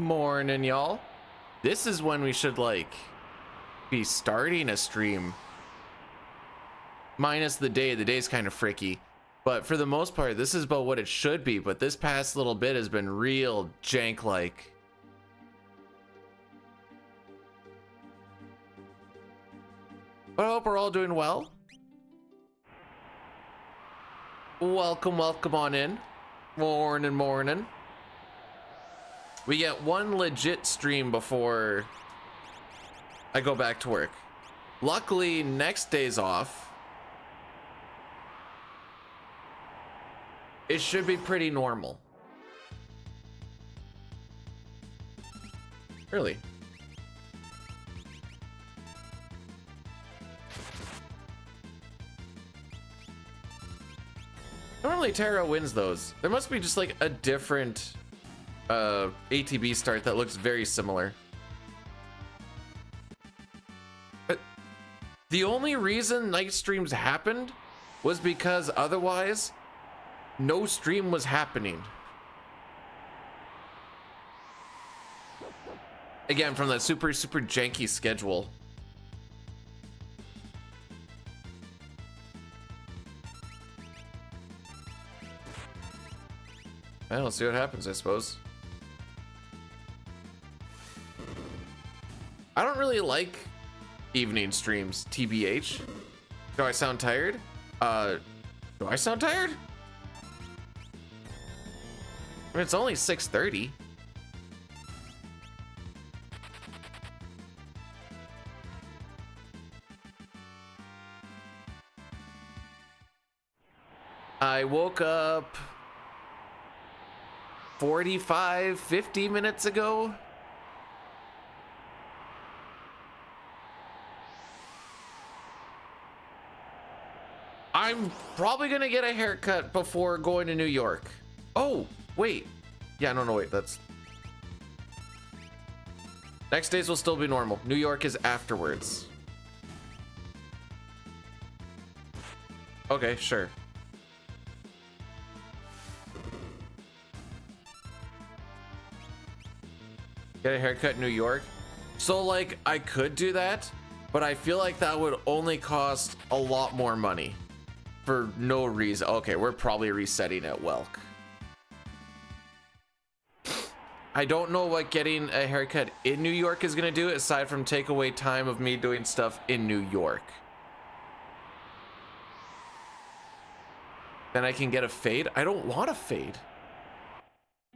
Morning, y'all. This is when we should like be starting a stream. Minus the day. The day's kind of fricky. But for the most part, this is about what it should be. But this past little bit has been real jank-like. But I hope we're all doing well. Welcome on in. Morning. We get one legit stream before I go back to work. Luckily, next day's off. It should be pretty normal. Really? Normally Terra wins those. There must be just like a different ATB start that looks very similar. But the only reason night streams happened was because otherwise no stream was happening. Again, from that super janky schedule. Well, let's see what happens, I suppose. I don't really like evening streams, TBH. Do I sound tired? Do I sound tired? I mean, it's only 6:30. I woke up 50 minutes ago. I'm probably gonna get a haircut before going to New York. Oh, wait. Yeah, no, wait, that's... Next days will still be normal. New York is afterwards. Okay, sure. Get a haircut in New York. So, like, I could do that, but I feel like that would only cost a lot more money. For no reason. Okay, we're probably resetting at Welk. I don't know what getting a haircut in New York is gonna do aside from take away time of me doing stuff in New York. Then I can get a fade. I don't want a fade.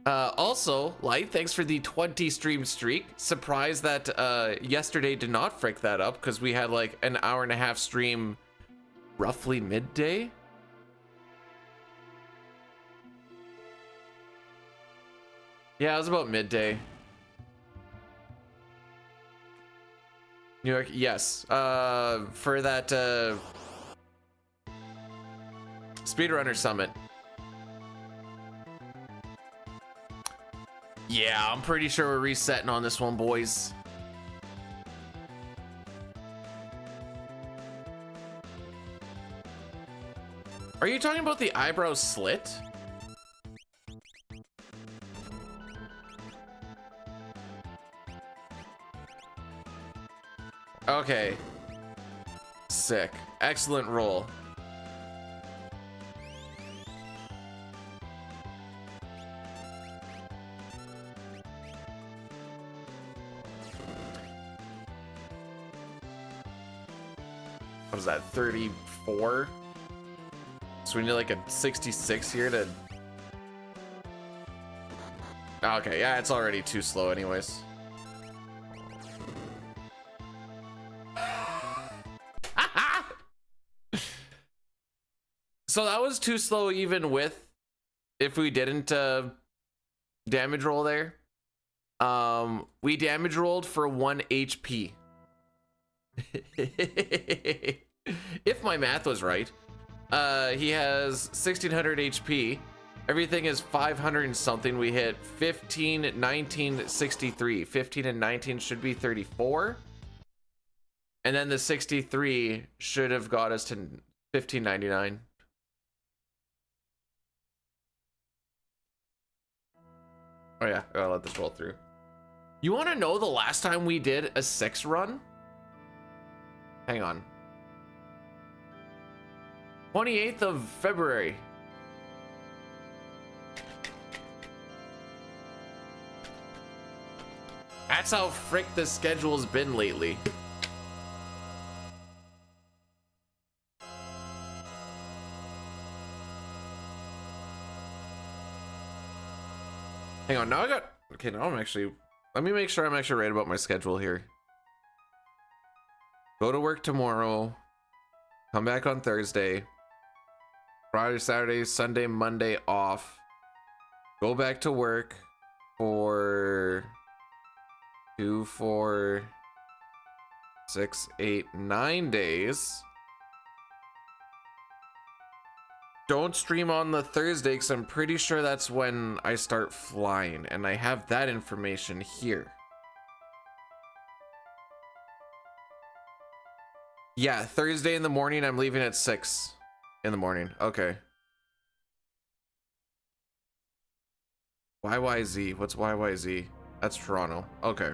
Also, Light, thanks for the 20 stream streak. Surprised that yesterday did not frick that up because we had like an hour-and-a-half stream roughly midday. Yeah, it was about midday. New York, yes. For that Speedrunner Summit. Yeah, I'm pretty sure we're resetting on this one, boys. Are you talking about the eyebrow slit? Okay. Sick. Excellent roll. What is that, 34? So we need like a 66 here to... Okay, yeah, it's already too slow anyways. So that was too slow even with... If we didn't damage roll there. We damage rolled for 1 HP. If my math was right. He has 1600 HP. Everything is 500 and something. We hit 15, 19, 63. 15 and 19 should be 34. And then the 63 should have got us to 1599. Oh yeah, I'll let this roll through. You want to know the last time we did a 6 run? Hang on. 28th of February. That's how frick the schedule's been lately. Hang on, now I got... Okay, now I'm actually... Let me make sure I'm actually right about my schedule here. Go to work tomorrow. Come back on Thursday. Friday, Saturday, Sunday, Monday off. Go back to work for 2, 4, 6, 8, 9 days. Don't stream on the Thursday because I'm pretty sure that's when I start flying, and I have that information here. Yeah, Thursday in the morning, I'm leaving at 6 in the morning. Okay. YYZ. What's YYZ? That's Toronto. Okay.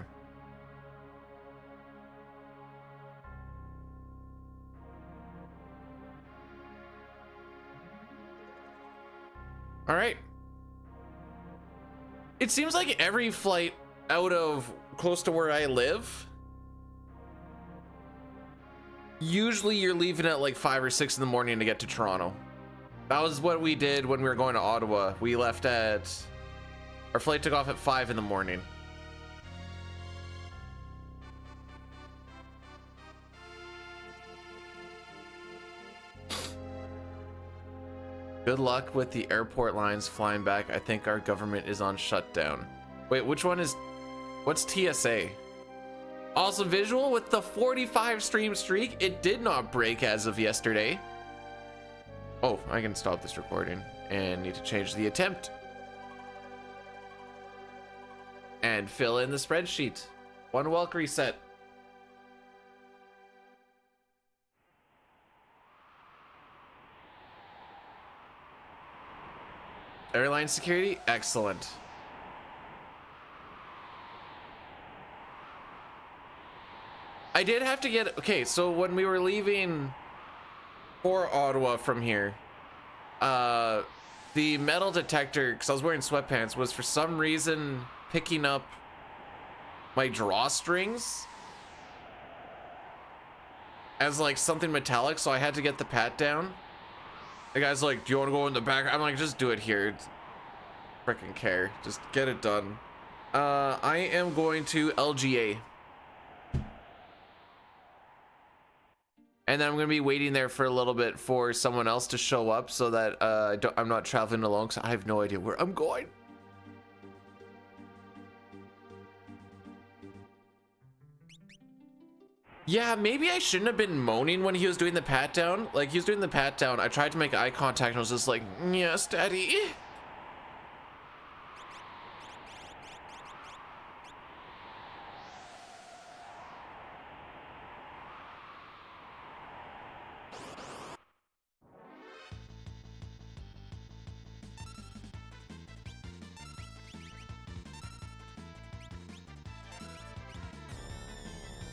All right. It seems like every flight out of close to where I live, usually you're leaving at like 5 or 6 in the morning to get to Toronto. That was what we did when we were going to Ottawa. We left at... Our flight took off at 5 in the morning. Good luck with the airport lines flying back. I think our government is on shutdown. Wait, which one is... What's TSA? Also visual with the 45 stream streak. It did not break as of yesterday. Oh, I can stop this recording and need to change the attempt. And fill in the spreadsheet. One welk reset. Airline security, excellent. I did have to get, okay, so when we were leaving for Ottawa from here, the metal detector, because I was wearing sweatpants, was for some reason picking up my drawstrings as like something metallic, so I had to get the pat down. The guy's like, do you want to go in the back? I'm like, just do it here. Freaking care. Just get it done. I am going to LGA. And then I'm going to be waiting there for a little bit for someone else to show up so that I'm not traveling alone because I have no idea where I'm going. Yeah, maybe I shouldn't have been moaning when he was doing the pat down. Like, he was doing the pat down. I tried to make eye contact and I was just like, yes, daddy.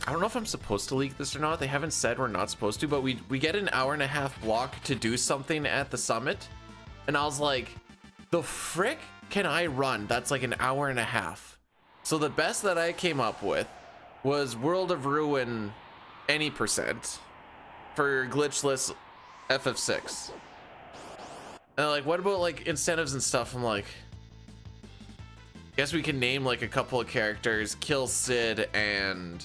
I don't know if I'm supposed to leak this or not. They haven't said we're not supposed to, but we get an hour-and-a-half block to do something at the summit. And I was like, the frick can I run? That's like an hour and a half. So the best that I came up with was World of Ruin any percent for glitchless FF6. And like, what about like incentives and stuff? I'm like, guess we can name like a couple of characters, kill Sid and...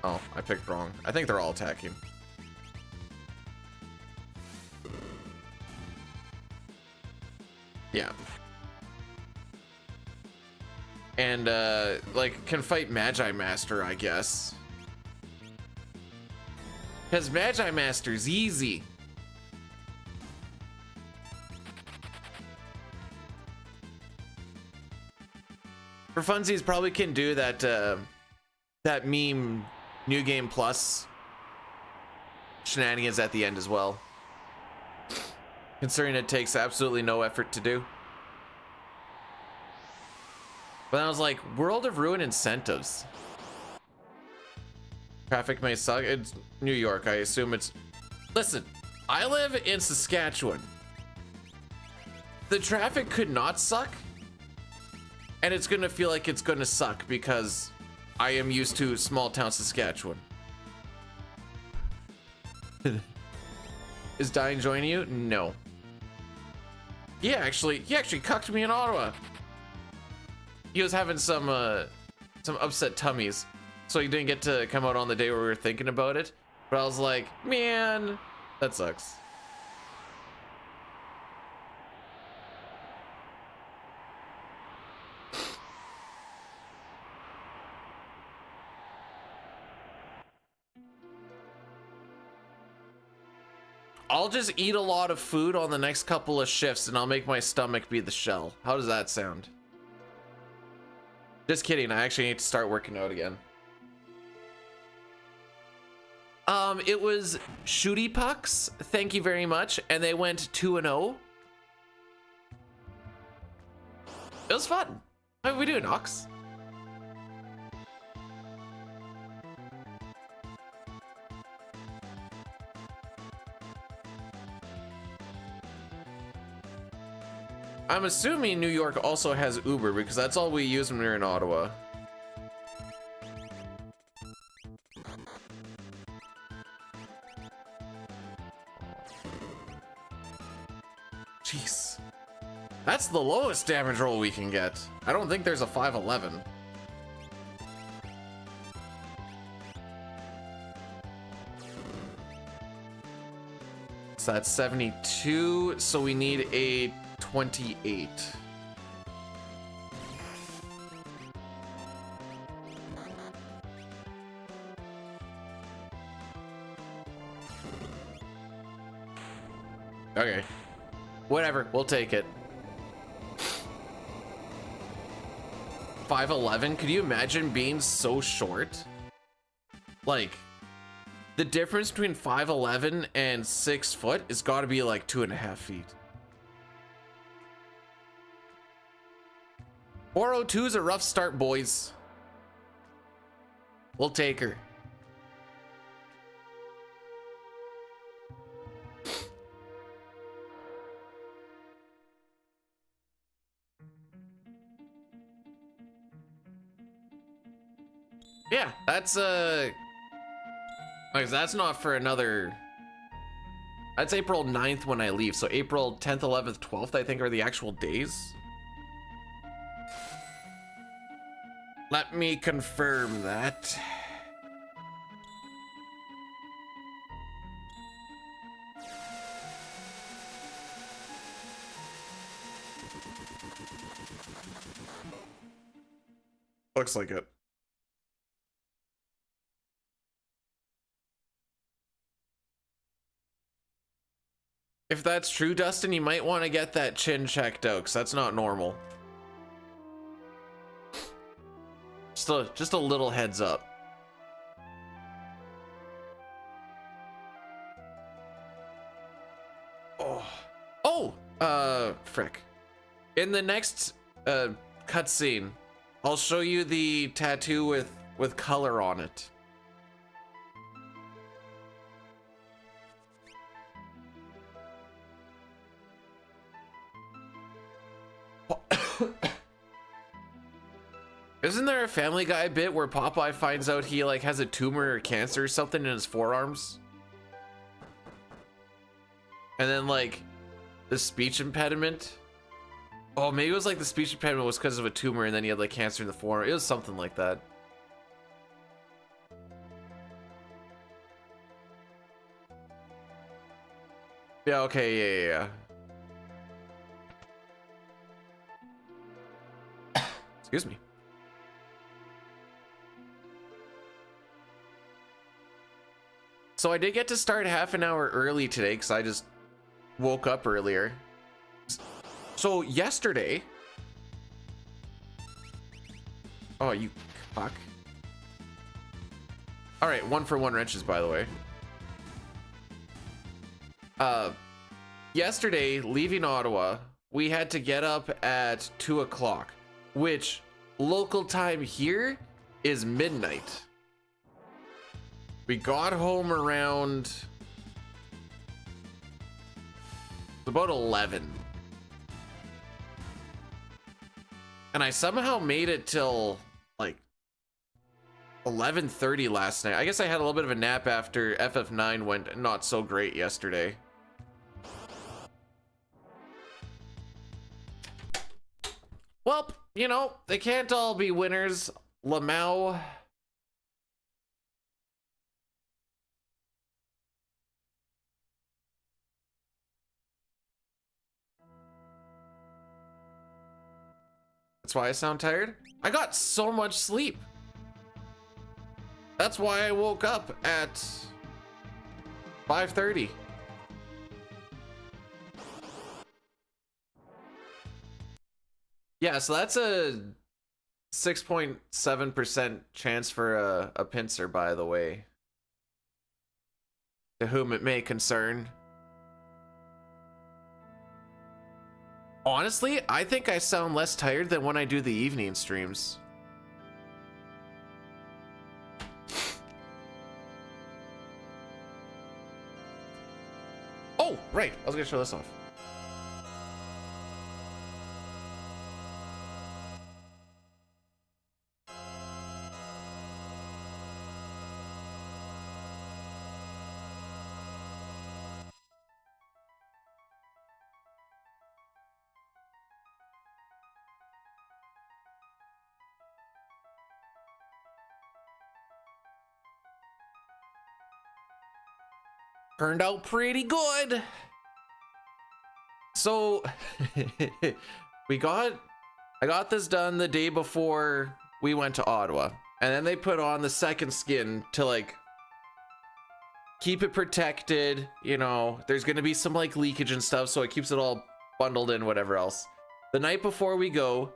Oh, I picked wrong. I think they're all attacking. Yeah. And, like, can fight Magi Master, I guess. Because Magi Master's easy. For funsies, probably can do that, that meme... New Game Plus shenanigans at the end as well, considering it takes absolutely no effort to do. But I was like, World of Ruin incentives. Traffic may suck. It's New York. I assume it's... Listen, I live in Saskatchewan. The traffic could not suck. And it's gonna feel like it's gonna suck because I am used to small town Saskatchewan. Is Dying joining you? No. He actually cucked me in Ottawa. He was having some upset tummies, so he didn't get to come out on the day where we were thinking about it. But I was like, man, that sucks. I'll just eat a lot of food on the next couple of shifts and I'll make my stomach be the shell. How does that sound? Just kidding, I actually need to start working out again. It was Shooty Pucks, thank you very much, and they went 2-0. It was fun. How are we doing, Ox? I'm assuming New York also has Uber because that's all we use when we're in Ottawa. Jeez. That's the lowest damage roll we can get. I don't think there's a 511. So that's 72, so we need a 28. Okay. Whatever, we'll take it. 5'11"? Could you imagine being so short? Like, the difference between 5'11" and 6 foot has got to be like 2.5 feet. 402 is a rough start, boys. We'll take her. Yeah, that's like, that's not for another. That's April 9th when I leave, so April 10th, 11th, 12th I think are the actual days. Let me confirm that. Looks like it. If that's true, Dustin, you might want to get that chin checked out, because that's not normal. Just a little heads up. Frick. In the next cutscene, I'll show you the tattoo with color on it. Isn't there a Family Guy bit where Popeye finds out he like has a tumor or cancer or something in his forearms? And then like the speech impediment. Oh, maybe it was like the speech impediment was because of a tumor and then he had like cancer in the forearm. It was something like that. Yeah, okay, yeah. Excuse me. So I did get to start half an hour early today because I just woke up earlier. So yesterday... Oh, you fuck. Alright, 1-for-1 wrenches, by the way. Yesterday, leaving Ottawa, we had to get up at 2 o'clock, which local time here is midnight. We got home around about 11. And I somehow made it till like 11:30 last night. I guess I had a little bit of a nap after FF9 went not so great yesterday. Well, you know, they can't all be winners. Lamau. That's why I sound tired. I got so much sleep. That's why I woke up at 5:30. Yeah, so that's a 6.7% chance for a pincer, by the way. To whom it may concern. Honestly, I think I sound less tired than when I do the evening streams. Oh, right. I was gonna show this off. Turned out pretty good. So I got this done the day before we went to Ottawa, and then they put on the second skin to like keep it protected. You know, there's gonna be some like leakage and stuff, so it keeps it all bundled in, whatever else. The night before we go,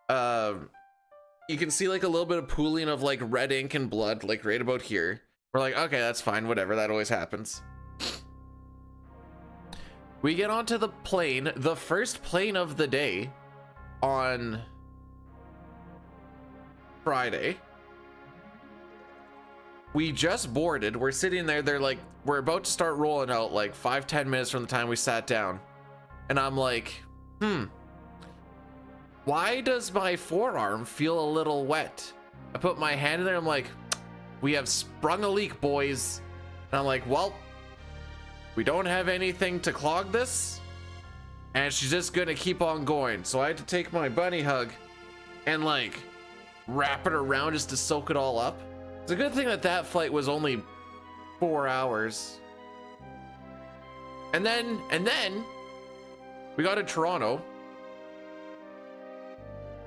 you can see like a little bit of pooling of like red ink and blood, like right about here. We're like, okay, that's fine, whatever, that always happens. We get onto the plane, the first plane of the day, on Friday. We just boarded, we're sitting there, they're like, we're about to start rolling out like 5-10 minutes from the time we sat down. And I'm like, why does my forearm feel a little wet? I put my hand in there, I'm like, we have sprung a leak, boys. And I'm like, well, we don't have anything to clog this, and she's just gonna keep on going. So I had to take my bunny hug and like wrap it around just to soak it all up. It's a good thing that that flight was only 4 hours. And then we got to Toronto,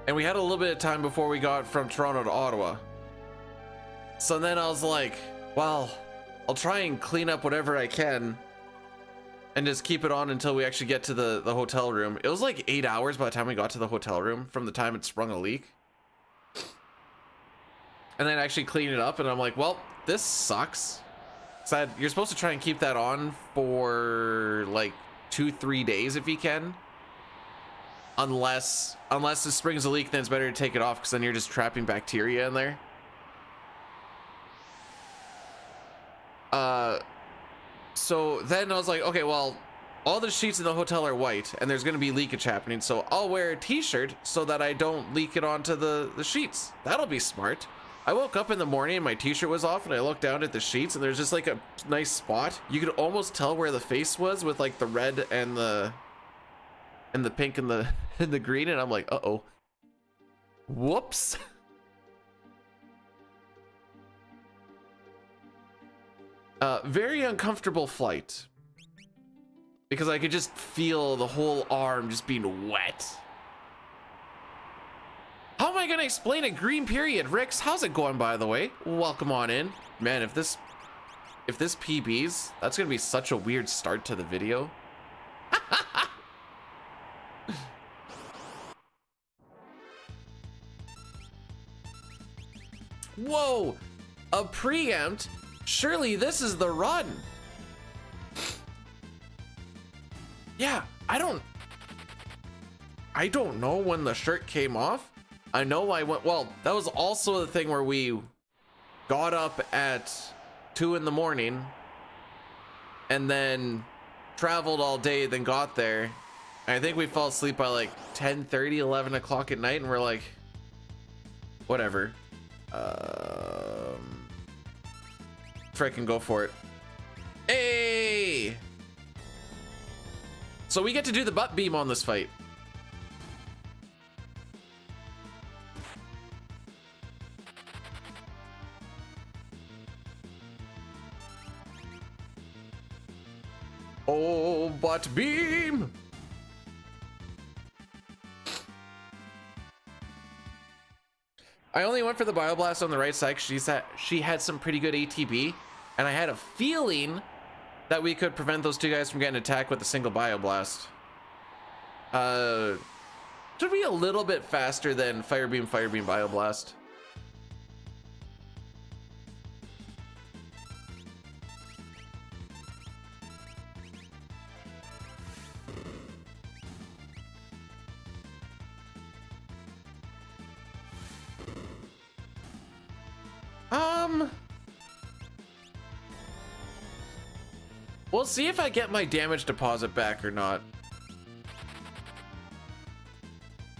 and we had a little bit of time before we got from Toronto to Ottawa. So then I was like, well, I'll try and clean up whatever I can and just keep it on until we actually get to the hotel room. It was like 8 hours by the time we got to the hotel room from the time it sprung a leak. And then actually clean it up, and I'm like, well, this sucks. So you're supposed to try and keep that on for like 2-3 days if you can. Unless it springs a leak, then it's better to take it off, because then you're just trapping bacteria in there. So then I was like, okay, well, all the sheets in the hotel are white and there's gonna be leakage happening, so I'll wear a t-shirt so that I don't leak it onto the sheets. That'll be smart. I woke up in the morning and my t-shirt was off, and I looked down at the sheets and there's just like a nice spot. You could almost tell where the face was with like the red and the pink and the green, and I'm like, uh-oh. Whoops. Very uncomfortable flight, because I could just feel the whole arm just being wet. How am I gonna explain a green period? Rix, how's it going, by the way? Welcome on in. Man, if this PBs, that's gonna be such a weird start to the video. Whoa, a preempt? Surely this is the run. Yeah, I don't know when the shirt came off. I know I went, well, that was also the thing where we got up at 2 in the morning and then traveled all day, then got there. I think we fell asleep by like 10:30, 11 o'clock at night, and we're like, whatever. Frickin' go for it. Hey! So we get to do the butt beam on this fight. Oh, butt beam! I only went for the Bioblast on the right side because she had some pretty good ATB, and I had a feeling that we could prevent those two guys from getting attacked with a single Bioblast. Should be a little bit faster than Fire Beam, Bioblast. We'll see if I get my damage deposit back or not.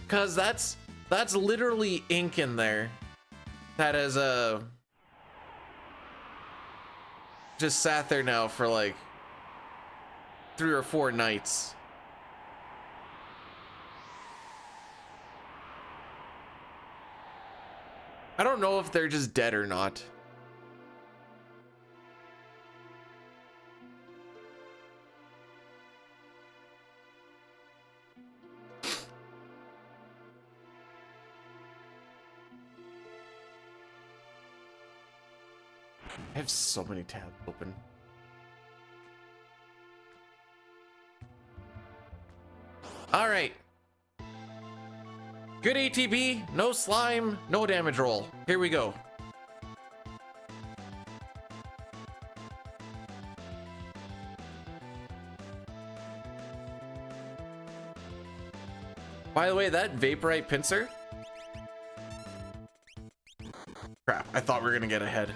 Cause that's literally ink in there. That is just sat there now for like 3 or 4 nights. I don't know if they're just dead or not. I have so many tabs open. All right. Good ATB, no slime, no damage roll. Here we go. By the way, that Vaporite pincer. Crap, I thought we were gonna get ahead.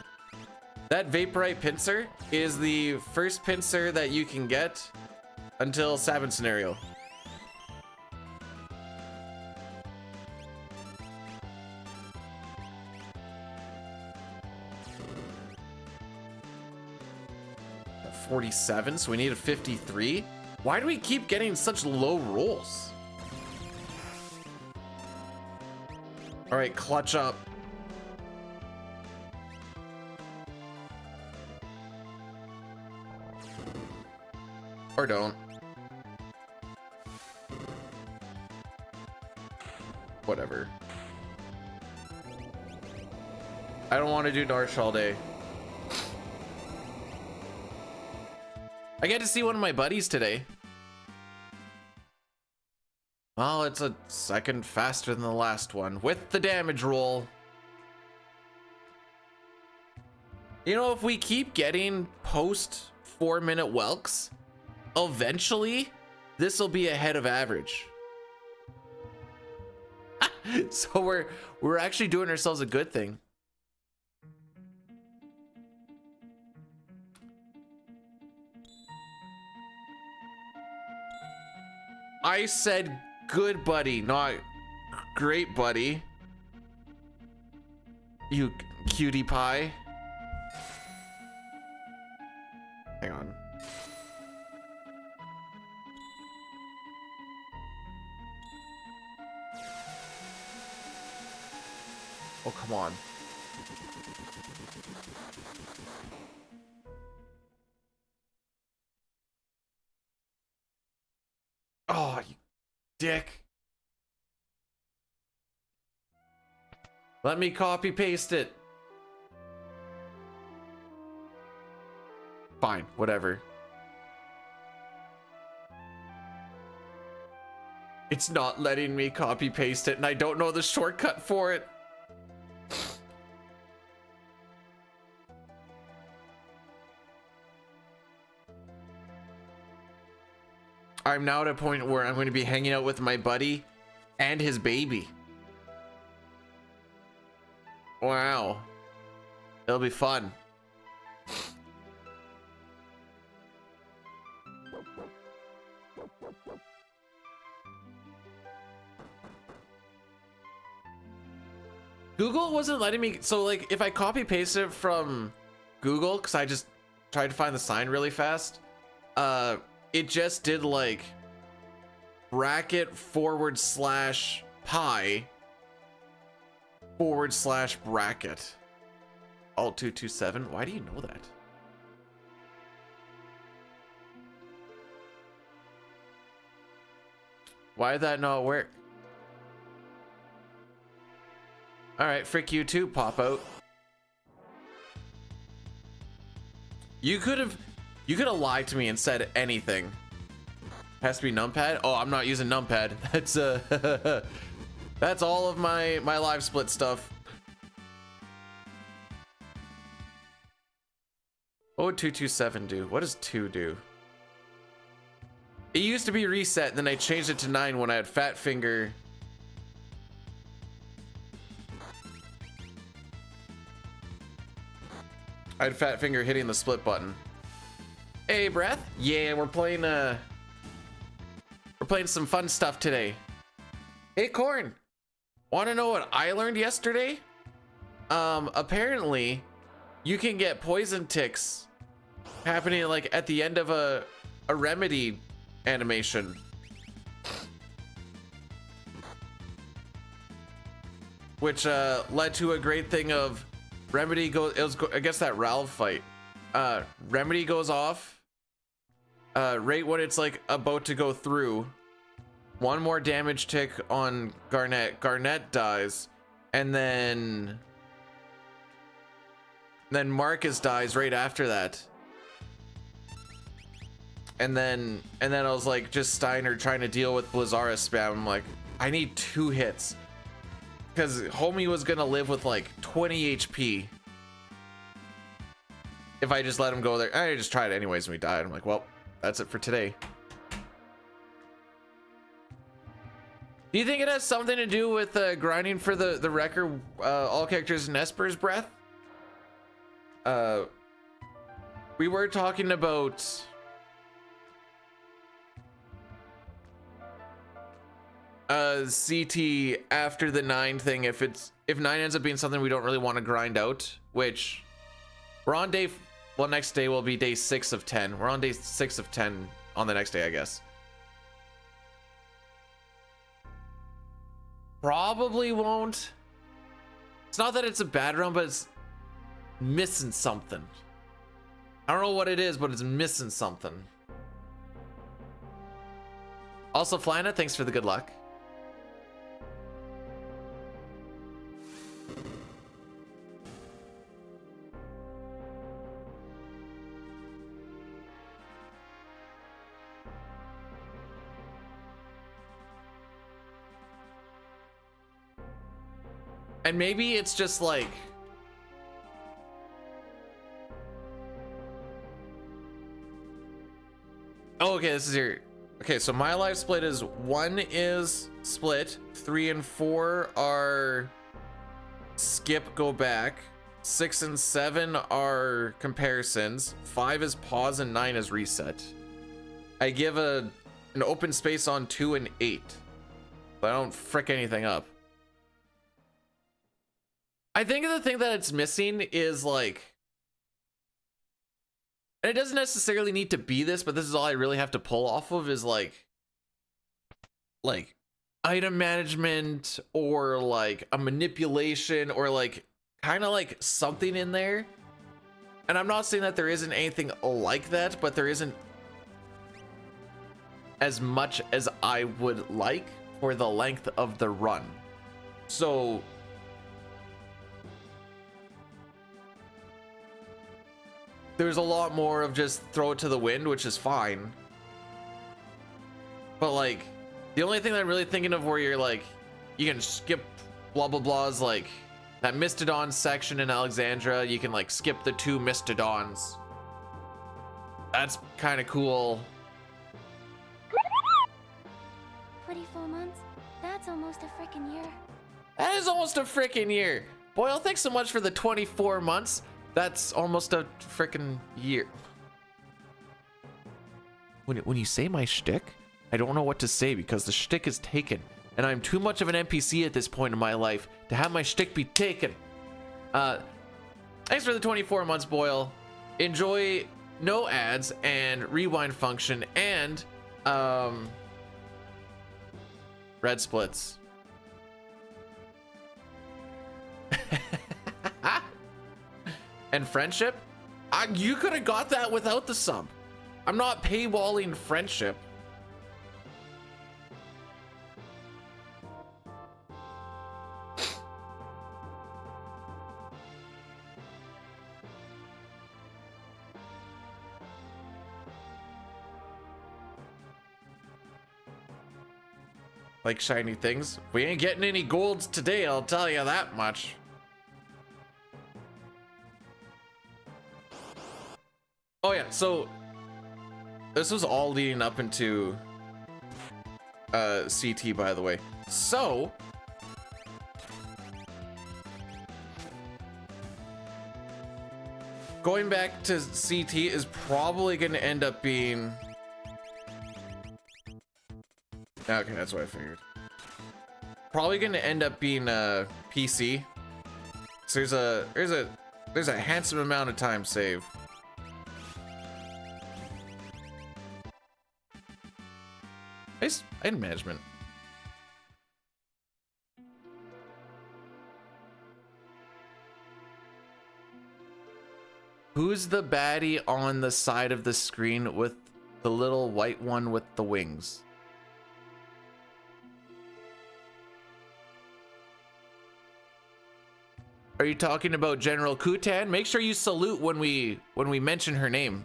That Vaporite pincer is the first pincer that you can get until Sabin scenario. At 47, so we need a 53. Why do we keep getting such low rolls? All right, clutch up. Or don't. Whatever. I don't want to do Darsh all day. I get to see one of my buddies today. Well, it's a second faster than the last one with the damage roll. You know, if we keep getting post 4-minute Welks, eventually this will be ahead of average. So we're actually doing ourselves a good thing. I said good buddy, not great buddy. You cutie pie. Hang on. Oh, come on. Oh, you dick. Let me copy paste it. Fine, whatever. It's not letting me copy paste it, and I don't know the shortcut for it. I'm now at a point where I'm going to be hanging out with my buddy and his baby. Wow. It'll be fun. Google wasn't letting me, so like if I copy paste it from Google, because I just tried to find the sign really fast, it just did like bracket /pi /bracket alt 227. Why do you know that? Why did that not work? All right, frick you too, pop out. You could have lied to me and said anything. Has to be numpad. Oh, I'm not using numpad. That's that's all of my live split stuff. What would 227 do? What does 2 do? It used to be reset, and then I changed it to 9 when I had fat finger. I had fat finger hitting the split button. Hey, Breath. Yeah, we're playing some fun stuff today. Hey, Corn. Want to know what I learned yesterday? Apparently, you can get poison ticks happening like at the end of a remedy animation. Which led to a great thing of Remedy goes, it was, I guess that Ralph fight. Remedy goes off right when it's like about to go through. One more damage tick on Garnet. Garnet dies, and then Marcus dies right after that. And then I was like, just Steiner trying to deal with Blizzara spam. I'm like, I need 2 hits. Because homie was gonna live with like 20 HP if I just let him go there. I just tried it anyways and we died. I'm like, well, that's it for today. Do you think it has something to do with grinding for the record, all characters in Espers, Breath? We were talking about CT after the 9 thing, if 9 ends up being something we don't really want to grind out, which we're on day, well, next day will be day 6 of 10. We're on day 6 of 10 on the next day, I guess. Probably won't. It's not that it's a bad run, but it's missing something. I don't know what it is, but it's missing something. Also, Flana, thanks for the good luck. And maybe it's just like, oh, okay, this is your, okay, so my life split is 1 is split, 3 and 4 are skip, go back, 6 and 7 are comparisons, 5 is pause, and 9 is reset. I give an open space on 2 and 8, but I don't frick anything up. I think the thing that it's missing is like, and it doesn't necessarily need to be this, but this is all I really have to pull off of, is like item management, or like a manipulation, or like kind of like something in there. And I'm not saying that there isn't anything like that, but there isn't as much as I would like for the length of the run. So there's a lot more of just throw it to the wind, which is fine. But like, the only thing that I'm really thinking of where you're like, you can skip blah blah blah is like that Mistodon section in Alexandria. You can like skip the 2 Mistodons. That's kind of cool. 24 months? That's almost a frickin' year. That is almost a frickin' year. Boyle, thanks so much for the 24 months. That's almost a freaking year. When you say my shtick, I don't know what to say because the shtick is taken. And I'm too much of an NPC at this point in my life to have my shtick be taken. Thanks for the 24 months, Boyle. Enjoy no ads and rewind function and red splits. And friendship? You could have got that without the sub. I'm not paywalling friendship. Like shiny things. We ain't getting any golds today, I'll tell you that much. Oh yeah, so this was all leading up into CT, by the way. So going back to CT is probably going to end up being okay, that's what I figured. Probably going to end up being PC. So there's a handsome amount of time saved. Nice item management. Who's the baddie on the side of the screen with the little white one with the wings? Are you talking about General Kutan? Make sure you salute when we mention her name.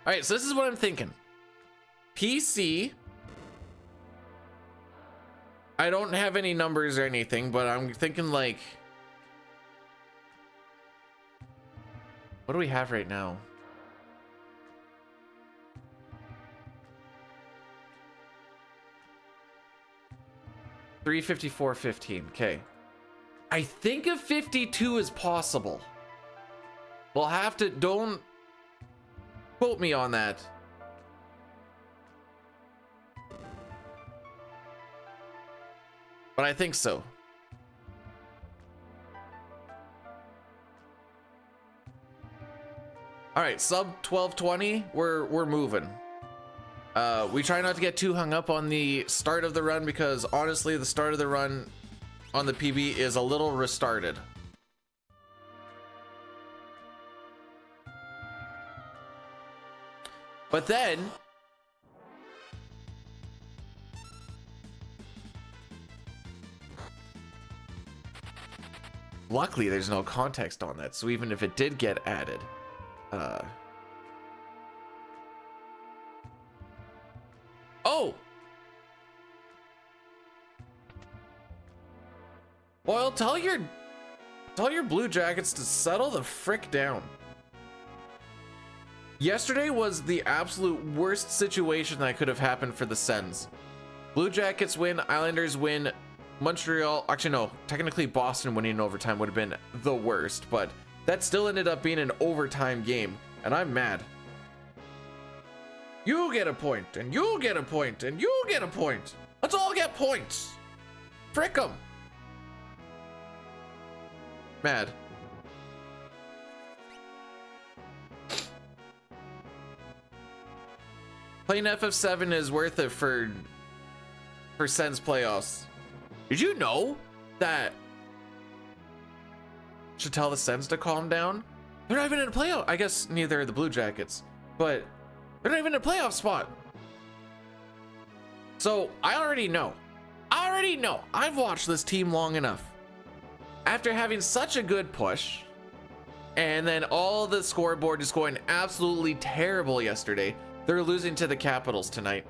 All right, so this is what I'm thinking. PC. I don't have any numbers or anything, but I'm thinking like, what do we have right now? $354.15. Okay. I think a 52 is possible. We'll have to, don't quote me on that. But I think so. All right, sub 1220, we're moving. We try not to get too hung up on the start of the run because honestly, the start of the run on the PB is a little restarted. But then luckily there's no context on that, so even if it did get added, oh, well, tell your Blue Jackets to settle the frick down. Yesterday was the absolute worst situation that could have happened for the Sens. Blue Jackets win, Islanders win, Montreal, actually no, technically Boston winning in overtime would have been the worst, but that still ended up being an overtime game, and I'm mad. You get a point, and you get a point, and you get a point. Let's all get points. Frick 'em. Mad. Playing FF7 is worth it for Sens playoffs. Did you know that? Should tell the Sens to calm down. They're not even in a playoff. I guess neither are the Blue Jackets, but they're not even in a playoff spot. So I already know. I've watched this team long enough. After having such a good push, and then all the scoreboard is going absolutely terrible yesterday, they're losing to the Capitals tonight.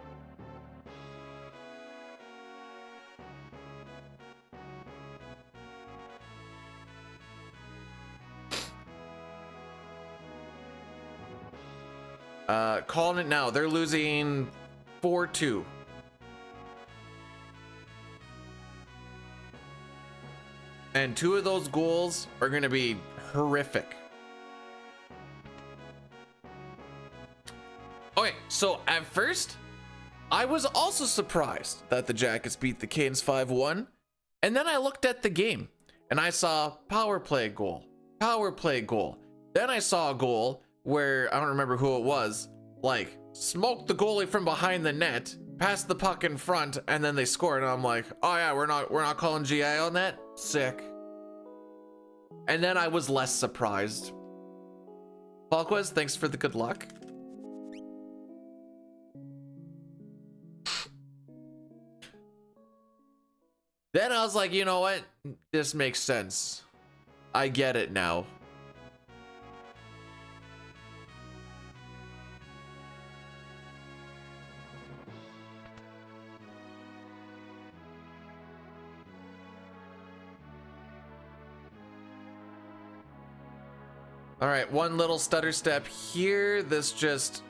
Calling it now. They're losing 4-2. And 2 of those goals are going to be horrific. Okay, so at first, I was also surprised that the Jackets beat the Canes 5-1. And then I looked at the game and I saw power play goal, power play goal. Then I saw a goal where I don't remember who it was, like smoked the goalie from behind the net, passed the puck in front, and then they scored. And I'm like, oh yeah, we're not calling GI on that. Sick. And then I was less surprised. Falquez, thanks for the good luck. Then I was like, you know what? This makes sense. I get it now. All right, one little stutter step here. This just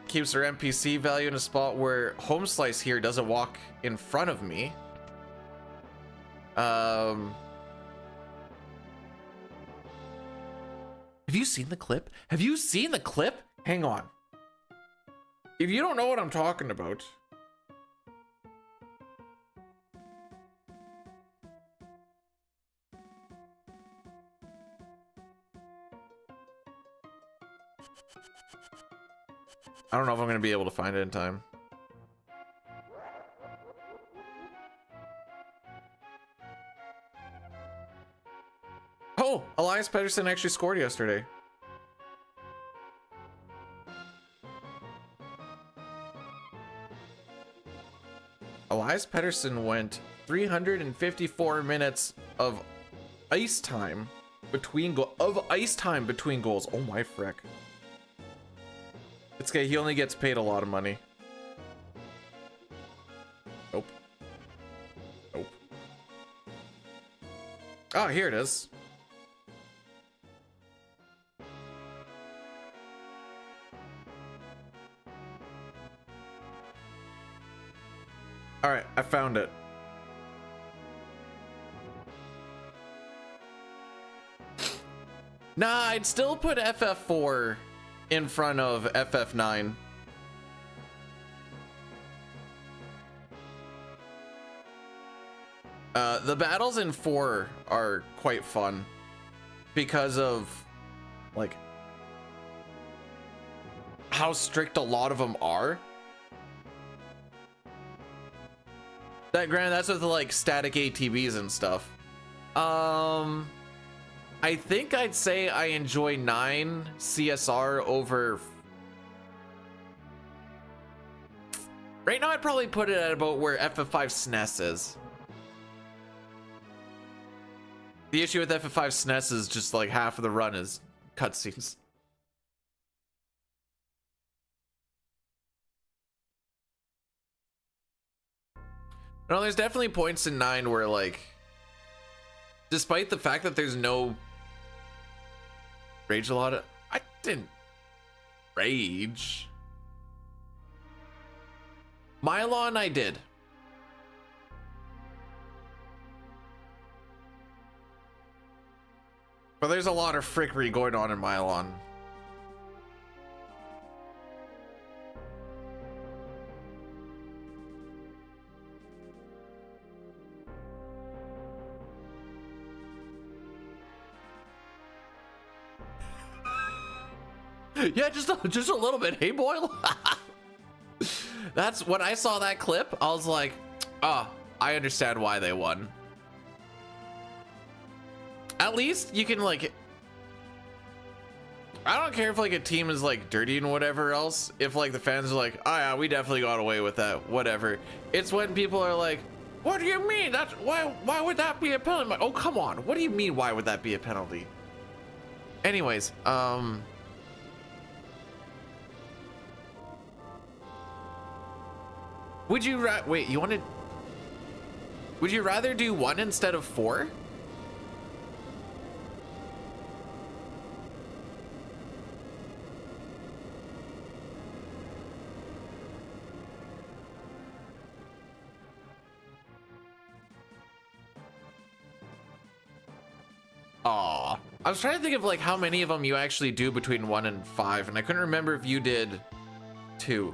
keeps our NPC value in a spot where home slice here doesn't walk in front of me. Have you seen the clip? Have you seen the clip? Hang on. If you don't know what I'm talking about, I don't know if I'm going to be able to find it in time. Oh, Elias Pettersson actually scored yesterday. Elias Pettersson went 354 minutes of ice time between goals. Oh my frick. It's okay, he only gets paid a lot of money. Nope. Nope. Oh, here it is. All right, I found it. Nah, I'd still put FF4 in front of FF9. The battles in 4 are quite fun because of like how strict a lot of them are. That's with the like static ATVs and stuff. I think I'd say I enjoy 9 CSR over. Right now, I'd probably put it at about where FF5 SNES is. The issue with FF5 SNES is just like half of the run is cutscenes. No, there's definitely points in 9 where like, despite the fact that there's no rage a lot of, I didn't rage. Mylon I did. But there's a lot of frickery going on in Mylon. Yeah, just a little bit. Hey, Boyle. That's when I saw that clip. I was like, "Ah, oh, I understand why they won." At least you can like. I don't care if like a team is like dirty and whatever else. If like the fans are like, "Oh yeah, we definitely got away with that," whatever. It's when people are like, "What do you mean? That's why would that be a penalty?" I'm like, oh come on. What do you mean? Why would that be a penalty? Anyways, would you wait? Would you rather do 1 instead of 4? Aw. I was trying to think of like how many of them you actually do between 1 and 5, and I couldn't remember if you did 2.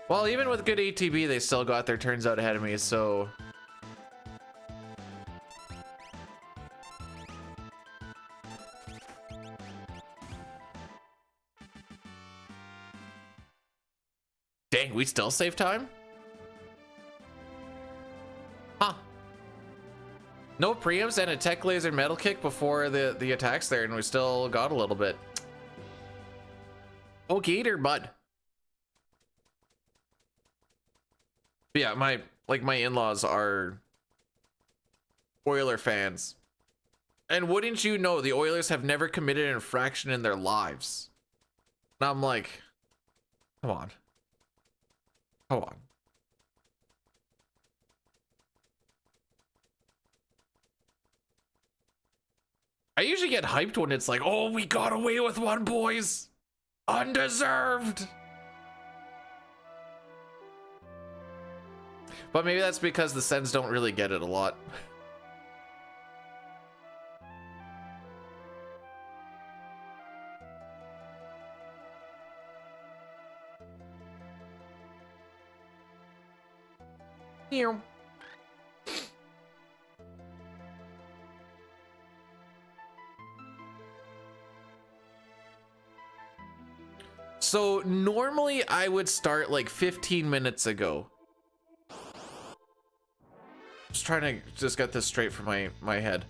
Well, even with good ATB, they still got their turns out ahead of me, so... Dang, we still save time? Huh. No preamps and a tech laser metal kick before the attacks there, and we still got a little bit. Oh, Gator, bud. But yeah, my in-laws are Oiler fans. And wouldn't you know, the Oilers have never committed an infraction in their lives. And I'm like, come on. Come on. I usually get hyped when it's like, oh, we got away with one, boys. Undeserved. But maybe that's because the Sens don't really get it a lot. Ew. So normally I would start like 15 minutes ago. Just trying to just get this straight from my head.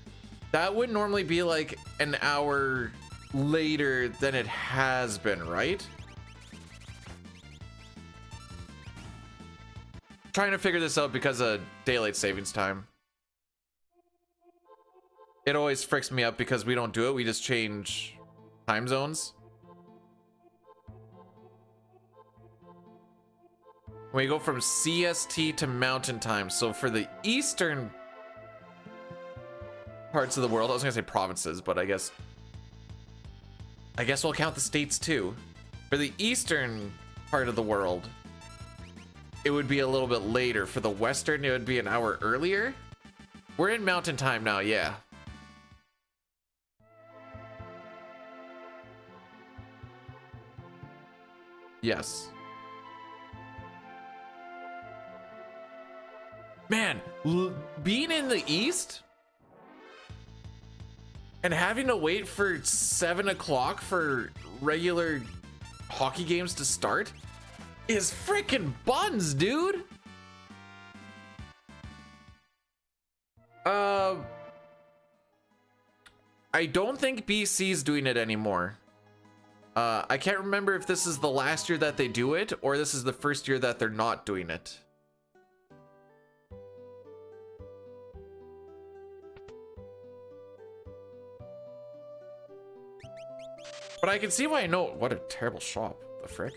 That would normally be like an hour later than it has been, right? Trying to figure this out because of daylight savings time. It always fricks me up because we don't do it. We just change time zones. We go from CST to mountain time. So for the eastern parts of the world, I was gonna say provinces, but I guess we'll count the states too. For the eastern part of the world, it would be a little bit later. For the western, it would be an hour earlier. We're in mountain time now, yeah. Yes. Man, being in the East and having to wait for 7 o'clock for regular hockey games to start is freaking buns, dude. I don't think BC's doing it anymore. I can't remember if this is the last year that they do it or this is the first year that they're not doing it. But I can see why what a terrible shop, the frick.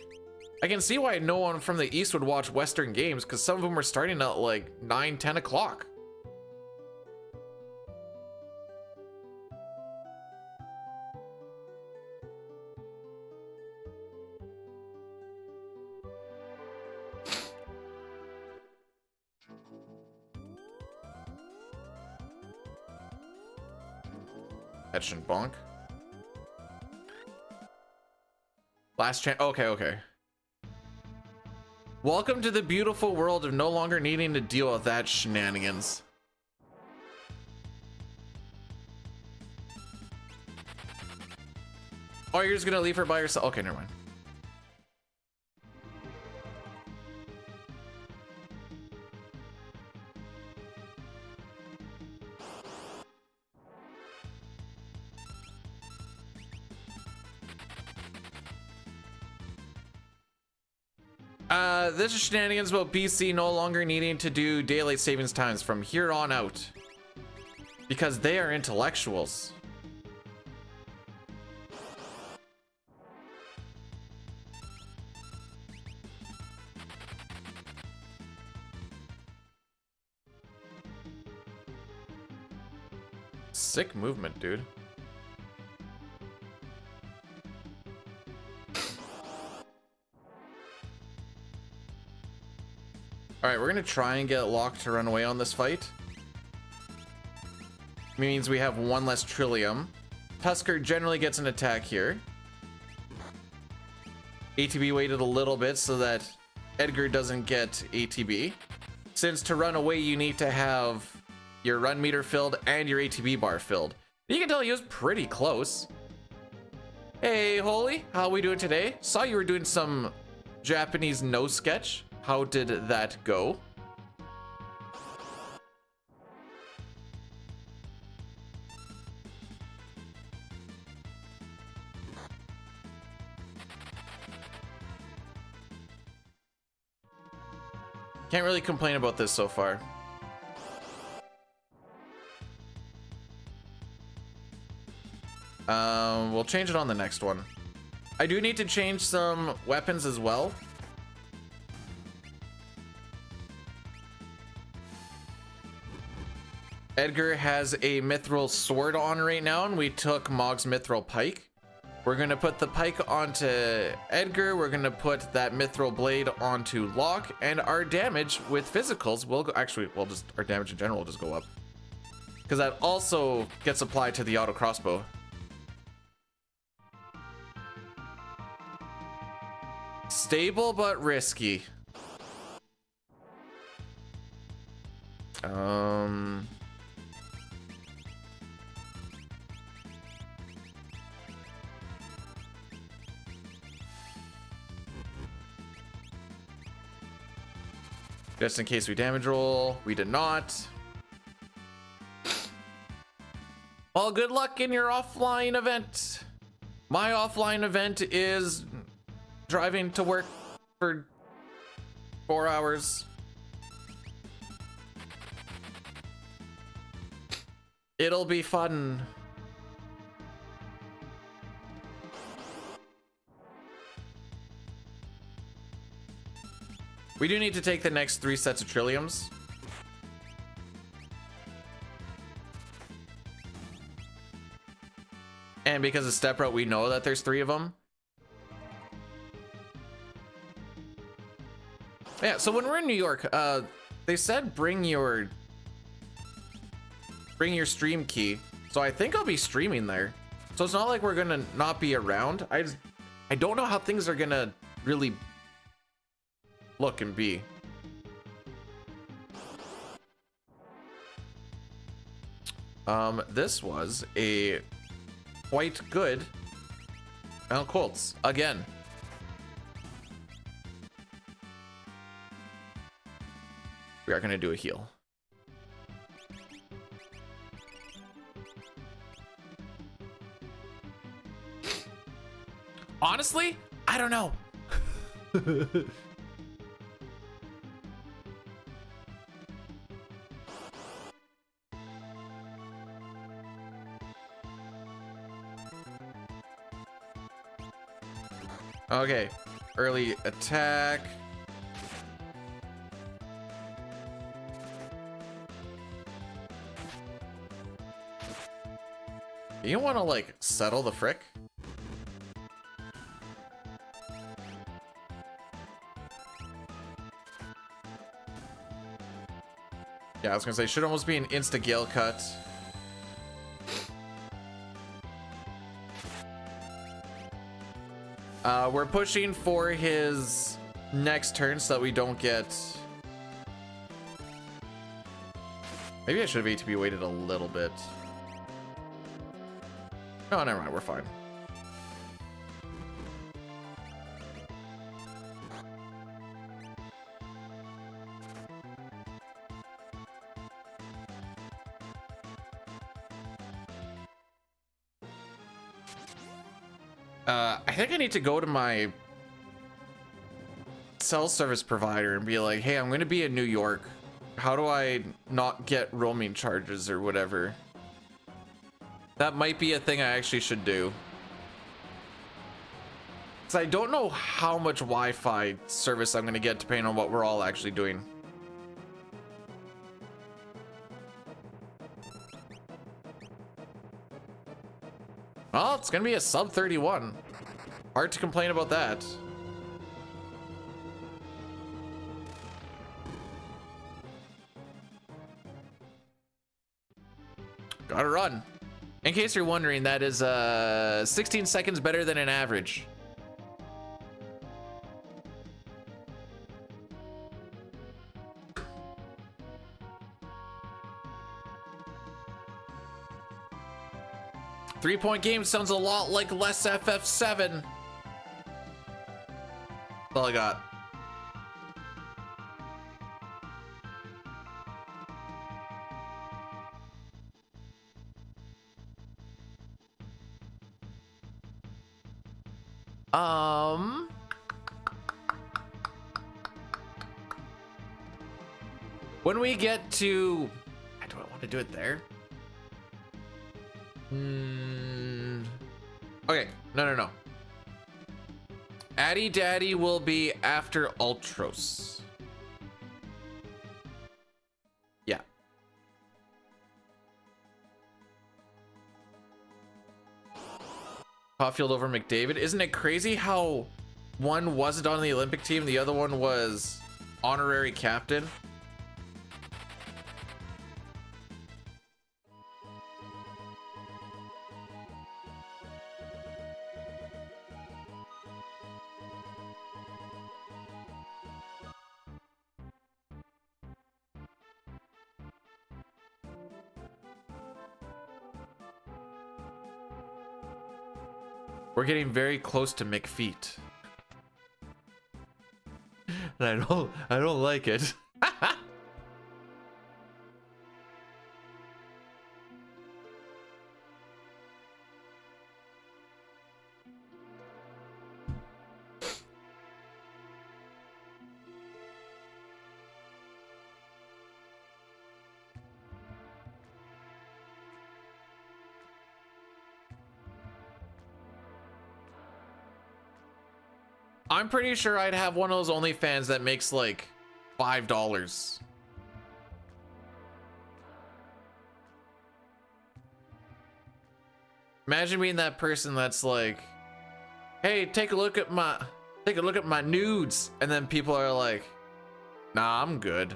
I can see why no one from the East would watch Western games because some of them are starting at like 9, 10 o'clock. Etch and bonk. Last chance. Okay. Welcome to the beautiful world of no longer needing to deal with that shenanigans. Oh, you're just gonna leave her by herself? Okay, never mind. This is shenanigans about BC no longer needing to do daylight savings times from here on out. Because they are intellectuals. Sick movement, dude. All right, we're gonna try and get Locke to run away on this fight. Means we have one less Trillium. Tusker generally gets an attack here. ATB waited a little bit so that Edgar doesn't get ATB. Since to run away, you need to have your run meter filled and your ATB bar filled. You can tell he was pretty close. Hey, Holy, how we doing today? Saw you were doing some Japanese nose sketch. How did that go? Can't really complain about this so far. We'll change it on the next one. I do need to change some weapons as well. Edgar has a mithril sword on right now, and we took Mog's mithril pike. We're gonna put the pike onto Edgar. We're gonna put that mithril blade onto Locke, and our damage with physicals will go. Actually, well, just our damage in general will just go up, because that also gets applied to the auto crossbow. Stable but risky. Just in case we damage roll, we did not. Well, good luck in your offline event. My offline event is driving to work for 4 hours. It'll be fun. We do need to take the next 3 sets of Trilliums. And because of step route, we know that there's 3 of them. Yeah, so when we're in New York, they said bring your stream key. So I think I'll be streaming there. So it's not like we're gonna not be around. I don't know how things are gonna really look and be. This was a quite good Colts again. We are gonna do a heal. Honestly, I don't know. Okay, early attack. You want to like settle the frick? Yeah, I was gonna say, should almost be an insta gale cut. We're pushing for his next turn so that we don't get... Maybe I should have ATB waited a little bit. No, never mind, we're fine. I think I need to go to my cell service provider and be like, hey, I'm going to be in New York. How do I not get roaming charges or whatever? That might be a thing I actually should do. Because I don't know how much Wi-Fi service I'm going to get depending on what we're all actually doing. Well, it's going to be a sub 31. Hard to complain about that. Gotta run. In case you're wondering, that is 16 seconds better than an average. Three-point game sounds a lot like less FF7. That's all I got. When we get to, do I want to do it there? Okay, no. Addy Daddy will be after Ultros. Yeah. Caulfield over McDavid. Isn't it crazy how one wasn't on the Olympic team, the other one was honorary captain? We're getting very close to McFeet. And I don't like it. I'm pretty sure I'd have one of those OnlyFans that makes like $5. Imagine being that person that's like, hey, take a look at my nudes, and then people are like, nah, I'm good.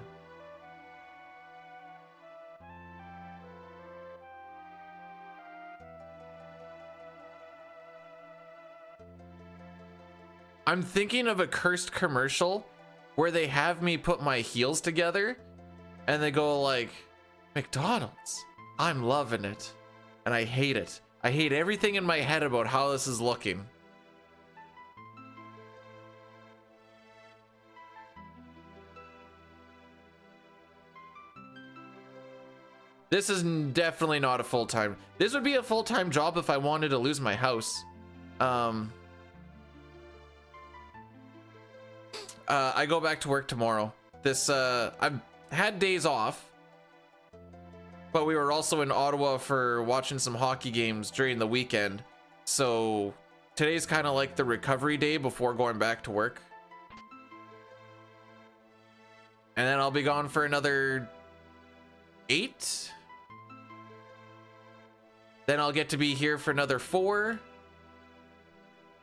I'm thinking of a cursed commercial where they have me put my heels together and they go like, McDonald's, I'm loving it. And I hate it. I hate everything in my head about how this is looking. This is definitely not a full-time. This would be a full-time job if I wanted to lose my house. I go back to work tomorrow. I've had days off, but we were also in Ottawa for watching some hockey games during the weekend. So today's kind of like the recovery day before going back to work. And then I'll be gone for another 8. Then I'll get to be here for another 4. And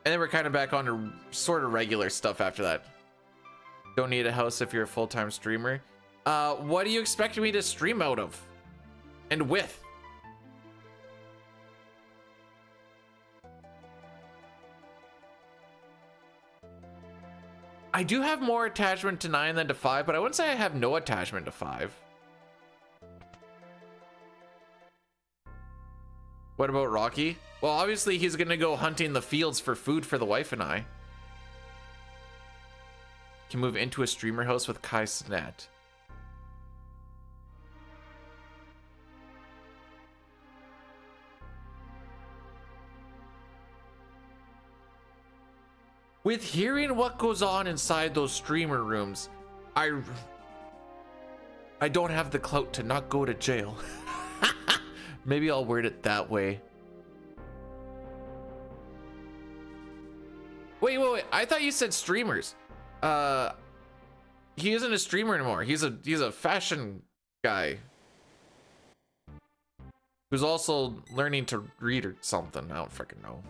then we're kind of back on to sort of regular stuff after that. Don't need a house if you're a full-time streamer. What do you expect me to stream out of? And with? I do have more attachment to 9 than to 5, but I wouldn't say I have no attachment to 5. What about Rocky? Well, obviously he's gonna go hunting the fields for food for the wife and I. Can move into a streamer house with Kai Cenat. With hearing what goes on inside those streamer rooms, I don't have the clout to not go to jail. Maybe I'll word it that way. Wait. I thought you said streamers. He isn't a streamer anymore. He's a fashion guy who's also learning to read or something. I don't freaking know.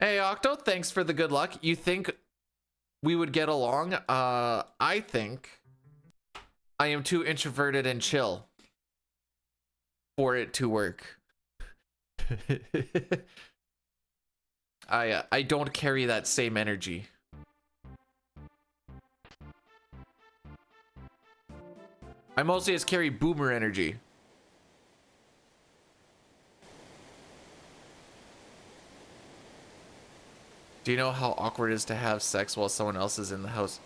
Hey, Octo, thanks for the good luck. You think we would get along? I think I am too introverted and chill for it to work. I don't carry that same energy. I mostly just carry boomer energy. Do you know how awkward it is to have sex while someone else is in the house?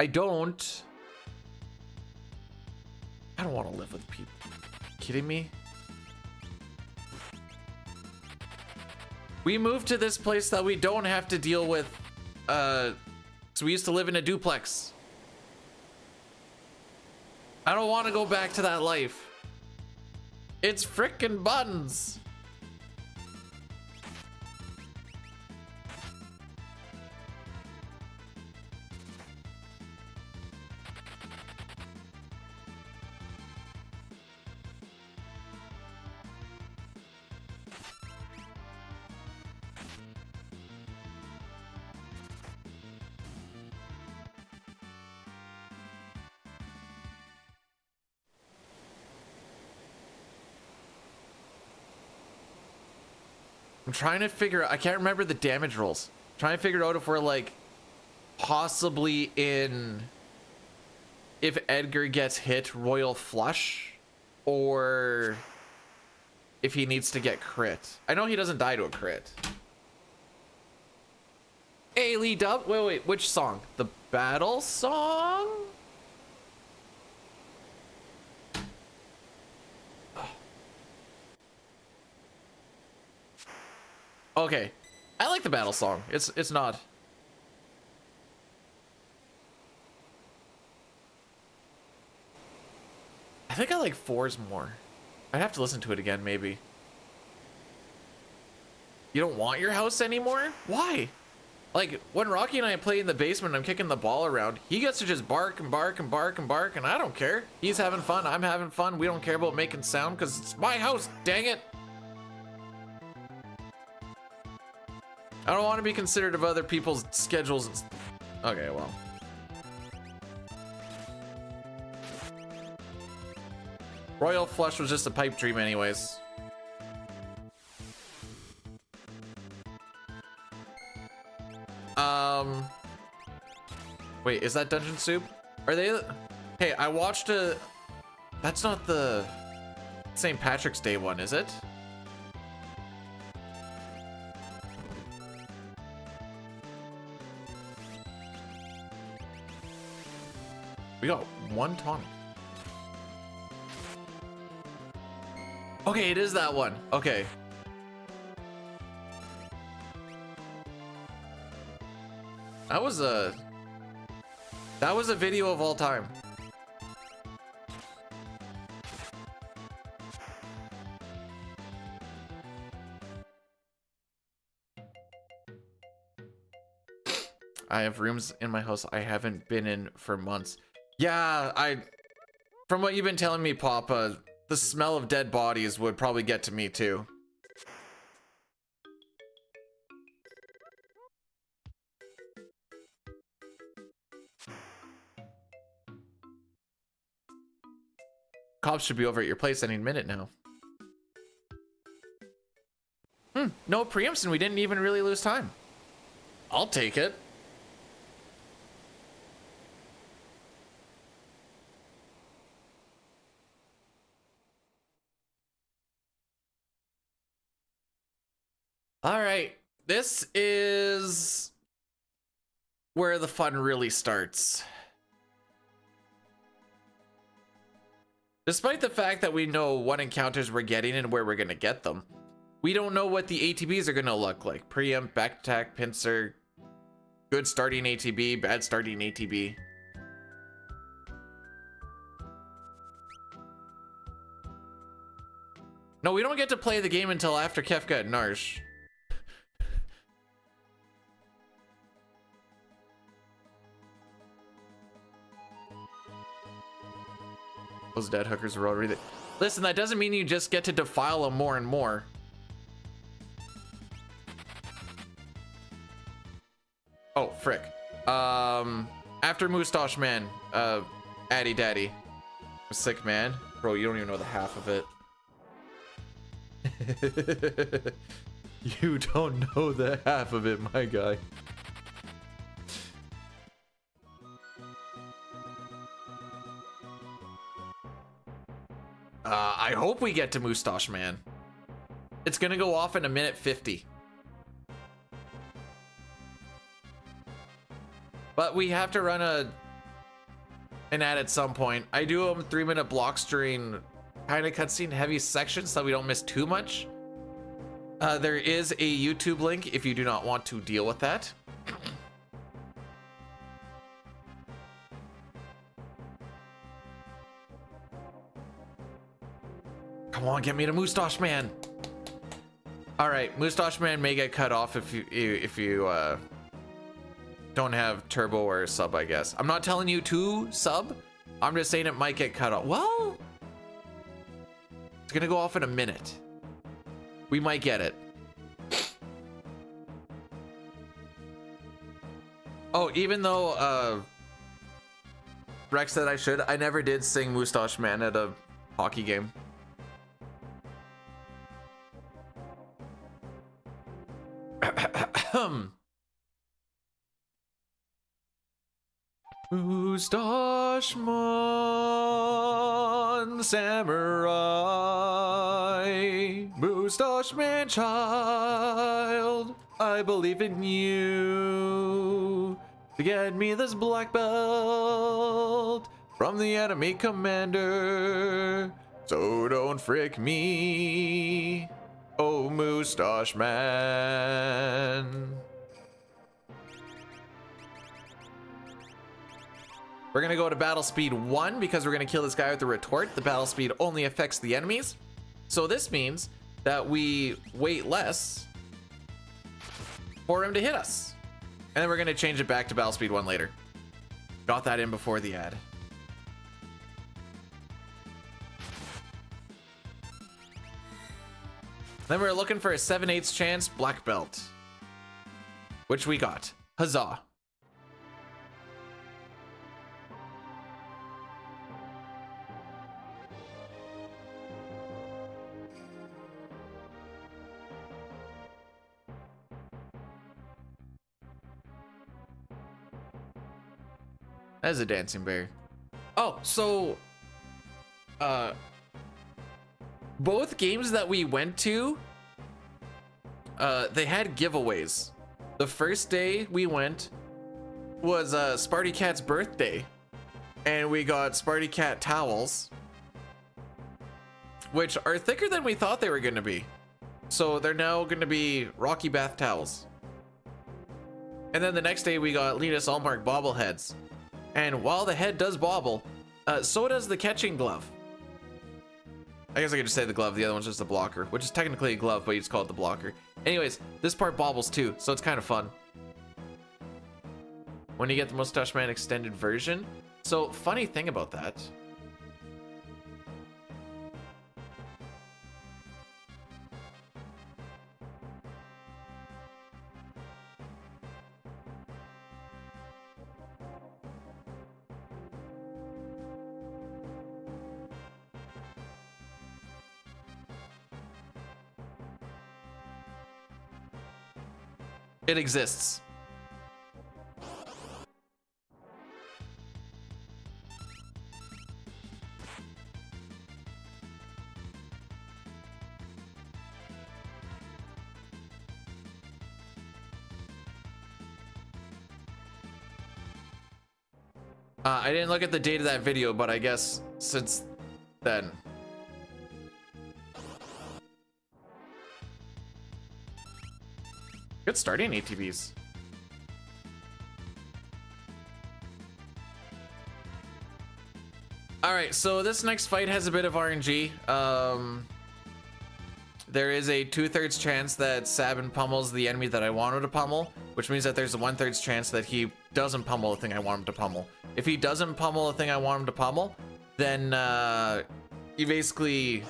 I don't. I don't want to live with people. Kidding me? We moved to this place that we don't have to deal with. So we used to live in a duplex. I don't want to go back to that life. It's frickin' buttons. I'm trying to figure out, I can't remember the damage rolls. I'm trying to figure out if we're like possibly in, if Edgar gets hit royal flush or if he needs to get crit. I know he doesn't die to a crit. Hey, Lee Dub, wait, which song? The battle song? Okay, I like the battle song. It's not. I think I like 4's more. I'd have to listen to it again, maybe. You don't want your house anymore? Why? Like, when Rocky and I play in the basement and I'm kicking the ball around, he gets to just bark and bark and bark and bark, and I don't care. He's having fun, I'm having fun. We don't care about making sound because it's my house, dang it. I don't want to be considerate of other people's schedules. Okay, well. Royal Flush was just a pipe dream anyways. Wait, is that Dungeon Soup? Are they? Hey, I watched a... That's not the St. Patrick's Day one, is it? We got one tonic. Okay, it is that one. Okay. That was a video of all time. I have rooms in my house I haven't been in for months. Yeah, from what you've been telling me, Papa, the smell of dead bodies would probably get to me too. Cops should be over at your place any minute now. No preempts and we didn't even really lose time. I'll take it. All right, this is where the fun really starts. Despite the fact that we know what encounters we're getting and where we're going to get them, we don't know what the ATBs are going to look like. Preempt, back attack, pincer, good starting ATB, bad starting ATB. No, we don't get to play the game until after Kefka and Narsh. Those dead hookers were already there. Listen, that doesn't mean you just get to defile them more and more. Oh, frick. After Moustache Man, Addy Daddy. Sick man. Bro, you don't even know the half of it. You don't know the half of it, my guy. I hope we get to Moustache Man. It's gonna go off in a minute 50. But we have to run an ad at some point. I do them 3-minute blocks during kind of cutscene heavy sections so we don't miss too much. There is a YouTube link if you do not want to deal with that. Come on, get me to Moustache Man. All right, Moustache Man may get cut off if you don't have turbo or sub, I guess. I'm not telling you to sub. I'm just saying it might get cut off. Well, it's gonna go off in a minute. We might get it. Oh, even though Rex said I should, I never did sing Moustache Man at a hockey game. Moustache Man, samurai, Moustache Man child, I believe in you to get me this black belt from the enemy commander. So don't frick me, oh Moustache Man. We're gonna go to battle speed 1 because we're gonna kill this guy with the retort. The battle speed only affects the enemies. So this means that we wait less for him to hit us. And then we're gonna change it back to battle speed 1 later. Got that in before the ad. Then we're looking for a 7/8 chance black belt, which we got. Huzzah. That is a dancing bear. Oh, so both games that we went to, they had giveaways. The first day we went was Sparty Cat's birthday, and we got Sparty Cat towels, which are thicker than we thought they were going to be. So they're now going to be Rocky Bath towels. And then the next day we got Linus Allmark bobbleheads. And while the head does bobble, so does the catching glove. I guess I could just say the glove. The other one's just a blocker, which is technically a glove, but you just call it the blocker. Anyways, this part bobbles too, so it's kind of fun. When you get the Moustache Man extended version. So, funny thing about that. It exists. I didn't look at the date of that video, but I guess since then. Good starting ATVs. All right, so this next fight has a bit of RNG. There is a 2/3 chance that Sabin pummels the enemy that I want him to pummel, which means that there's a 1/3 chance that he doesn't pummel the thing I want him to pummel. If he doesn't pummel the thing I want him to pummel, then you basically,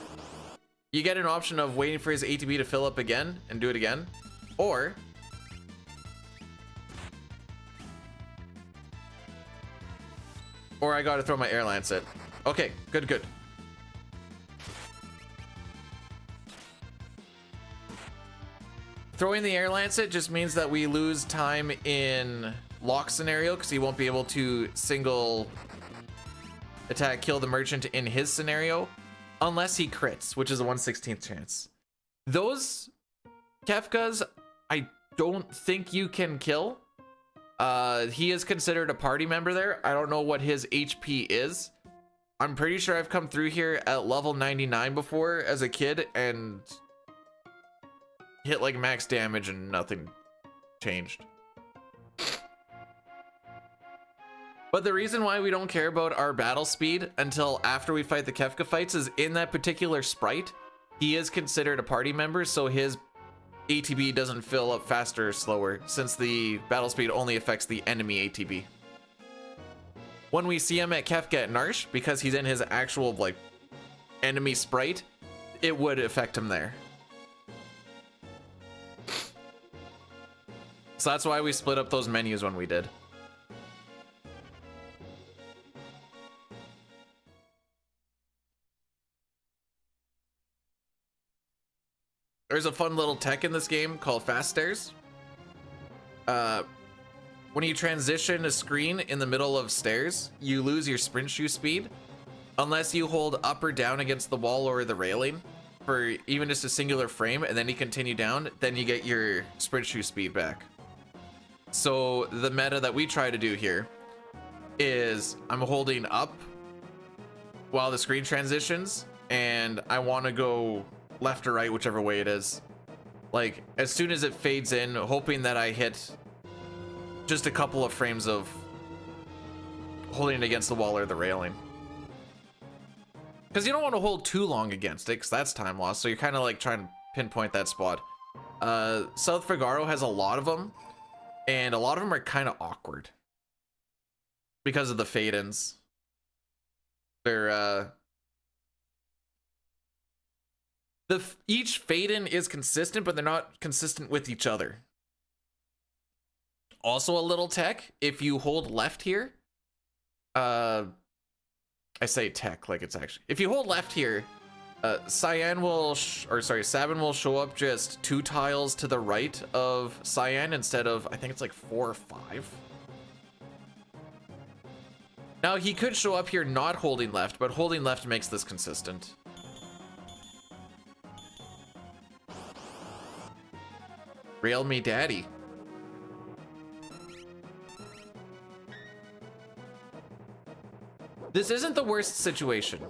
you get an option of waiting for his ATB to fill up again and do it again, or I gotta throw my air lance it. Okay, good. Throwing the air lancet just means that we lose time in lock scenario because he won't be able to single attack kill the merchant in his scenario unless he crits, which is a 1/16th chance. Those Kefkas, I don't think you can kill. He is considered a party member there. I don't know what his HP is. I'm pretty sure I've come through here at level 99 before as a kid and hit like max damage and nothing changed. But the reason why we don't care about our battle speed until after we fight the Kefka fights is in that particular sprite, he is considered a party member, so his ATB doesn't fill up faster or slower since the battle speed only affects the enemy ATB. When we see him at Kefka at Narsh, because he's in his actual like enemy sprite, it would affect him there. So that's why we split up those menus when we did. There's a fun little tech in this game called fast stairs. When you transition a screen in the middle of stairs, you lose your sprint shoe speed unless you hold up or down against the wall or the railing for even just a singular frame, and then you continue down, then you get your sprint shoe speed back. So the meta that we try to do here is I'm holding up while the screen transitions, and I want to go left or right, whichever way it is. Like as soon as it fades in, hoping that I hit just a couple of frames of holding it against the wall or the railing. Because you don't want to hold too long against it, because that's time loss. So you're kind of like trying to pinpoint that spot. South Figaro has a lot of them, and a lot of them are kind of awkward because of the fade-ins. They're each fade-in is consistent, but they're not consistent with each other. Also a little tech, if you hold left here, I say tech like it's actually, if you hold left here, Cyan will, Sabin will show up just 2 tiles to the right of Cyan instead of, I think it's like 4 or 5. Now he could show up here not holding left, but holding left makes this consistent. Rail me daddy. This isn't the worst situation.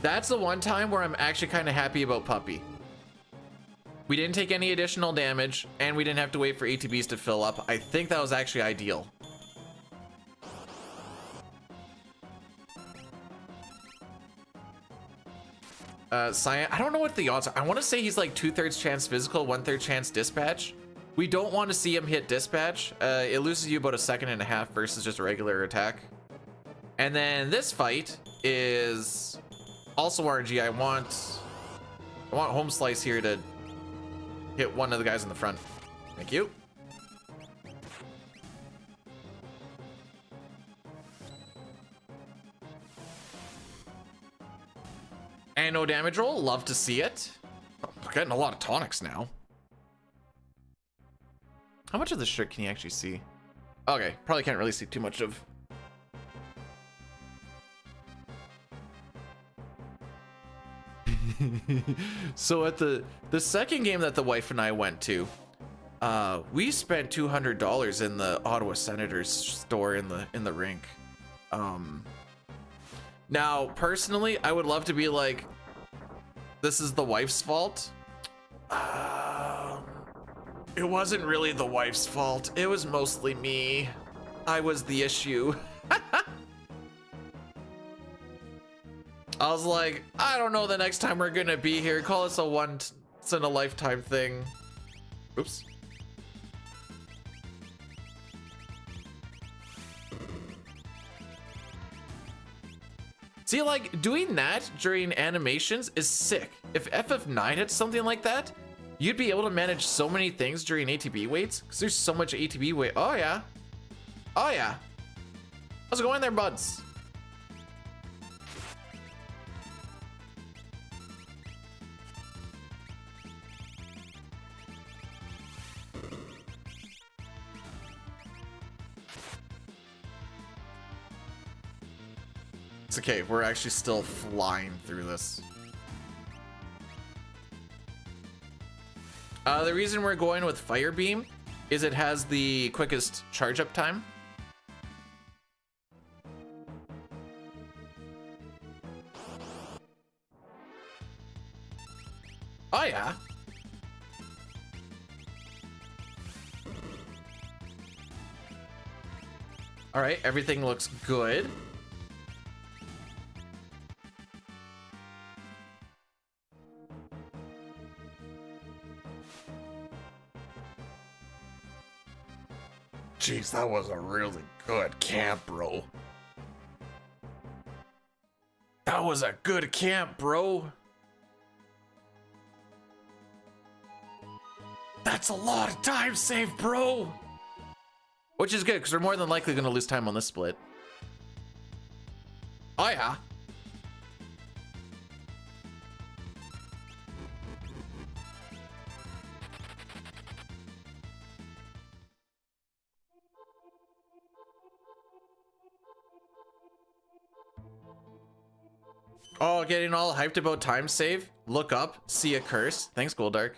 That's the one time where I'm actually kind of happy about Puppy. We didn't take any additional damage, and we didn't have to wait for ATBs to fill up. I think that was actually ideal. Cyan, I don't know what the odds are. I want to say he's like 2/3 chance physical, 1/3 chance dispatch. We don't want to see him hit dispatch. It loses you about 1.5 seconds versus just a regular attack. And then this fight is also RNG. I want Home Slice here to hit one of the guys in the front. Thank you. And no damage roll. Love to see it. Oh, we're getting a lot of tonics now. How much of this shirt can you actually see? Okay, probably can't really see too much of. So at the second game that the wife and I went to, we spent $200 in the Ottawa Senators store in the rink. Now personally, I would love to be like, this is the wife's fault. It wasn't really the wife's fault. It was mostly me. I was the issue. I was like, I don't know the next time we're gonna be here. Call this a once in a lifetime thing. Oops. See, like, doing that during animations is sick. If FF9 had something like that, you'd be able to manage so many things during ATB waits, because there's so much ATB wait. Oh, yeah. Oh, yeah. How's it going there, buds? It's okay, we're actually still flying through this. The reason we're going with Fire Beam is it has the quickest charge up time. Oh yeah. All right, everything looks good. Jeez, that was a really good camp, bro. That was a good camp, bro. That's a lot of time saved, bro. Which is good, because we're more than likely going to lose time on this split. Oh, yeah. Oh, getting all hyped about time save. Look up, see a curse. Thanks, Goldark.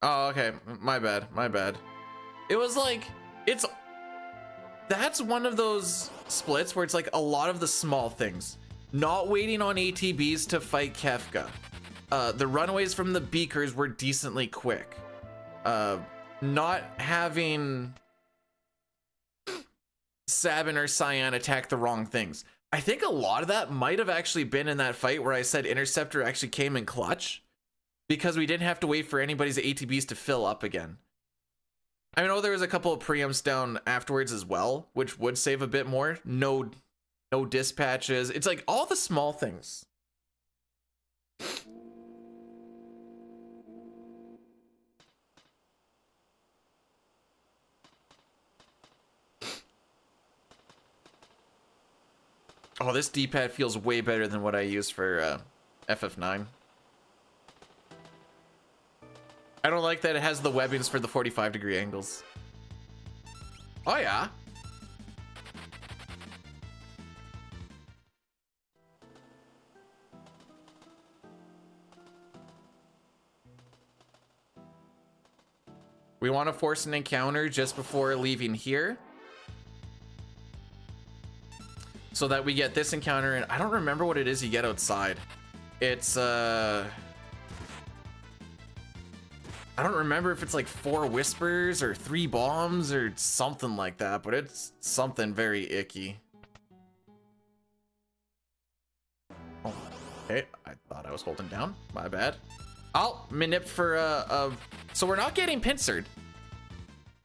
Oh, okay. My bad. My bad. It was like, that's one of those splits where it's like a lot of the small things. Not waiting on ATBs to fight Kefka. The runaways from the beakers were decently quick. Not having Sabin or Cyan attack the wrong things. I think a lot of that might have actually been in that fight where I said Interceptor actually came in clutch, because we didn't have to wait for anybody's ATBs to fill up again. I know there was a couple of preempts down afterwards as well, which would save a bit more. No dispatches. It's like all the small things. Oh, this D-pad feels way better than what I use for FF9. I don't like that it has the webbings for the 45-degree angles. Oh, yeah. We want to force an encounter just before leaving here, so that we get this encounter, and I don't remember what it is you get outside. It's I don't remember if it's like 4 whispers or 3 bombs or something like that, but it's something very icky. Oh, okay, I thought I was holding down. My bad. I'll manip for so we're not getting pincered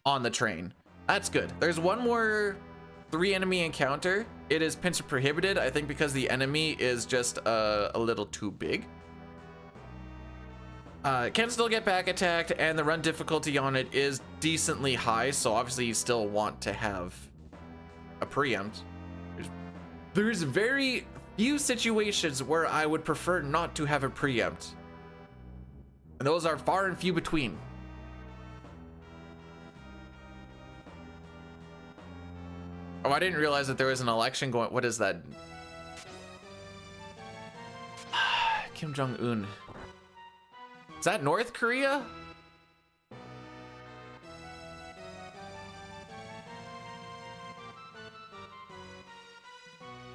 on the train. That's good. There's one more 3 enemy encounter. It is pincer prohibited, I think, because the enemy is just a little too big. Can still get back attacked, and the run difficulty on it is decently high, so obviously you still want to have a preempt. There's very few situations where I would prefer not to have a preempt, and those are far and few between. Oh, I didn't realize that there was an election going. What is that? Kim Jong-un. Is that North Korea?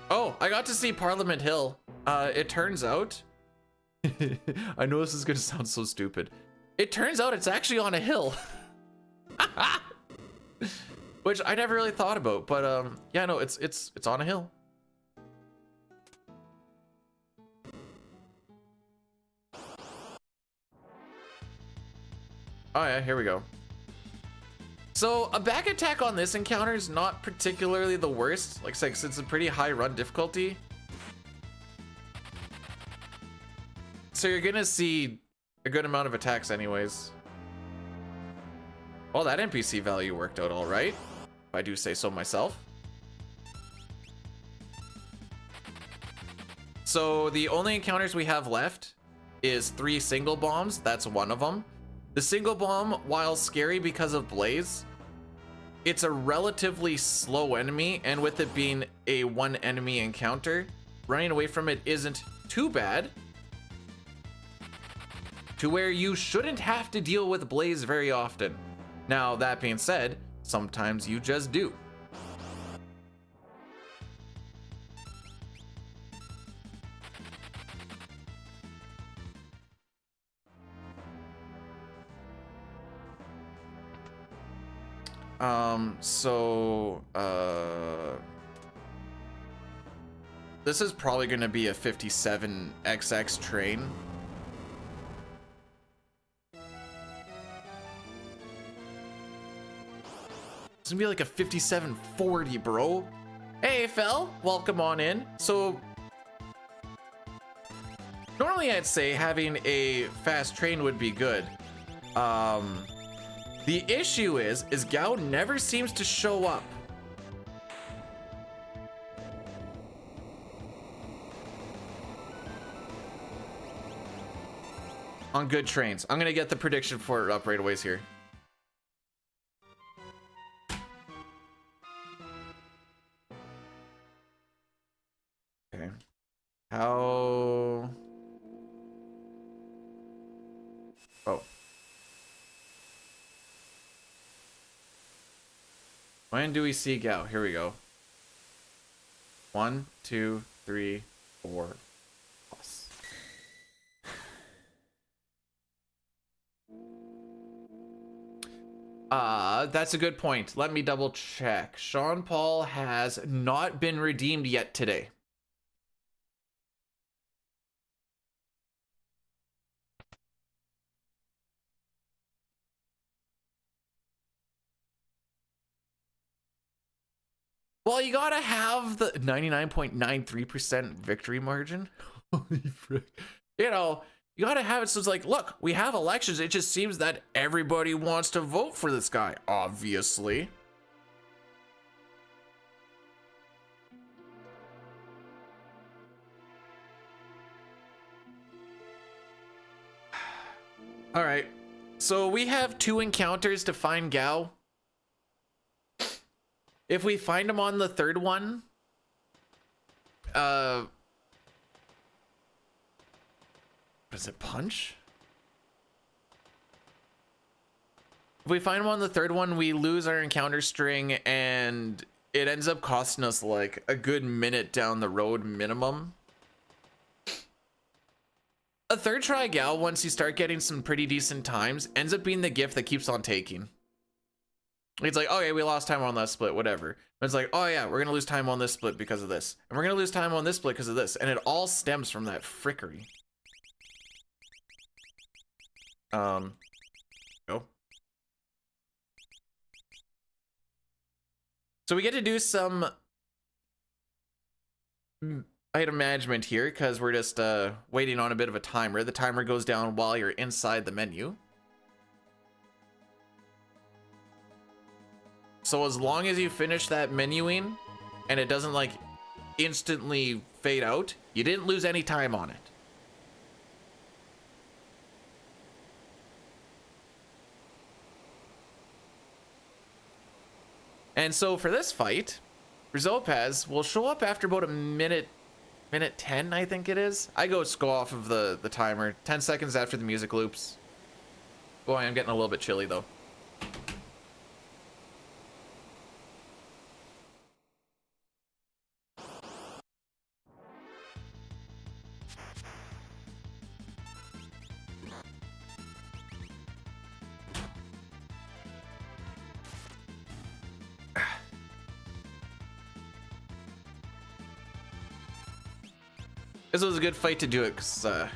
Oh, I got to see Parliament Hill. It turns out, I know this is gonna sound so stupid. It turns out it's actually on a hill. Which I never really thought about, but yeah, no, it's on a hill. Oh yeah, here we go. So a back attack on this encounter is not particularly the worst. Like I said, it's a pretty high run difficulty. So you're gonna see a good amount of attacks anyways. Well, that NPC value worked out all right, if I do say so myself. So the only encounters we have left is 3 single bombs. That's one of them. The single bomb, while scary because of Blaze, it's a relatively slow enemy, and with it being a one enemy encounter, running away from it isn't too bad, to where you shouldn't have to deal with Blaze very often. Now, that being said, sometimes you just do. This is probably going to be a 57XX train. It's gonna be like a 5740, bro. Hey, Fel, welcome on in. So normally I'd say having a fast train would be good. The issue is Gao never seems to show up. On good trains. I'm gonna get the prediction for it up right away here. Okay. How... Oh. When do we see Gao? Here we go. 1, 2, 3, 4. Plus. That's a good point. Let me double check. Sean Paul has not been redeemed yet today. Well, you gotta have the 99.93% victory margin. Holy frick. You know, you gotta have it so it's like, look, we have elections. It just seems that everybody wants to vote for this guy, obviously. All right. So we have 2 encounters to find Gao. If we find him on the 3rd one, what is it, punch? If we find him on the 3rd one, we lose our encounter string, and it ends up costing us like a good minute down the road minimum. A 3rd try Gao, once you start getting some pretty decent times, ends up being the gift that keeps on taking. It's like, okay, we lost time on that split, whatever. But it's like, oh yeah, we're gonna lose time on this split because of this. And we're gonna lose time on this split because of this. And it all stems from that frickery. Go. So we get to do some item management here because we're just waiting on a bit of a timer. The timer goes down while you're inside the menu. So as long as you finish that menuing and it doesn't like instantly fade out, you didn't lose any time on it. And so for this fight, Rizopaz will show up after about a minute 10, I think it is. I go off of the timer, 10 seconds after the music loops. Boy, I'm getting a little bit chilly though. This was a good fight to do it, because like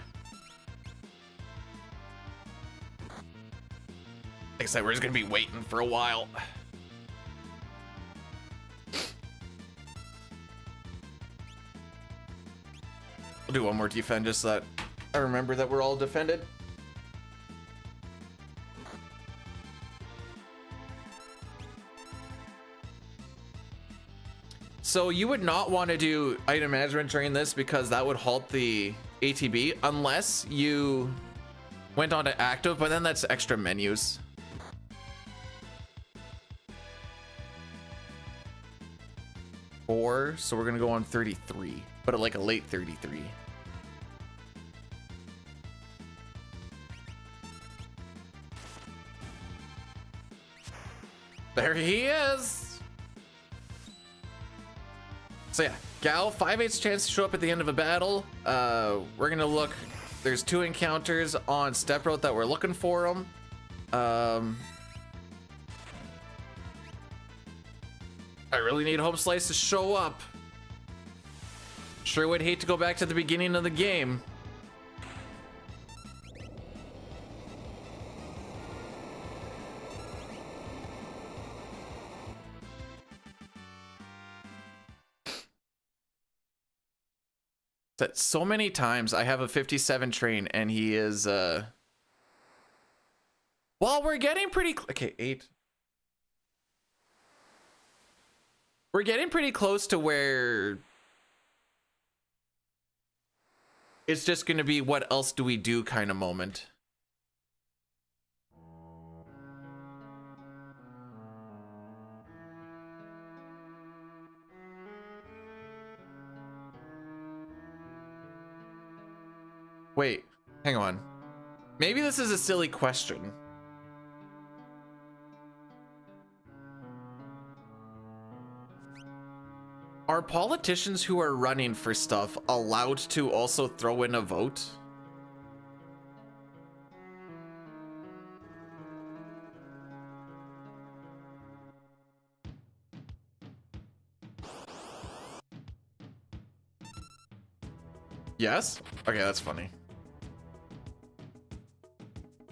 I Looks like we're just gonna be waiting for a while. We'll do one more defend just so that I remember that we're all defended. So you would not want to do item management during this because that would halt the ATB unless you went on to active, but then that's extra menus. So we're gonna go on 33, but like a late 33. There he is. So yeah, Gal, 5/8 chance to show up at the end of a battle. We're gonna look. There's 2 encounters on Step Route that we're looking for them. I really need Hope Slice to show up. Sure would hate to go back to the beginning of the game. That so many times I have a 57 train and he is well, we're getting pretty okay, 8. We're getting pretty close to where it's just gonna be what else do we do kind of moment. Wait, hang on. Maybe this is a silly question. Are politicians who are running for stuff allowed to also throw in a vote? Yes? Okay, that's funny.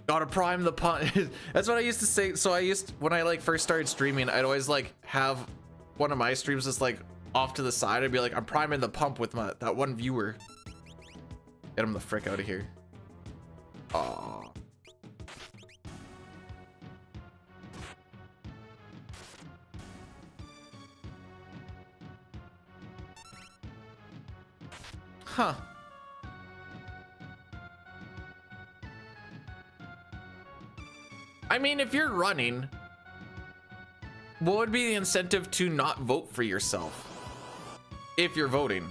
Gotta prime the pump. That's what I used to say. So when I like first started streaming, I'd always like have one of my streams just like off to the side. I'd be like, I'm priming the pump with that one viewer. Get him the frick out of here. Aw. Huh. I mean, if you're running, what would be the incentive to not vote for yourself? If you're voting,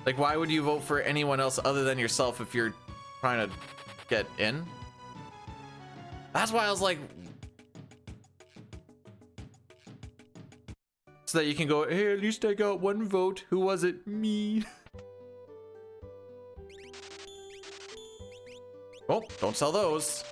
like, why would you vote for anyone else other than yourself if you're trying to get in? That's why I was like, so that you can go, hey, at least I got one vote. Who was it? Me. Oh, don't sell those.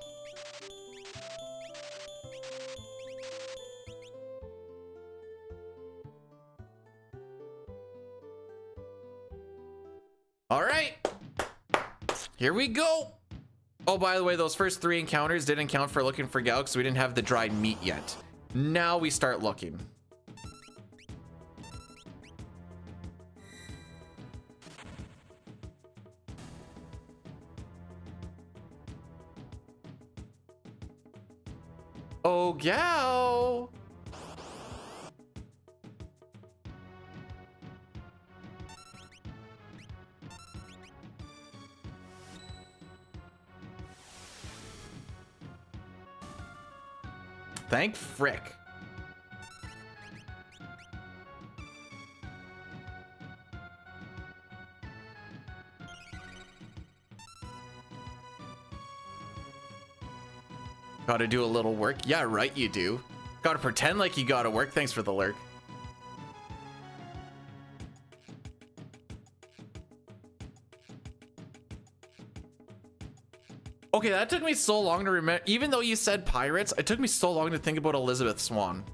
All right, here we go. Oh, by the way, those first 3 encounters didn't count for looking for Gal because we didn't have the dried meat yet. Now we start looking. Oh, Gal. Thank frick. Gotta do a little work. Yeah, right, you do. Gotta pretend like you gotta work. Thanks for the lurk. Okay, that took me so long to remember. Even though you said pirates, it took me so long to think about Elizabeth Swan.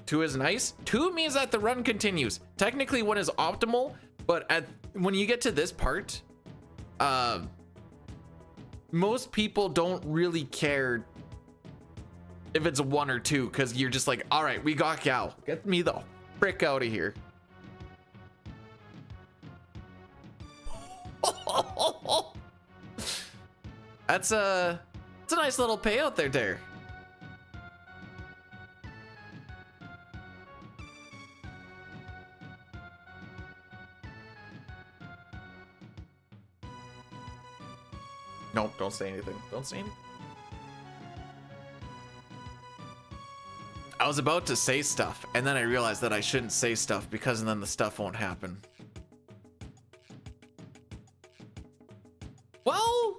2 is nice. 2 means that the run continues. Technically 1 is optimal, but when you get to this part, most people don't really care if it's a 1 or 2, because you're just like, all right, we got Gao. Get me the frick out of here. That's a nice little payout there. Nope, don't say anything. Don't say anything. I was about to say stuff, and then I realized that I shouldn't say stuff because then the stuff won't happen. Well,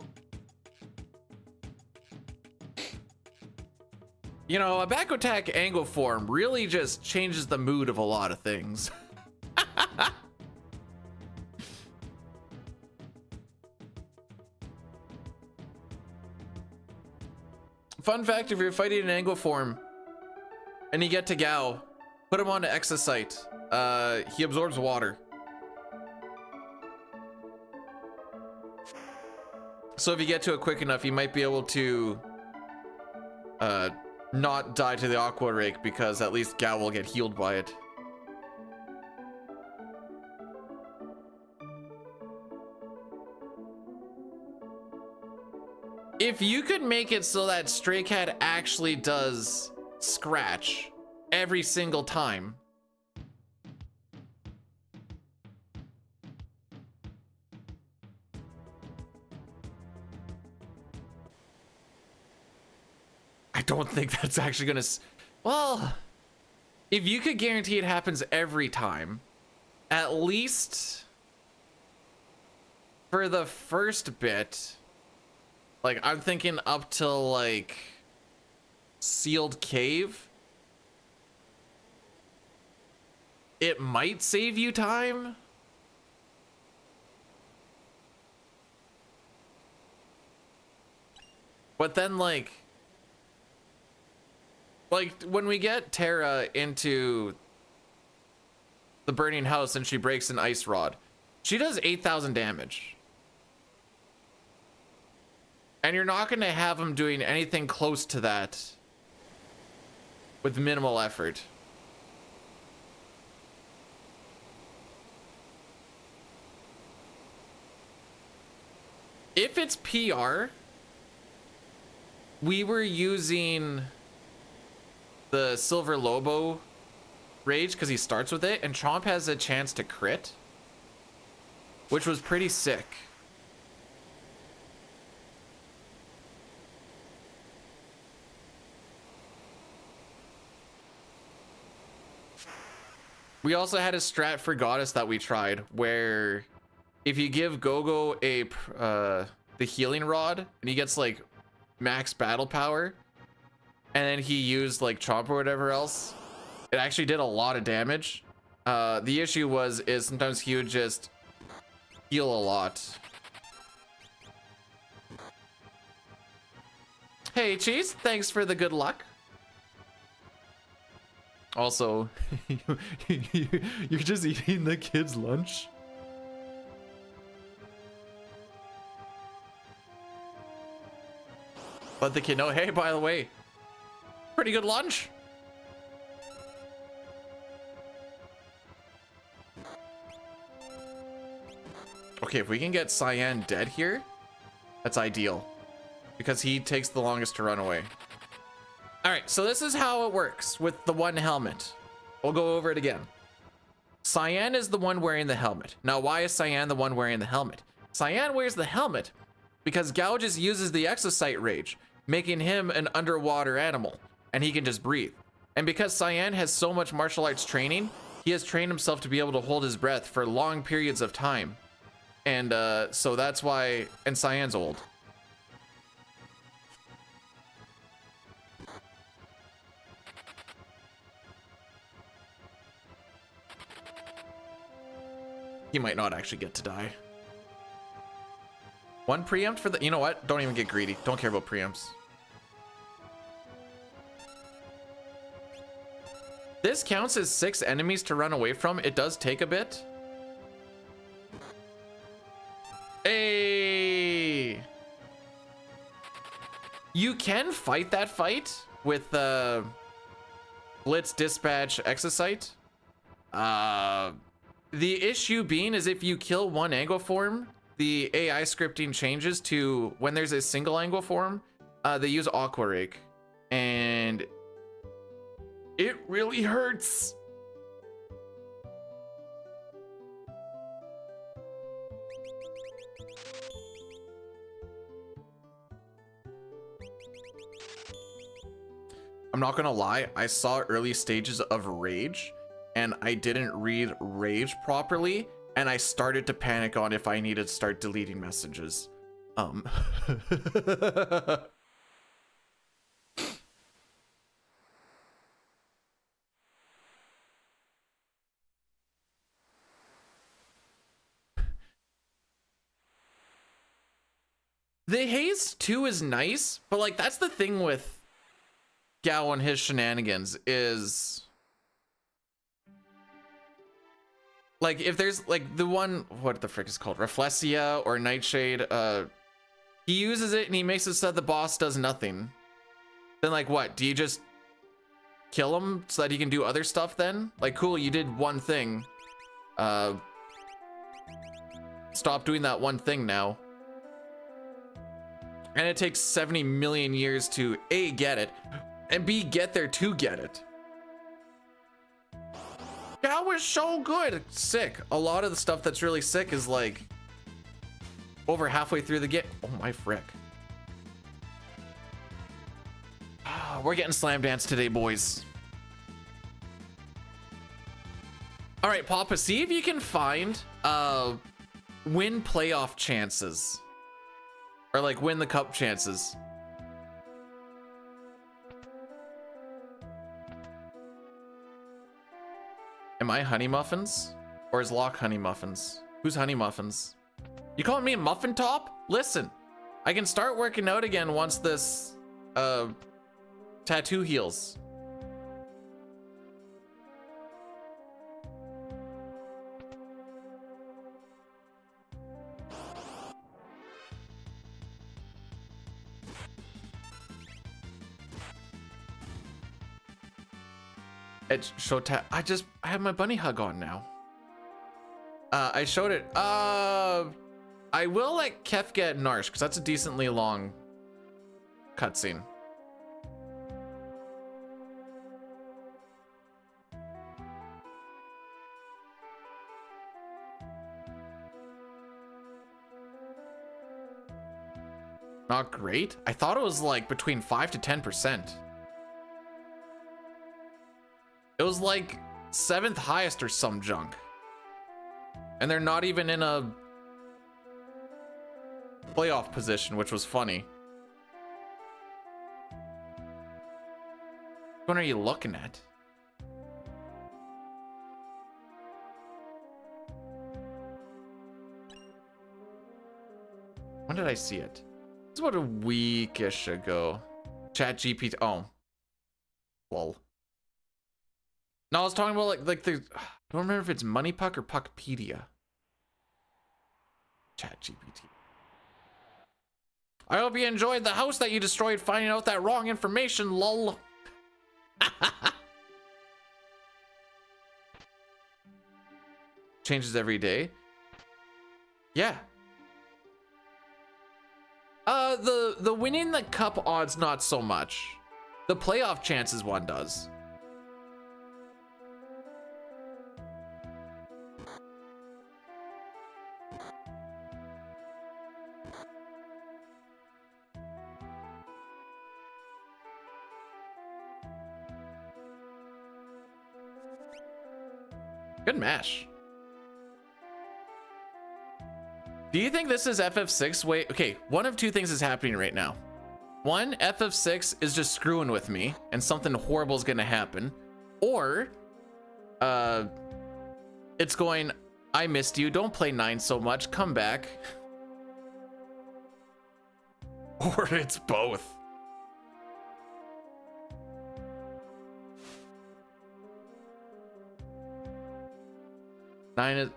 you know, a back attack angle form really just changes the mood of a lot of things. Fun fact, if you're fighting an angle form and you get to Gao, put him onto Exosite. He absorbs water. So if you get to it quick enough, you might be able to not die to the Aqua Rake, because at least Gao will get healed by it. If you could make it so that Stray Cat actually does scratch every single time, I don't think that's actually gonna well, if you could guarantee it happens every time, at least for the first bit, like I'm thinking up till like Sealed Cave, it might save you time. But then like when we get Terra into the burning house and she breaks an ice rod, she does 8,000 damage. And you're not going to have him doing anything close to that with minimal effort. If it's PR, we were using the Silver Lobo Rage because he starts with it, and Chomp has a chance to crit, which was pretty sick. We also had a strat for Goddess that we tried, where if you give Gogo a the healing rod and he gets like max battle power, and then he used like Chomp or whatever else, it actually did a lot of damage. The issue is sometimes he would just heal a lot. Hey Cheese, thanks for the good luck. Also, you're just eating the kids' lunch. Let the kid know, hey, by the way, pretty good lunch. Okay, if we can get Cyan dead here, that's ideal, because he takes the longest to run away. All right, so this is how it works with the one helmet. We'll go over it again. Cyan is the one wearing the helmet. Now, why is Cyan the one wearing the helmet? Cyan wears the helmet because Gao just uses the Exosite Rage, making him an underwater animal, and he can just breathe. And because Cyan has so much martial arts training, he has trained himself to be able to hold his breath for long periods of time. And so that's why, and Cyan's old. He might not actually get to die. One preempt for the, you know what? Don't even get greedy. Don't care about preempts. This counts as 6 enemies to run away from. It does take a bit. Hey! You can fight that fight with Blitz, Dispatch, Exocyte. The issue being is if you kill one Angleform, the AI scripting changes to when there's a single Angleform, they use Aqua Rake, and it really hurts. I'm not gonna lie, I saw early stages of Rage and I didn't read Rage properly, and I started to panic on if I needed to start deleting messages. The Haze 2 is nice, but like that's the thing with Gao and his shenanigans is like if there's like the one, what the frick is called, Reflexia or Nightshade, he uses it and he makes it so that the boss does nothing. Then like what, do you just kill him so that he can do other stuff then? Like cool, you did one thing, stop doing that one thing now. And it takes 70 million years to A, get it, and B, get there to get it. That was so good. Sick. A lot of the stuff that's really sick is like over halfway through the game. Oh my frick. We're getting slam dance today, boys. All right, Papa, see if you can find win playoff chances. Or like win the cup chances. Am I Honey Muffins? Or is Locke Honey Muffins? Who's Honey Muffins? You calling me a muffin top? Listen, I can start working out again once this tattoo heals. It's Showtime. I have my bunny hug on now. I showed it. I will let Kef get Narsh because that's a decently long cutscene. Not great. I thought it was like between 5 to 10%. It was like 7th highest or some junk. And they're not even in a playoff position, which was funny. Which one are you looking at? When did I see it? It's about a weekish ago. Chat GPT. Oh. Lol. No, I was talking about like the, I don't remember if it's Money Puck or Puckpedia. Chat GPT. I hope you enjoyed the house that you destroyed finding out that wrong information, lol. Changes every day. Yeah. The winning the cup odds, not so much. The playoff chances one does. Good mash. Do you think this is FF6? Wait, okay, one of two things is happening right now. One, FF6 is just screwing with me and something horrible is gonna happen. Or, it's going, I missed you, don't play 9 so much, come back. Or it's both. Nine is...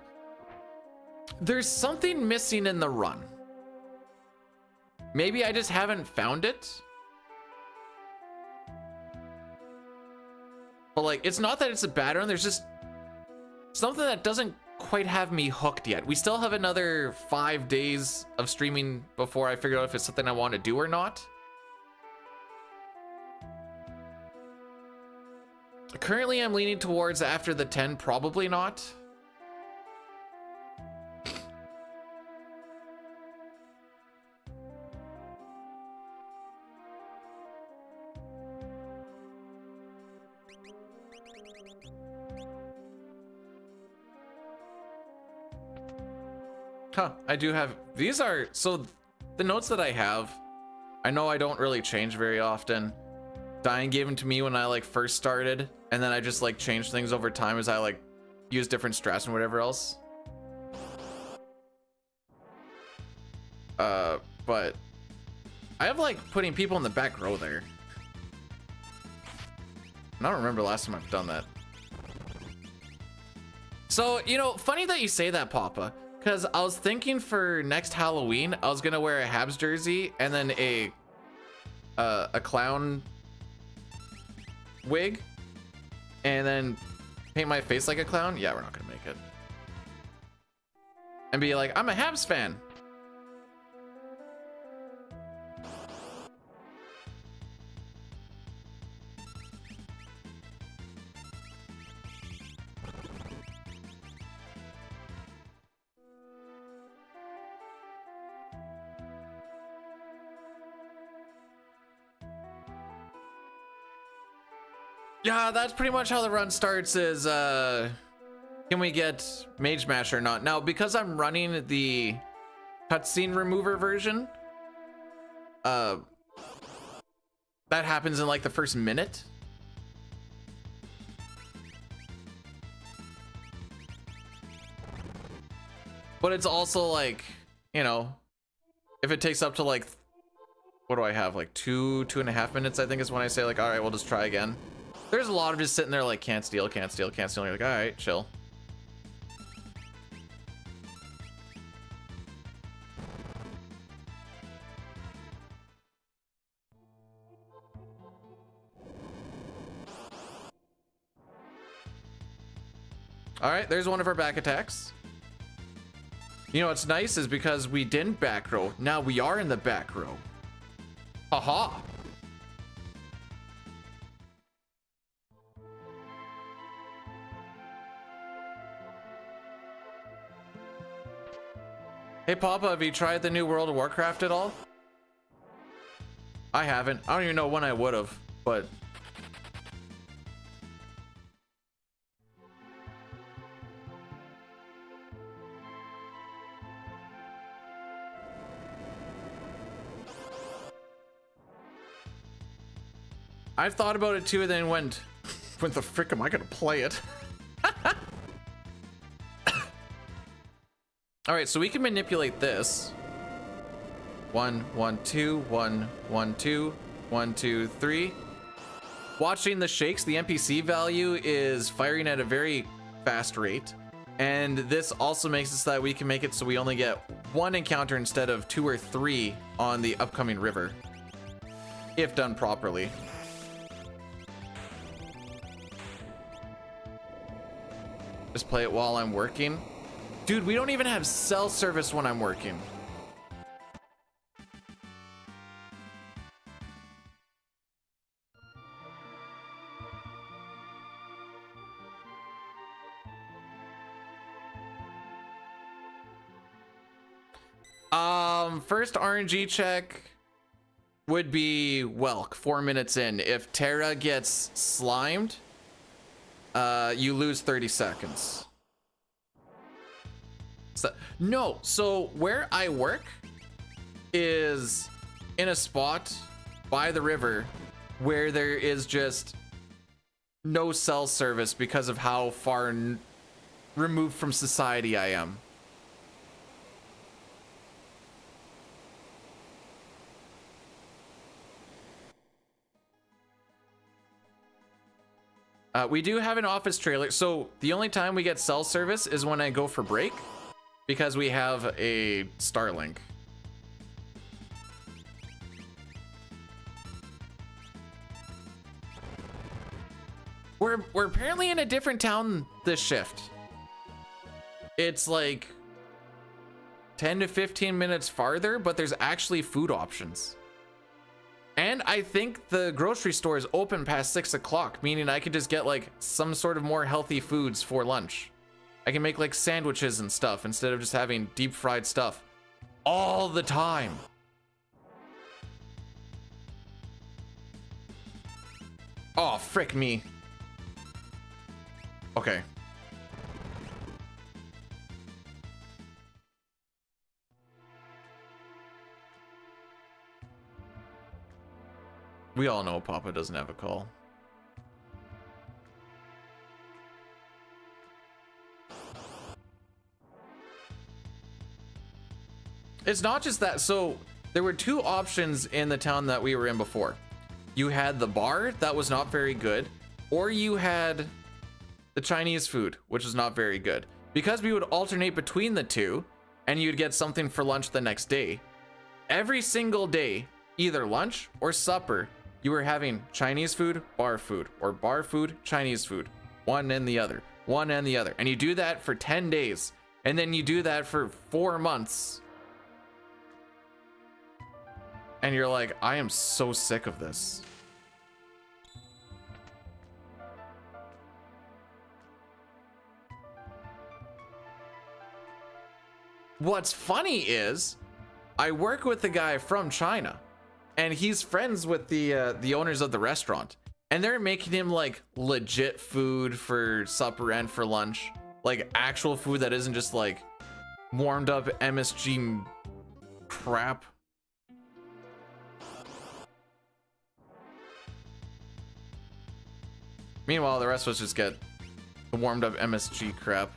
There's something missing in the run. Maybe I just haven't found it. But like, it's not that it's a bad run. There's just something that doesn't quite have me hooked yet. We still have another 5 days of streaming before I figure out if it's something I want to do or not. Currently, I'm leaning towards after the 10, probably not. Huh, I do have, these are, so the notes that I have, I know I don't really change very often. Diane gave them to me when I like first started, and then I just like changed things over time as I like use different strats and whatever else. But I have like putting people in the back row there. I don't remember the last time I've done that. So, you know, funny that you say that, Papa, because I was thinking for next Halloween, I was gonna wear a Habs jersey and then a clown wig, and then paint my face like a clown. Yeah, we're not gonna make it. And be like, I'm a Habs fan. Yeah, that's pretty much how the run starts is, can we get Mage Mash or not? Now, because I'm running the cutscene remover version, that happens in like the first minute. But it's also like, you know, if it takes up to like, what do I have? Like 2.5 minutes, I think is when I say like, all right, we'll just try again. There's a lot of just sitting there like, can't steal, can't steal, can't steal. And you're like, all right, chill. All right, there's one of our back attacks. You know what's nice is because we didn't back row, now we are in the back row. Haha. Hey Papa, have you tried the new World of Warcraft at all? I haven't. I don't even know when I would have, but I've thought about it too, and then went, when the frick am I gonna play it? All right, so we can manipulate this. 1, 1, 2, 1, 1, 2, 1, 2, 3. Watching the shakes, the NPC value is firing at a very fast rate. And this also makes it so that we can make it so we only get 1 encounter instead of 2 or 3 on the upcoming river, if done properly. Just play it while I'm working. Dude, we don't even have cell service when I'm working. First RNG check would be Welk, 4 minutes in. If Terra gets slimed, you lose 30 seconds. So, no, so where I work is in a spot by the river where there is just no cell service because of how far removed from society I am. We do have an office trailer, so the only time we get cell service is when I go for break, because we have a Starlink. We're apparently in a different town this shift. It's like 10 to 15 minutes farther, but there's actually food options. And I think the grocery store is open past 6 o'clock, meaning I could just get like some sort of more healthy foods for lunch. I can make like sandwiches and stuff instead of just having deep fried stuff all the time. Oh, frick me. Okay. We all know Papa doesn't have a call. It's not just that. So there were two options in the town that we were in before. You had the bar that was not very good, or you had the Chinese food, which is not very good. Because we would alternate between the two, and you'd get something for lunch the next day. Every single day, either lunch or supper, you were having Chinese food, or bar food, Chinese food. One and the other, one and the other. And you do that for 10 days, and then you do that for 4 months. And you're like, I am so sick of this. What's funny is I work with the guy from China, and he's friends with the owners of the restaurant, and they're making him like legit food for supper and for lunch, like actual food that isn't just like warmed up MSG crap. Meanwhile, the rest of us just get the warmed up MSG crap.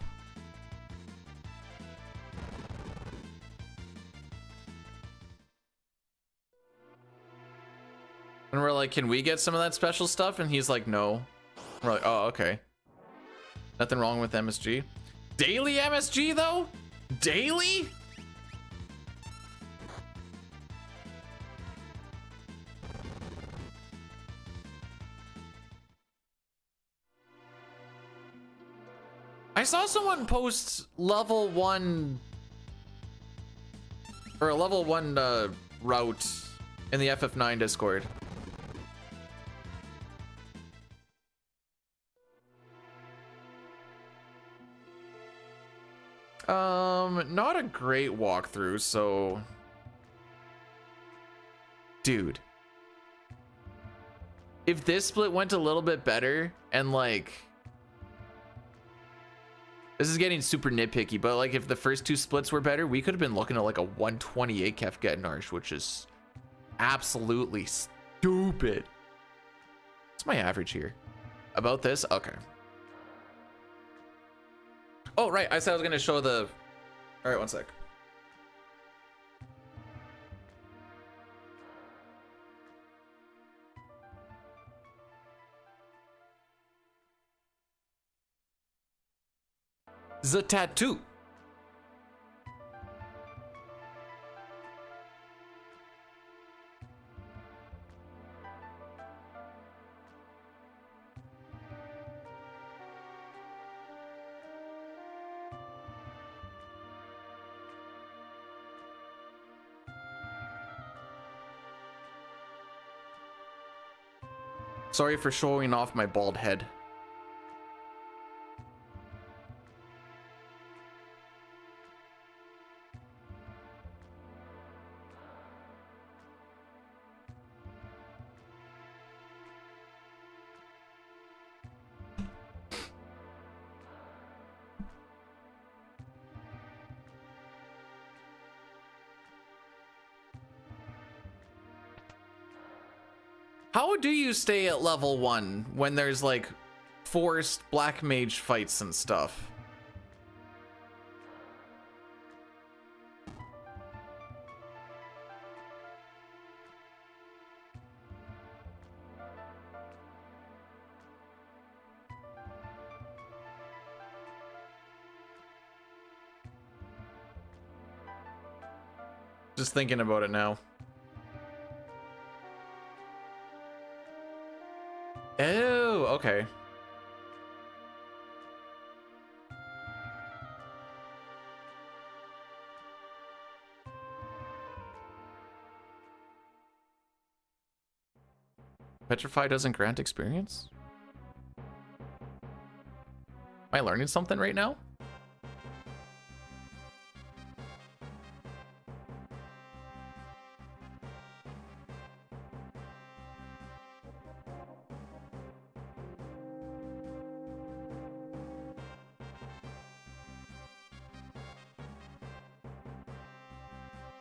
And we're like, can we get some of that special stuff? And he's like, no. We're like, oh, okay. Nothing wrong with MSG. Daily MSG though? Daily? I saw someone post level 1 or a level 1 route in the FF9 Discord. Not a great walkthrough, so dude, if this split went a little bit better, and like, this is getting super nitpicky, but like if the first two splits were better, we could have been looking at like a 128 Kefgetnarsh, which is absolutely stupid. What's my average here? About this? Okay. Oh, right. I said I was going to show the... All right, one sec. The tattoo. Sorry for showing off my bald head. How do you stay at level 1 when there's like forced black mage fights and stuff? Just thinking about it now. Oh, okay. Petrify doesn't grant experience? Am I learning something right now?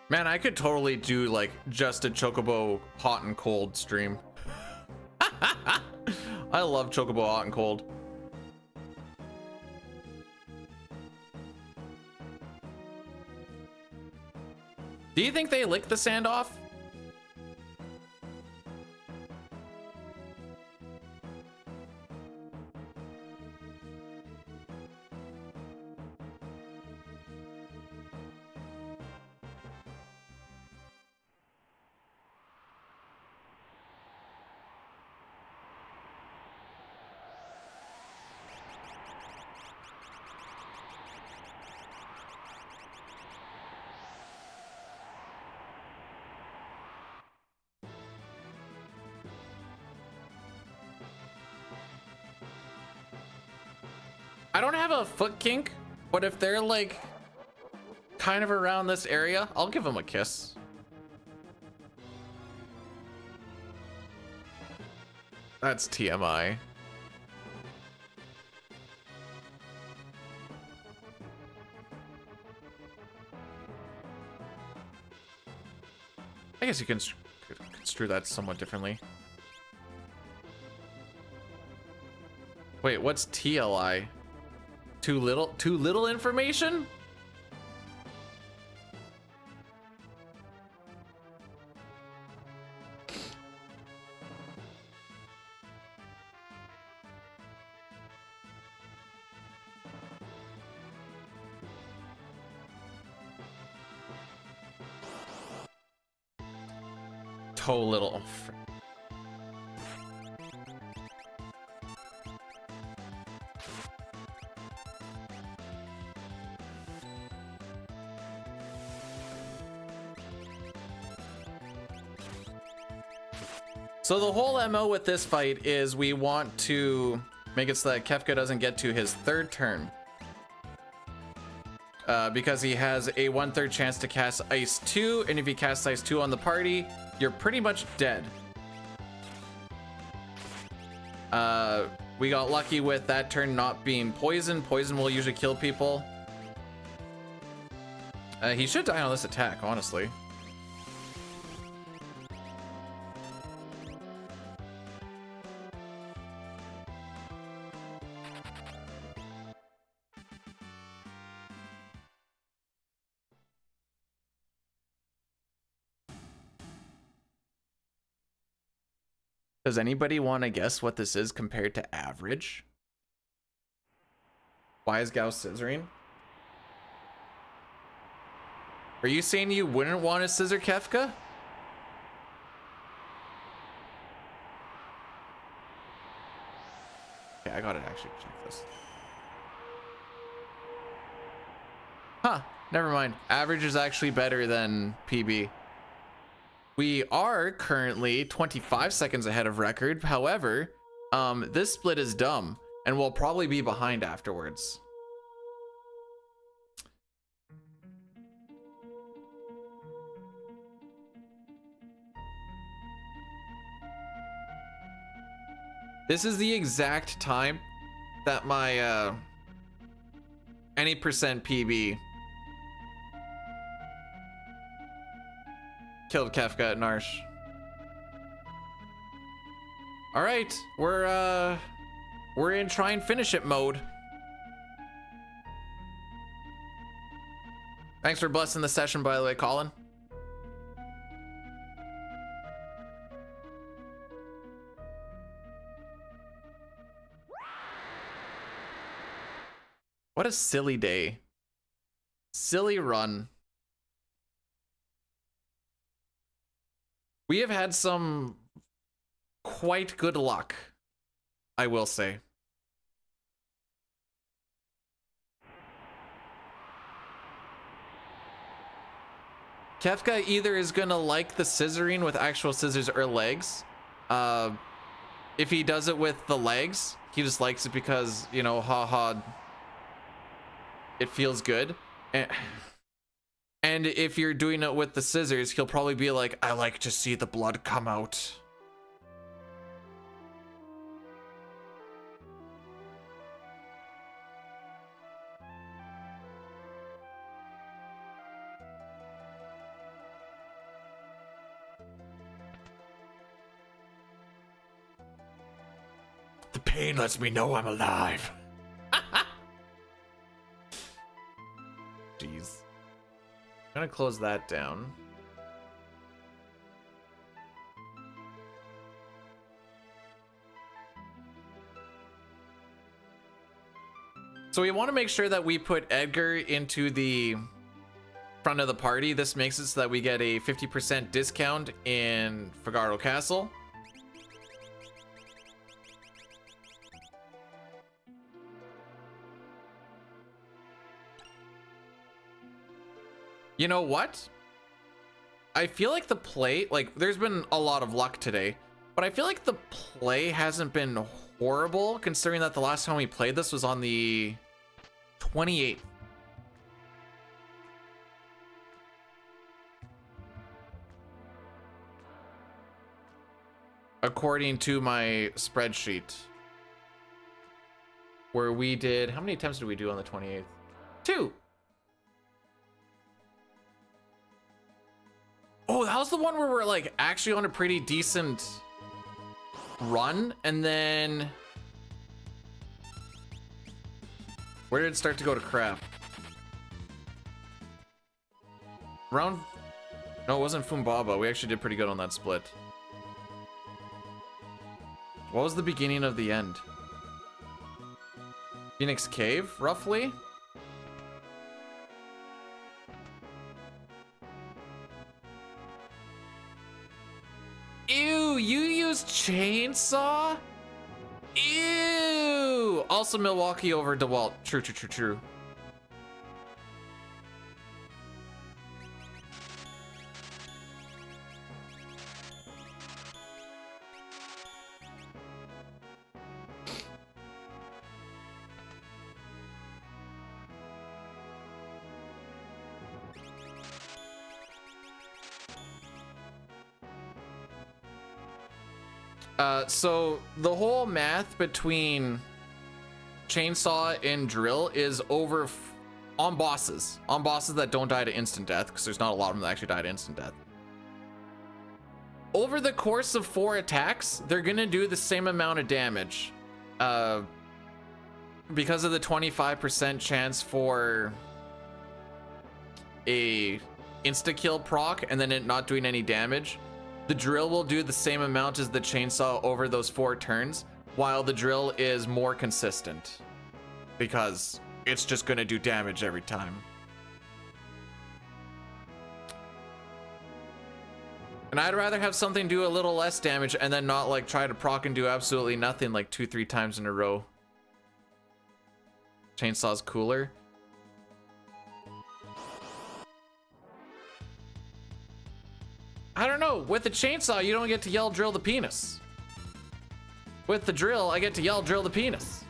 Man, I could totally do like just a Chocobo hot and cold stream. I love Chocobo hot and cold. Do you think they lick the sand off? I don't have a foot kink, but if they're like kind of around this area, I'll give them a kiss. That's TMI. I guess you can construe that somewhat differently. Wait, what's TLI? Too little information? Too little. Oh, so the whole MO with this fight is we want to make it so that Kefka doesn't get to his third turn. Because he has a 1/3 chance to cast Ice 2, and if he casts Ice 2 on the party, you're pretty much dead. We got lucky with that turn not being poison. Poison will usually kill people. He should die on this attack, honestly. Does anybody want to guess what this is compared to average? Why is Gauss scissoring? Are you saying you wouldn't want to scissor Kefka? Okay, I gotta actually check this. Huh, never mind. Average is actually better than PB. We are currently 25 seconds ahead of record. However, this split is dumb and we'll probably be behind afterwards. This is the exact time that my any percent PB killed Kefka at Narsh. All right, we're in try and finish it mode. Thanks for blessing the session, by the way, Colin. What a silly day. Silly run. We have had some quite good luck, I will say. Kefka either is gonna like the scissoring with actual scissors or legs, if he does it with the legs, he just likes it because, you know, haha, it feels good. And if you're doing it with the scissors, he'll probably be like, I like to see the blood come out. The pain lets me know I'm alive. Jeez. I'm gonna close that down. So we want to make sure that we put Edgar into the front of the party. This makes it so that we get a 50% discount in Figaro Castle. You know what? I feel like the play, like, there's been a lot of luck today, but I feel like the play hasn't been horrible, considering that the last time we played this was on the 28th. According to my spreadsheet, where we did, how many attempts did we do on the 28th? 2. Oh, that was the one where we're like actually on a pretty decent run, and then where did it start to go to crap? Round, no, it wasn't Fumbaba. We actually did pretty good on that split. What was the beginning of the end? Phoenix Cave, roughly? Ew, you use chainsaw? Ew! Also Milwaukee over DeWalt. True, true, true, true. So the whole math between chainsaw and drill is over on bosses that don't die to instant death, because there's not a lot of them that actually die to instant death. Over the course of 4 attacks, they're gonna do the same amount of damage, because of the 25% chance for a insta kill proc and then it not doing any damage. The drill will do the same amount as the chainsaw over those 4 turns, while the drill is more consistent because it's just gonna do damage every time. And I'd rather have something do a little less damage and then not like try to proc and do absolutely nothing like 2-3 times in a row. Chainsaw's cooler. I don't know. With the chainsaw, you don't get to yell drill the penis. With the drill, I get to yell drill the penis.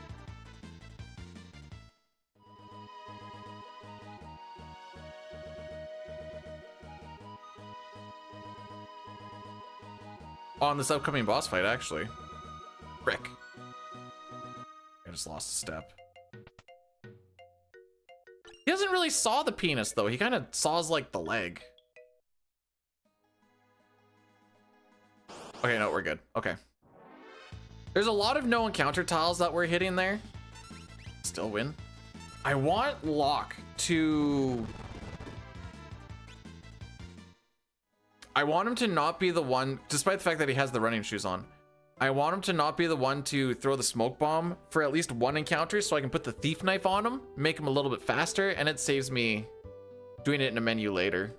On this upcoming boss fight, actually. Frick. I just lost a step. He doesn't really saw the penis, though. He kind of saws, like, the leg. Okay, no, we're good. Okay. There's a lot of no encounter tiles that we're hitting there. Still win. I want Locke to... I want him to not be the one, despite the fact that he has the running shoes on. I want him to not be the one to throw the smoke bomb for at least 1 encounter so I can put the thief knife on him, make him a little bit faster, and it saves me doing it in a menu later.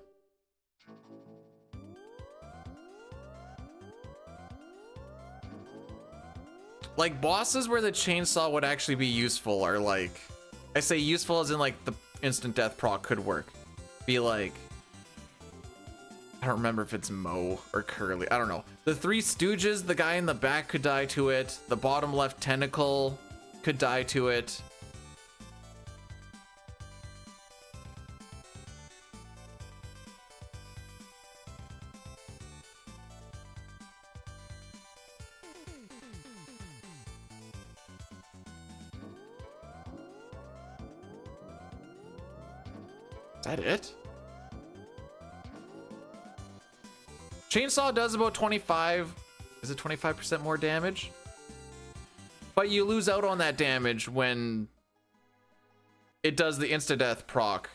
Like, bosses where the chainsaw would actually be useful are like, I say useful as in like the instant death proc could work. Be like I don't remember if it's Mo or Curly. I don't know. The Three Stooges, the guy in the back could die to it. The bottom left tentacle could die to it. Is that it? Chainsaw does about 25, is it 25% more damage? But you lose out on that damage when it does the insta-death proc.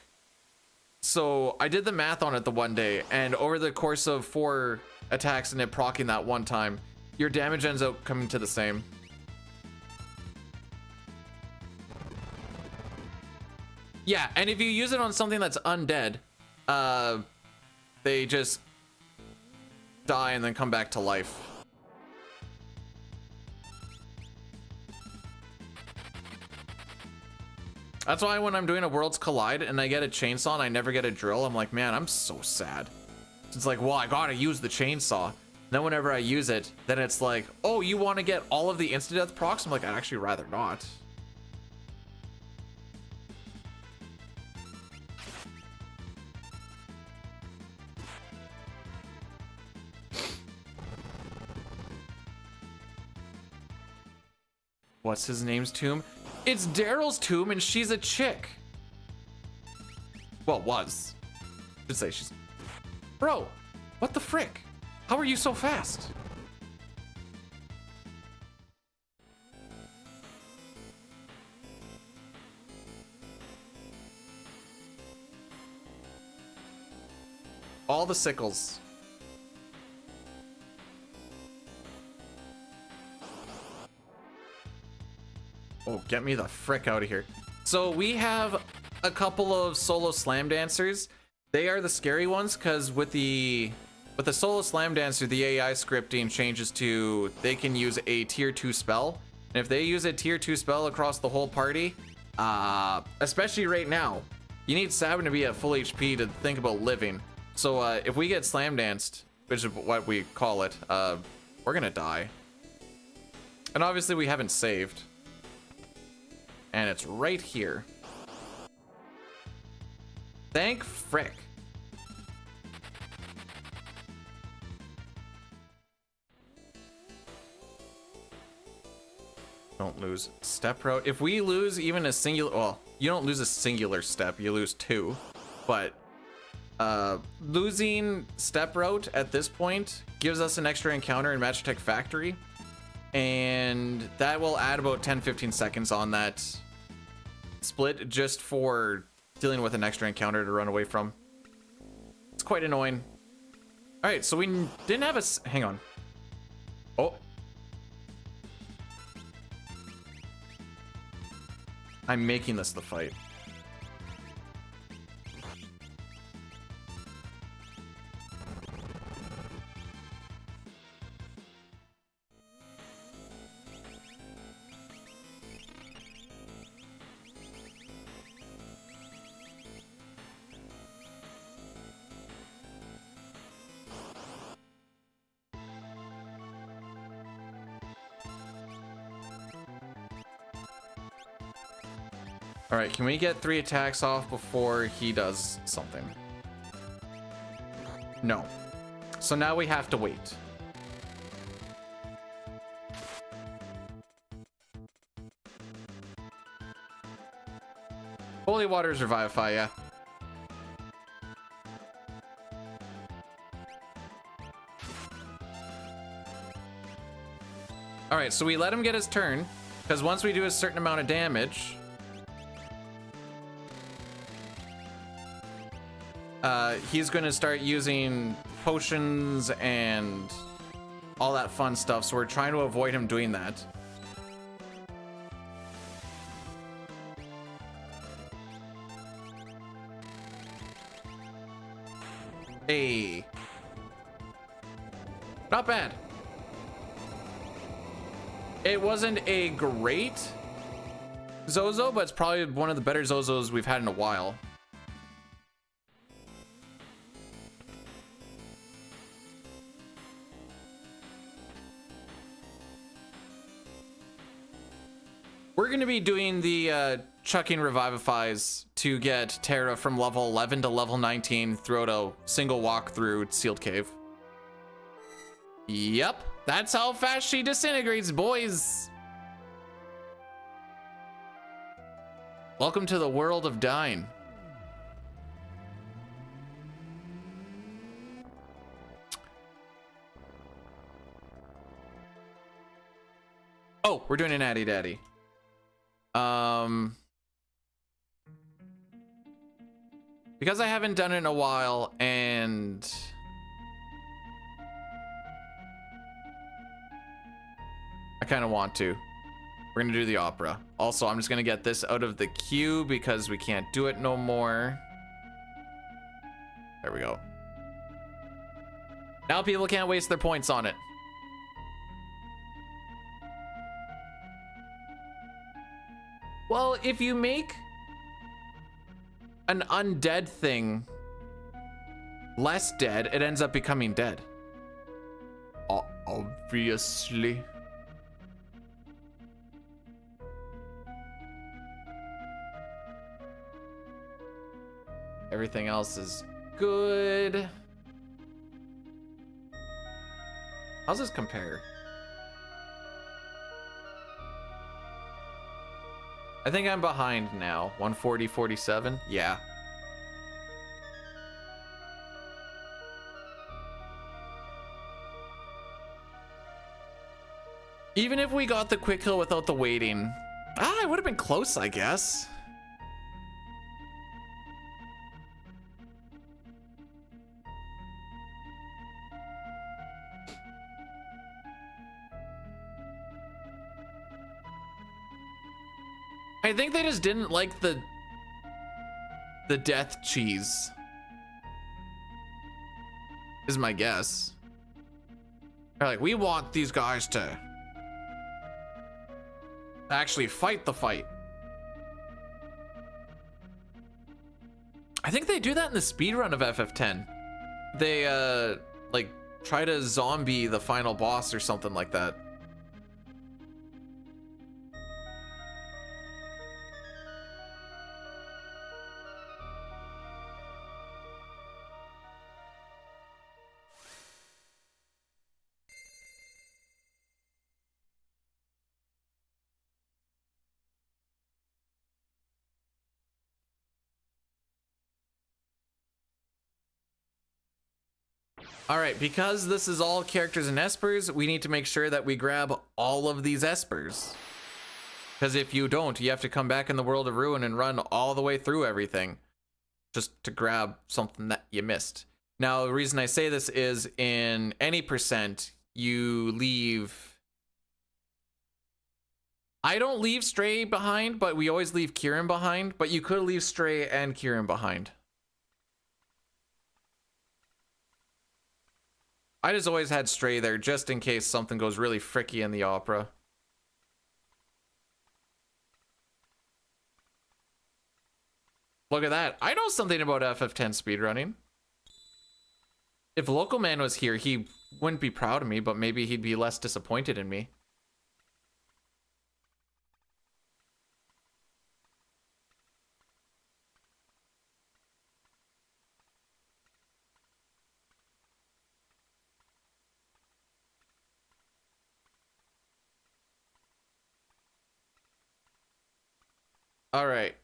So I did the math on it the one day, and over the course of 4 attacks and it proccing that one time, your damage ends up coming to the same. Yeah, and if you use it on something that's undead, they just die and then come back to life. That's why when I'm doing a Worlds Collide and I get a chainsaw and I never get a drill, I'm like, man, I'm so sad. It's like, well, I gotta use the chainsaw. Then whenever I use it, then it's like, oh, you want to get all of the insta-death procs? I'm like, I'd actually rather not. What's his name's tomb? It's Daryl's tomb and she's a chick. Well, was. Should say she's... Bro, what the frick? How are you so fast? All the sickles. Oh, get me the frick out of here. So we have a couple of solo slam dancers. They are the scary ones because with the solo slam dancer, the AI scripting changes to they can use a tier 2 spell. And if they use a tier 2 spell across the whole party, especially right now, you need Sabin to be at full HP to think about living. So if we get slam danced, which is what we call it, we're gonna die. And obviously we haven't saved. And it's right here. Thank frick. Don't lose step route. If we lose even a singular, well, you don't lose a singular step, you lose 2. But losing step route at this point gives us an extra encounter in Magitech Factory. And that will add about 10-15 seconds on that split just for dealing with an extra encounter to run away from. It's quite annoying. All right, so we didn't have a... Hang on. Oh. I'm making this the fight. All right, can we get 3 attacks off before he does something? No. So now we have to wait. Holy Waters Revivify, yeah. All right, so we let him get his turn, because once we do a certain amount of damage, he's going to start using potions and all that fun stuff, so we're trying to avoid him doing that. Hey. Not bad. It wasn't a great Zozo, but it's probably one of the better Zozos we've had in a while. We're going to be doing the chucking revivifies to get Terra from level 11 to level 19 throughout a single walk through Sealed Cave. Yep, that's how fast she disintegrates, boys. Welcome to the world of Dyne. Oh, we're doing an Addy Daddy. Because I haven't done it in a while and I kind of want to. We're gonna do the opera. Also, I'm just gonna get this out of the queue because we can't do it no more. There we go. Now people can't waste their points on it. Well, if you make an undead thing less dead, it ends up becoming dead. Obviously. Everything else is good. How's this compare? I think I'm behind now. 140.47. Yeah. Even if we got the quick kill without the waiting, it would have been close, I guess. I think they just didn't like the death cheese, is my guess. They're like, we want these guys to actually fight the fight. I think they do that in the speedrun of FF10. They like try to zombie the final boss or something like that. All right, because this is all characters and espers, we need to make sure that we grab all of these espers. Because if you don't, you have to come back in the world of ruin and run all the way through everything just to grab something that you missed. Now, the reason I say this is in any percent, you leave... I don't leave Stray behind, but we always leave Kieran behind, but you could leave Stray and Kieran behind. I just always had Stray there just in case something goes really fricky in the opera. Look at that. I know something about FF10 speedrunning. If Local Man was here, he wouldn't be proud of me, but maybe he'd be less disappointed in me. All right.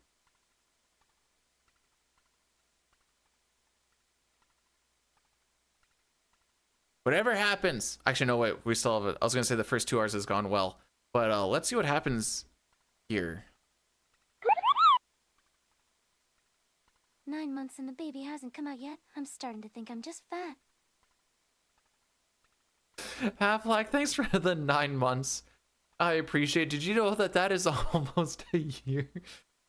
Whatever happens. Actually, no, wait. We still have it. I was going to say the first 2 hours has gone well. But let's see what happens here. 9 months and the baby hasn't come out yet. I'm starting to think I'm just fat. Half-Black, thanks for the 9 months. I appreciate it. Did you know that that is almost a year?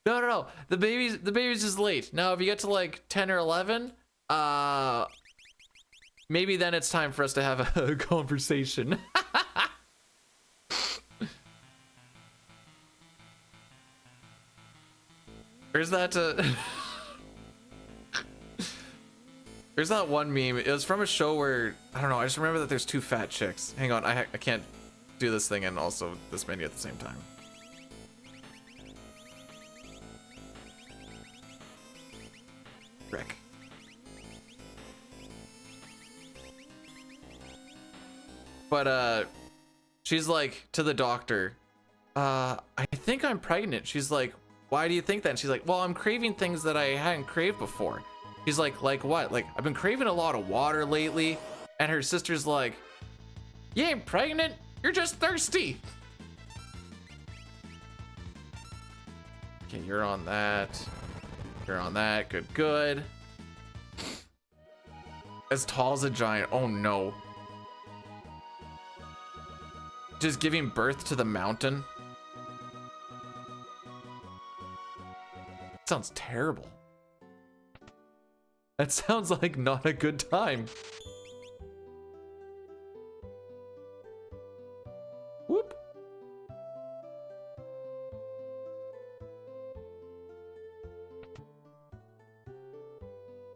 No. The baby's just late. Now, if you get to like 10 or 11, maybe then it's time for us to have a conversation. There's that there's that one meme. It was from a show where, I don't know, I just remember that there's 2 fat chicks. Hang on, I can't do this thing and also this menu at the same time. Frick. But she's like to the doctor, I think I'm pregnant. She's like, why do you think that? And she's like, well, I'm craving things that I hadn't craved before. She's like what? Like, I've been craving a lot of water lately. And her sister's like, you ain't pregnant, you're just thirsty. Okay, you're on that. You're on that, good, good. As tall as a giant, oh no. Just giving birth to the mountain. Sounds terrible. That sounds like not a good time. Whoop.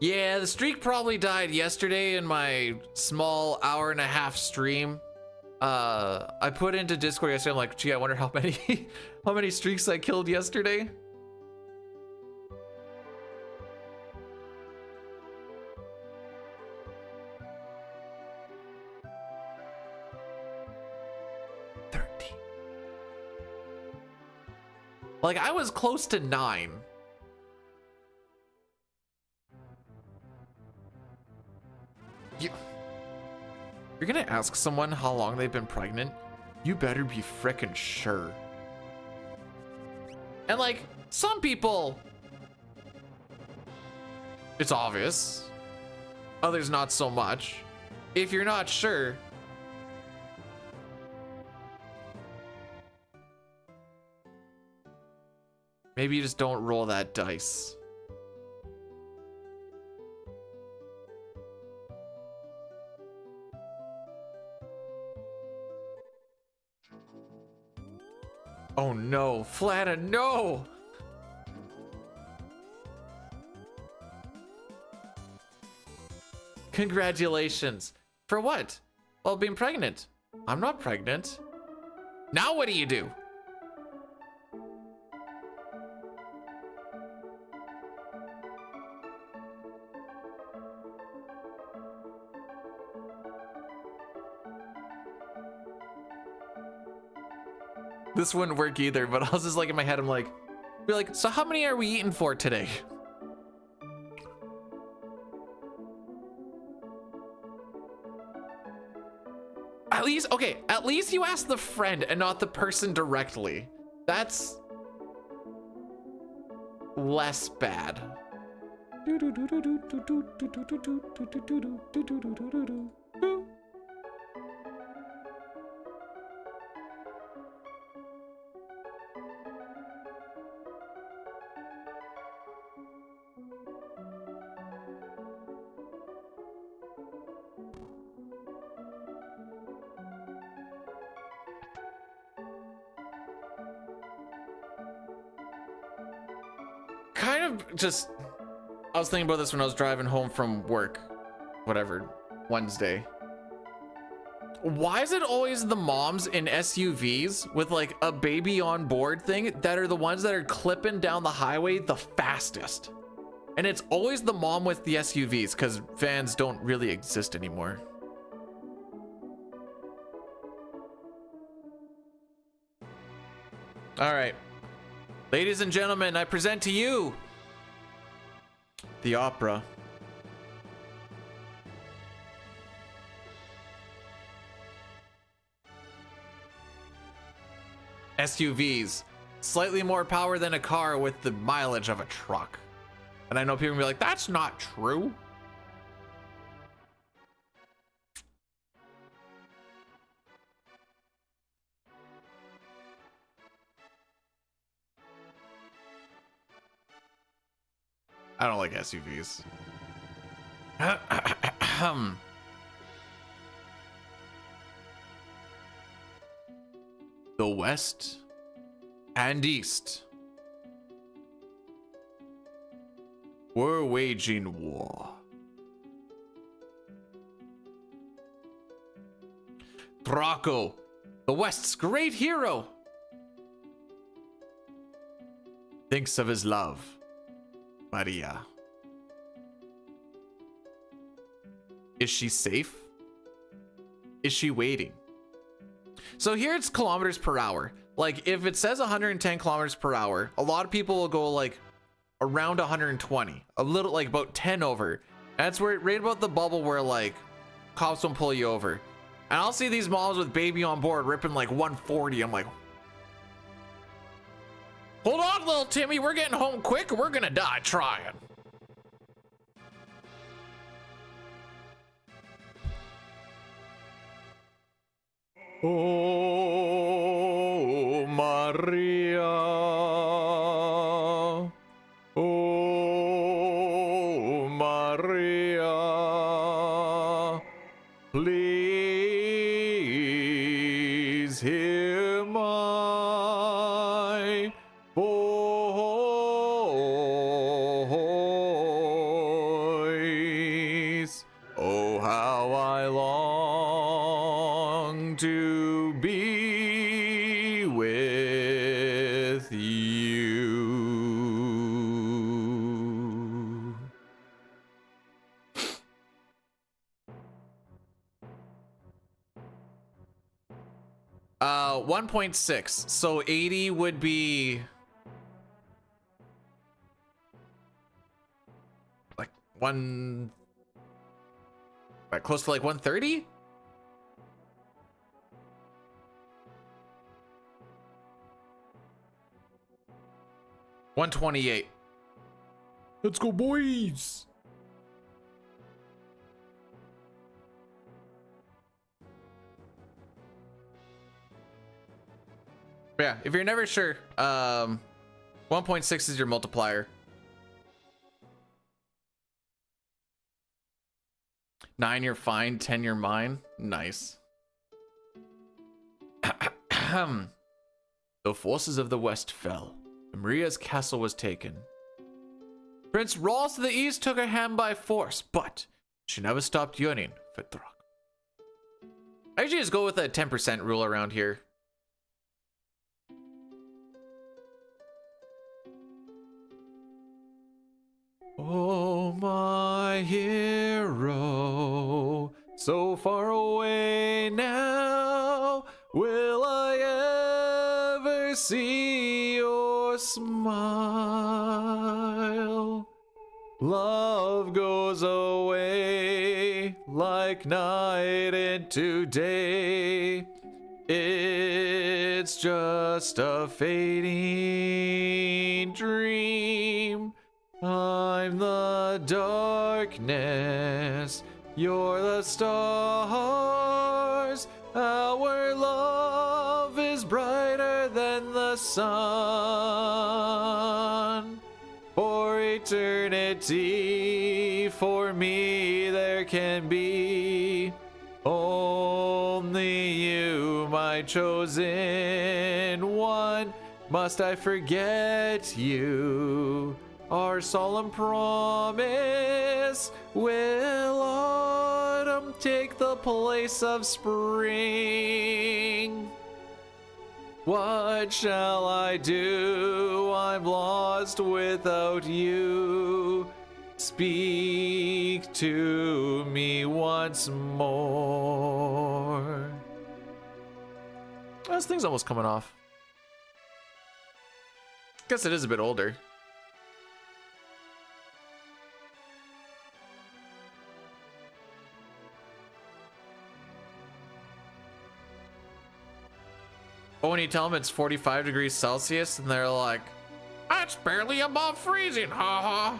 Yeah, the streak probably died yesterday in my small hour-and-a-half stream. I put into Discord yesterday. I'm like, gee, I wonder how many how many streaks I killed yesterday. Like, I was close to 9. You're gonna ask someone how long they've been pregnant? You better be frickin' sure. And like, some people, it's obvious. Others not so much. If you're not sure, maybe you just don't roll that dice. Oh no, Flana, no! Congratulations. For what? Well, being pregnant. I'm not pregnant. Now what do you do? This wouldn't work either, but I was just like in my head, I'm like, be like, so how many are we eating for today? At least, okay, at least you asked the friend and not the person directly. That's less bad. Kind of just, I was thinking about this when I was driving home from work, whatever, Wednesday. Why is it always the moms in SUVs with like a baby on board thing that are the ones that are clipping down the highway the fastest? And it's always the mom with the SUVs because vans don't really exist anymore. All right. Ladies and gentlemen, I present to you the opera. SUVs, slightly more power than a car with the mileage of a truck. And I know people will be like, that's not true. I don't like SUVs. The West and East were waging war. Draco, the West's great hero, thinks of his love, Maria. Is she safe? Is she waiting? So here it's kilometers per hour. Like if it says 110 kilometers per hour, a lot of people will go like around 120, a little like about 10 over. That's where right about the bubble where like cops won't pull you over. And I'll see these moms with baby on board ripping like 140. I'm like, hold on, little Timmy, we're getting home quick or we're gonna die trying. Oh, Maria. Oh, Maria. Please hear my voice. Oh, how I long to be with you. 1.6. So 80 would be like close to like 130. 128. Let's go, boys. Yeah, if you're never sure, 1.6 is your multiplier. 9 you're fine, 10 you're mine. Nice. The forces of the west fell. Maria's castle was taken. Prince Rolls to the east took her hand by force, but she never stopped yearning for Throck. I usually just go with a 10% rule around here. Oh, my hero, so far away now, will I ever see your smile? Love goes away like night into day. It's just a fading dream. I'm the darkness, you're the stars. Our love is brighter than the sun. For eternity, for me there can be only you, my chosen one. Must I forget you? Our solemn promise, will autumn take the place of spring? What shall I do? I'm lost without you. Speak to me once more. This thing's almost coming off. Guess it is a bit older. But when you tell them it's 45 degrees Celsius and they're like, that's barely above freezing, haha.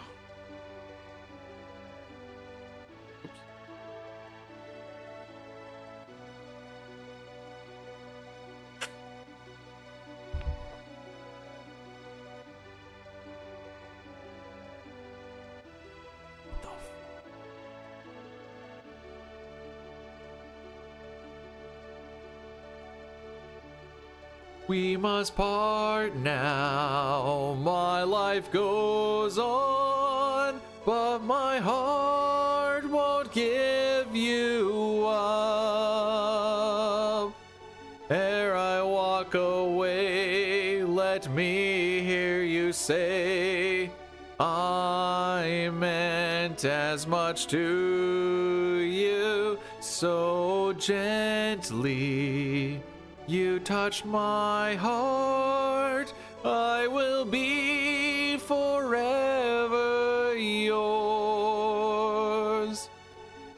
We must part now, my life goes on, but my heart won't give you up. Ere I walk away, let me hear you say, I meant as much to you so gently. You touched my heart. I will be forever yours.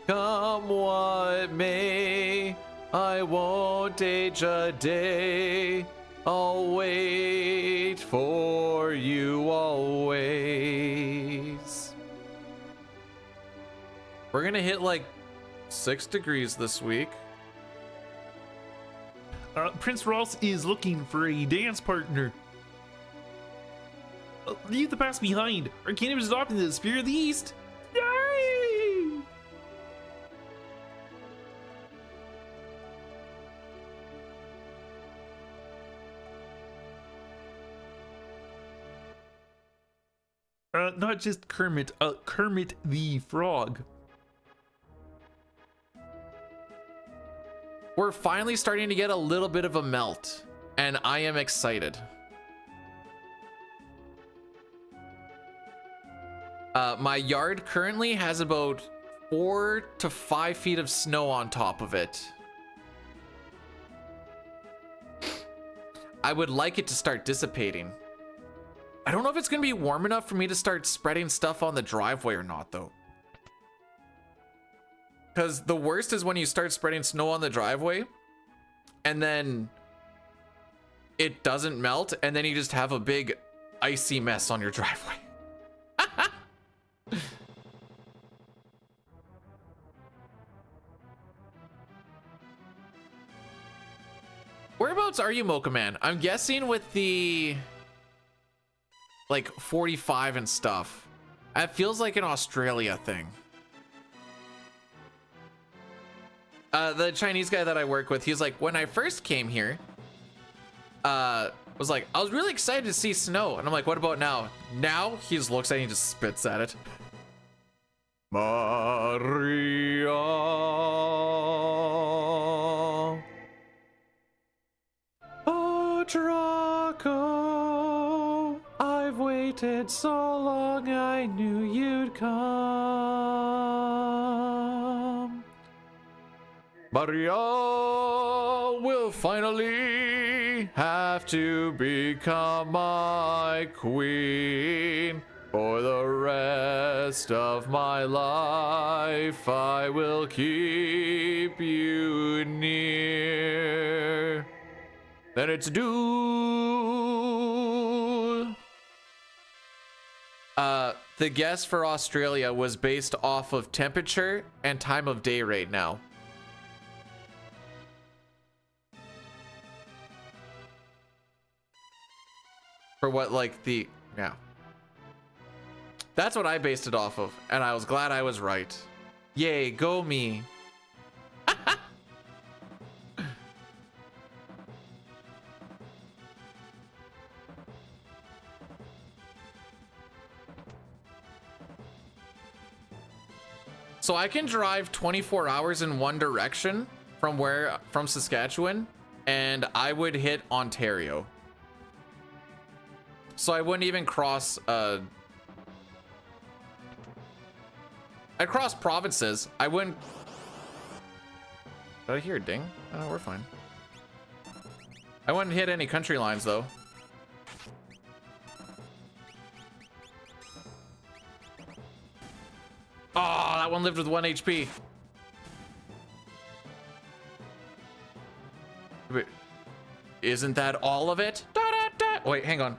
Come what may, I won't age a day. I'll wait for you always. We're gonna hit like 6 degrees this week. Prince Ross is looking for a dance partner. Leave the past behind. Our kingdom is adopting the spirit of the East. Yay! Not just Kermit, Kermit the Frog. We're finally starting to get a little bit of a melt, and I am excited. My yard currently has about 4 to 5 feet of snow on top of it. I would like it to start dissipating. I don't know if it's gonna be warm enough for me to start spreading stuff on the driveway or not, though. Because the worst is when you start spreading snow on the driveway and then it doesn't melt and then you just have a big icy mess on your driveway. Whereabouts are you, Mocha Man? I'm guessing with the like 45 and stuff. It feels like an Australia thing. The Chinese guy that I work with, he's like, when I first came here, was like, I was really excited to see snow. And I'm like, what about now? Now he just looks at it and just spits at it. Maria. Oh, Draco. I've waited so long, I knew you'd come. Maria will finally have to become my queen. For the rest of my life, I will keep you near. Then it's due. The guess for Australia was based off of temperature and time of day right now. For what, like, the... Yeah. That's what I based it off of, and I was glad I was right. Yay, go me. So I can drive 24 hours in one direction from Saskatchewan, and I would hit Ontario. So I wouldn't even cross, I'd cross provinces. I wouldn't... Did I hear a ding? Oh, we're fine. I wouldn't hit any country lines, though. Oh, that one lived with 1 HP. Wait, isn't that all of it? Da, da, da. Wait, hang on.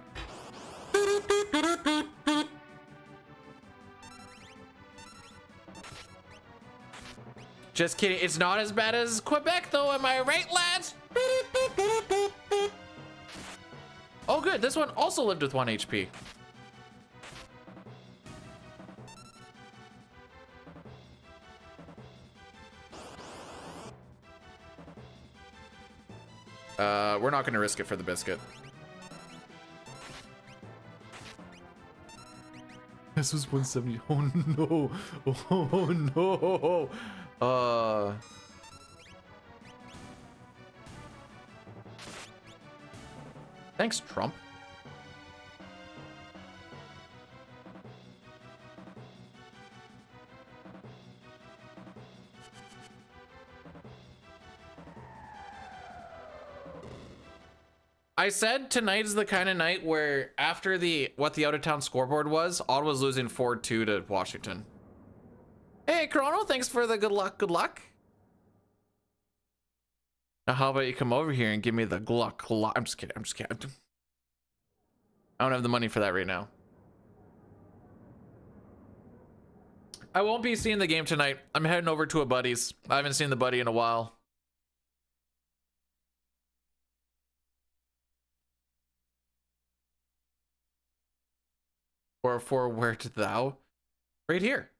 Just kidding. It's not as bad as Quebec, though. Am I right, lads? Oh, good. This one also lived with 1 HP. We're not going to risk it for the biscuit. This was 170. Oh no. Oh no. Thanks, Trump. I said tonight is the kind of night where after what the out of town scoreboard was, Ottawa's losing 4-2 to Washington. Hey, Chrono, thanks for the good luck. Good luck. Now, how about you come over here and give me the Gluck? I'm just kidding. I'm just kidding. I don't have the money for that right now. I won't be seeing the game tonight. I'm heading over to a buddy's. I haven't seen the buddy in a while. For where to thou? Right here.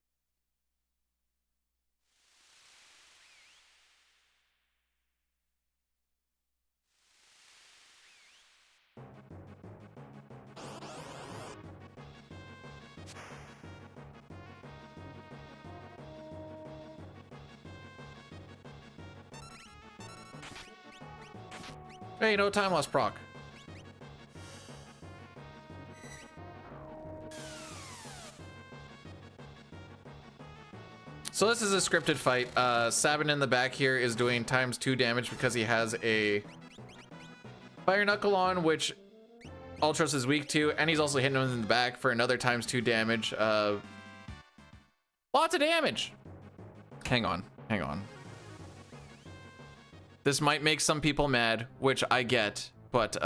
Hey, no time lost, proc. So this is a scripted fight. Sabin in the back here is doing ×2 damage because he has a Fire Knuckle on, which Ultros is weak to, and he's also hitting him in the back for another ×2 damage. Lots of damage. Hang on. This might make some people mad, which I get, but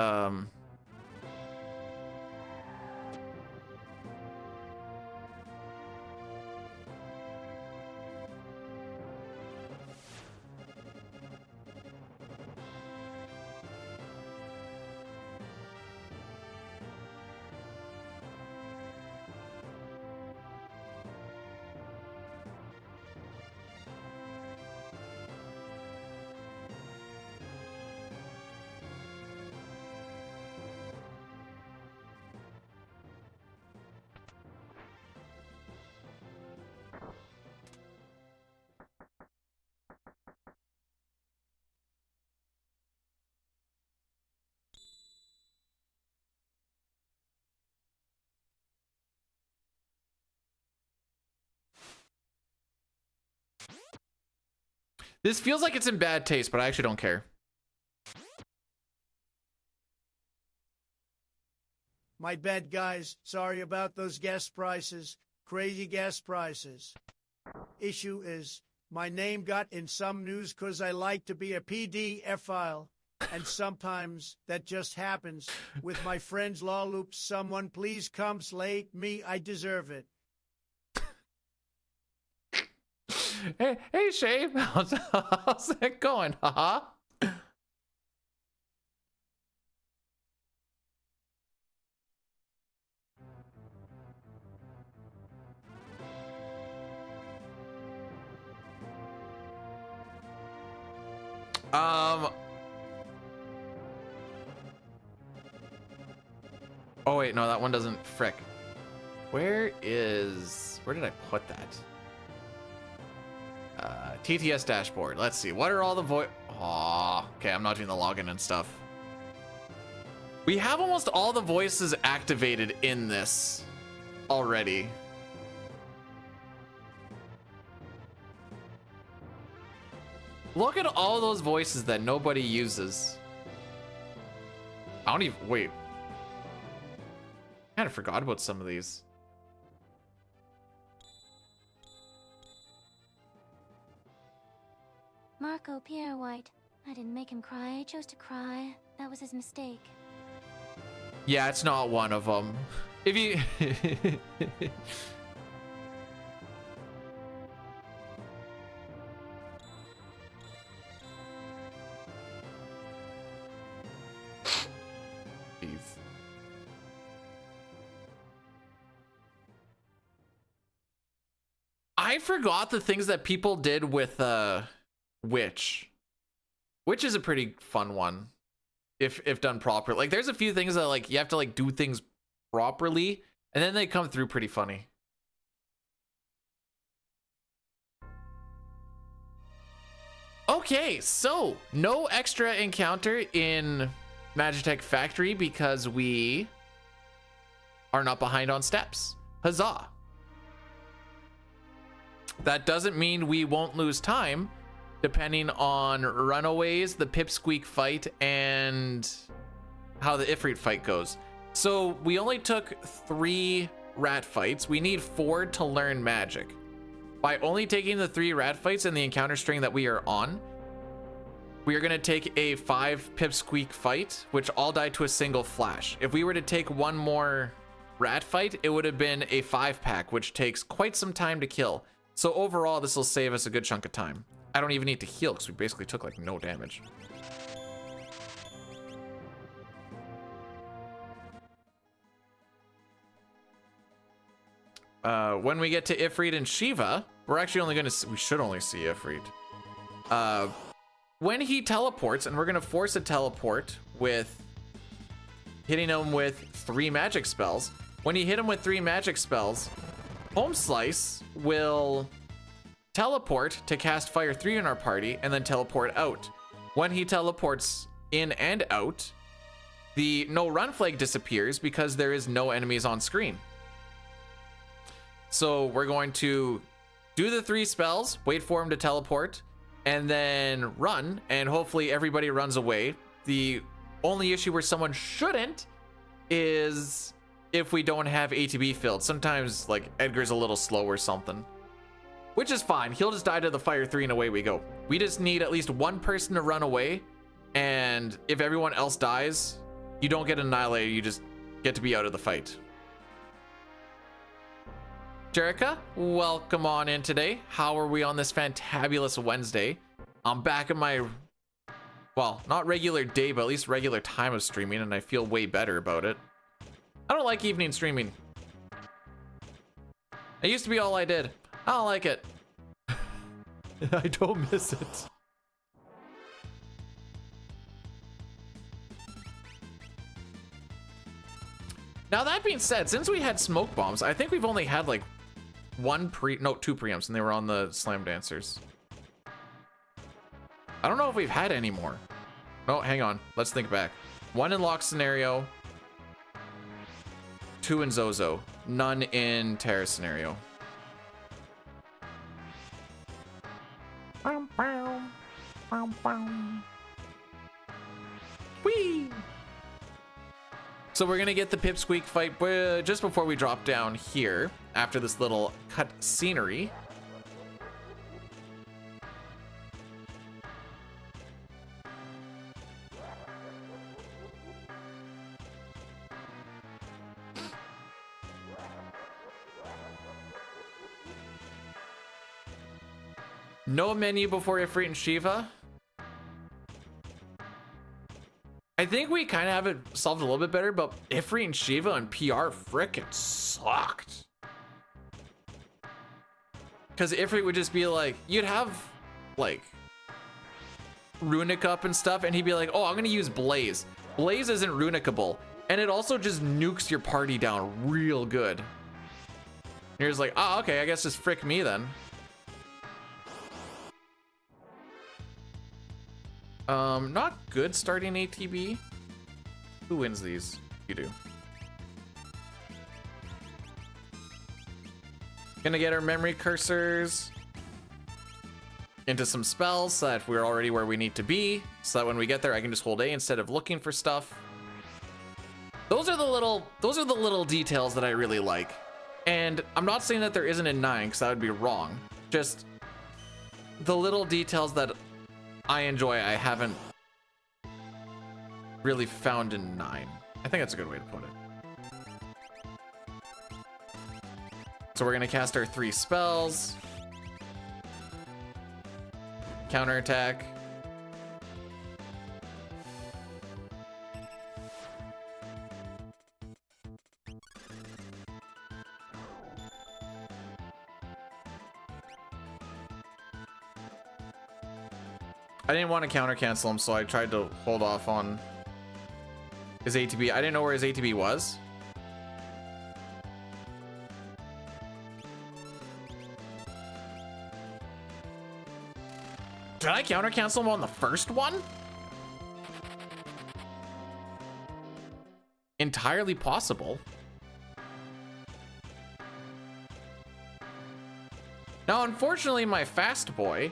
this feels like it's in bad taste, but I actually don't care. My bad, guys. Sorry about those gas prices. Crazy gas prices. Issue is, my name got in some news because I like to be a PDF file. And sometimes that just happens. With my friends law loops, someone please come slay me. I deserve it. Hey, Shay, how's it going? Haha. Oh wait, no, that one doesn't. Frick. Where did I put that? TTS dashboard. Let's see. What are all the okay, I'm not doing the login and stuff. We have almost all the voices activated in this already. Look at all those voices that nobody uses. I don't even wait. I kind of forgot about some of these. Marco Pierre White. I didn't make him cry. I chose to cry. That was his mistake. Yeah, it's not one of them. If you... Jeez. I forgot the things that people did with Witch is a pretty fun one if done properly. Like there's a few things that like you have to like do things properly and then they come through pretty funny. Okay, so no extra encounter in Magitech Factory because we are not behind on steps. Huzzah. That doesn't mean we won't lose time depending on Runaways, the Pipsqueak fight, and how the Ifrit fight goes. So we only took 3 rat fights. We need 4 to learn magic. By only taking the 3 rat fights in the encounter string that we are on, we are going to take a 5 pipsqueak fight, which all die to a single flash. If we were to take 1 more rat fight, it would have been a 5-pack, which takes quite some time to kill. So overall, this will save us a good chunk of time. I don't even need to heal because we basically took like no damage. When we get to Ifrit and Shiva, we're actually only going to, we should only see Ifrit. When he teleports, and we're going to force a teleport with hitting him with 3 magic spells. When you hit him with 3 magic spells, Home Slice will teleport to cast Fire 3 in our party and then teleport out. When he teleports in and out, the no run flag disappears because there is no enemies on screen. So we're going to do the 3 spells, wait for him to teleport, and then run, and hopefully everybody runs away. The only issue where someone shouldn't is if we don't have ATB filled. Sometimes like Edgar's a little slow or something, which is fine. He'll just die to the Fire 3 and away we go. We just need at least 1 person to run away, and if everyone else dies, you don't get annihilated, you just get to be out of the fight. Jerica, welcome on in today. How are we on this fantabulous Wednesday? I'm back in my, well, not regular day, but at least regular time of streaming, and I feel way better about it. I don't like evening streaming. It used to be all I did. I don't like it. I don't miss it. Now that being said, since we had smoke bombs, I think we've only had like 2 preamps, and they were on the Slam Dancers. I don't know if we've had any more. No, hang on. Let's think back. 1 in Lock Scenario. 2 in Zozo. None in Terra Scenario. Whee! So we're gonna get the pipsqueak fight just before we drop down here, after this little cut scenery. No menu before Ifrit and Shiva. I think we kind of have it solved a little bit better, but Ifrit and Shiva and PR frickin' sucked. Because Ifrit would just be like, you'd have like runic up and stuff, and he'd be like, oh, I'm gonna use Blaze. Blaze isn't runicable, and it also just nukes your party down real good. And you're just like, oh, okay, I guess just frick me then. Not good starting ATB. Who wins these? You do. Gonna get our memory cursors into some spells so that we're already where we need to be, so that when we get there I can just hold A instead of looking for stuff. Those are the little details that I really like. And I'm not saying that there isn't in 9, because that would be wrong. Just the little details that I enjoy, I haven't really found in 9. I think that's a good way to put it. So we're gonna cast our 3 spells. Counterattack. I didn't want to counter cancel him, so I tried to hold off on his ATB. I didn't know where his ATB was. Did I counter cancel him on the first one? Entirely possible. Now, unfortunately, my fast boy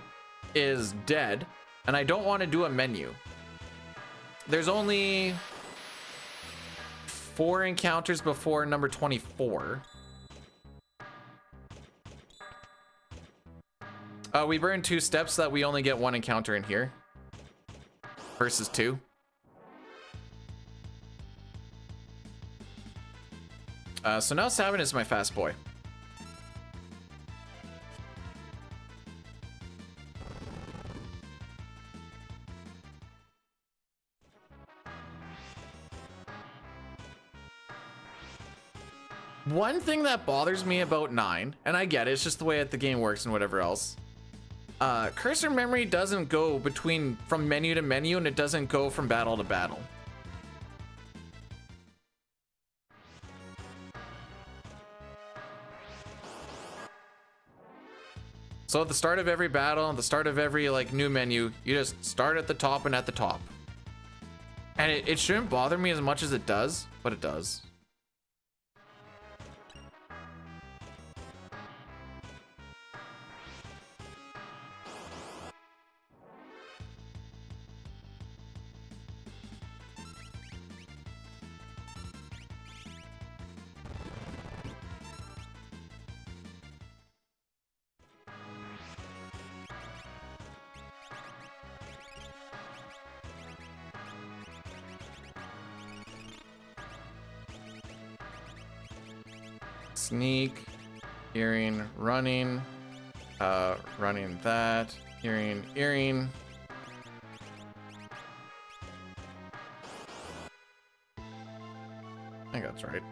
is dead, and I don't want to do a menu. There's only 4 encounters before number 24. We burn 2 steps so that we only get 1 encounter in here versus 2. So now Savin is my fast boy. One thing that bothers me about 9, and I get it, it's just the way that the game works and whatever else. Cursor memory doesn't go from menu to menu, and it doesn't go from battle to battle. So at the start of every battle, at the start of every like new menu, you just start at the top and at the top. And it shouldn't bother me as much as it does, but it does. Sneak, hearing, running, running that, hearing, earring. I think that's right.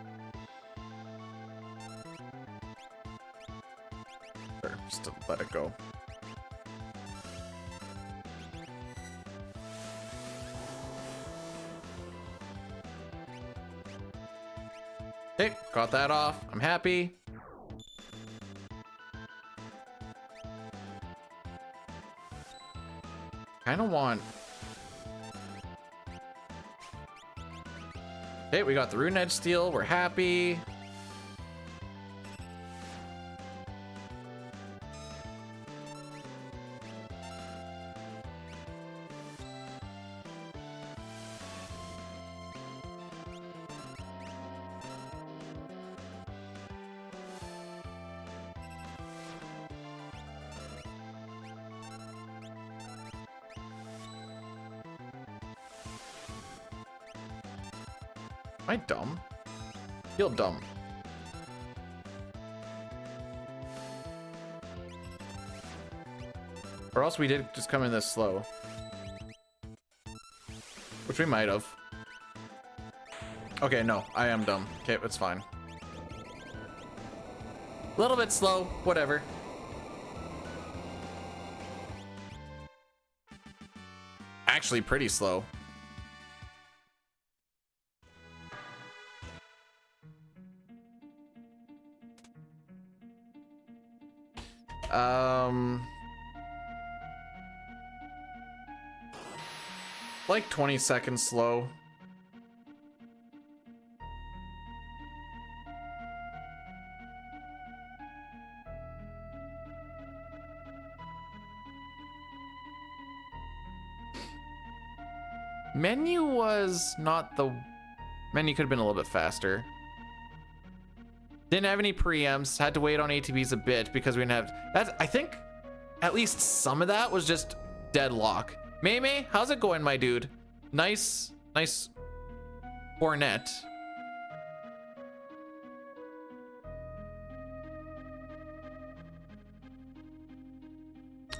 Or just to let it go. Okay, got that off. I'm happy. Kind of want... Okay, we got the Rune Edge Steel. We're happy. Am I dumb? I feel dumb. Or else we did just come in this slow. Which we might have. Okay, no, I am dumb. Okay, it's fine. A little bit slow, whatever. Actually, pretty slow. Like 20 seconds slow. Menu was not the... Menu could have been a little bit faster. Didn't have any preamps, had to wait on ATBs a bit because we didn't have... That's, I think at least some of that was just deadlock. May, how's it going, my dude? Nice cornet.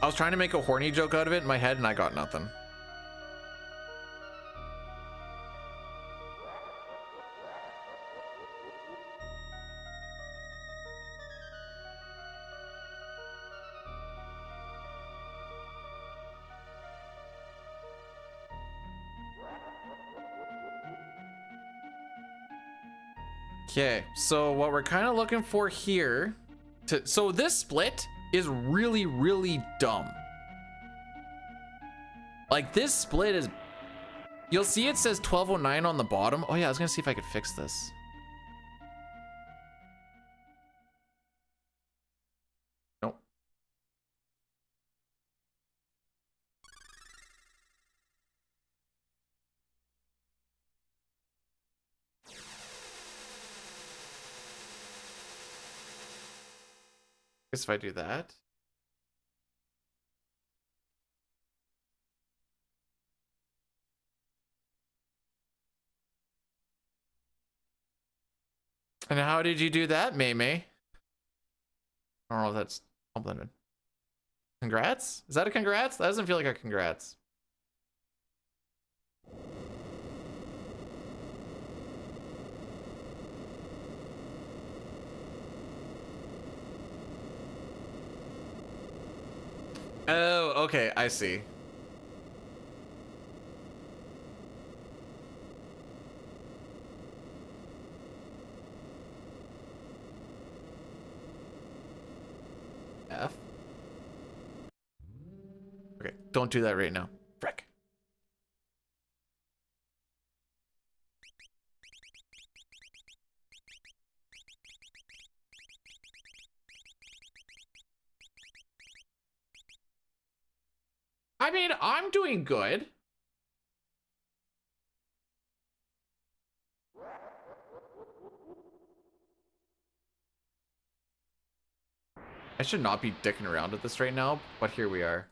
I was trying to make a horny joke out of it in my head and I got nothing. Okay, so what we're kind of looking for here so this split is really, really dumb. Like this split is, you'll see it says 1209 on the bottom. Oh yeah, I was gonna see if I could fix this. Nope. Guess if I do that. And how did you do that, May May? I don't know if that's complimented. Congrats? Is that a congrats? That doesn't feel like a congrats. Oh, okay, I see. F. Okay, don't do that right now. Frick. I mean, I'm doing good. I should not be dicking around with this right now, but here we are.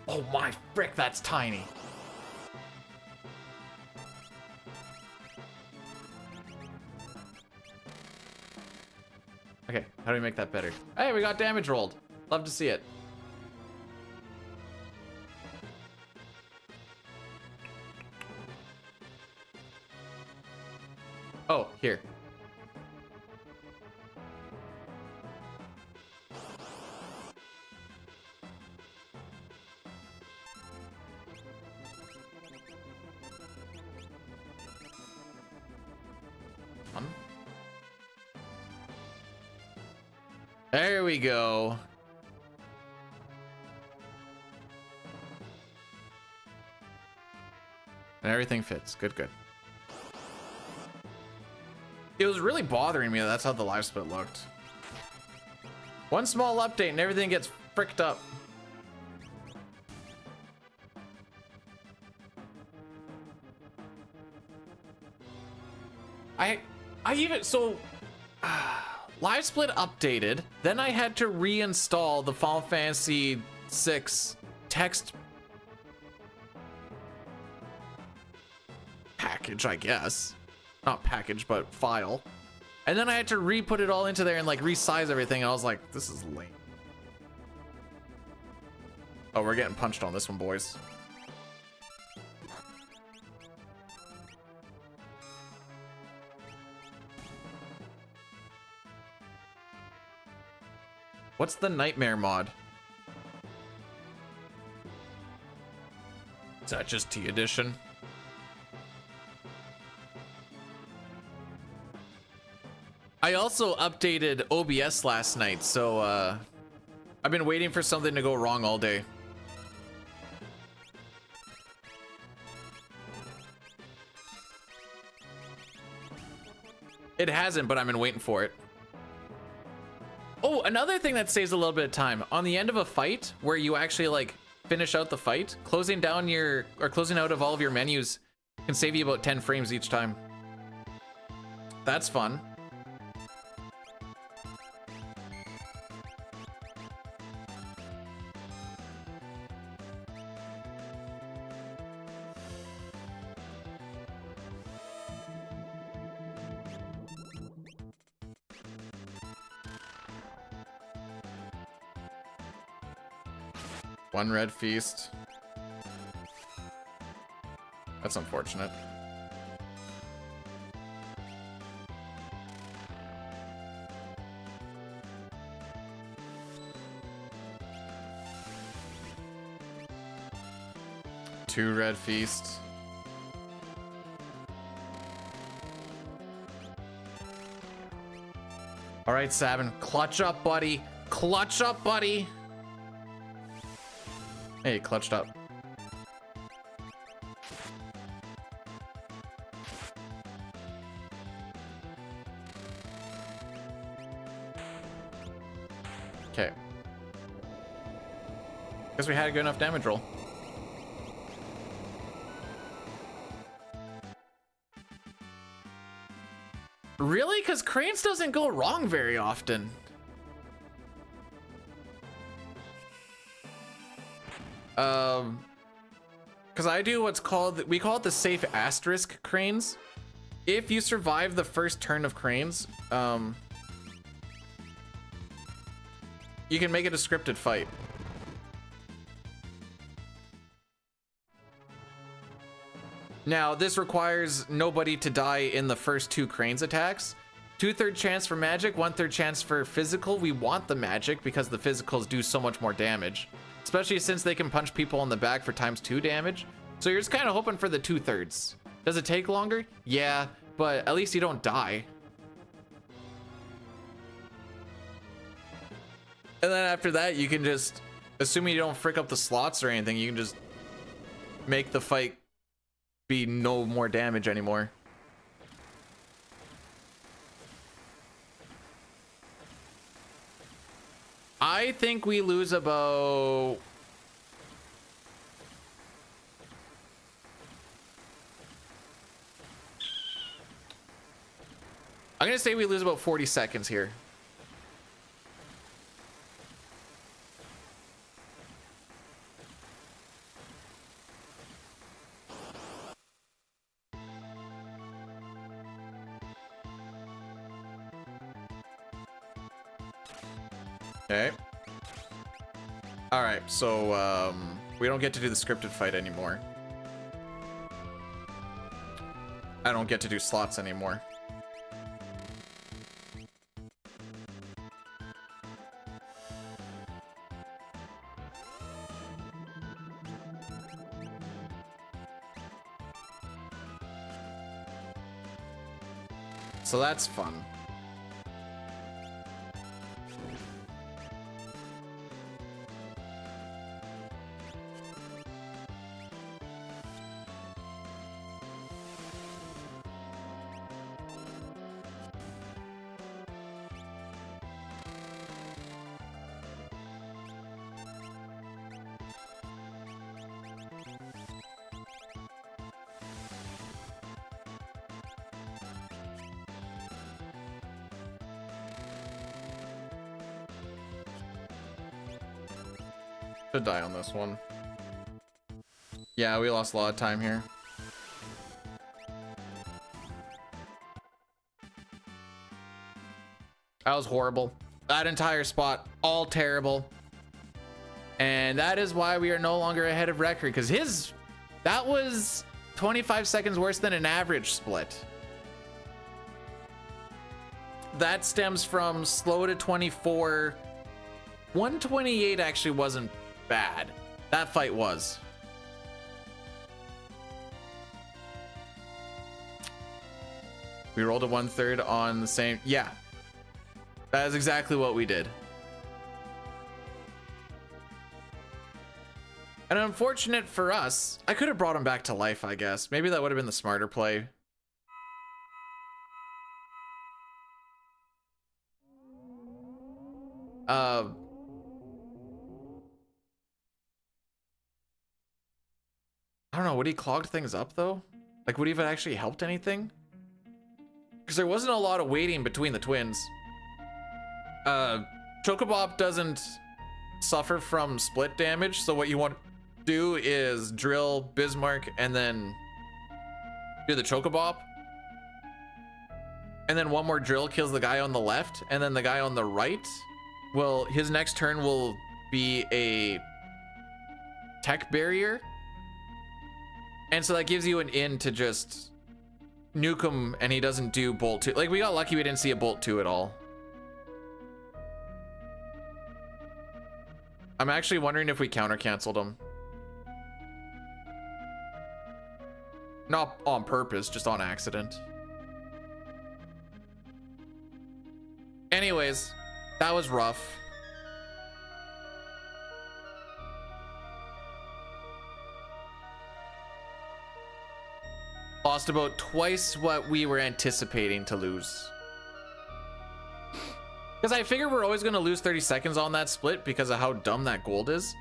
Oh my frick, that's tiny. Okay, how do we make that better? Hey, we got damage rolled. Love to see it. Oh, here. There we go. And everything fits. Good, good. It was really bothering me that that's how the live split looked. One small update and everything gets fricked up. I even, so live split updated, then I had to reinstall the Final Fantasy VI text package, I guess. Not package, but file. And then I had to re-put it all into there and like resize everything. And I was like, this is lame. Oh, we're getting punched on this one, boys. What's the nightmare mod? Is that just T edition? I also updated OBS last night, so I've been waiting for something to go wrong all day. It hasn't, but I've been waiting for it. Oh, another thing that saves a little bit of time. On the end of a fight, where you actually like finish out the fight, closing down your, or closing out of all of your menus can save you about 10 frames each time. That's fun. One red feast. That's unfortunate. Two red feast. All right, Sabin, clutch up, buddy. Clutch up, buddy. Hey, clutched up. Okay. Guess we had a good enough damage roll. Really? Because Cranes doesn't go wrong very often. Because I do what's called, we call it the safe asterisk cranes. If you survive the first turn of cranes, you can make it a scripted fight. Now, this requires nobody to die in the first 2 cranes attacks. 2/3 chance for magic, 1/3 chance for physical. We want the magic because the physicals do so much more damage, especially since they can punch people in the back for ×2 damage. So you're just kind of hoping for the 2/3. Does it take longer? Yeah, but at least you don't die. And then after that, you can just, assuming you don't frick up the slots or anything, you can just make the fight be no more damage anymore. I think we lose about... I'm gonna say we lose about 40 seconds here. Okay. All right, so we don't get to do the scripted fight anymore. I don't get to do slots anymore. So that's fun. Should die on this one. Yeah, we lost a lot of time here. That was horrible. That entire spot, all terrible. And that is why we are no longer ahead of record, because that was 25 seconds worse than an average split. That stems from slow to 24. 128 actually wasn't bad. That fight was. We rolled a 1/3 on the same. Yeah, that is exactly what we did. And unfortunate for us, I could have brought him back to life, I guess. Maybe that would have been the smarter play. I don't know, would he clogged things up though? Like, would he have actually helped anything? Because there wasn't a lot of waiting between the twins. Chocobop doesn't suffer from split damage, so what you want to do is drill Bismarck and then do the Chocobop. And then one more drill kills the guy on the left, and then the guy on the right, well, his next turn will be a tech barrier. And so that gives you an in to just nuke him, and he doesn't do bolt 2. Like, we got lucky we didn't see a bolt 2 at all. I'm actually wondering if we counter canceled him. Not on purpose, just on accident. Anyways, that was rough. Lost about twice what we were anticipating to lose. Because I figure we're always going to lose 30 seconds on that split because of how dumb that gold is.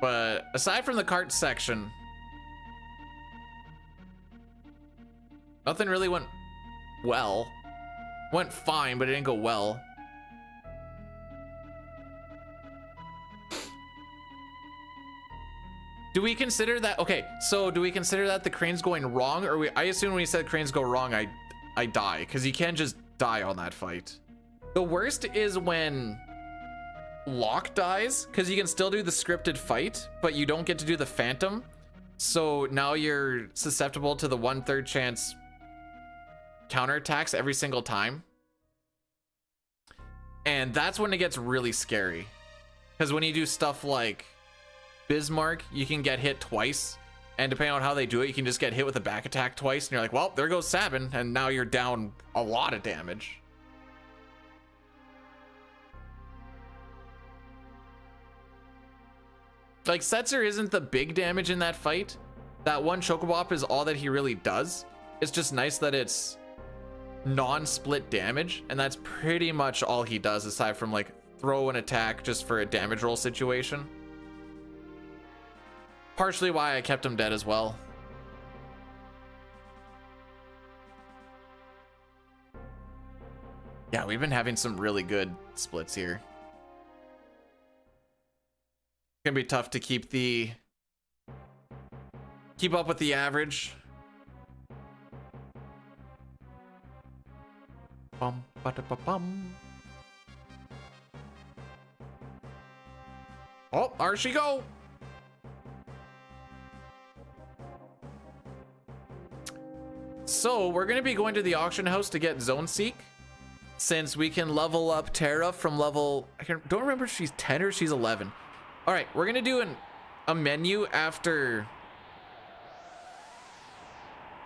But aside from the cart section, nothing really went well. Went fine, but it didn't go well. Do we consider that? Okay, so do we consider that the crane's going wrong? Or I assume when you said cranes go wrong, I die, because you can't just die on that fight. The worst is when Locke dies, because you can still do the scripted fight, but you don't get to do the phantom. So now you're susceptible to the 1/3 chance counterattacks every single time. And that's when it gets really scary. Because when you do stuff like Bismarck, you can get hit twice. And depending on how they do it, you can just get hit with a back attack twice. And you're like, well, there goes Sabin. And now you're down a lot of damage. Like, Setzer isn't the big damage in that fight. That one Chocobop is all that he really does. It's just nice that it's non-split damage, and that's pretty much all he does, aside from like throw an attack just for a damage roll situation. Partially why I kept him dead as well. Yeah, we've been having some really good splits here. Gonna be tough to keep up with the average. Bum, ba-da-ba-bum. Oh, there she go. So we're gonna be going to the auction house to get Zone Seek, since we can level up Terra from level, don't remember if she's 10 or she's 11. All right, we're gonna do a menu after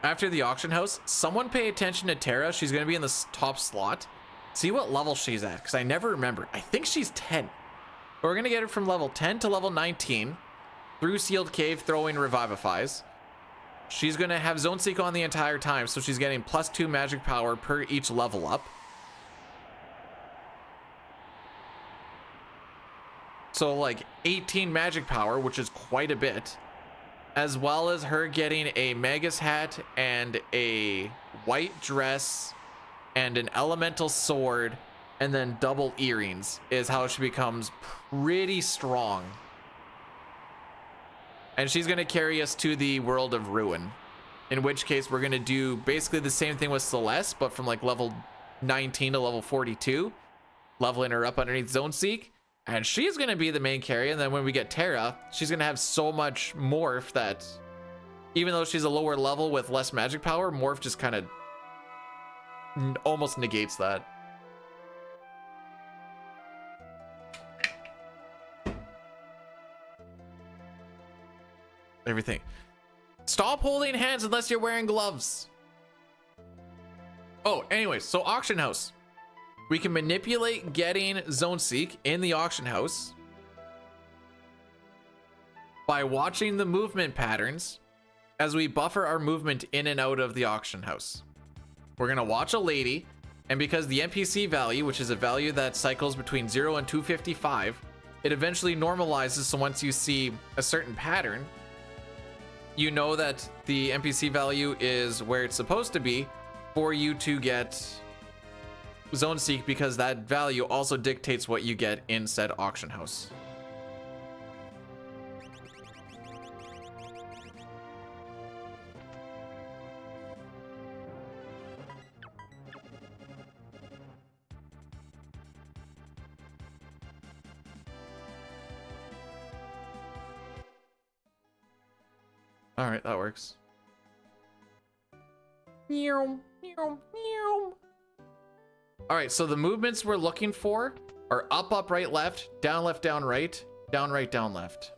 the auction house. Someone pay attention to Terra. She's gonna be in the top slot. See what level she's at, because I never remember. I think she's 10. But we're gonna get her from level 10 to level 19 through Sealed Cave, throwing Revivifies. She's gonna have Zone Seek on the entire time, so she's getting +2 magic power per each level up. So like 18 magic power, which is quite a bit, as well as her getting a Magus hat and a white dress and an elemental sword and then double earrings is how she becomes pretty strong. And she's going to carry us to the world of Ruin, in which case we're going to do basically the same thing with Celeste, but from like level 19 to level 42, leveling her up underneath Zone Seek. And she's going to be the main carry. And then when we get Terra, she's going to have so much Morph that even though she's a lower level with less magic power, Morph just kind of almost negates that. Everything. Stop holding hands unless you're wearing gloves. Oh, anyways, so auction house. We can manipulate getting Zone Seek in the auction house by watching the movement patterns as we buffer our movement in and out of the auction house. We're gonna watch a lady, and because the NPC value, which is a value that cycles between 0 and 255, it eventually normalizes. So once you see a certain pattern, you know that the NPC value is where it's supposed to be for you to get Zone Seek, because that value also dictates what you get in said auction house. All right, that works. Meow, meow, meow. All right, so the movements we're looking for are up, up, right, left, down, right, down, right, down, left.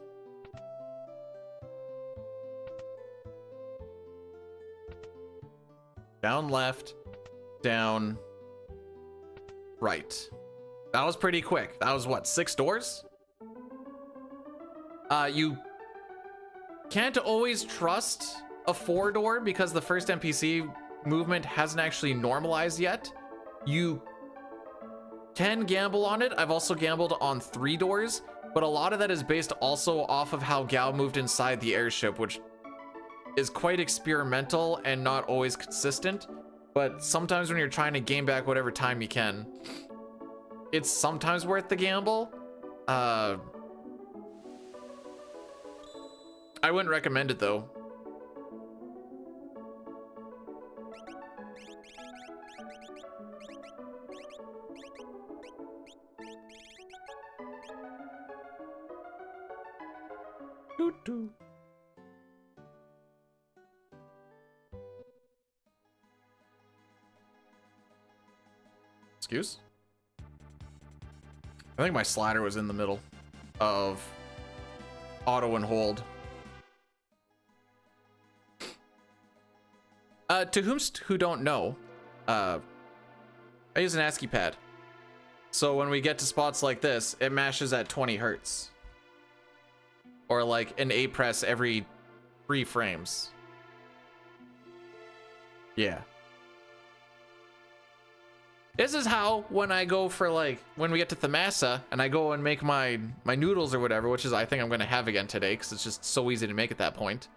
Down, left, down, right. That was pretty quick. That was what, 6 doors? You can't always trust a 4-door because the first NPC movement hasn't actually normalized yet. You can gamble on it. I've also gambled on 3 doors, but a lot of that is based also off of how Gao moved inside the airship, which is quite experimental and not always consistent. But sometimes when you're trying to gain back whatever time you can, it's sometimes worth the gamble. I wouldn't recommend it though. Doo-doo. Excuse? I think my slider was in the middle of auto and hold. To whomst who don't know, I use an ASCII pad. So when we get to spots like this, it mashes at 20 hertz. Or like an A press every 3 frames. Yeah. This is how, when I go for like, when we get to Thamasa and I go and make my noodles or whatever, which is I think I'm going to have again today because it's just so easy to make at that point.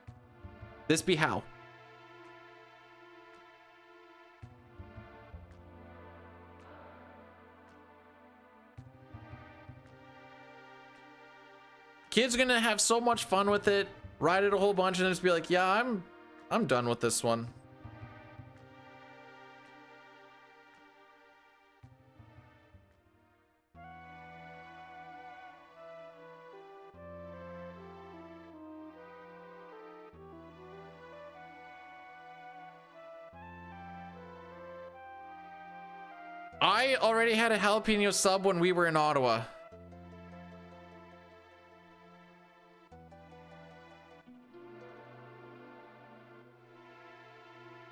This be how. Kids are gonna have so much fun with it, ride it a whole bunch, and then just be like, yeah, I'm done with this one. I already had a jalapeno sub when we were in Ottawa.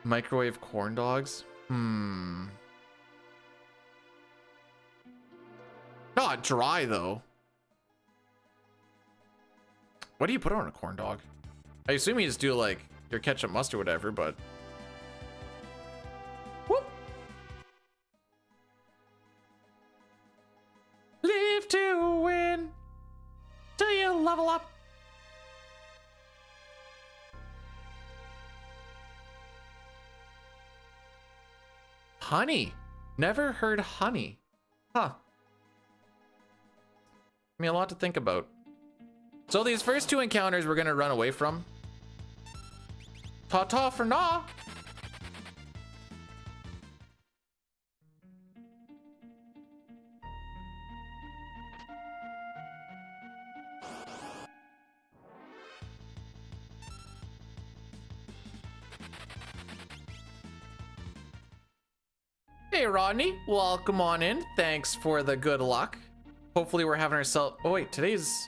Microwave corn dogs? Not dry though. What do you put on a corn dog? I assume you just do like your ketchup, mustard, whatever, but whoop. Live to win till you level up. Honey. Never heard honey. Huh. I mean, a lot to think about. So these first 2 encounters we're gonna run away from. Ta-ta for now. Hey Rodney, welcome on in. Thanks for the good luck. Hopefully we're having ourselves. Oh wait, today's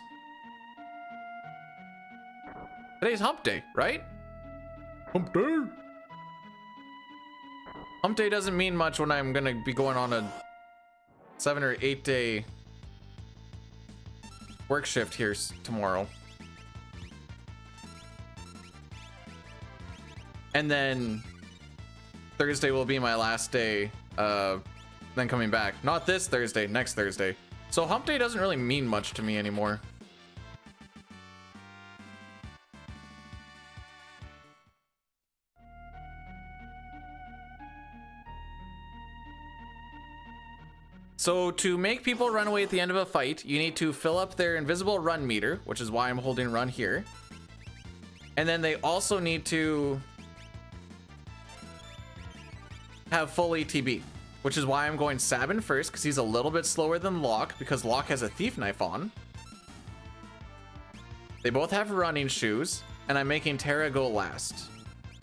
hump day, right? Hump day. Hump day doesn't mean much when I'm gonna be going on a 7 or 8 day work shift here tomorrow. And then Thursday will be my last day, then coming back. Not this Thursday, next Thursday. So hump day doesn't really mean much to me anymore. So to make people run away at the end of a fight, you need to fill up their invisible run meter, which is why I'm holding run here. And then they also need to have full ATB, which is why I'm going Sabin first, because he's a little bit slower than Locke, because Locke has a thief knife on. They both have running shoes, and I'm making Terra go last.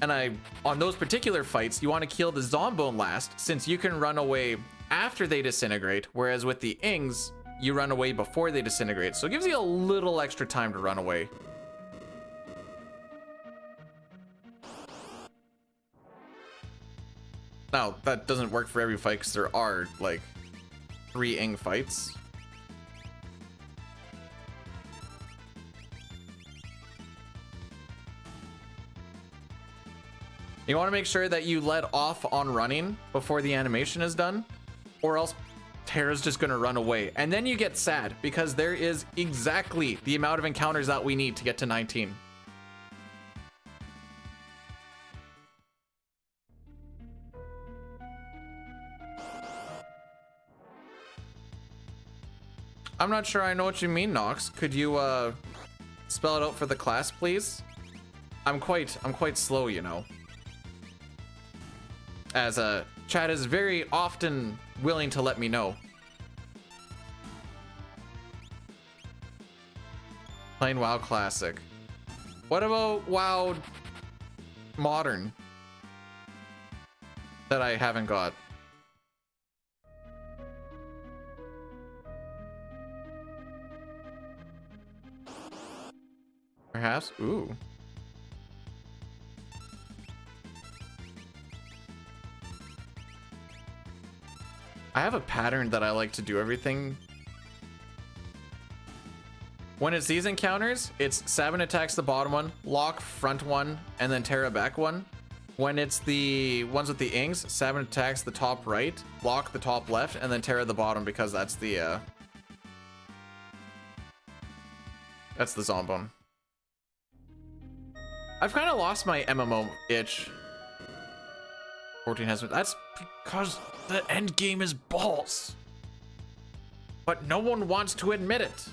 And on those particular fights, you want to kill the Zombone last, since you can run away after they disintegrate, whereas with the Ings, you run away before they disintegrate. So it gives you a little extra time to run away. Now, that doesn't work for every fight because there are like 3 Ing fights. You want to make sure that you let off on running before the animation is done, or else Terra's just going to run away. And then you get sad because there is exactly the amount of encounters that we need to get to 19. I'm not sure I know what you mean, Nox. Could you spell it out for the class, please? I'm quite slow, you know. As chat is very often willing to let me know. Playing WoW Classic. What about WoW Modern that I haven't got? Perhaps? Ooh. I have a pattern that I like to do everything. When it's these encounters, it's Sabin attacks the bottom one, Locke front one, and then Terra back one. When it's the ones with the ings, Sabin attacks the top right, Locke the top left, and then Terra the bottom, because that's the Zombone. I've kind of lost my MMO itch. 14 has been. That's because the end game is balls. But no one wants to admit it.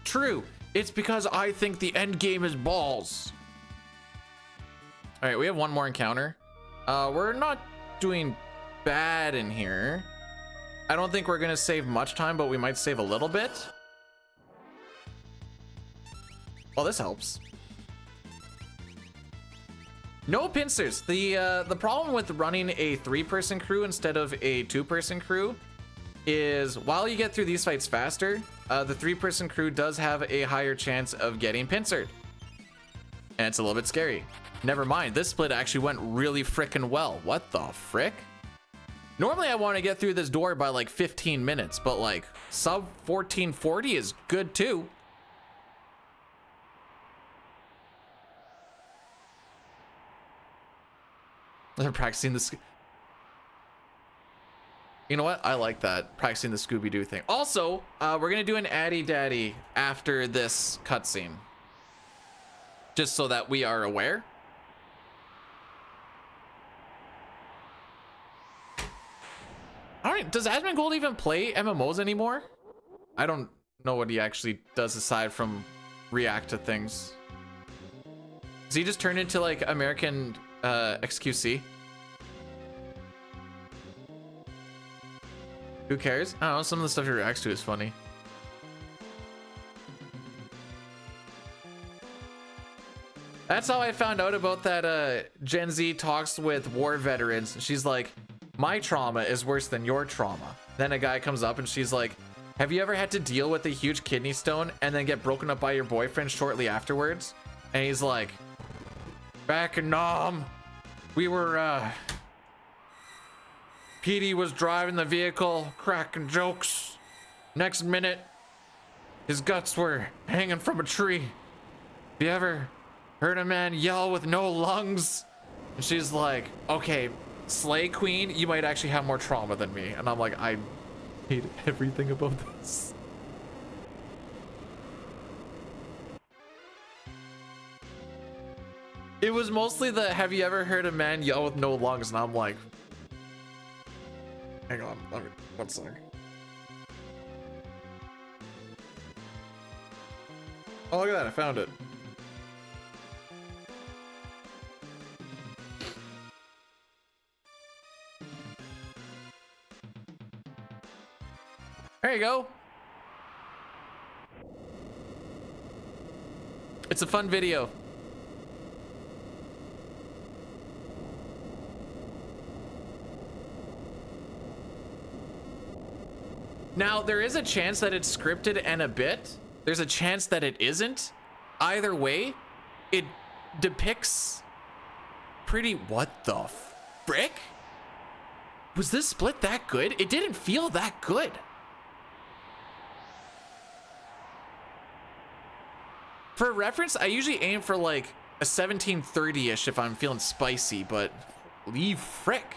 True. It's because I think the end game is balls. All right, we have one more encounter. We're not doing bad in here. I don't think we're gonna save much time, but we might save a little bit. Well, this helps. No pincers. The problem with running a 3-person crew instead of a 2-person crew is while you get through these fights faster, the 3-person crew does have a higher chance of getting pincered. And it's a little bit scary. Never mind, this split actually went really frickin' well. What the frick? Normally I want to get through this door by like 15 minutes, but like sub 1440 is good too. They're practicing this. You know what? I like that. Practicing the Scooby-Doo thing. Also, we're going to do an Addy Daddy after this cutscene. Just so that we are aware. Alright, does Asmongold even play MMOs anymore? I don't know what he actually does aside from react to things. Does he just turn into like American XQC? Who cares? I don't know, some of the stuff he reacts to is funny. That's how I found out about that Gen Z talks with war veterans. She's like, my trauma is worse than your trauma. Then a guy comes up and she's like, have you ever had to deal with a huge kidney stone and then get broken up by your boyfriend shortly afterwards? And he's like, back in Nam, we were, Petey was driving the vehicle, cracking jokes. Next minute, his guts were hanging from a tree. Have you ever heard a man yell with no lungs? And she's like, okay, Slay Queen, you might actually have more trauma than me. And I'm like, I hate everything about this. It was mostly the, have you ever heard a man yell with no lungs? And I'm like, hang on, let me, one sec. Oh, look at that, I found it. There you go. It's a fun video. Now, there is a chance that it's scripted and a bit. There's a chance that it isn't. Either way, it depicts pretty... What the frick? Was this split that good? It didn't feel that good. For reference, I usually aim for like a 1730-ish if I'm feeling spicy, but leave frick.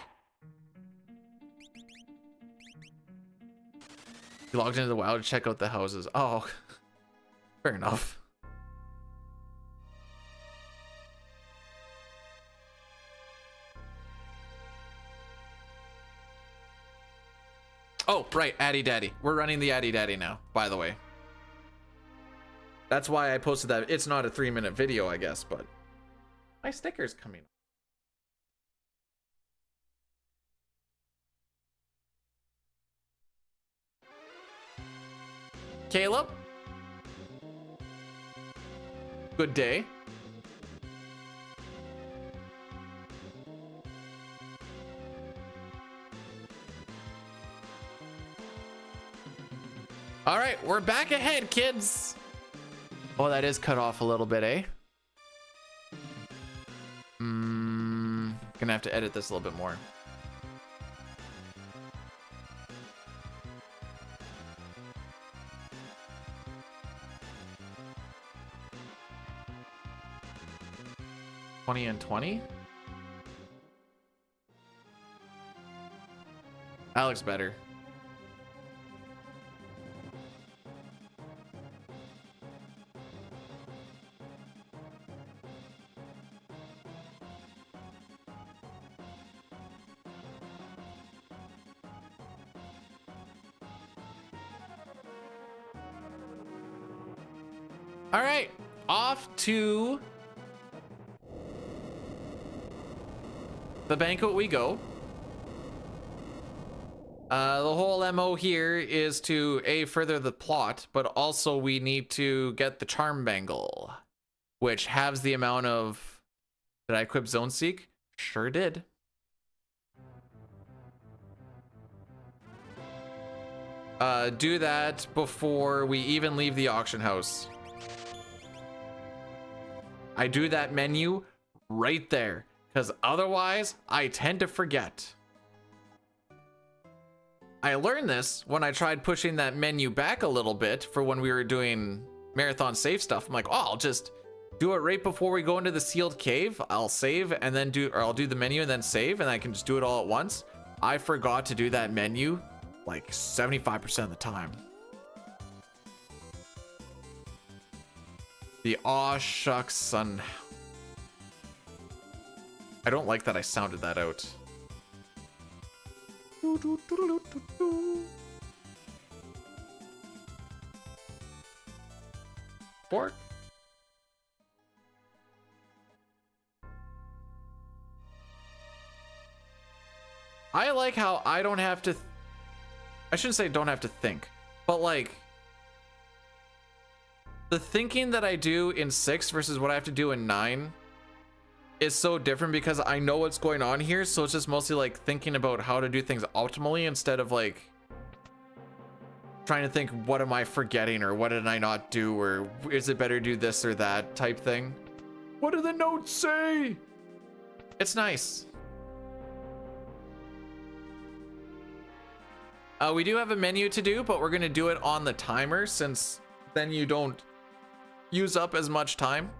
You logged into the WoW to check out the houses. Oh, fair enough. Oh, right, Addy Daddy. We're running the Addy Daddy now, by the way. That's why I posted that. It's not a 3-minute video, I guess, but my sticker's coming. Caleb? Good day. All right, we're back ahead, kids. Oh, that is cut off a little bit, eh? Gonna have to edit this a little bit more. $20 and $20. That looks better. All right, off to the banquet we go. The whole MO here is to further the plot, but also we need to get the charm bangle, which halves the amount of. Did I equip Zone Seek? Sure did. Do that before we even leave the auction house. I do that menu right there, because otherwise I tend to forget. I learned this when I tried pushing that menu back a little bit for when we were doing marathon save stuff. I'm like, oh, I'll just do it right before we go into the sealed cave. I'll save and then I'll do the menu and then save, and I can just do it all at once. I forgot to do that menu like 75% of the time. The aw shucks son. I don't like that I sounded that out. Fork. I like how I don't have to I shouldn't say don't have to think, but like the thinking that I do in 6 versus what I have to do in 9 is so different because I know what's going on here. So it's just mostly like thinking about how to do things optimally instead of like trying to think, what am I forgetting, or what did I not do, or is it better to do this or that type thing. What do the notes say? It's nice. We do have a menu to do, but we're going to do it on the timer, since then you don't use up as much time,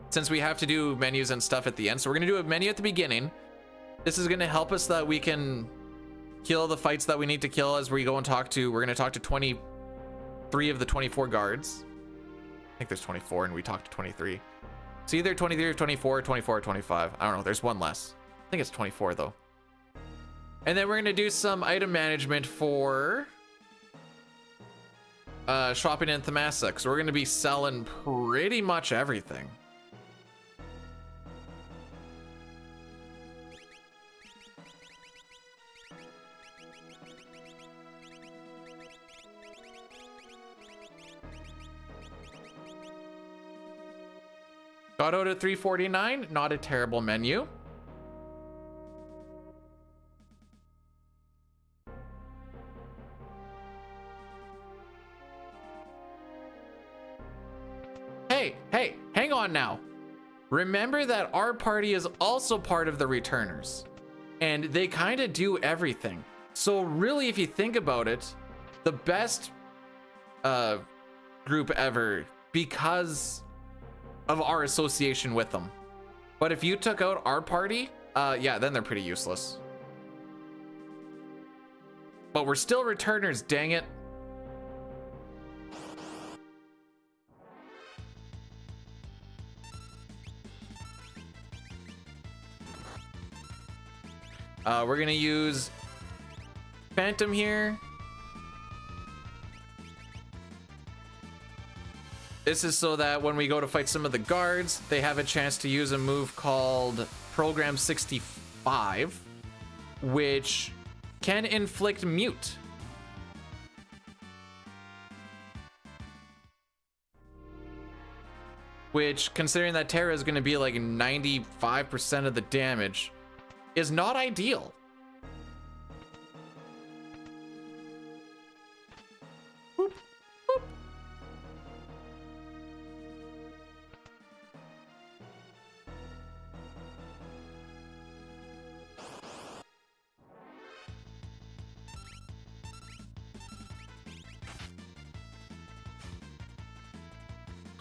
since we have to do menus and stuff at the end. So we're going to do a menu at the beginning. This is going to help us that we can kill the fights that we need to kill as we go and talk to, we're going to talk to 23 of the 24 guards. I think there's 24 and we talked to 23. So either 23 or 24, 24 or 25. I don't know. There's one less. I think it's 24 though. And then we're going to do some item management for shopping in Thamasa. So we're going to be selling pretty much everything. Got out at 349, not a terrible menu. Hey, hang on now. Remember that our party is also part of the returners, and they kind of do everything. So really, if you think about it, the best group ever because of our association with them. But if you took out our party, yeah, then they're pretty useless. But we're still returners, dang it. We're gonna use Phantom here. This is so that when we go to fight some of the guards, they have a chance to use a move called Program 65, which can inflict mute. Which, considering that Terra is going to be like 95% of the damage, is not ideal. Boop, boop.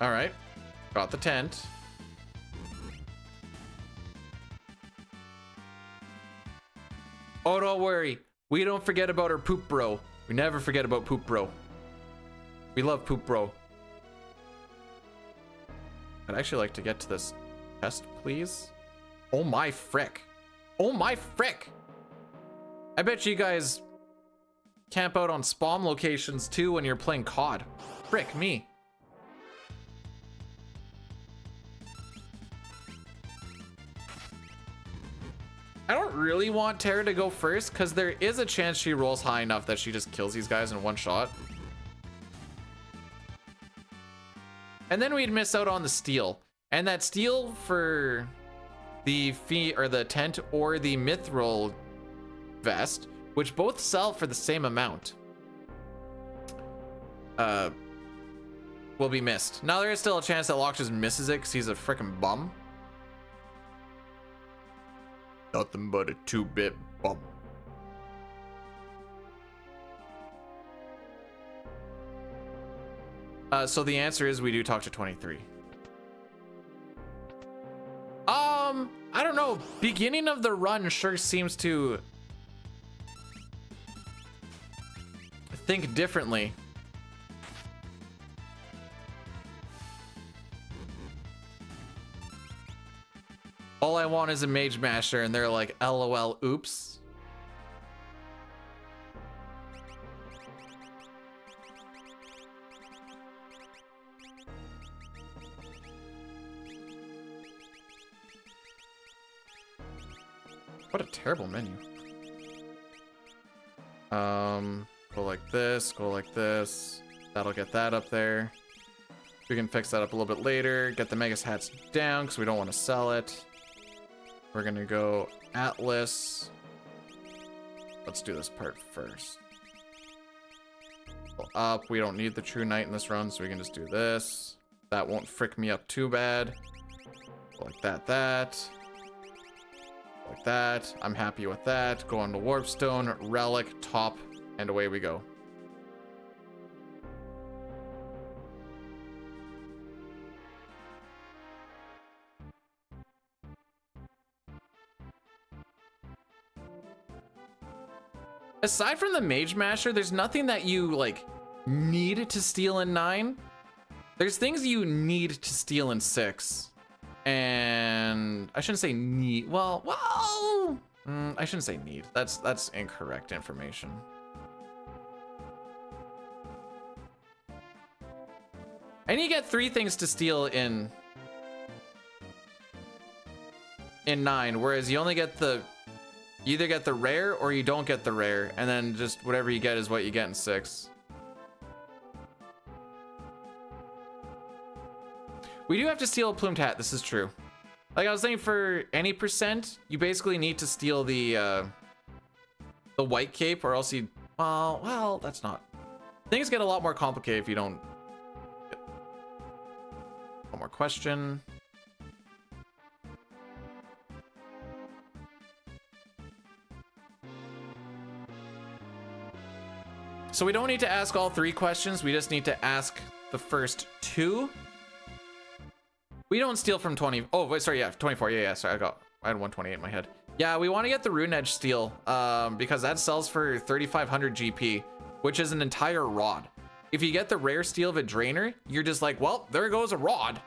All right, got the tent. Oh, don't worry. We don't forget about our poop bro. We never forget about poop bro. We love poop bro. I'd actually like to get to this test, please. Oh my frick. Oh my frick. I bet you guys camp out on spawn locations too when you're playing COD. Frick me. I don't really want Terra to go first because there is a chance she rolls high enough that she just kills these guys in one shot. And then we'd miss out on the steal. And that steal for the fee or the tent or the mithril vest, which both sell for the same amount, will be missed. Now there is still a chance that Locke just misses it because he's a freaking bum. Nothing but a 2-bit bum. So the answer is we do talk to 23. I don't know. Beginning of the run sure seems to think differently. All I want is a mage master, and they're like, LOL, oops. What a terrible menu. Go like this, go like this. That'll get that up there. We can fix that up a little bit later. Get the Megas hats down because we don't want to sell it. We're gonna go Atlas. Let's do this part first. Go up. We don't need the True Knight in this run, so we can just do this. That won't frick me up too bad. Go like that. Like that. I'm happy with that. Go on to Warpstone, Relic, top, and away we go. Aside from the Mage Masher, there's nothing that you like need to steal in 9. There's things you need to steal in 6. And I shouldn't say need. Well, I shouldn't say need. That's incorrect information. And you get 3 things to steal in 9, whereas you only get you either get the rare or you don't get the rare, and then just whatever you get is what you get in 6. We do have to steal a plumed hat, this is true. Like I was saying, for any percent, you basically need to steal the white cape, or else you, well, that's not. Things get a lot more complicated if you don't. One more question. So we don't need to ask all 3 questions. We just need to ask the first 2. We don't steal from 20. Oh, wait, sorry, yeah, 24. Yeah, sorry, I had 128 in my head. Yeah, we want to get the Rune Edge steel because that sells for 3,500 GP, which is an entire rod. If you get the rare steel of a drainer, you're just like, well, there goes a rod.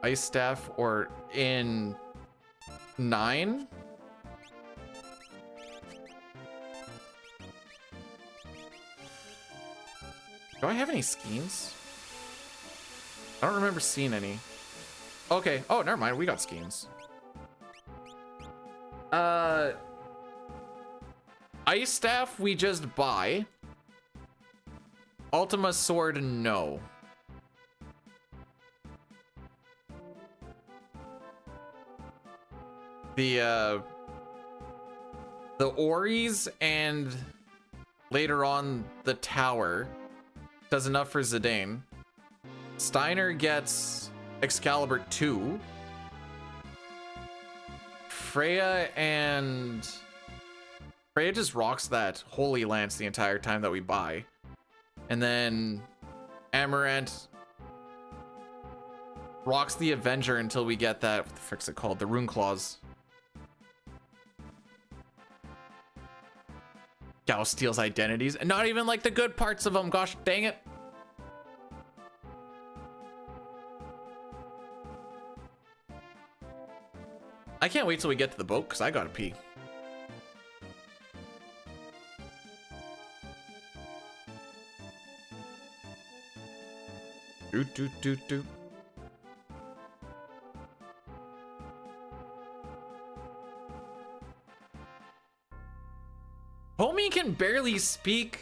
Ice staff or in 9? Do I have any schemes? I don't remember seeing any. Okay. Oh, never mind. We got schemes. Ice staff we just buy. Ultima sword, no. The Oris and later on the tower does enough for Zidane. Steiner gets Excalibur 2. Freya just rocks that Holy Lance the entire time that we buy. And then Amaranth rocks the Avenger until we get that, what the frick's it called? The Rune Claws. Gao steals identities, and not even like the good parts of them, gosh dang it. I can't wait till we get to the boat, because I gotta pee. Doot, doot, doot, doot. Homie can barely speak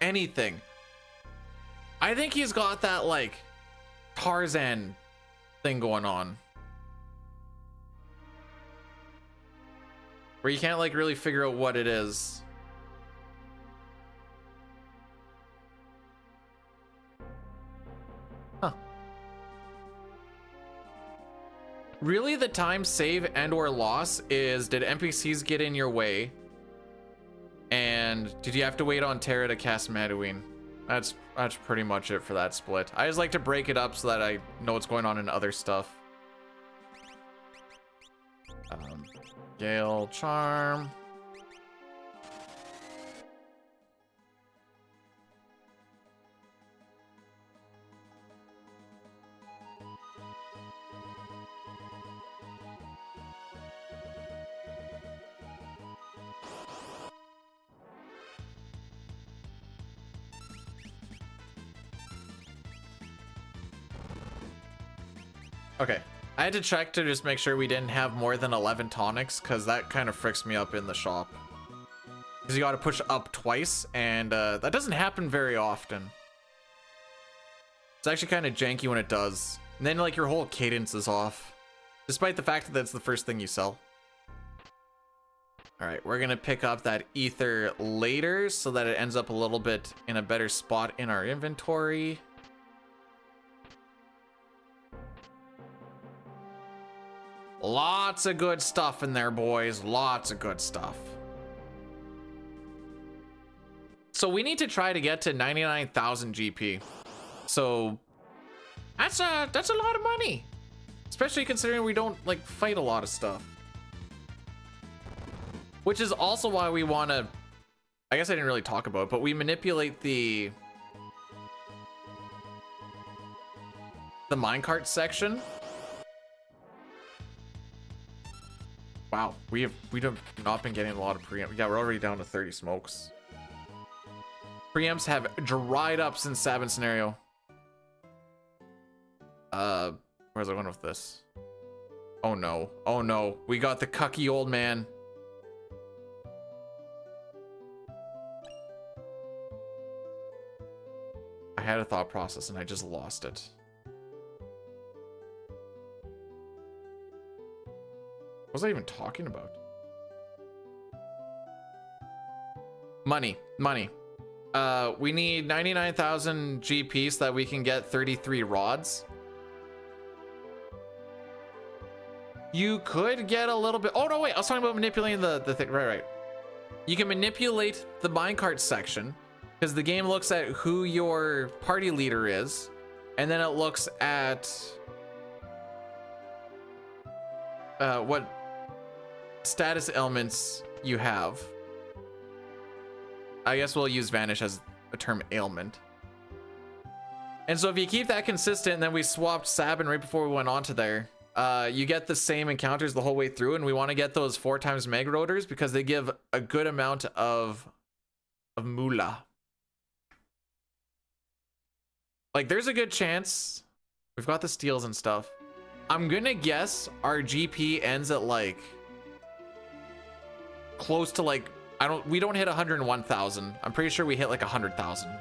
anything. I think he's got that, like, Tarzan thing going on. Where you can't, like, really figure out what it is. Huh. Really, the time save and or loss is, did NPCs get in your way? And did you have to wait on Terra to cast Maduin? That's pretty much it for that split. I just like to break it up so that I know what's going on in other stuff. Gale Charm. Okay, I had to check to just make sure we didn't have more than 11 tonics, because that kind of fricks me up in the shop. Because you got to push up twice, and that doesn't happen very often. It's actually kind of janky when it does. And then, like, your whole cadence is off, despite the fact that that's the first thing you sell. All right, we're going to pick up that ether later so that it ends up a little bit in a better spot in our inventory. Lots of good stuff in there, boys. Lots of good stuff. So we need to try to get to 99,000 GP. So that's a lot of money, especially considering we don't like fight a lot of stuff. Which is also why we want to, I guess I didn't really talk about it, but we manipulate the minecart section. Wow, we've not been getting a lot of preamps. Yeah, we're already down to 30 smokes. Preamps have dried up since Sabin scenario. Where's I going with this? Oh no, oh no, we got the cucky old man. I had a thought process and I just lost it. What was I even talking about? Money. We need 99,000 GP so that we can get 33 rods. You could get a little bit. Oh no, wait, I was talking about manipulating the thing. Right. You can manipulate the minecart section Because the game looks at who your party leader is, and then it looks at what status elements you have. I guess we'll use vanish as a term ailment. And so if you keep that consistent, and then we swapped Sabin right before we went on to there, you get the same encounters the whole way through, and we want to get those 4 times Mega Rotors because they give a good amount of moolah. Like, there's a good chance we've got the steals and stuff. I'm gonna guess our GP ends at like close to like, we don't hit 101,000. I'm pretty sure we hit like 100,000.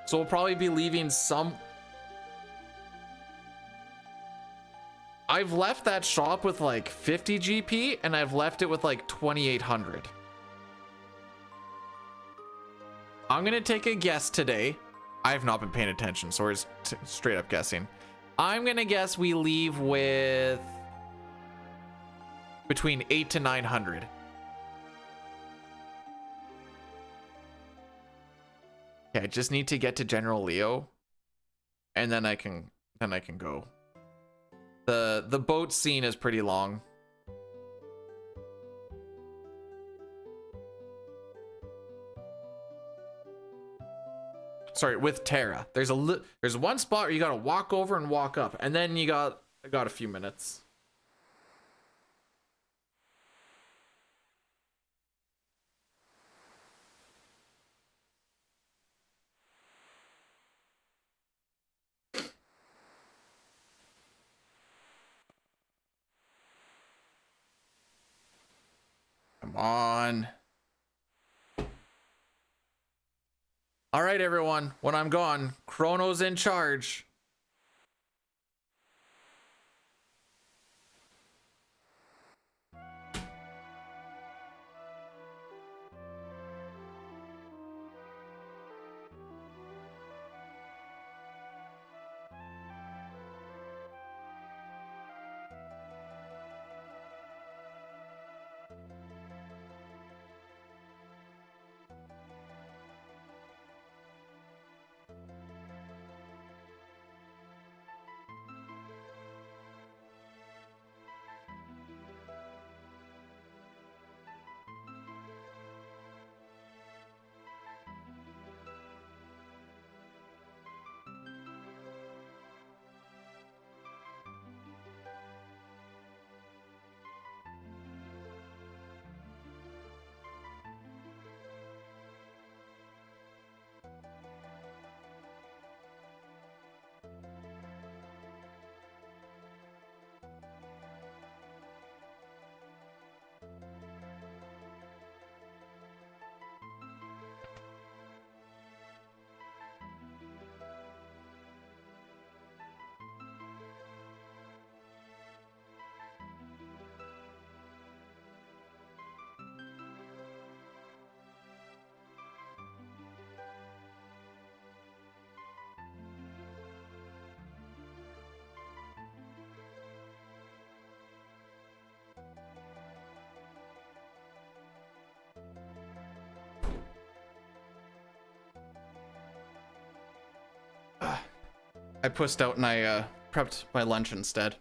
So we'll probably be leaving some. I've left that shop with like 50 GP, and I've left it with like 2,800. I'm gonna take a guess today. I have not been paying attention, so we're straight up guessing. I'm gonna guess we leave with between 800 to 900. Okay, I just need to get to General Leo, and then I can go. The boat scene is pretty long. Sorry, with Terra. There's one spot where you gotta walk over and walk up, and then I got a few minutes. Come on. All right, everyone. When I'm gone, Chrono's in charge. I pushed out and I prepped my lunch instead.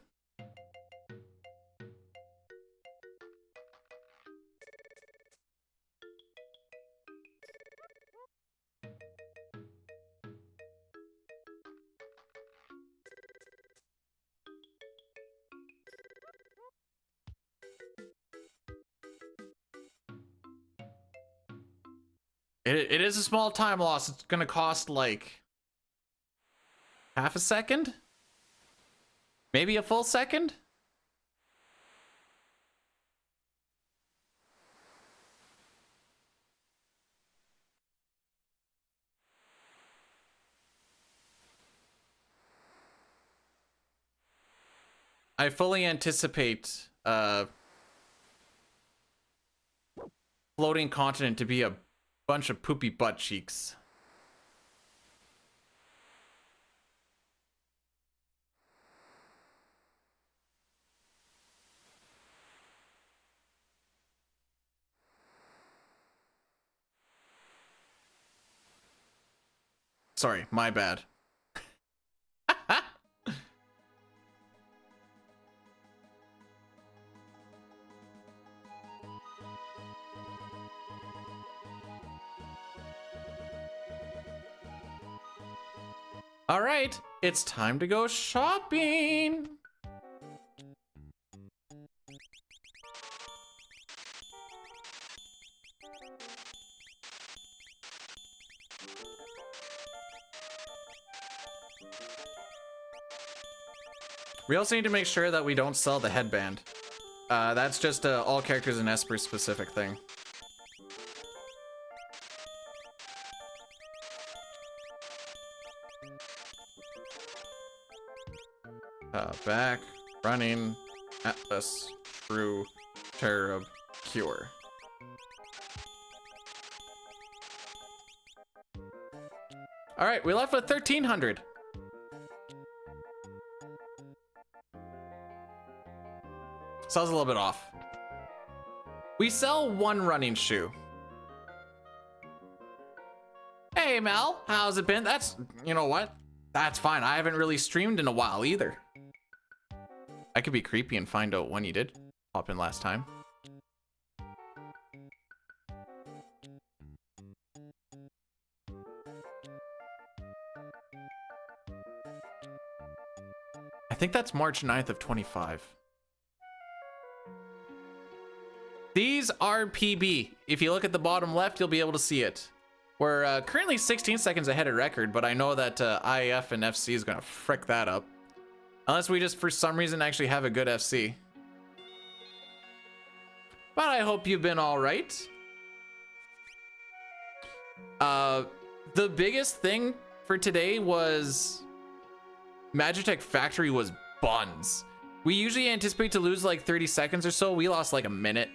It is a small time loss. It's gonna cost like half a second? Maybe a full second? I fully anticipate floating continent to be a bunch of poopy butt cheeks. Sorry, my bad. All right, it's time to go shopping. We also need to make sure that we don't sell the headband. That's just a all characters and Espers specific thing. Back, running, Atlas, True, Cherub, Cure. All right, we left with 1,300. Sells a little bit off. We sell one running shoe. Hey Mel, how's it been? That's, you know what? That's fine. I haven't really streamed in a while either. I could be creepy and find out when you did pop in last time. I think that's March 9th of 25. These are PB. If you look at the bottom left, you'll be able to see it. We're currently 16 seconds ahead of record, but I know that IF and FC is gonna frick that up. Unless we just, for some reason, actually have a good FC. But I hope you've been all right. The biggest thing for today was Magitech Factory was buns. We usually anticipate to lose like 30 seconds or so. We lost like a minute.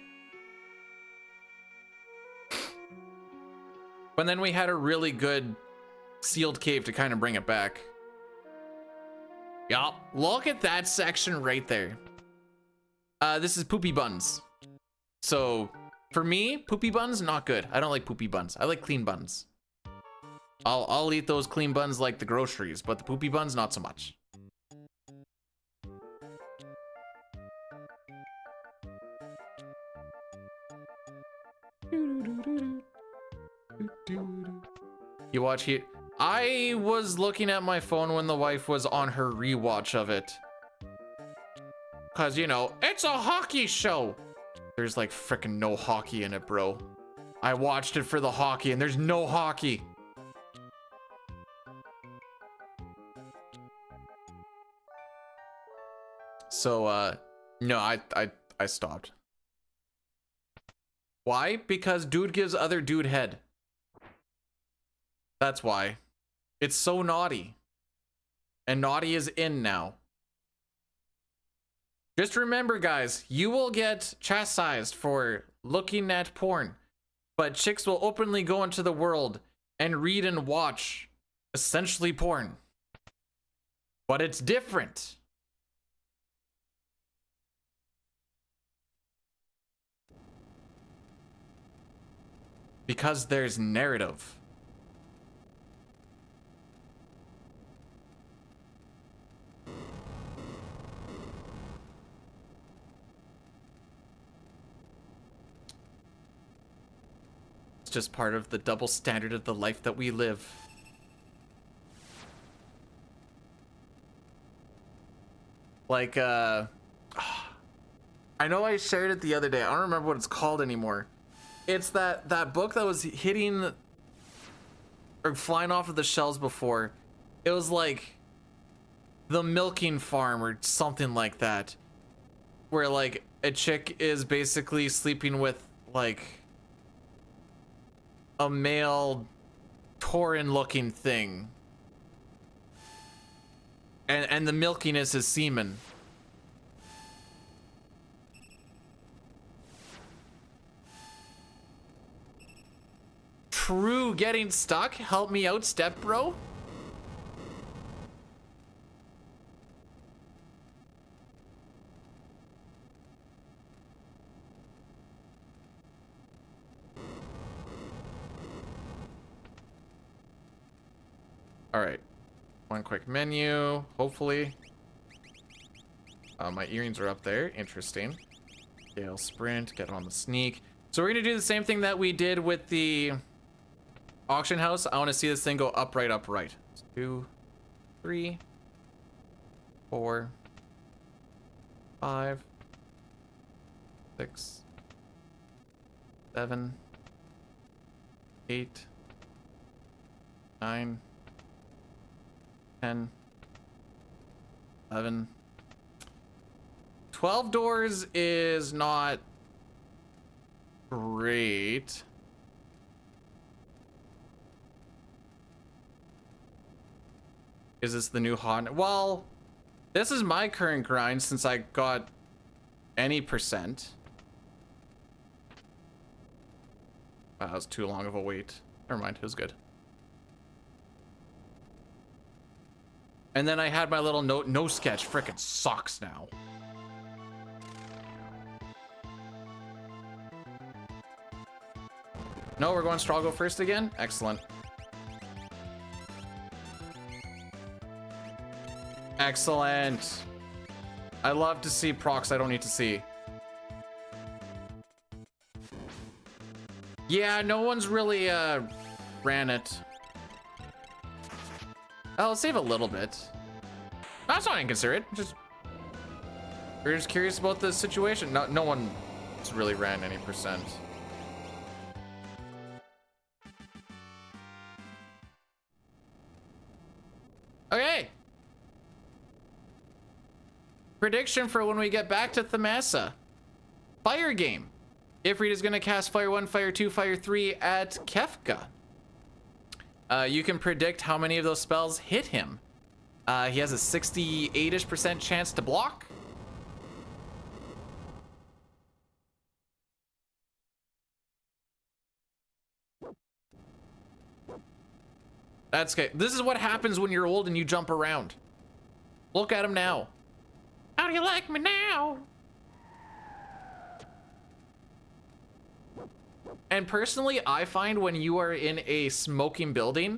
But then we had a really good sealed cave to kind of bring it back. Yup, look at that section right there. This is poopy buns. So for me, poopy buns, not good. I don't like poopy buns. I like clean buns. I'll eat those clean buns like the groceries, but the poopy buns, not so much. You watch here. I was looking at my phone when the wife was on her rewatch of it. Cause you know, it's a hockey show. There's like freaking no hockey in it, bro. I watched it for the hockey and there's no hockey. So, no, I stopped. Why? Because dude gives other dude head. That's why. It's so naughty. And naughty is in now. Just remember, guys, you will get chastised for looking at porn. But chicks will openly go into the world and read and watch essentially porn. But it's different. Because there's narrative. It's just part of the double standard of the life that we live. Like, I know I shared it the other day. I don't remember what it's called anymore. It's that book that was hitting or flying off of the shelves before. It was like The Milking Farm or something like that. Where like a chick is basically sleeping with like a male Tauren looking thing. And the milking is his semen. True, getting stuck? Help me out, step bro. All right. One quick menu, hopefully. My earrings are up there. Interesting. Gale sprint, get on the sneak. So we're gonna do the same thing that we did with the auction house. I want to see this thing go upright, upright. 2, 3, 4, 5, 6, 7, 8, 9, 10, 11. 12 doors is not great. Is this the new hot? Well, this is my current grind since I got any percent. Wow, that was too long of a wait. Never mind, it was good. And then I had my little no sketch. Frickin' sucks now. No, we're going Strago first again? Excellent. Excellent. I love to see procs I don't need to see. Yeah, no one's really ran it. I'll save a little bit. That's not inconsiderate. We're just curious about the situation. No one's really ran any percent. Okay. Prediction for when we get back to Thamasa. Fire game. Ifrit is going to cast Fire 1, Fire 2, Fire 3 at Kefka. You can predict how many of those spells hit him. He has a 68-ish% chance to block. That's okay. This is what happens when you're old and you jump around. Look at him now. How do you like me now? And personally, I find when you are in a smoking building,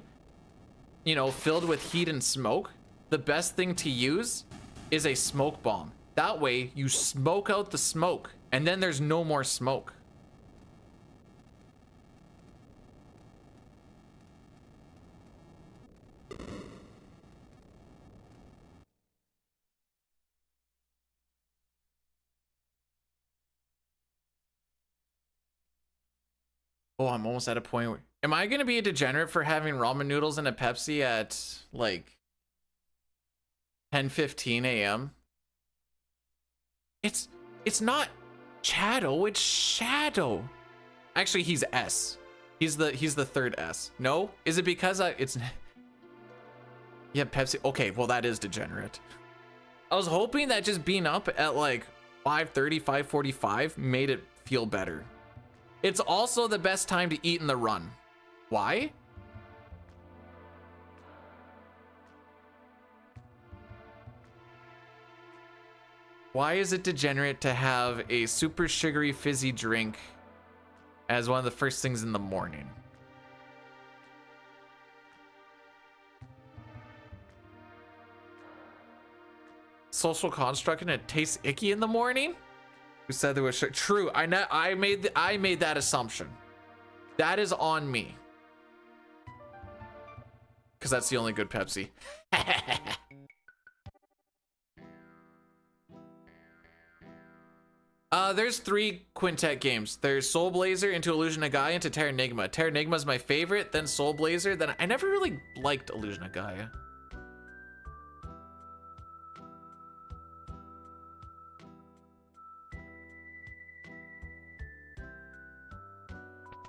you know, filled with heat and smoke, the best thing to use is a smoke bomb. That way, you smoke out the smoke, and then there's no more smoke. Oh, I'm almost at a point where... Am I going to be a degenerate for having ramen noodles and a Pepsi at, like, 10:15 a.m.? It's not Shadow, it's Shadow. Actually, he's S. He's the third S. No? Is it because it's... Yeah, Pepsi. Okay, well, that is degenerate. I was hoping that just being up at, like, 5:30, 5:45 made it feel better. It's also the best time to eat in the run. Why? Why is it degenerate to have a super sugary fizzy drink as one of the first things in the morning? Social construct and it tastes icky in the morning? Who said there was true? I made that assumption. That is on me. Because that's the only good Pepsi. There's 3 Quintet games. There's Soul Blazer, into Illusion of Gaia, into Terra Nigma. Terra Nigma is my favorite, then Soul Blazer, then I never really liked Illusion of Gaia.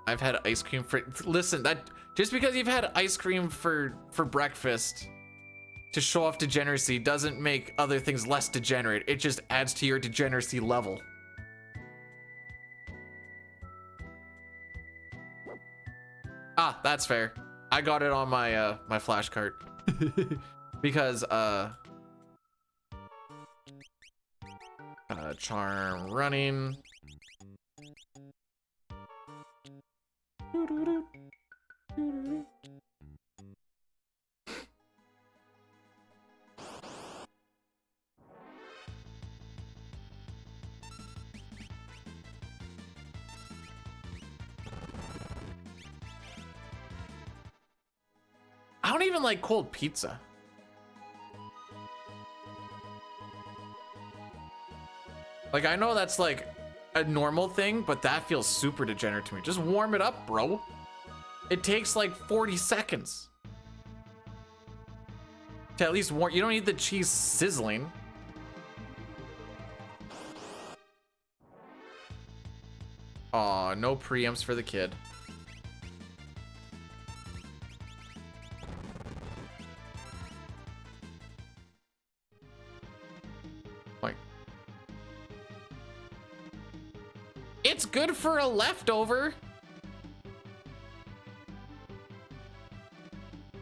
I've had ice cream for... Listen, that just because you've had ice cream for breakfast to show off degeneracy doesn't make other things less degenerate. It just adds to your degeneracy level. Ah, that's fair. I got it on my my flash cart because charm running. don't even like cold pizza. Like, I know that's like a normal thing, but that feels super degenerate to me. Just warm it up, bro. It takes like 40 seconds to at least warm. You don't need the cheese sizzling. Aw, no preamps for the kid. Like, it's good for a leftover.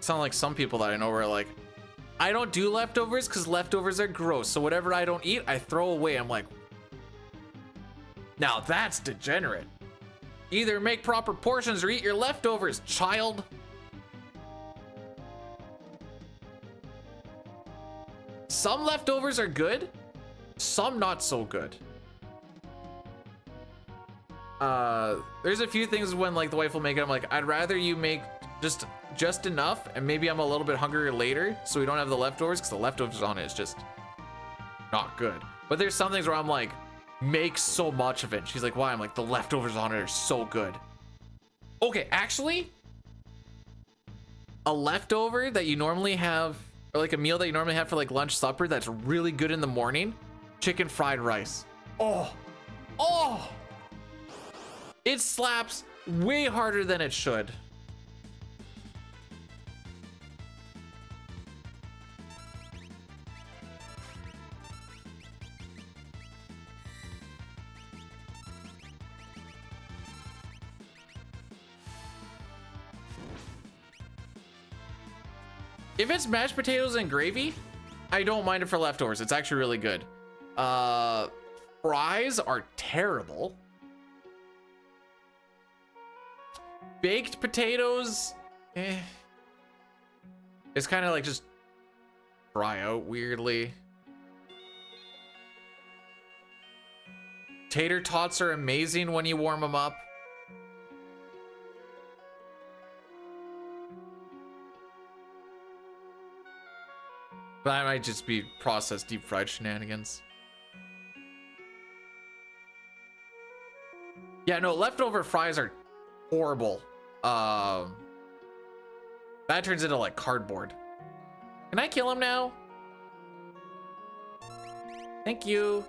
Sound like some people that I know were like, I don't do leftovers because leftovers are gross. So whatever I don't eat, I throw away. I'm like, now that's degenerate. Either make proper portions or eat your leftovers, child. Some leftovers are good, some not so good. There's a few things when like the wife will make it, I'm like, I'd rather you make just enough, and maybe I'm a little bit hungrier later, so we don't have the leftovers, because the leftovers on it is just not good. But there's some things where I'm like, make so much of it. She's like, why? I'm like, the leftovers on it are so good. Okay, actually, a leftover that you normally have, or like a meal that you normally have for like lunch, supper, that's really good in the morning, chicken fried rice. Oh, it slaps way harder than it should. If it's mashed potatoes and gravy, I don't mind it for leftovers. It's actually really good. Fries are terrible. Baked potatoes, it's kind of like just dry out weirdly. Tater tots are amazing when you warm them up. But that might just be processed deep fried shenanigans. Yeah, no, leftover fries are horrible. That turns into like cardboard. Can I kill him now? Thank you.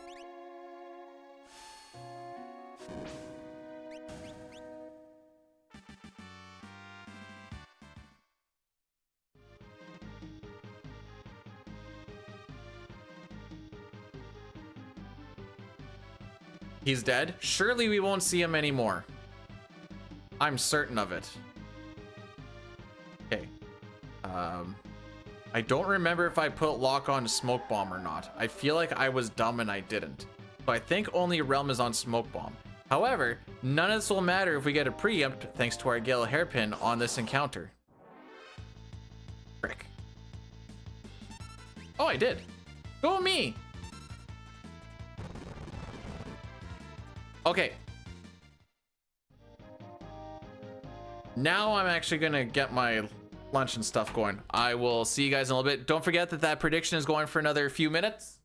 He's dead. Surely we won't see him anymore. I'm certain of it. Okay. I don't remember if I put lock on smoke bomb or not. I feel like I was dumb and I didn't. So I think only realm is on smoke bomb. However, none of this will matter if we get a preempt thanks to our Gale hairpin on this encounter. Frick. Oh, I did. Go me. Okay. Now I'm actually gonna get my lunch and stuff going. I will see you guys in a little bit. Don't forget that that prediction is going for another few minutes.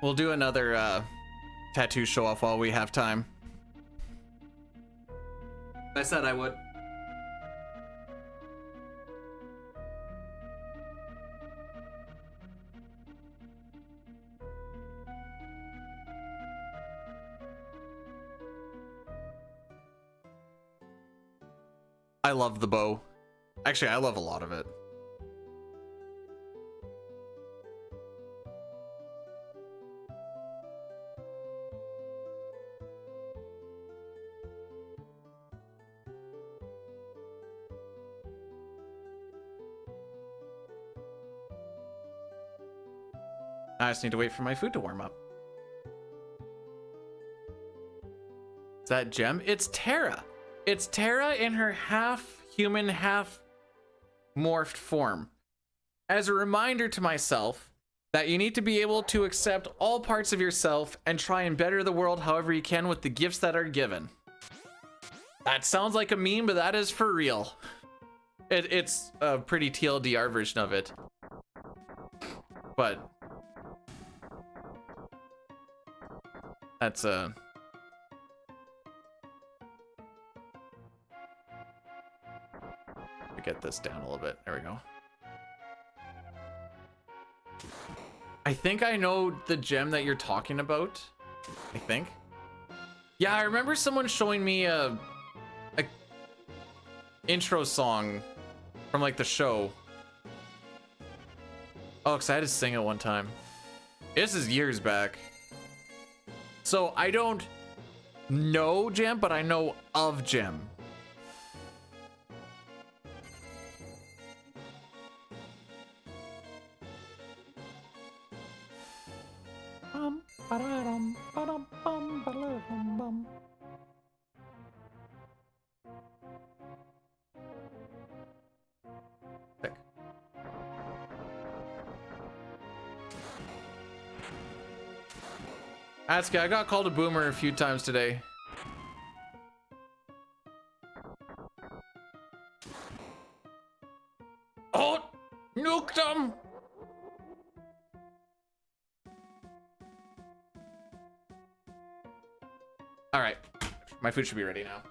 we'll do another tattoo show off while we have time. I said I would. I love the bow. Actually, I love a lot of it. I just need to wait for my food to warm up. Is that Gem? It's Terra. It's Terra in her half human, half morphed form. As a reminder to myself that you need to be able to accept all parts of yourself and try and better the world however you can with the gifts that are given. That sounds like a meme, but that is for real. It's a pretty TLDR version of it. But that's get this down a little bit. There we go. I think I know the gem that you're talking about. I think. Yeah, I remember someone showing me a intro song from like the show. Oh, because I had to sing it one time. This is years back. So I don't know Gem, but I know of Gem. Sick. Atsuki, I got called a boomer a few times today. Oh, nuked him! All right, my food should be ready now.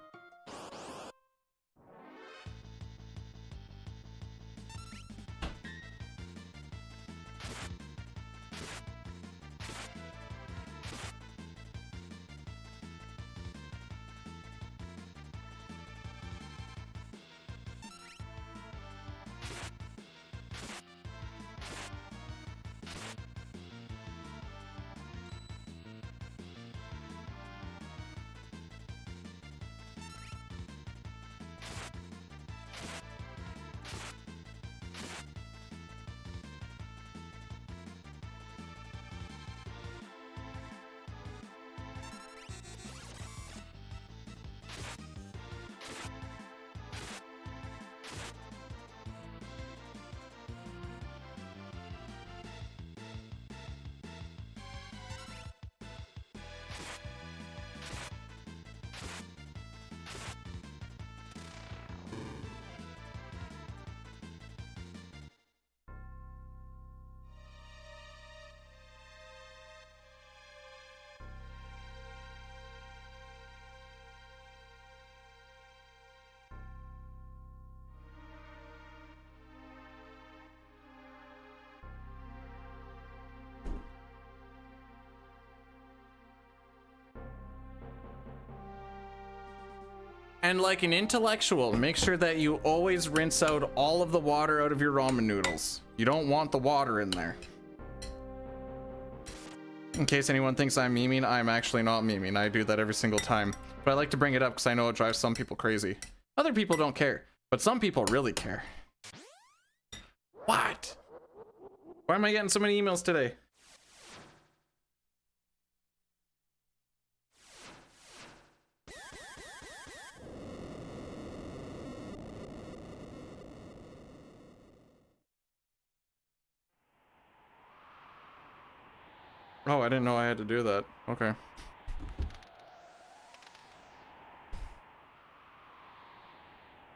And like an intellectual, make sure that you always rinse out all of the water out of your ramen noodles. You don't want the water in there. In case anyone thinks I'm memeing, I'm actually not memeing. I do that every single time. But I like to bring it up because I know it drives some people crazy. Other people don't care, but some people really care. What? Why am I getting so many emails today? Oh, I didn't know I had to do that. Okay.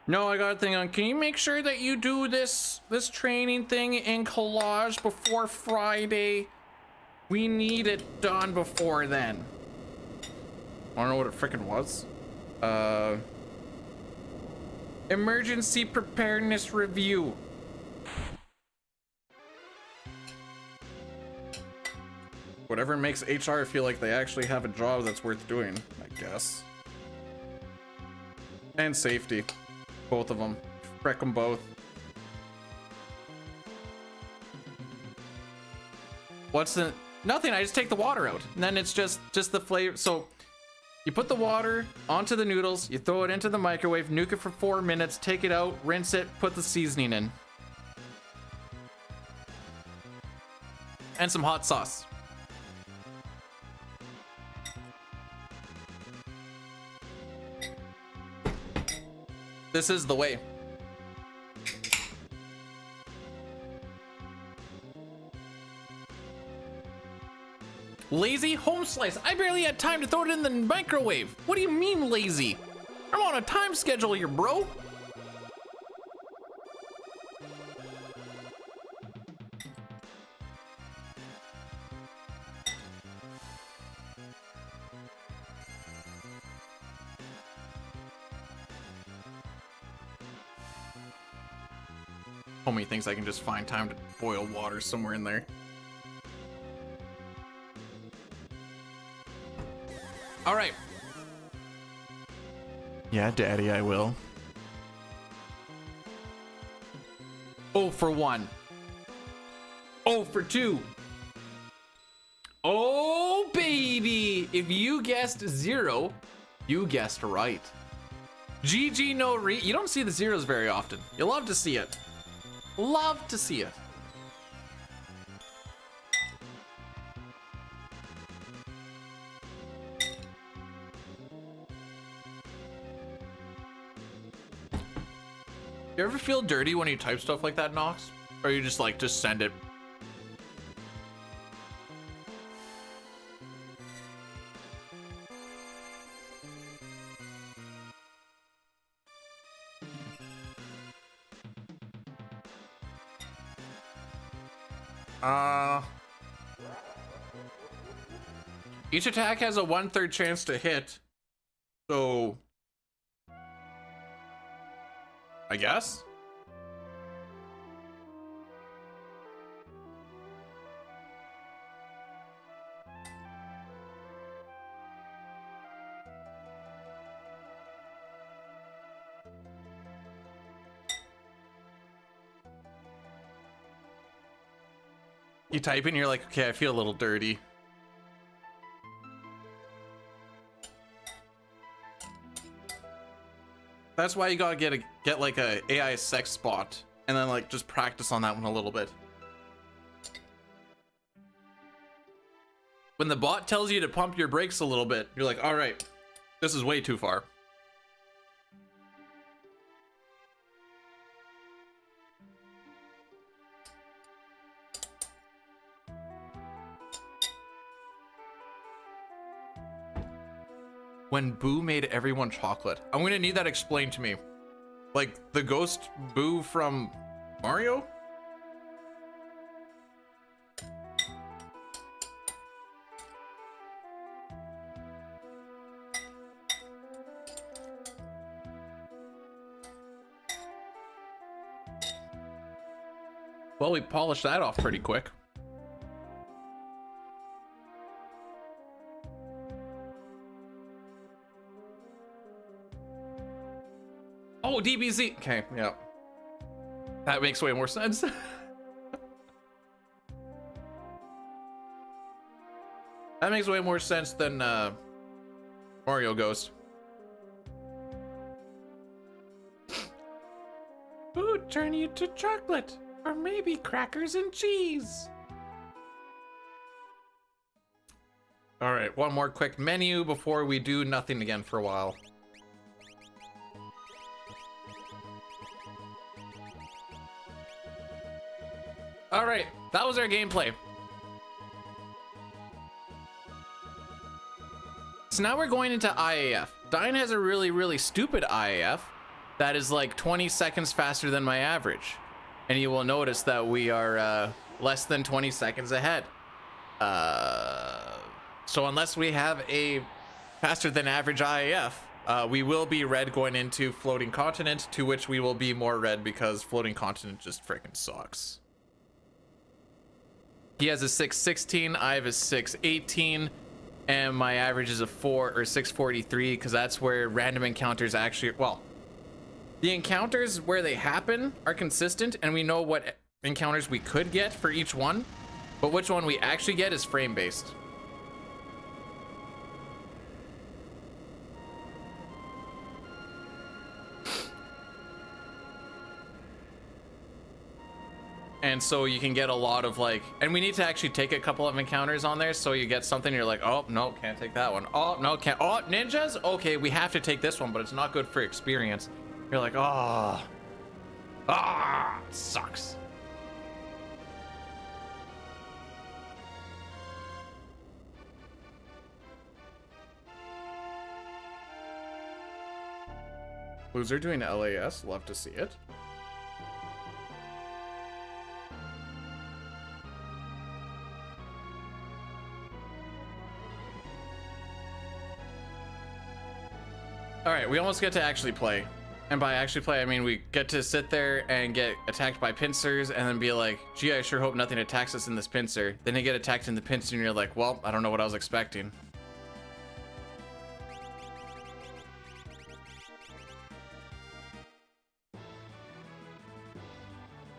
No, I got a thing on. Can you make sure that you do this training thing in collage before Friday? We need it done before then. I don't know what it freaking was. Emergency preparedness review. Whatever makes HR feel like they actually have a job that's worth doing, I guess. And safety. Both of them. Wreck them both. What's the... Nothing, I just take the water out. And then it's just the flavor. So you put the water onto the noodles, you throw it into the microwave, nuke it for 4 minutes, take it out, rinse it, put the seasoning in. And some hot sauce. This is the way. Lazy home slice. I barely had time to throw it in the microwave. What do you mean lazy? I'm on a time schedule here, bro. Homie thinks I can just find time to boil water somewhere in there. All right. Yeah, Daddy, I will. 0 for 1. 0 for 2. Oh, baby. If you guessed 0, you guessed right. GG no re. You don't see the zeros very often. You love to see it. Love to see it. You ever feel dirty when you type stuff like that, Nox? Or you just like, just send it? Each attack has a 1/3 chance to hit, so I guess. You type in, you're like, okay, I feel a little dirty. That's why you gotta get like a AI sex spot and then like just practice on that one a little bit. When the bot tells you to pump your brakes a little bit, you're like, all right, this is way too far. When Boo made everyone chocolate. I'm gonna need that explained to me. Like the ghost Boo from Mario? Well, we polished that off pretty quick. Oh, DBZ. Okay, yeah. That makes way more sense. That makes way more sense than Mario Ghost. Food turn you to chocolate, or maybe crackers and cheese. All right, one more quick menu before we do nothing again for a while. All right, that was our gameplay. So now we're going into IAF. Dine has a really stupid IAF that is like 20 seconds faster than my average. And you will notice that we are less than 20 seconds ahead. So unless we have a faster than average IAF, we will be red going into floating continent, to which we will be more red because floating continent just freaking sucks. He has a 616, I have a 618, and my average is a 4 or 643 because that's where random encounters actually, well, the encounters where they happen are consistent and we know what encounters we could get for each one, but which one we actually get is frame based. And so you can get a lot of like, and we need to actually take a couple of encounters on there so you get something, you're like, oh no, can't take that one. Oh no, can't. Oh, ninjas, okay, we have to take this one, but it's not good for experience. You're like, oh, it sucks. Loser doing LAS, love to see it. All right, we almost get to actually play. And by actually play, I mean we get to sit there and get attacked by pincers and then be like, gee, I sure hope nothing attacks us in this pincer. Then you get attacked in the pincer and you're like, well, I don't know what I was expecting.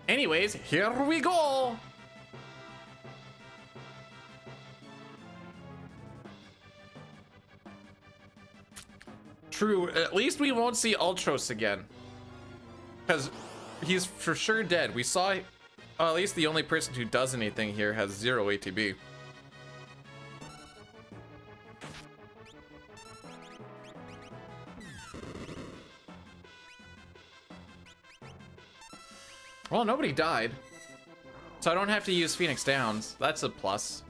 Anyways, here we go. True, at least we won't see Ultros again. Because he's for sure dead. We saw, at least the only person who does anything here has 0 ATB. Well, nobody died. So I don't have to use Phoenix Downs. That's a plus.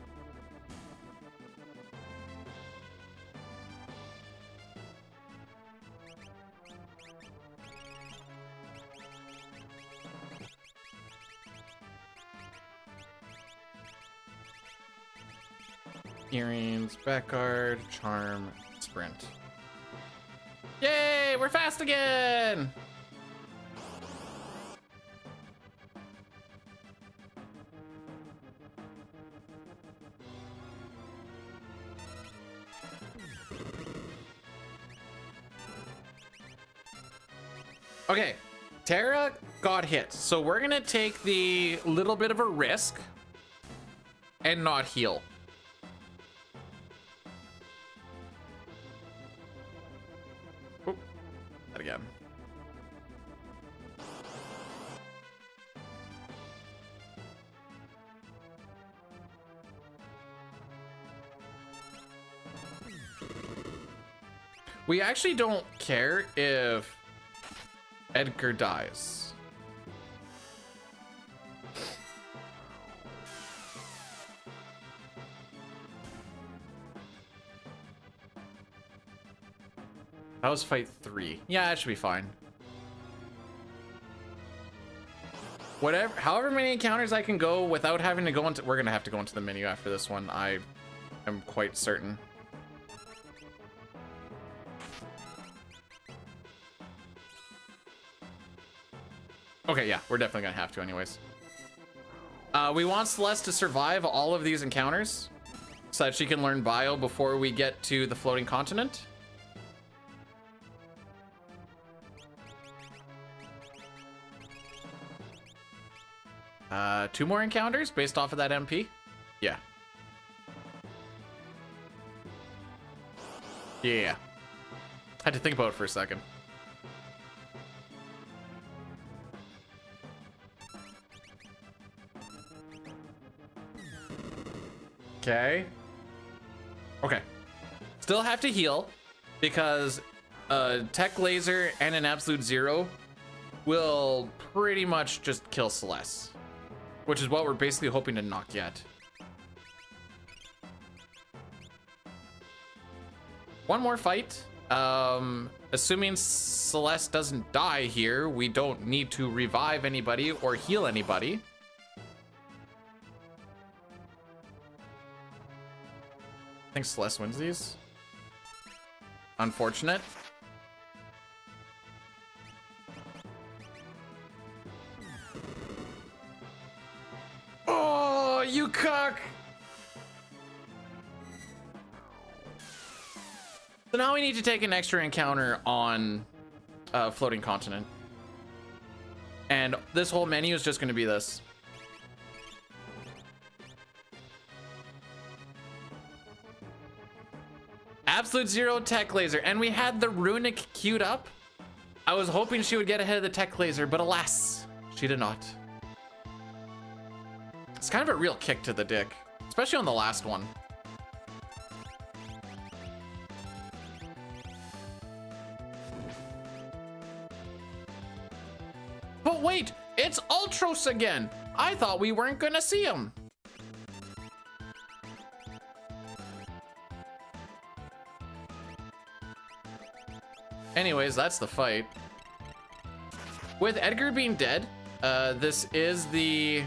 Earrings, back guard, charm, sprint. Yay, we're fast again! Okay, Terra got hit, so we're gonna take the little bit of a risk and not heal. Oop, that again. We actually don't care if Edgar dies. That was fight 3. Yeah, that should be fine. Whatever, however many encounters I can go without having to go into, we're gonna have to go into the menu after this one. I am quite certain. Okay, yeah, we're definitely gonna have to anyways. We want Celeste to survive all of these encounters so that she can learn bio before we get to the floating continent. Two more encounters based off of that MP? Yeah. Yeah. Had to think about it for a second. Okay. Okay. Still have to heal because Tech Laser and an Absolute Zero will pretty much just kill Celeste, which is what we're basically hoping to not get. One more fight. Assuming Celeste doesn't die here, we don't need to revive anybody or heal anybody. I think Celeste wins these. Unfortunate. Oh, you cuck! So now we need to take an extra encounter on Floating Continent. And this whole menu is just going to be this. Absolute Zero Tech Laser. And we had the Runic queued up. I was hoping she would get ahead of the Tech Laser, but alas, she did not. It's kind of a real kick to the dick, especially on the last one. But wait, it's Ultros again. I thought we weren't gonna see him. Anyways, that's the fight. With Edgar being dead, this is the...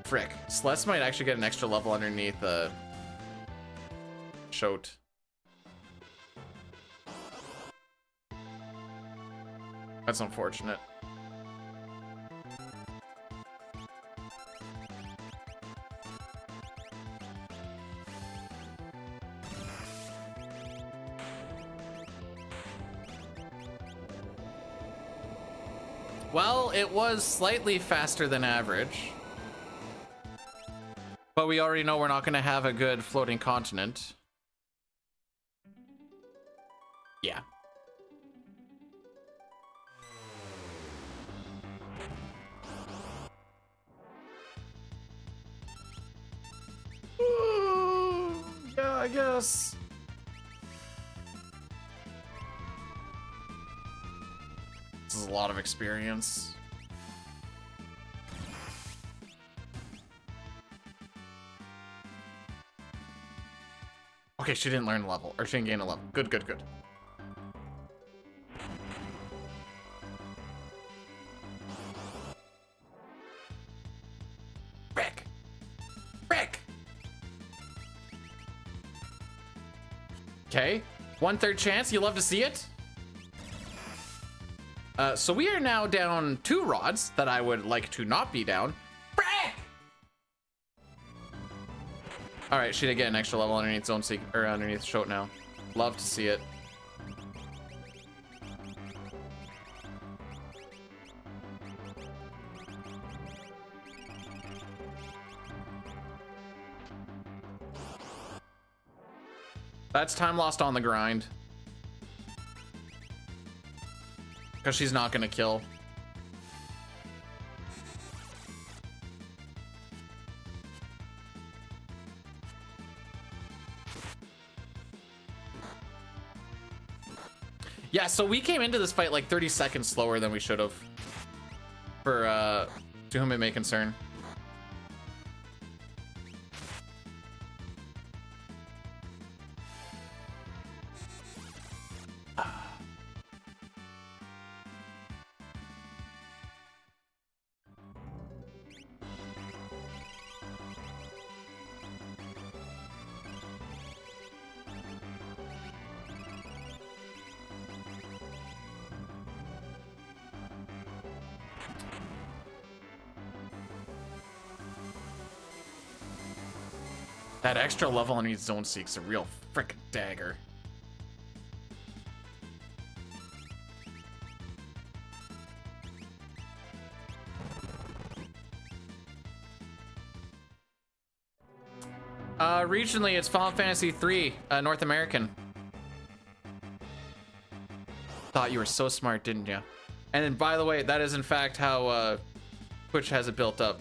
Frick. Celeste might actually get an extra level underneath Shote. That's unfortunate. Well, it was slightly faster than average. But we already know we're not going to have a good floating continent. Yeah. Yeah, I guess. This is a lot of experience. Okay, she didn't learn a level, or she didn't gain a level. Good, good, good. Rick! Rick! Okay, 1/3 chance, you love to see it? So we are now down 2 rods that I would like to not be down. Frick! All right, she did get an extra level underneath Zone Seek, or underneath Shote now. Love to see it. That's time lost on the grind. Because she's not gonna kill. Yeah, so we came into this fight like 30 seconds slower than we should have. For, to whom it may concern. That extra level underneath Zone Seek's a real frickin' dagger. Regionally, it's Final Fantasy III, North American. Thought you were so smart, didn't you? And then, by the way, that is in fact how Twitch has it built up.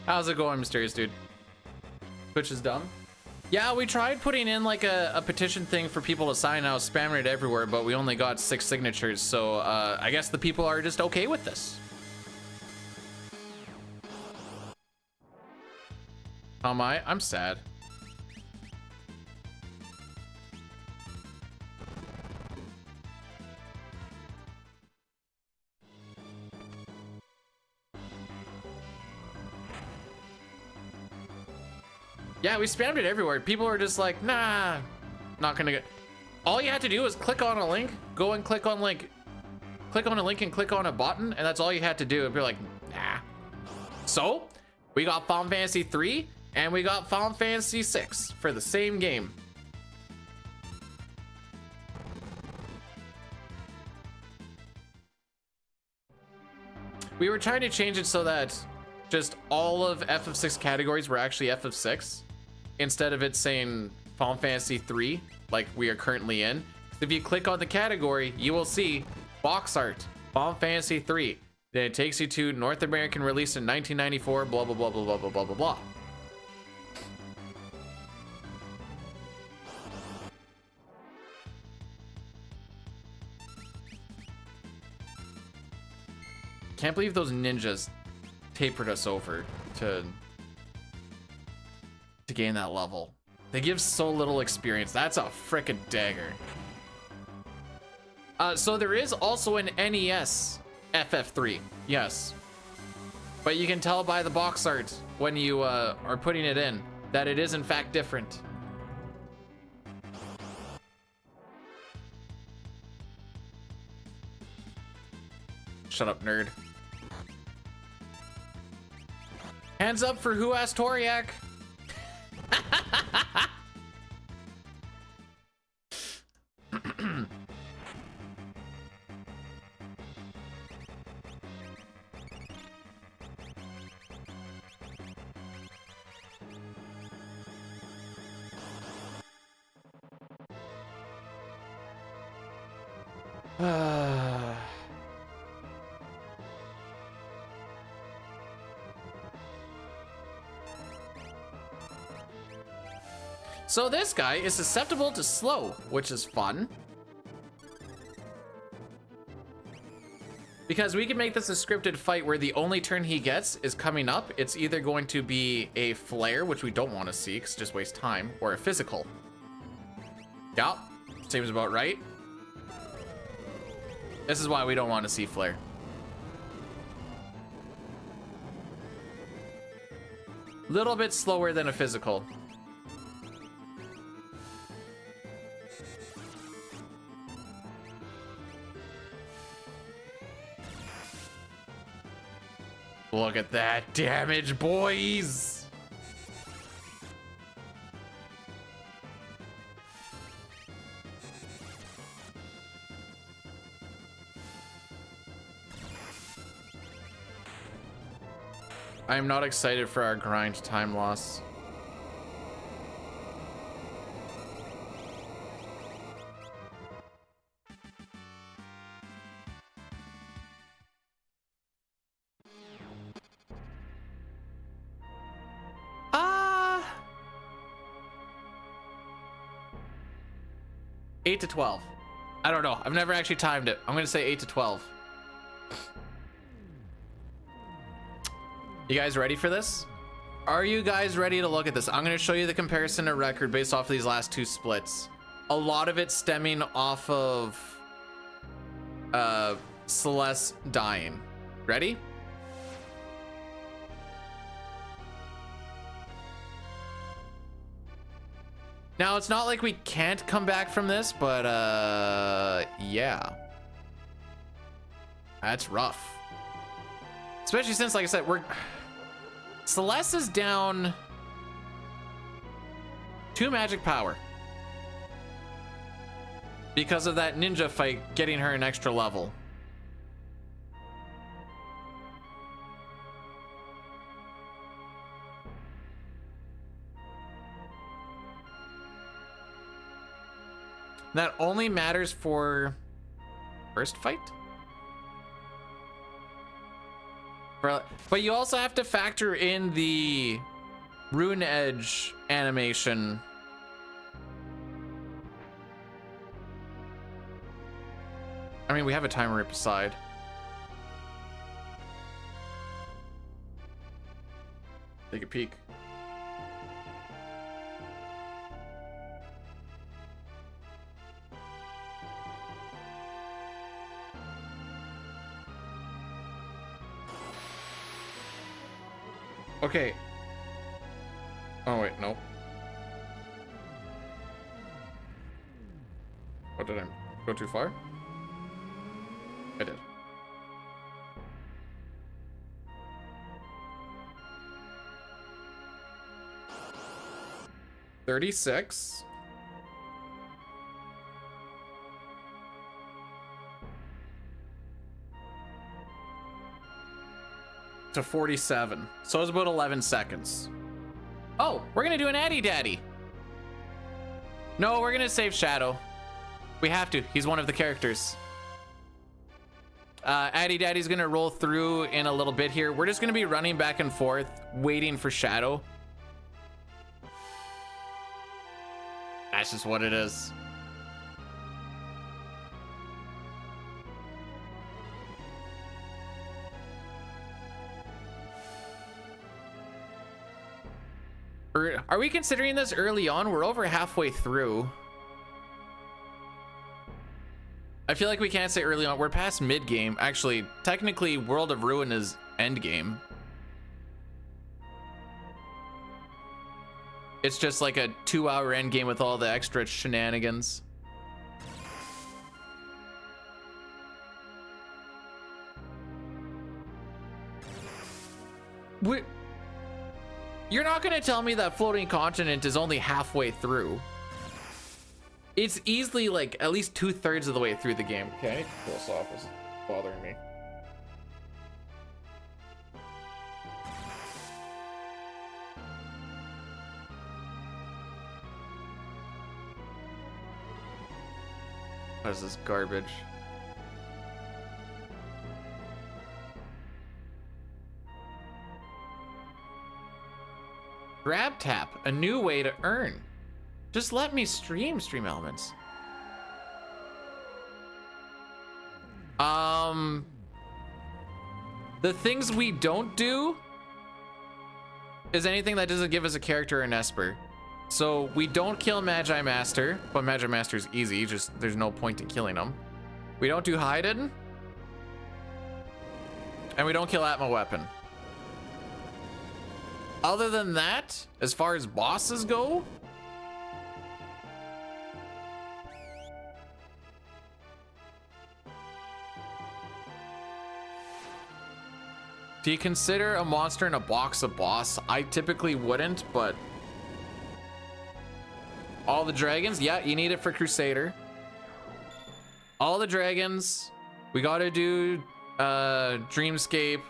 How's it going, Mysterious Dude? Twitch is dumb? Yeah, we tried putting in like a petition thing for people to sign. I was spamming it everywhere, but we only got 6 signatures, so I guess the people are just okay with this. How am I? I'm sad. Yeah, we spammed it everywhere. People are just like, nah, not gonna get. All you have to do is click on a link, go and click on link, click on a link and click on a button, and that's all you had to do. And be like, nah. So we got Final Fantasy 3 and we got Final Fantasy 6 for the same game. We were trying to change it so that just all of FF6 categories were actually FF6 instead of it saying Final Fantasy 3 like we are currently in. If you click on the category, you will see box art, Final Fantasy 3. Then it takes you to North American release in 1994, blah, blah, blah, blah, blah, blah, blah, blah, blah. Can't believe those ninjas tapered us over to gain that level. They give so little experience. That's a frickin' dagger. So there is also an NES FF3, yes. But you can tell by the box art when you are putting it in that it is in fact different. Shut up, nerd. Hands up for who asked Toriak. So this guy is susceptible to slow, which is fun. Because we can make this a scripted fight where the only turn he gets is coming up. It's either going to be a flare, which we don't want to see because it just wastes time, or a physical. Yeah, seems about right. This is why we don't want to see flare. Little bit slower than a physical. Look at that damage, boys! I am not excited for our grind time loss. Ah, 8 to 12. I don't know. I've never actually timed it. I'm gonna say 8 to 12. You guys ready for this? Are you guys ready to look at this? I'm going to show you the comparison of record based off of these last two splits. A lot of it stemming off of Celeste dying. Ready? Now, it's not like we can't come back from this, but yeah. That's rough. Especially since, like I said, Celeste is down 2 magic power because of that ninja fight getting her an extra level. That only matters for first fight. But you also have to factor in the Rune Edge animation. I mean, we have a timer right beside. Take a peek. Okay. Oh wait, no. What did I go too far? I did. $36. To 47. So it's about 11 seconds. Oh, we're gonna do an Addy Daddy. No, we're gonna save Shadow. We have to. He's one of the characters. Addy Daddy's gonna roll through in a little bit here. We're just gonna be running back and forth, waiting for Shadow. That's just what it is. Are we considering this early on? We're over halfway through. I feel like we can't say early on. We're past mid game. Actually, technically, World of Ruin is end game. It's just like a 2-hour end game with all the extra shenanigans. What? You're not gonna tell me that floating continent is only halfway through. It's easily like at least 2/3 of the way through the game. Okay, I need to pull this off. It's bothering me. What is this garbage? Grab tap, a new way to earn. Just let me stream elements. The things we don't do is anything that doesn't give us a character in Esper. So we don't kill Magi Master, but Magi Master's easy, just there's no point in killing him. We don't do Hidden. And we don't kill Atma Weapon. Other than that, as far as bosses go, do you consider a monster in a box a boss? I typically wouldn't, but all the dragons, yeah, you need it for Crusader. All the dragons, we gotta do Dreamscape.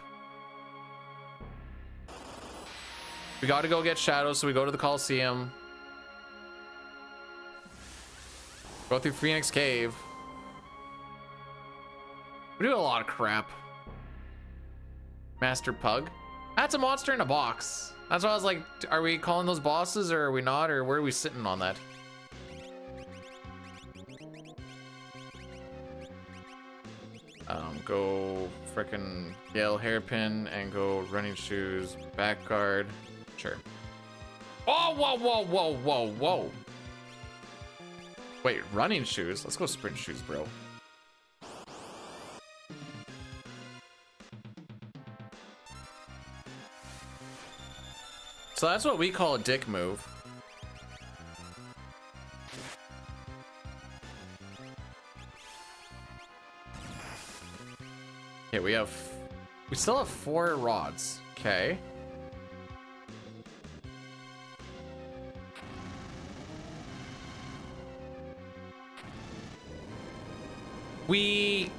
We gotta go get Shadow, so we go to the Coliseum. Go through Phoenix Cave. We do a lot of crap. Master Pug. That's a monster in a box. That's why I was like, are we calling those bosses or are we not? Or where are we sitting on that? Go frickin' Gale Hairpin and go Running Shoes, Back Guard. Sure. Oh, whoa, whoa, whoa, whoa, whoa. Wait, Running Shoes? Let's go Sprint Shoes, bro. So that's what we call a dick move. Okay, we still have 4 rods. Okay. We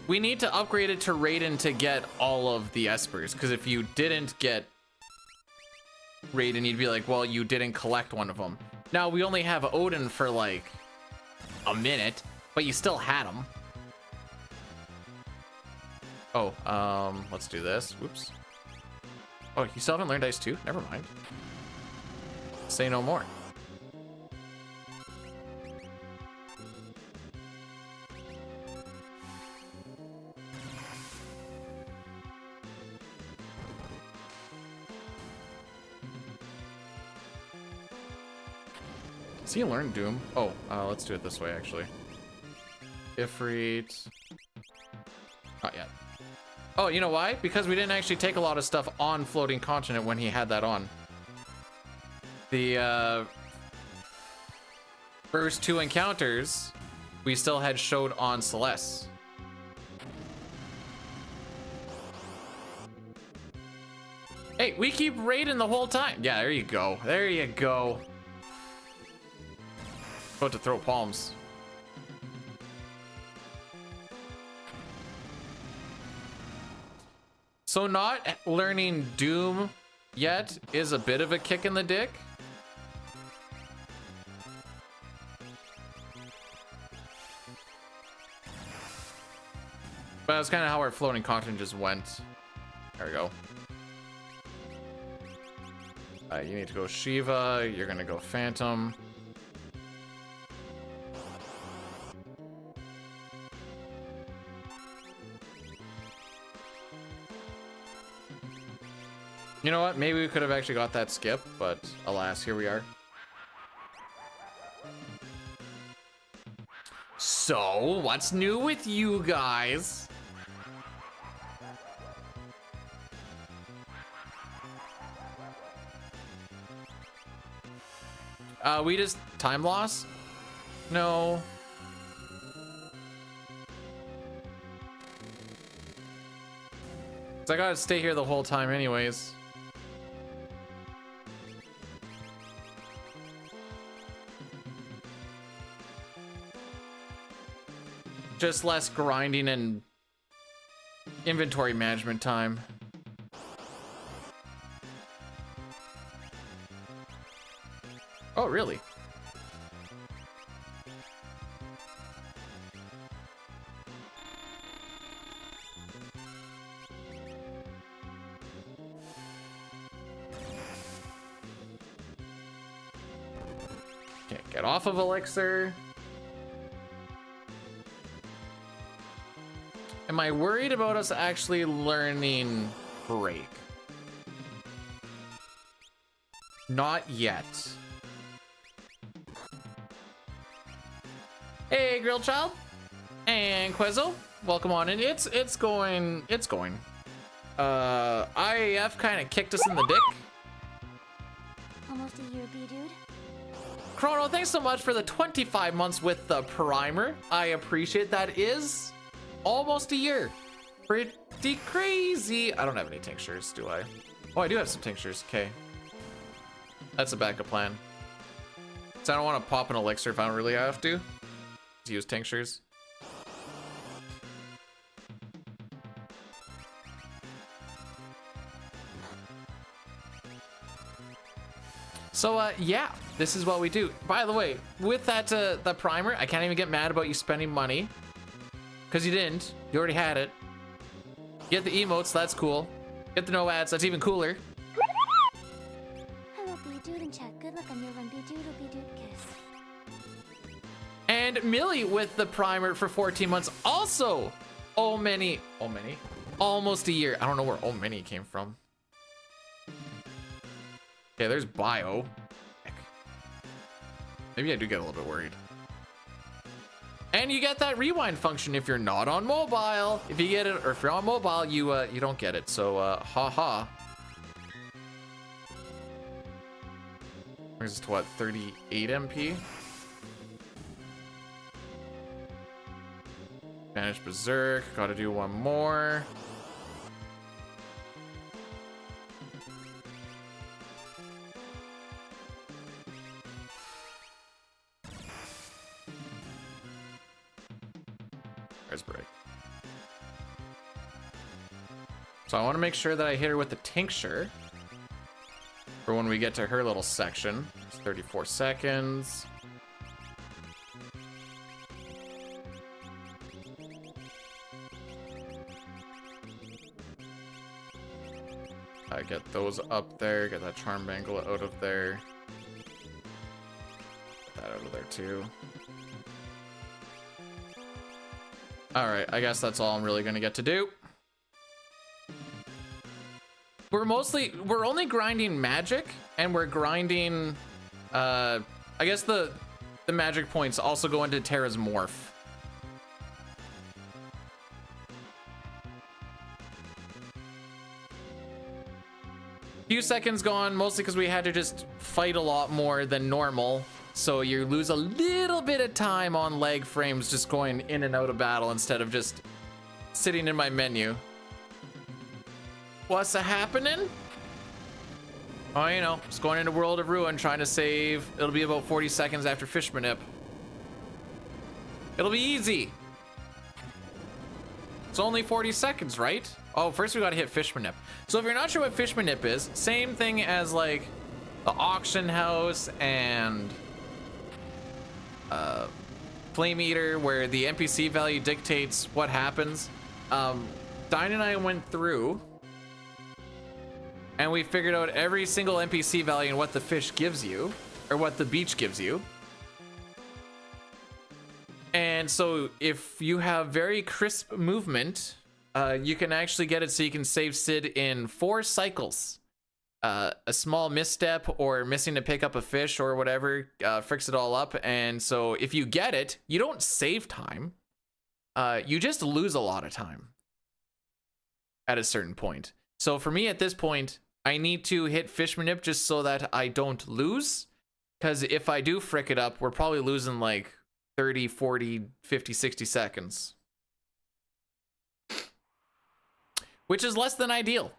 need to upgrade it to Raiden to get all of the Espers, because if you didn't get Raiden, you'd be like, well, you didn't collect one of them. Now, we only have Odin for like a minute, but you still had him. Oh, let's do this. Whoops. Oh, you still haven't learned Ice 2? Never mind. Say no more. Has he learned Doom? Oh, let's do it this way, actually. Ifrit. Not yet. Oh, you know why? Because we didn't actually take a lot of stuff on Floating Continent when he had that on. The first 2 encounters we still had showed on Celeste. Hey, we keep raiding the whole time. Yeah, there you go. There you go. About to throw palms. So not learning Doom yet is a bit of a kick in the dick. But that's kind of how our floating continent just went. There we go. You need to go Shiva. You're gonna go Phantom. You know what? Maybe we could have actually got that skip, but alas, here we are. So, what's new with you guys? We just time loss? No. So I gotta stay here the whole time anyways. Just less grinding and inventory management time. Oh, really? Okay, get off of Elixir. Am I worried about us actually learning Break? Not yet. Hey, Grill Child and Quezzo, welcome on in. It's going. IAF kind of kicked us in the dick. Almost a year, B-dude. Chrono, thanks so much for the 25 months with the primer. I appreciate that. Is almost a year. Pretty crazy. I don't have any tinctures, do I? Oh, I do have some tinctures. Okay. That's a backup plan. So I don't want to pop an elixir if I don't really have to. Use tinctures. So yeah, this is what we do. By the way, with that the primer, I can't even get mad about you spending money, because you didn't. You already had it. Get the emotes, that's cool. Get the no ads, that's even cooler. Hello, B-dude in chat. Good luck on your run, B-dude or B-dude kiss. And Millie with the primer for 14 months. Also, almost a year. I don't know where oh many came from. Okay, there's bio. Heck. Maybe I do get a little bit worried. And you get that rewind function if you're not on mobile. If you get it, or if you're on mobile, you don't get it. So haha. Brings us to what, 38 MP? Banish Berserk, gotta do one more. There's Break. So I want to make sure that I hit her with the tincture for when we get to her little section. It's 34 seconds. Get those up there, get that charm bangle out of there. Get that out of there too. Alright, I guess that's all I'm really gonna get to do. We're only grinding magic, and we're grinding, I guess the magic points also go into Terra's morph. Few seconds gone, mostly because we had to just fight a lot more than normal. So you lose a little bit of time on lag frames just going in and out of battle instead of just sitting in my menu. What's happening? Oh, you know, just going into World of Ruin, trying to save. It'll be about 40 seconds after Fishmanip. It'll be easy. It's only 40 seconds, right? Oh, first we gotta hit Fishmanip. So if you're not sure what Fishmanip is, same thing as like the auction house and Flame Eater, where the NPC value dictates what happens. Dine and I went through and we figured out every single NPC value and what the fish gives you, or what the beach gives you. And so if you have very crisp movement, you can actually get it so you can save Sid in 4 cycles. A small misstep or missing to pick up a fish or whatever fricks it all up. And so if you get it, you don't save time. You just lose a lot of time at a certain point. So for me at this point, I need to hit Fishmanip just so that I don't lose. Because if I do frick it up, we're probably losing like 30, 40, 50, 60 seconds. Which is less than ideal.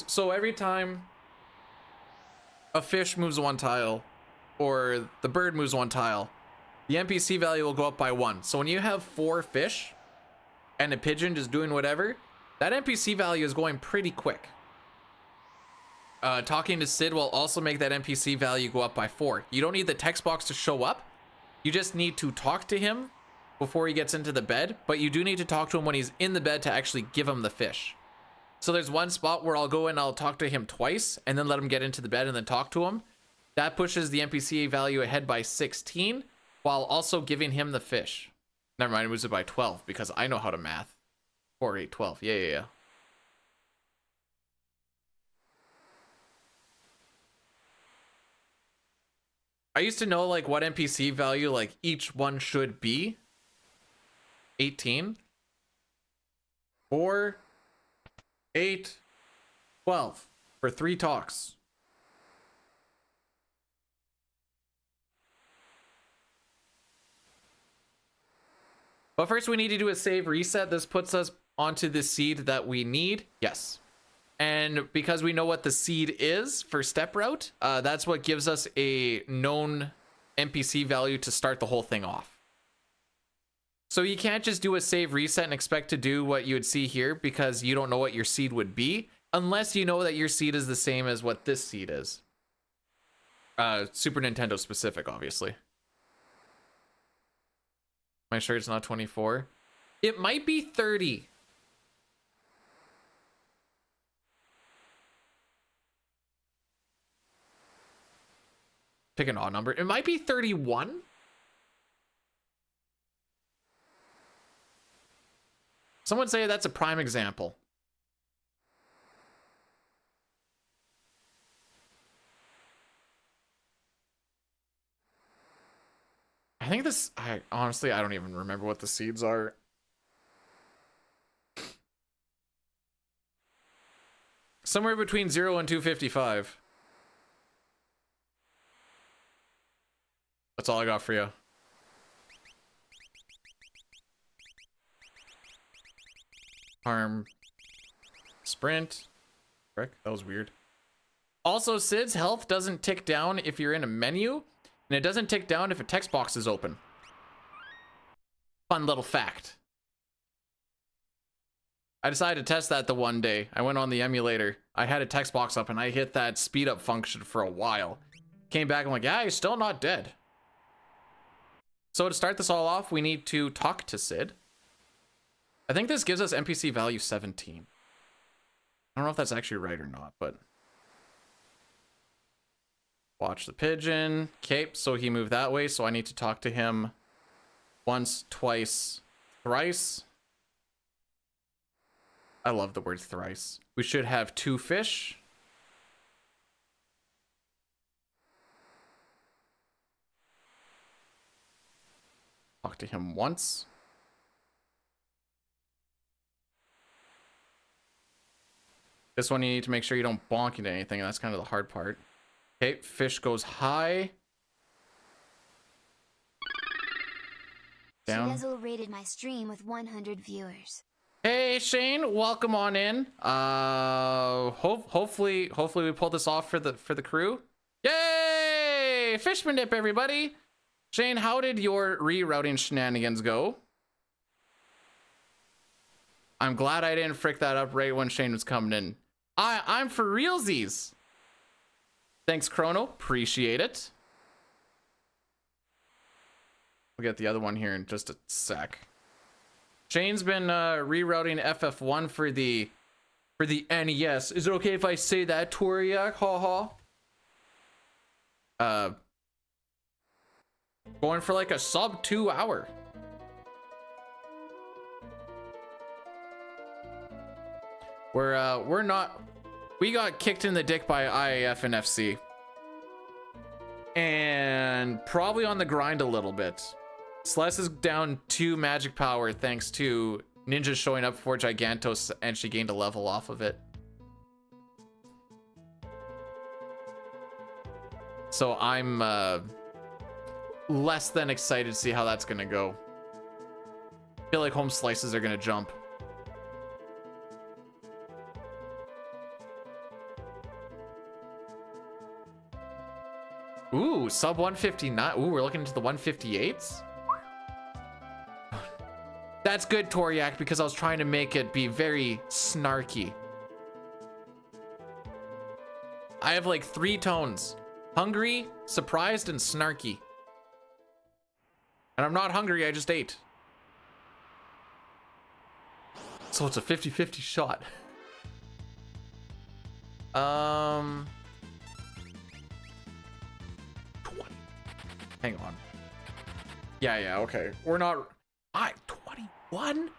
So every time a fish moves 1 tile or the bird moves 1 tile, the NPC value will go up by 1. So when you have 4 fish and a pigeon just doing whatever, that NPC value is going pretty quick. Talking to Sid will also make that NPC value go up by 4. You don't need the text box to show up. You just need to talk to him before he gets into the bed, but you do need to talk to him when he's in the bed to actually give him the fish. So there's one spot where I'll go and I'll talk to him twice and then let him get into the bed and then talk to him. That pushes the NPC value ahead by 16 while also giving him the fish. Never mind, it moves it by 12 because I know how to math. 4, 8, 12. Yeah. I used to know like what NPC value like each one should be. 18. 4, 8, 12 for 3 talks. But first we need to do a save reset. This puts us onto the seed that we need. Yes. And because we know what the seed is for step route, that's what gives us a known NPC value to start the whole thing off. So you can't just do a save reset and expect to do what you would see here because you don't know what your seed would be, unless you know that your seed is the same as what this seed is. Super Nintendo specific, obviously. Am I sure it's not 24? It might be 30. Pick an odd number. It might be 31. Someone say that's a prime example. I think this, honestly, I don't even remember what the seeds are. Somewhere between 0 and 255. That's all I got for you. Harm. Sprint. Frick, that was weird. Also, Sid's health doesn't tick down if you're in a menu, and it doesn't tick down if a text box is open. Fun little fact. I decided to test that the one day. I went on the emulator. I had a text box up and I hit that speed up function for a while. Came back and I'm like, yeah, he's still not dead. So to start this all off, we need to talk to Sid. I think this gives us NPC value 17. I don't know if that's actually right or not, but... Watch the pigeon. Okay, so he moved that way, so I need to talk to him once, twice, thrice. I love the word thrice. We should have 2 fish. Talk to him once. This one you need to make sure you don't bonk into anything. That's kind of the hard part. Okay, fish goes high. Down. Shizzle rated my stream with 100 viewers. Hey Shane, welcome on in. Hopefully we pull this off for the crew. Yay! Fishman dip, everybody. Shane, how did your rerouting shenanigans go? I'm glad I didn't frick that up right when Shane was coming in. I'm for realsies. Thanks, Chrono. Appreciate it. We'll get the other one here in just a sec. Shane's been rerouting FF1 for the NES. Is it okay if I say that, Toriak? Ha ha. Going for like a sub 2 hour. We're not. We got kicked in the dick by IAF and FC, and probably on the grind a little bit. Celeste is down 2 magic power thanks to Ninja showing up for Gigantos, and she gained a level off of it. So I'm less than excited to see how that's gonna go. I feel like home slices are gonna jump. Ooh, sub 159. Ooh, we're looking into the 158s. That's good, Toriak, because I was trying to make it be very snarky. I have like 3 tones: hungry, surprised, and snarky. And I'm not hungry, I just ate. So it's a 50-50 shot. 20. Hang on. Yeah, okay. We're not. 21?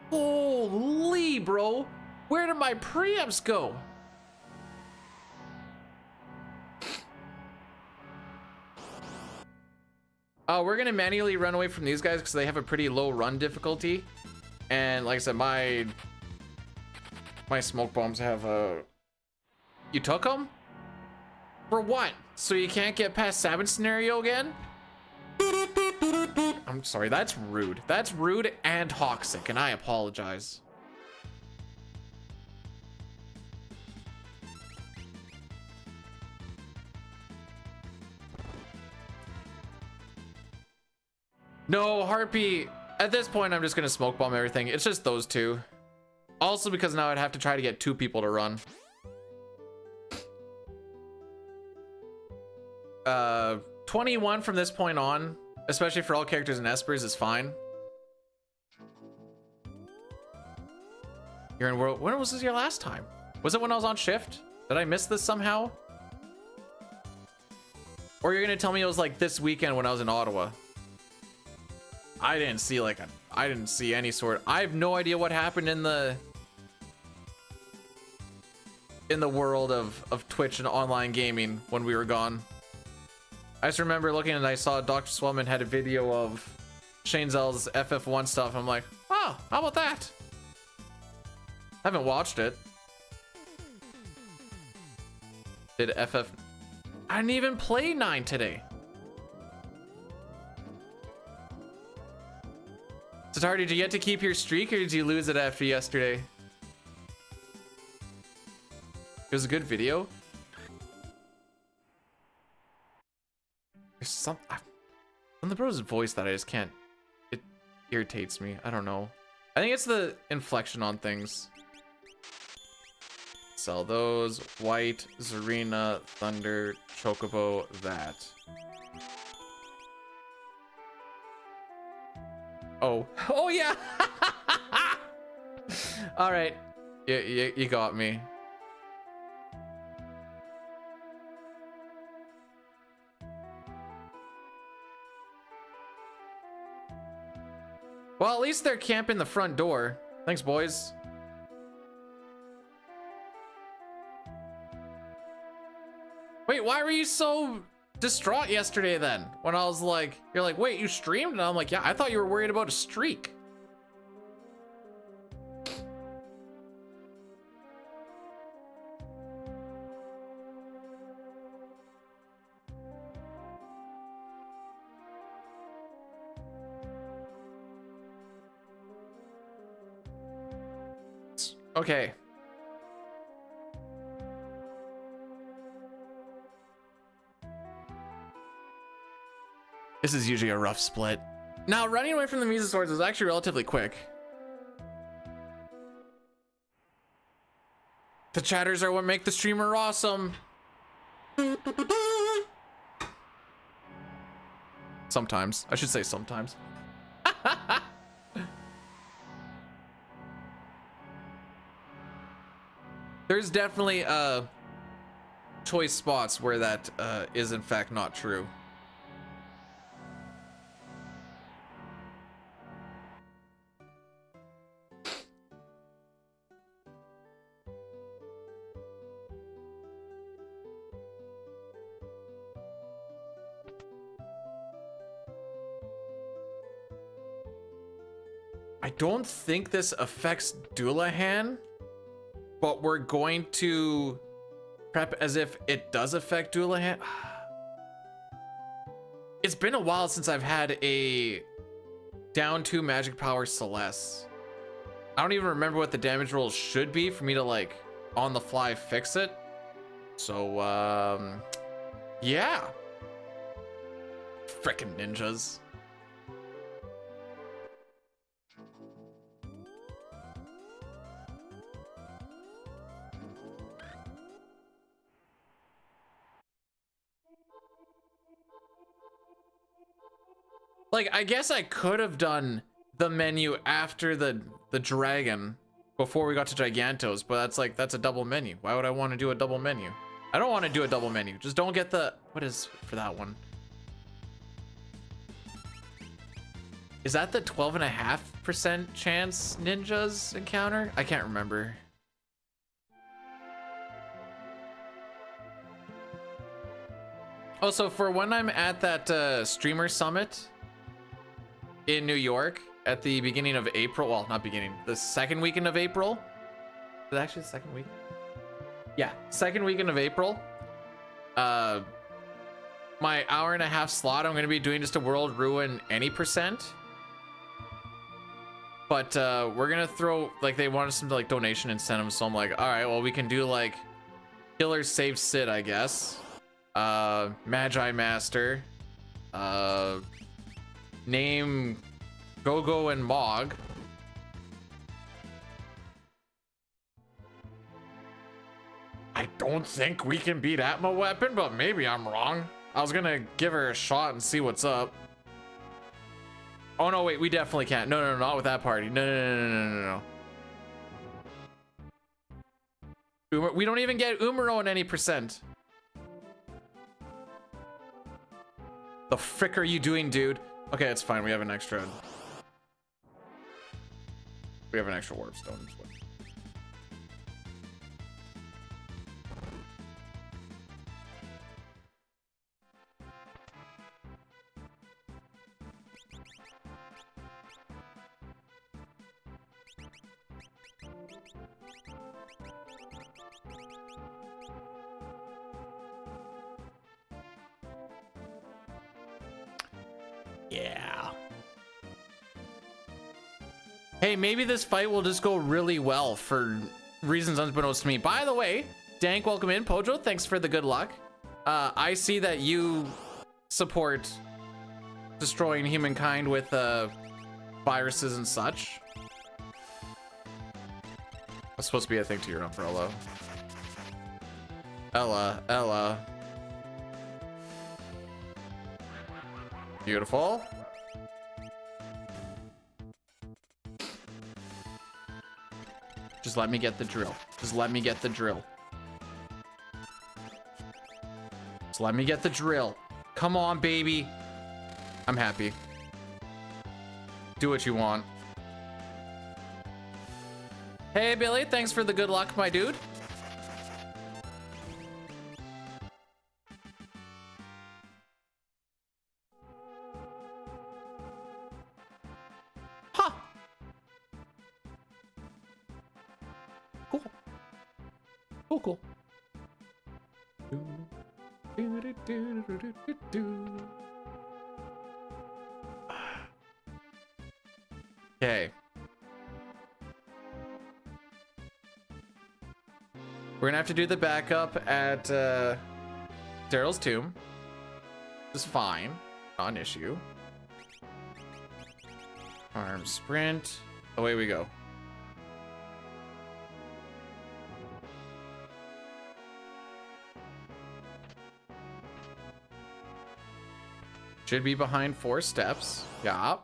Holy, bro. Where did my preamps go? We're gonna manually run away from these guys because they have a pretty low run difficulty. And like I said, my smoke bombs have a... You took them? For what? So you can't get past Sabin scenario again? I'm sorry, that's rude. That's rude and toxic, and I apologize. No, Harpy. At this point, I'm just gonna smoke bomb everything. It's just those 2. Also because now I'd have to try to get 2 people to run. 21 from this point on, especially for all characters in Espers, is fine. You're in world. When was this your last time? Was it when I was on shift? Did I miss this somehow? Or you're gonna tell me it was like this weekend when I was in Ottawa? I didn't see I didn't see any sort. I have no idea what happened in the world of Twitch and online gaming when we were gone. I just remember looking and I saw Dr. Swellman had a video of Shane Zell's FF1 stuff. I'm like, oh, how about that? Haven't watched it. Did FF... I didn't even play 9 today. Tatar, did you get to keep your streak or did you lose it after yesterday? It was a good video. There's some on the bro's voice that I just can't. It irritates me. I don't know. I think it's the inflection on things. Sell those. White, Zarina, Thunder, Chocobo, that. Oh. Oh yeah. All right. You got me. Well, at least they're camping the front door. Thanks, boys. Wait, why were you so distraught yesterday then? When I was like, you're like, wait, you streamed? And I'm like, yeah, I thought you were worried about a streak. Okay. This is usually a rough split. Now, running away from the Mesosaurs is actually relatively quick. The chatters are what make the streamer awesome. Sometimes. I should say sometimes. There's definitely choice spots where that is in fact not true. I don't think this affects Doulahan, but we're going to prep as if it does affect Doulahan. It's been a while since I've had a down 2 magic power Celeste. I don't even remember what the damage rolls should be for me to like on the fly fix it. So yeah. Frickin' ninjas. Like, I guess I could have done the menu after the dragon before we got to Gigantos, but that's a double menu. Why would I want to do a double menu? I don't want to do a double menu. Just don't get the, what is for that one? Is that the 12.5% chance ninjas encounter? I can't remember. Also, for when I'm at that streamer summit in New York at the beginning of April, well, not beginning, the second weekend of April. Is it actually the second week? Yeah, second weekend of April. My 1.5-hour slot, I'm going to be doing just a World Ruin any percent. But we're going to throw, like, they wanted some like donation incentives, so I'm like, all right, well, we can do like Killer Save Sid, I guess. Magi Master. Name Gogo and Mog. I don't think we can beat Atma Weapon, but maybe I'm wrong. I was gonna give her a shot and see what's up. Oh no, wait, we definitely can't. No, no, no, not with that party. No, no, no, no, no, no, no. We don't even get Umaro in any percent. The frick are you doing, dude? Okay, it's fine. We have an extra. We have an extra warp stone. Yeah. Hey, maybe this fight will just go really well for reasons unbeknownst to me. By the way, Dank, welcome in. Pojo, thanks for the good luck. I see that you support destroying humankind with viruses and such. That's supposed to be a thing to your umbrella. Ella. Beautiful. Just let me get the drill. Just let me get the drill. Just let me get the drill. Come on, baby. I'm happy. Do what you want. Hey, Billy. Thanks for the good luck, my dude. Huh. Cool. Cool. Okay. gonna have to do the backup at Daryl's tomb. This is fine, not an issue. Arm sprint, away we go. Should be behind 4 steps. Yeah.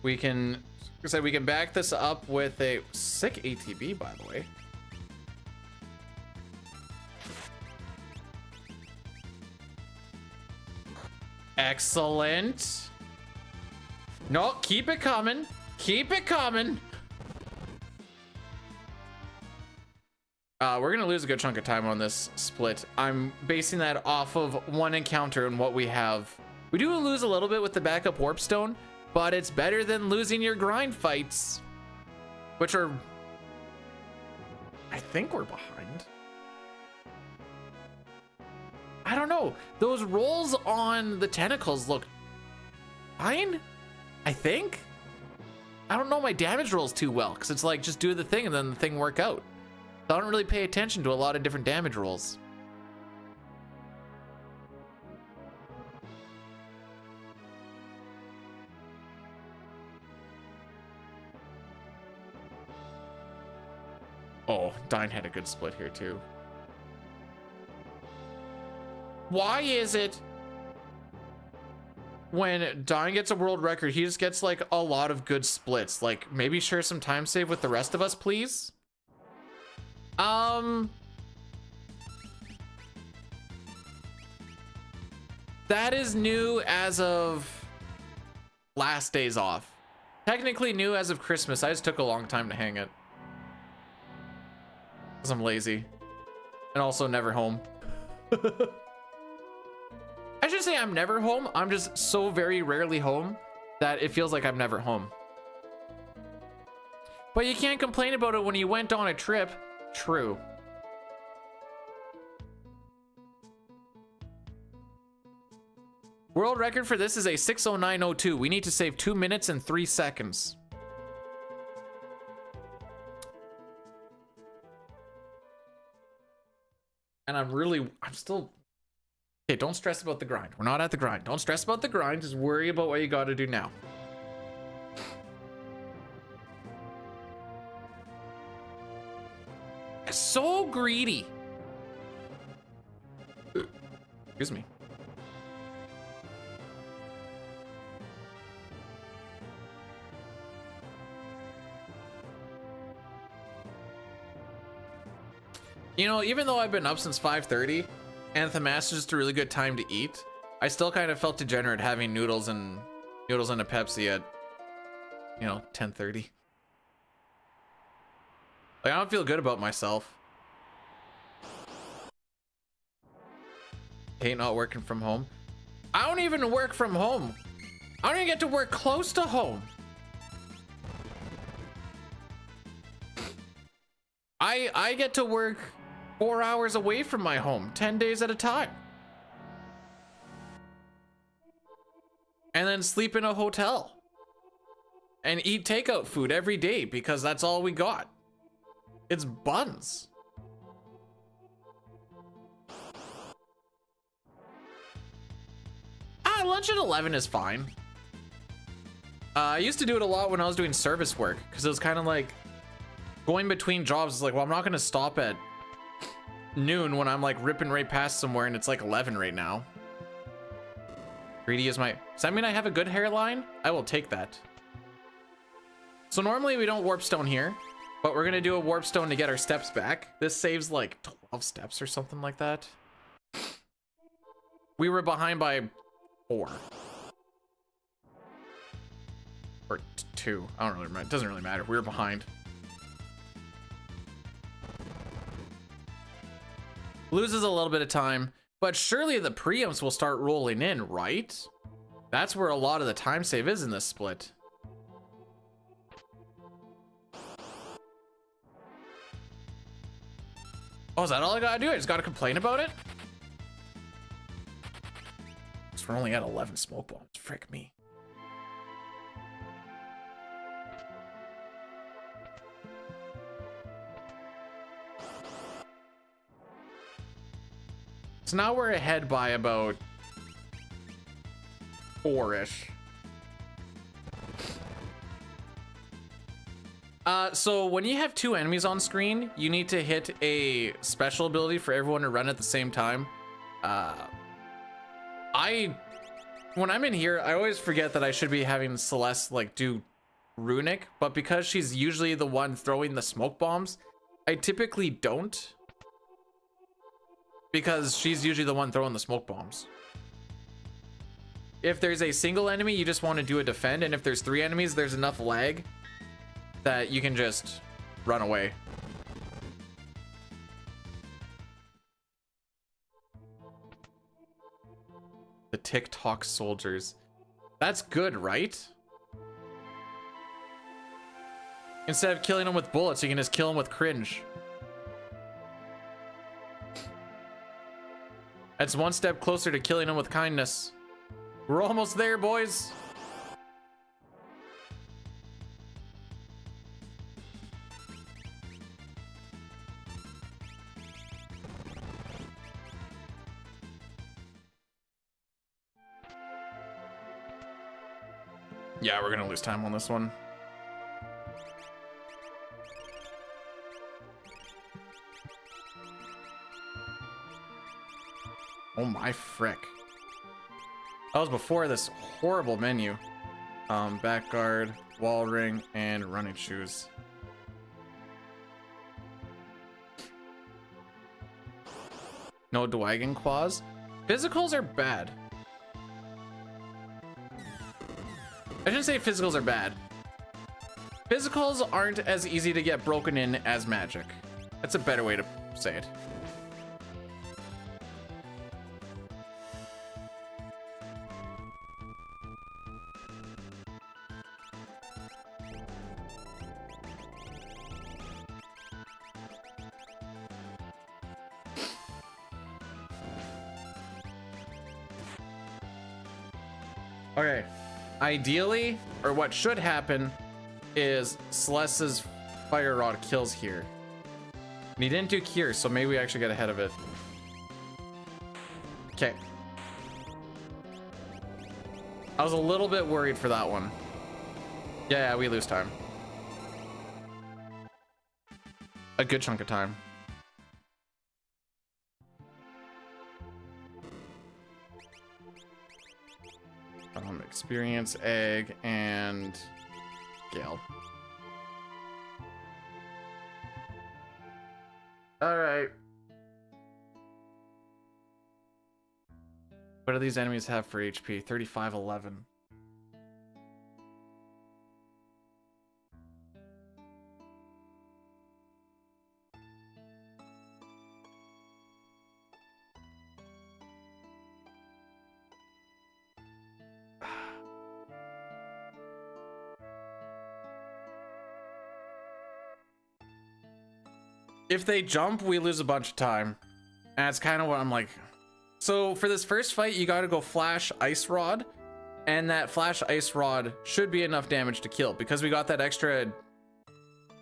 We can, so we can back this up with a sick ATB, by the way. Excellent. No, keep it coming. Keep it coming. We're gonna lose a good chunk of time on this split. I'm basing that off of one encounter and what we have. We do lose a little bit with the backup warp stone, but it's better than losing your grind fights, which are, I think we're behind. I don't know. Those rolls on the tentacles look fine, I think. I don't know my damage rolls too well, because it's like, just do the thing and then the thing work out. So I don't really pay attention to a lot of different damage rolls. Oh, Dine had a good split here too. Why is it when Dine gets a world record, he just gets like a lot of good splits? Like maybe share some time save with the rest of us, please? That is new as of last days off. Technically new as of Christmas. I just took a long time to hang it. Because I'm lazy. And also never home. I should say I'm never home. I'm just so very rarely home that it feels like I'm never home. But you can't complain about it when you went on a trip. True. World record for this is a 6:09:02. We need to save 2 minutes and 3 seconds. And I'm still... Okay, don't stress about the grind. We're not at the grind. Don't stress about the grind. Just worry about what you got to do now. So greedy. Excuse me. You know, even though I've been up since 5:30 and the Master's just a really good time to eat, I still kind of felt degenerate having noodles and a Pepsi at, you know, 10:30. Like, I don't feel good about myself. Hate not working from home. I don't even work from home. I don't even get to work close to home. I get to work 4 hours away from my home, 10 days at a time. And then sleep in a hotel. And eat takeout food every day because that's all we got. It's buns. Lunch at 11 is fine. I used to do it a lot when I was doing service work because it was kind of like going between jobs. It's like, well, I'm not going to stop at noon when I'm like ripping right past somewhere and it's like 11 right now. Greedy is my... Does that mean I have a good hairline? I will take that. So normally we don't warp stone here, but we're going to do a warp stone to get our steps back. This saves like 12 steps or something like that. We were behind by 4 or 2. I don't really remember. It doesn't really matter. We were behind. Loses a little bit of time, but surely the preamps will start rolling in, right? That's where a lot of the time save is in this split. Oh, is that all I gotta do? I just gotta complain about it? We're only at 11 smoke bombs. Frick me. So now we're ahead by about 4-ish. So when you have 2 enemies on screen, you need to hit a special ability for everyone to run at the same time. When I'm in here, I always forget that I should be having Celeste like do runic, but because she's usually the one throwing the smoke bombs, I typically don't, because she's usually the one throwing the smoke bombs. If there's a single enemy, you just want to do a defend, and if there's 3 enemies, there's enough lag that you can just run away. The TikTok soldiers. That's good, right? Instead of killing them with bullets, you can just kill them with cringe. That's one step closer to killing them with kindness. We're almost there, boys. Yeah, we're gonna lose time on this one. Oh my frick. That was before this horrible menu. Back guard, wall ring, and running shoes. No Dwagon claws. Physicals are bad. I shouldn't say physicals are bad. Physicals aren't as easy to get broken in as magic. That's a better way to say it. Okay, ideally, or what should happen, is Celeste's fire rod kills here. And he didn't do cure, so maybe we actually get ahead of it. Okay. I was a little bit worried for that one. Yeah, we lose time. A good chunk of time. Experience, egg, and Gale. All right. What do these enemies have for HP? 3511. If they jump, we lose a bunch of time. And that's kind of what I'm like. So for this first fight, you got to go flash ice rod. And that flash ice rod should be enough damage to kill, because we got that extra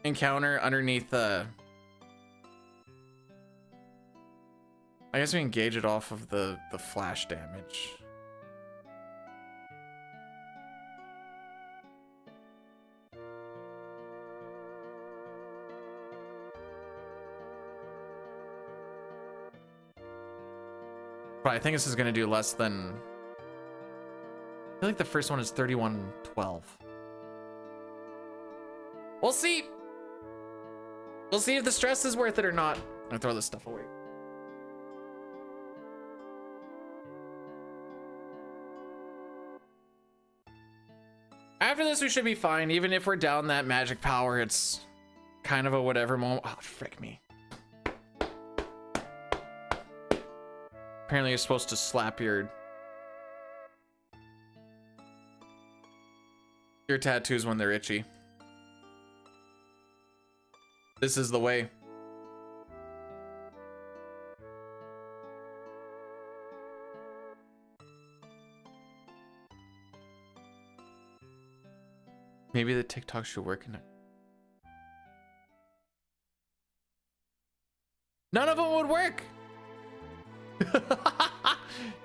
encounter underneath the... I guess we can gauge it off of the flash damage. But I think this is going to do less than... I feel like the first one is 3112. We'll see. We'll see if the stress is worth it or not. I'm gonna throw this stuff away. After this, we should be fine. Even if we're down that magic power, it's kind of a whatever moment. Oh, frick me. Apparently you're supposed to slap your tattoos when they're itchy. This is the way. Maybe the TikTok should work in it. None of them would work.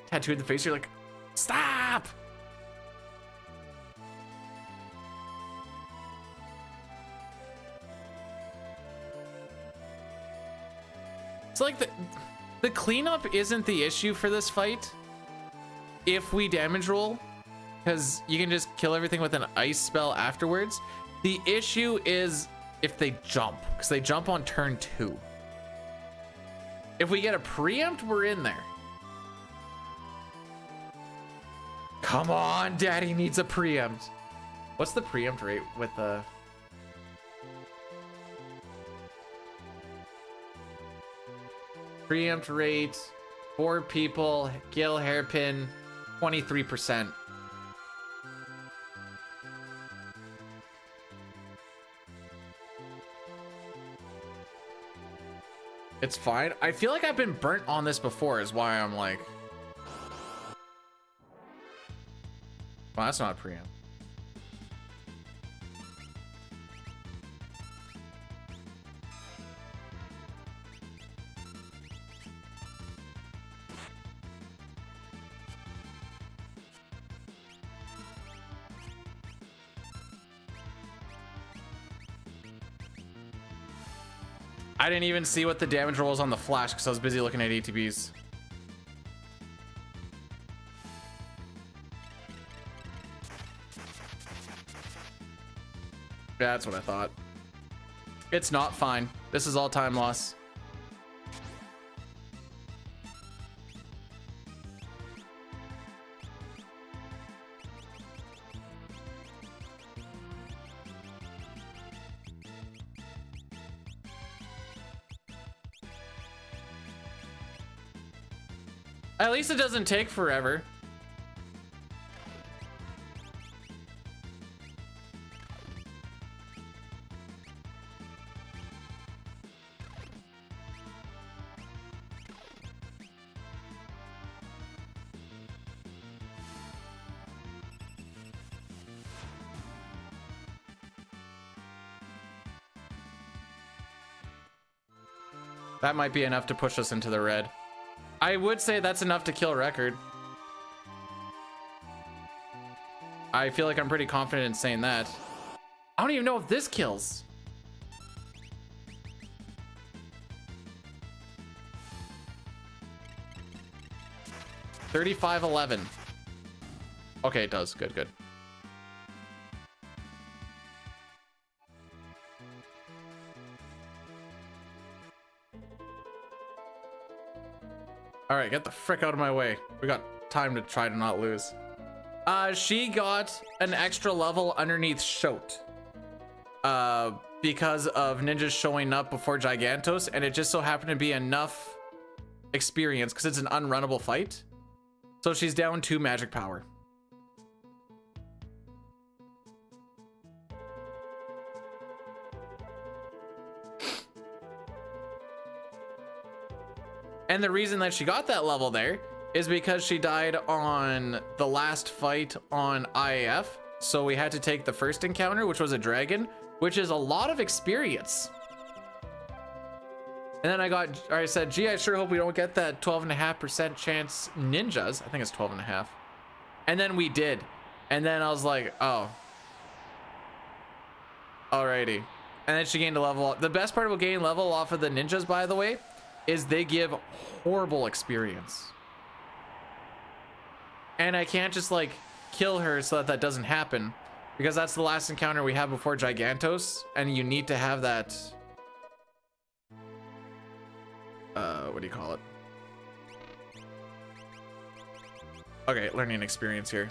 Tattoo in the face, you're like, stop! It's like the cleanup isn't the issue for this fight if we damage roll, because you can just kill everything with an ice spell afterwards. The issue is if they jump, because they jump on turn 2. If we get a preempt, we're in there. Come on, daddy needs a preempt. What's the preempt rate with the... Preempt rate, 4 people, Gil hairpin, 23%. It's fine. I feel like I've been burnt on this before is why I'm like... Well, that's not a preamp. I didn't even see what the damage roll was on the flash because I was busy looking at ATBs. That's what I thought. It's not fine. This is all time loss. At least it doesn't take forever. That might be enough to push us into the red. I would say that's enough to kill record. I feel like I'm pretty confident in saying that. I don't even know if this kills. $35.11. Okay, it does. Good, good. All right, get the frick out of my way. We got time to try to not lose. She got an extra level underneath Shote. Because of ninjas showing up before Gigantos, and it just so happened to be enough experience because it's an unrunnable fight. So she's down 2 magic power. And the reason that she got that level there is because she died on the last fight on IAF. So we had to take the first encounter, which was a dragon, which is a lot of experience. And then I said, gee, I sure hope we don't get that 12.5% chance ninjas. I think it's 12.5. And then we did. And then I was like, oh. Alrighty. And then she gained a level. The best part about gaining level off of the ninjas, by the way, is they give horrible experience. And I can't just like kill her so that that doesn't happen, because that's the last encounter we have before Gigantos, and you need to have that what do you call it? Okay, learning experience here.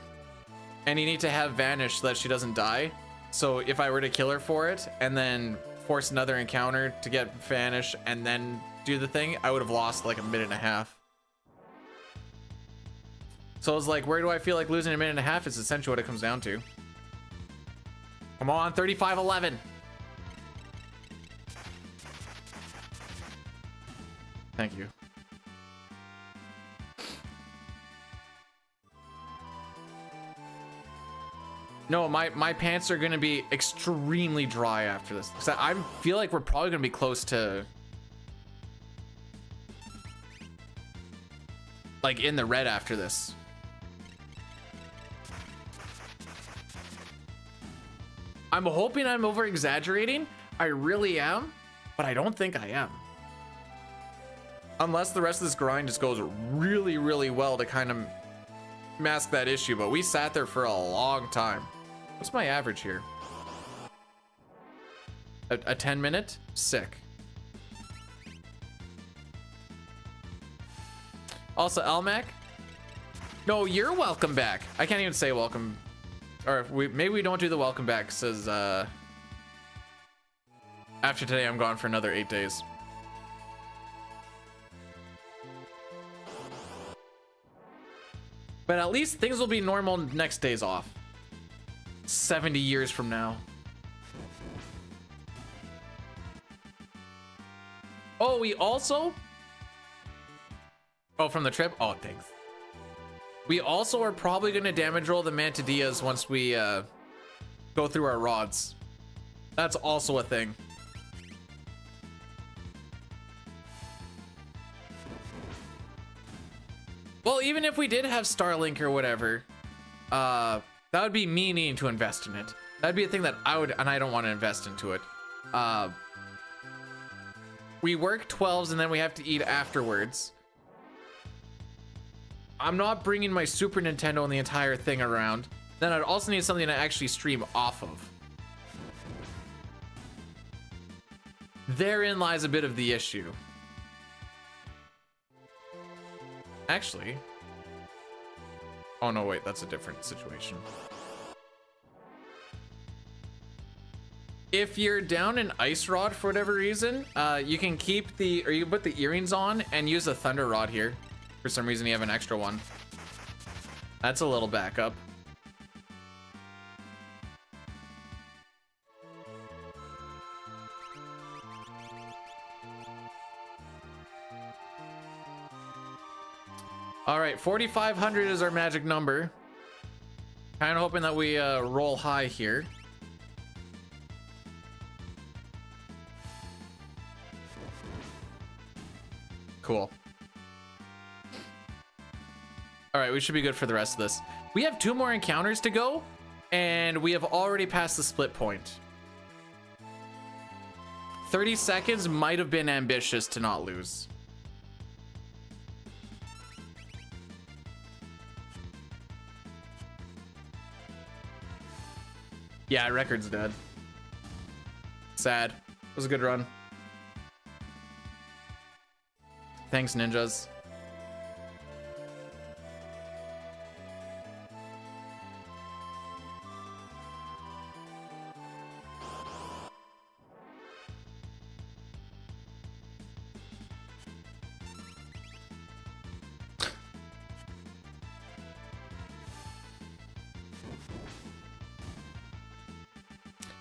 And you need to have vanish so that she doesn't die. So if I were to kill her for it and then force another encounter to get vanish and then do the thing, I would have lost like a minute and a half. So I was like, where do I feel like losing a minute and a half is essentially what it comes down to. Come on, 35-11. Thank you. No, my pants are gonna be extremely dry after this. So I feel like we're probably gonna be close to like in the red after this. I'm hoping I'm over exaggerating. I really am, but I don't think I am. Unless the rest of this grind just goes really, really well to kind of mask that issue, but we sat there for a long time. What's my average here? A 10 minute? Sick. Also, Elmac? No, you're welcome back. I can't even say welcome. Or maybe we don't do the welcome back, says after today I'm gone for another 8 days. But at least things will be normal next days off. 70 years from now. Oh, we also... Oh, from the trip? Oh, thanks. We also are probably going to damage roll the Mantadillas once we go through our rods. That's also a thing. Well, even if we did have Starlink or whatever, that would be me needing to invest in it. That'd be a thing that I would, and I don't want to invest into it. We work 12s and then we have to eat afterwards. I'm not bringing my Super Nintendo and the entire thing around. Then I'd also need something to actually stream off of. Therein lies a bit of the issue. Actually. Oh no, wait, that's a different situation. If you're down an ice rod for whatever reason, you can keep the, or you can put the earrings on and use a thunder rod here. For some reason, you have an extra one. That's a little backup. All right, 4,500 is our magic number. Kind of hoping that we roll high here. Cool. All right, we should be good for the rest of this. We have 2 more encounters to go, and we have already passed the split point. 30 seconds might have been ambitious to not lose. Yeah, record's dead. Sad. It was a good run. Thanks, ninjas.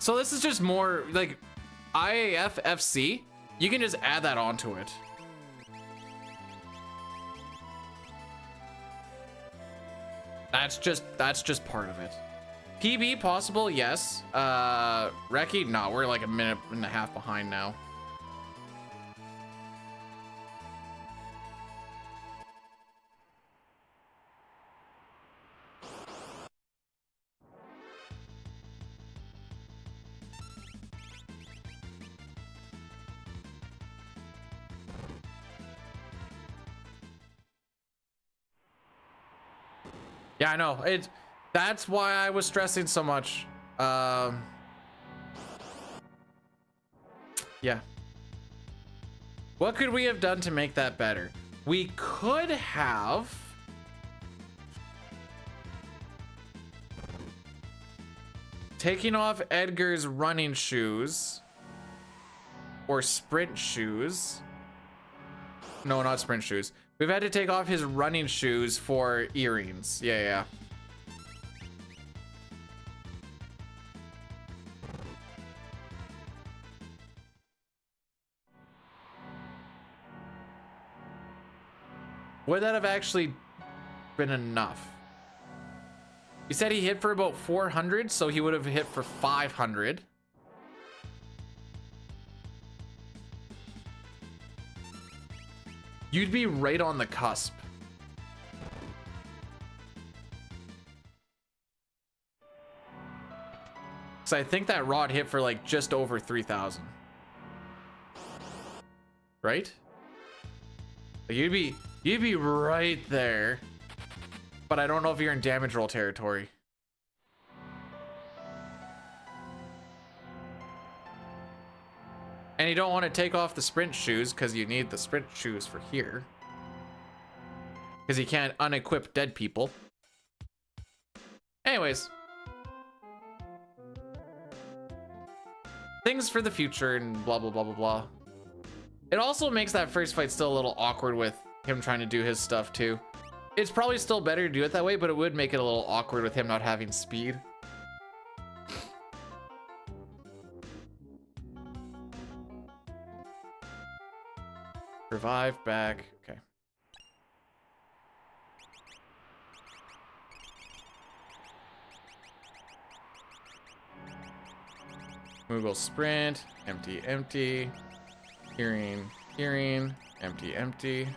So this is just more like IAF FC. You can just add that onto it. That's just part of it. PB possible, yes. Reki, no, we're like a minute and a half behind now. Yeah, I know. That's why I was stressing so much. Yeah. What could we have done to make that better? We could have taken off Edgar's running shoes or sprint shoes. No, not sprint shoes. We've had to take off his running shoes for earrings. Yeah. Would that have actually been enough? He said he hit for about 400, so he would have hit for 500. You'd be right on the cusp. So I think that rod hit for like just over 3,000. Right? Like you'd be right there. But I don't know if you're in damage roll territory. And you don't want to take off the sprint shoes because you need the sprint shoes for here. Because you can't unequip dead people. Anyways. Things for the future and blah, blah, blah, blah, blah. It also makes that first fight still a little awkward with him trying to do his stuff too. It's probably still better to do it that way, but it would make it a little awkward with him not having speed. Revive back. Okay. Moogle sprint. Empty, empty. Hearing, hearing. Empty, empty.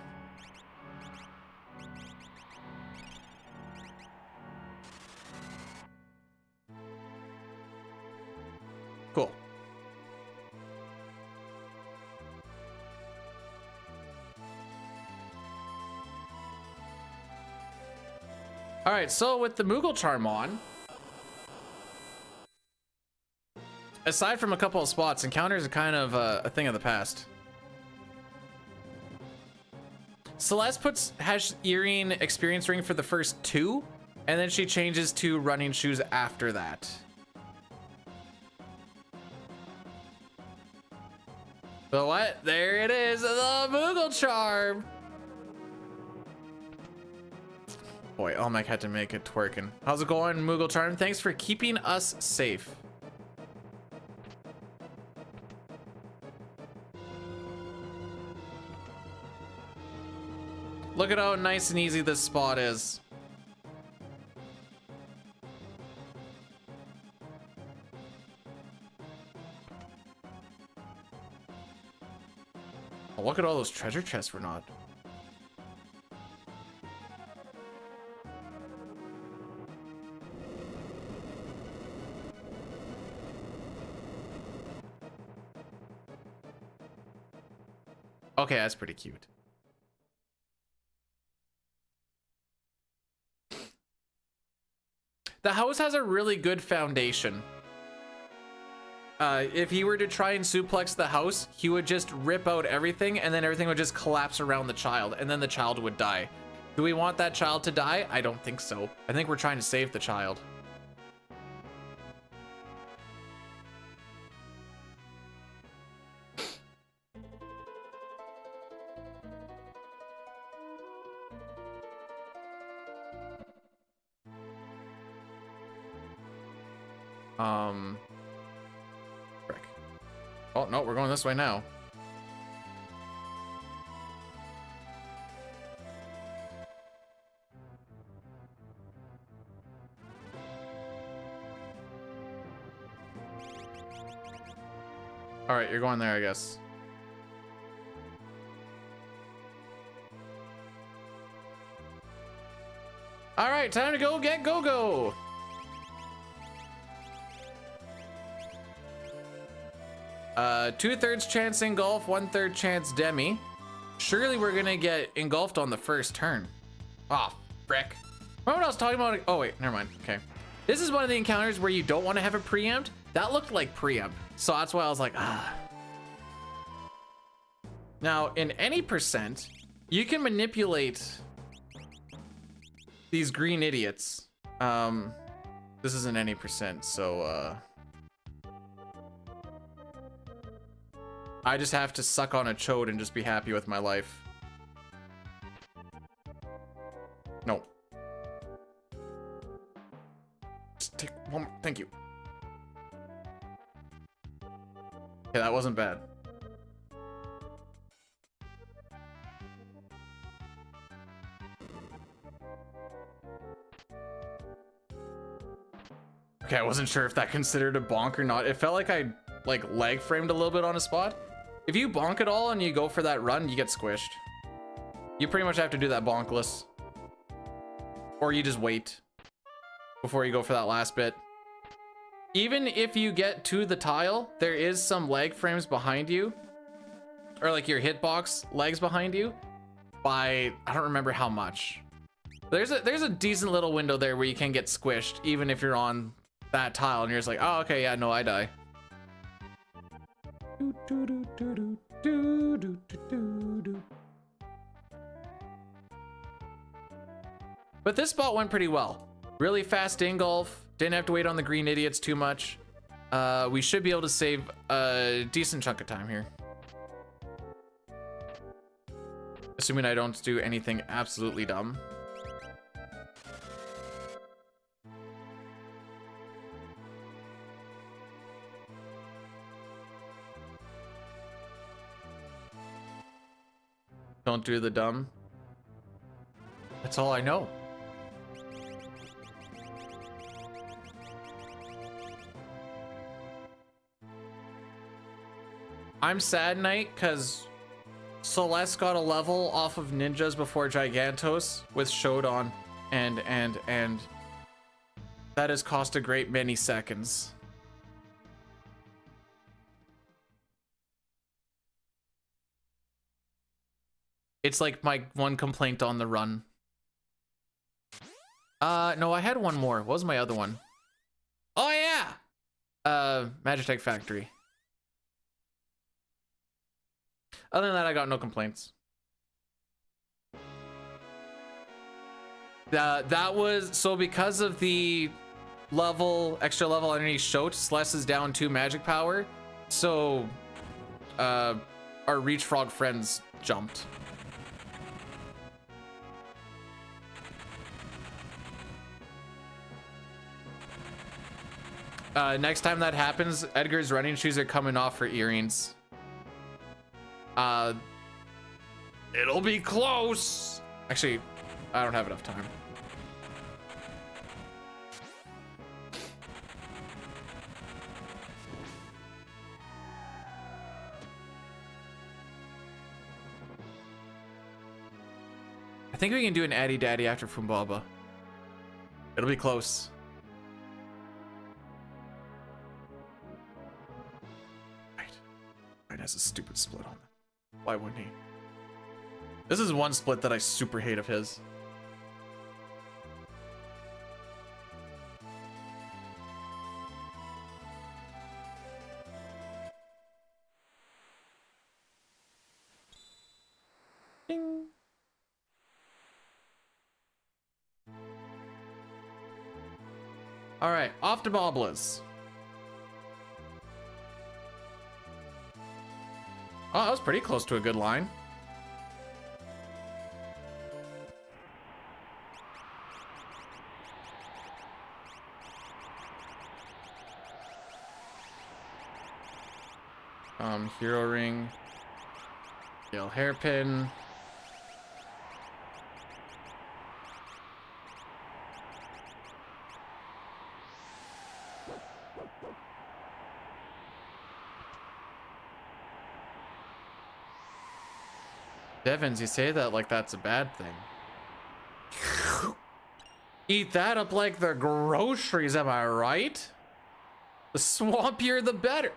Cool. All right, so with the Moogle charm on, aside from a couple of spots, encounters are kind of a thing of the past. Celeste has earring experience ring for the first 2, and then she changes to running shoes after that. So what? There it is, the Moogle charm. Boy, Olmec had to make it twerking. How's it going, Moogle charm? Thanks for keeping us safe. Look at how nice and easy this spot is. Oh, look at all those treasure chests we're not. Okay, that's pretty cute. The house has a really good foundation. If he were to try and suplex the house, he would just rip out everything and then everything would just collapse around the child and then the child would die. Do we want that child to die? I don't think so. I think we're trying to save the child. Frick. Oh, no, we're going this way now. All right, you're going there, I guess. All right, time to go get Go-Go. Two-thirds chance engulf, 1/3 chance demi. Surely we're gonna get engulfed on the first turn. Oh, frick. Remember what I was talking about? Oh wait, never mind. Okay. This is one of the encounters where you don't want to have a preempt. That looked like preempt. So that's why I was like, ah. Now, in any percent, you can manipulate these green idiots. This isn't any percent, so I just have to suck on a chode and just be happy with my life. No. Just take one. Thank you. Okay, that wasn't bad. Okay, I wasn't sure if that considered a bonk or not. It felt like I lag framed a little bit on a spot. If you bonk it all and you go for that run, you get squished. You pretty much have to do that bonkless. Or you just wait before you go for that last bit. even if you get to the tile, there is some lag frames behind you, or like your hitbox legs behind you by, I don't remember how much. There's a decent little window there where you can get squished even if you're on that tile and you're just like, oh, okay, yeah, no, I die. But this spot went pretty well. Really fast ingolf. Didn't have to wait on the green idiots too much. We should be able to save a decent chunk of time here. Assuming I don't do anything absolutely dumb. Don't do the dumb. That's all I know. I'm sad, Knight, because Celeste got a level off of ninjas before Gigantos with Shodan, and that has cost a great many seconds. It's like my one complaint on the run. No, I had one more. What was my other one? Oh yeah! Magitech Factory. Other than that, I got no complaints. That was, so because of the extra level underneath Shote, Celeste is down 2 magic power. So, our Reach Frog friends jumped. Next time that happens, Edgar's running shoes are coming off for earrings. It'll be close. Actually, I don't have enough time. I think we can do an Addy Daddy after Fumbaba. It'll be close. Right has a stupid split on it. Why wouldn't he? This is one split that I super hate of his. Ding. All right, off to Boblas. Oh, that was pretty close to a good line. Hero Ring. Gale Hairpin. Devins, you say that like that's a bad thing. Eat that up like the groceries, am I right? The swampier, the better.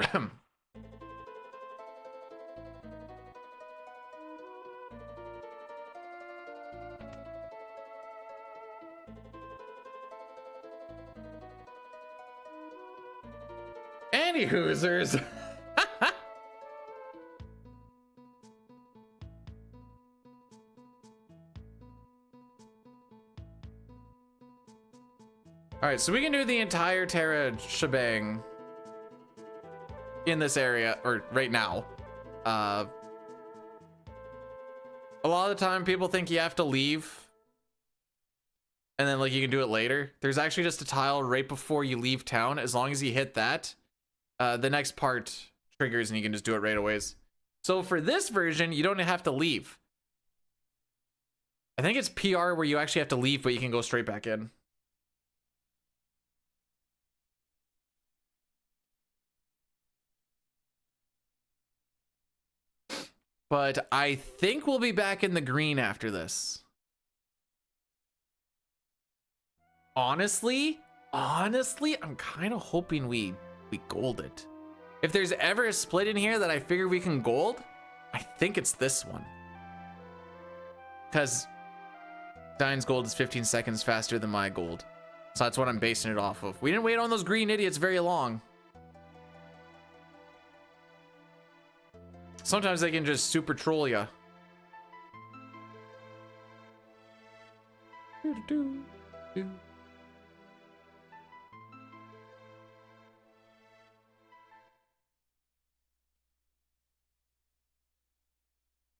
Any hoosers. All right, so we can do the entire Terra shebang in this area, or right now. A lot of the time people think you have to leave and then like you can do it later. There's actually just a tile right before you leave town. As long as you hit that, the next part triggers and you can just do it right away. So for this version, you don't have to leave. I think it's PR where you actually have to leave, but you can go straight back in. But I think we'll be back in the green after this. Honestly, Honestly, I'm kind of hoping we gold it. If there's ever a split in here that I figure we can gold, I think it's this one. Because Diane's gold is 15 seconds faster than my gold. So that's what I'm basing it off of. We didn't wait on those green idiots very long. Sometimes they can just super troll ya.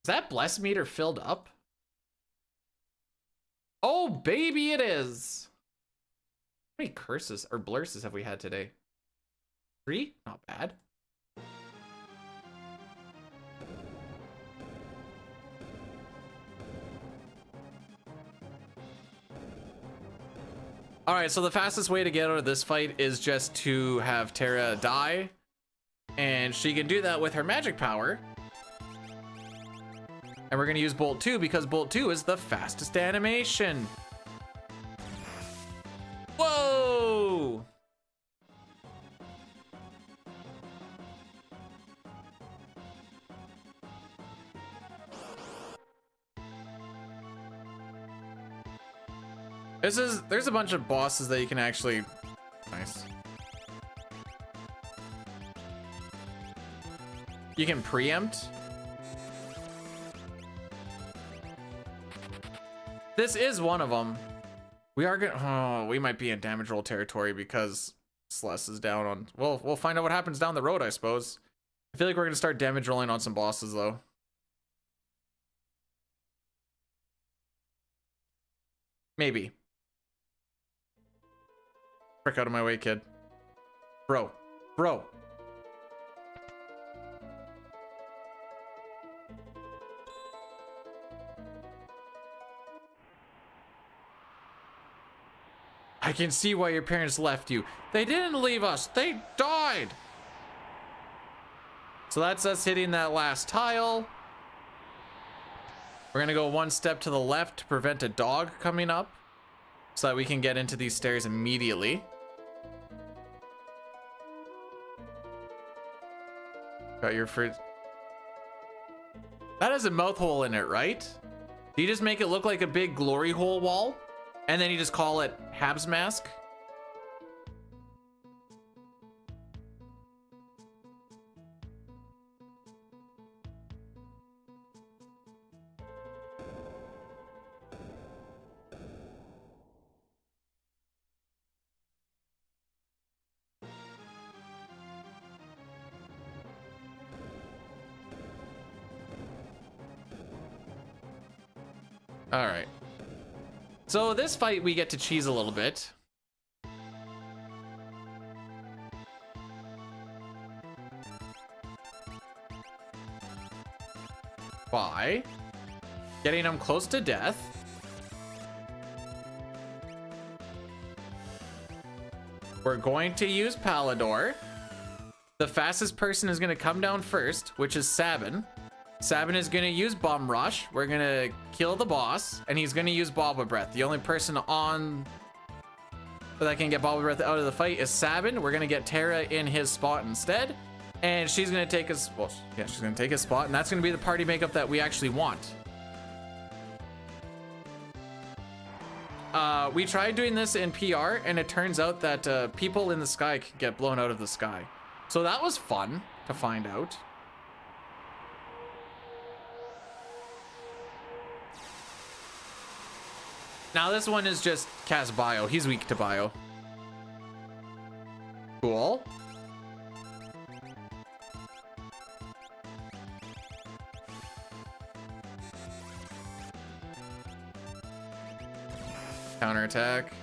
Is that bless meter filled up? Oh, baby, it is. How many curses or blurses have we had today? 3? Not bad. All right, so the fastest way to get out of this fight is just to have Terra die, and she can do that with her magic power. And we're gonna use Bolt 2 because Bolt 2 is the fastest animation. Whoa! There's a bunch of bosses that you can actually, nice. You can preempt. This is one of them. We are gonna, oh, we might be in damage roll territory because Celeste is down on, well, we'll find out what happens down the road, I suppose. I feel like we're gonna start damage rolling on some bosses though. Maybe. Frick out of my way, kid. Bro. I can see why your parents left you. They didn't leave us, they died. So that's us hitting that last tile. We're gonna go one step to the left to prevent a dog coming up so that we can get into these stairs immediately. Got your fruit. That has a mouth hole in it, right? Do you just make it look like a big glory hole wall? And then you just call it Habs mask? All right. So this fight we get to cheese a little bit. By getting him close to death. We're going to use Palador. The fastest person is going to come down first, which is Sabin. Sabin is going to use Bum Rush. We're going to kill the boss, and he's going to use Bobba Breath. The only person on that can get Bobba Breath out of the fight is Sabin. We're going to get Terra in his spot instead, and she's going to take his, well, yeah, she's going to take his spot, and that's going to be the party makeup that we actually want. We tried doing this in PR, and it turns out that people in the sky can get blown out of the sky. So that was fun to find out. Now this one is just cast bio. He's weak to bio. Cool. Counterattack.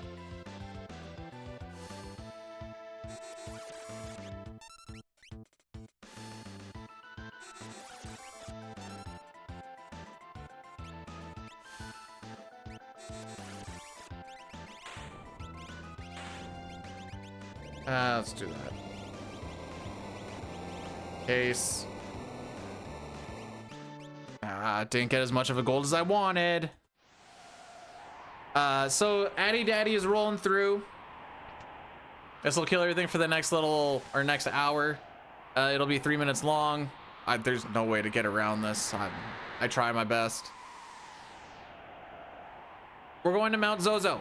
Let's do that. Case. Didn't get as much of a gold as I wanted. So Addy Daddy is rolling through. This will kill everything for the next next hour. It'll be 3 minutes long. There's no way to get around this. I try my best. We're going to Mount Zozo.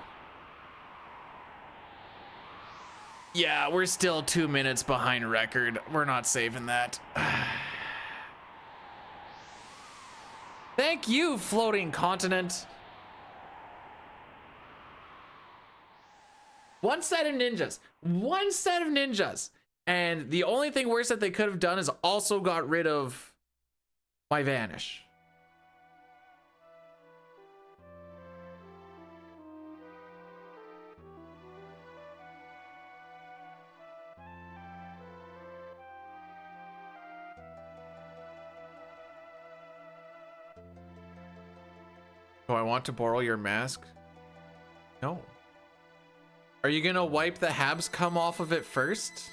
Yeah, we're still 2 minutes behind record. We're not saving that. Thank you, floating continent. One set of ninjas. One set of ninjas. And the only thing worse that they could have done is also got rid of my vanish. Do I want to borrow your mask? No. Are you gonna wipe the Habs cum off of it first?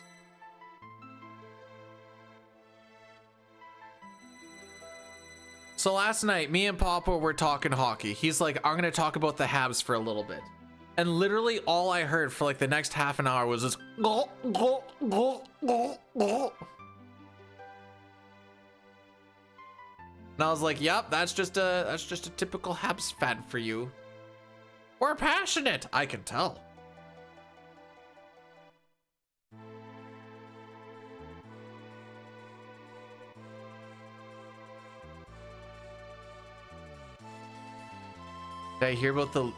So last night, me and Papa were talking hockey. He's like, I'm gonna talk about the Habs for a little bit. And literally all I heard for like the next half an hour was this gulp, gulp, gulp, gulp, gulp. And I was like, yep, that's just a typical Habs fan for you. We're passionate, I can tell. Did I hear about the...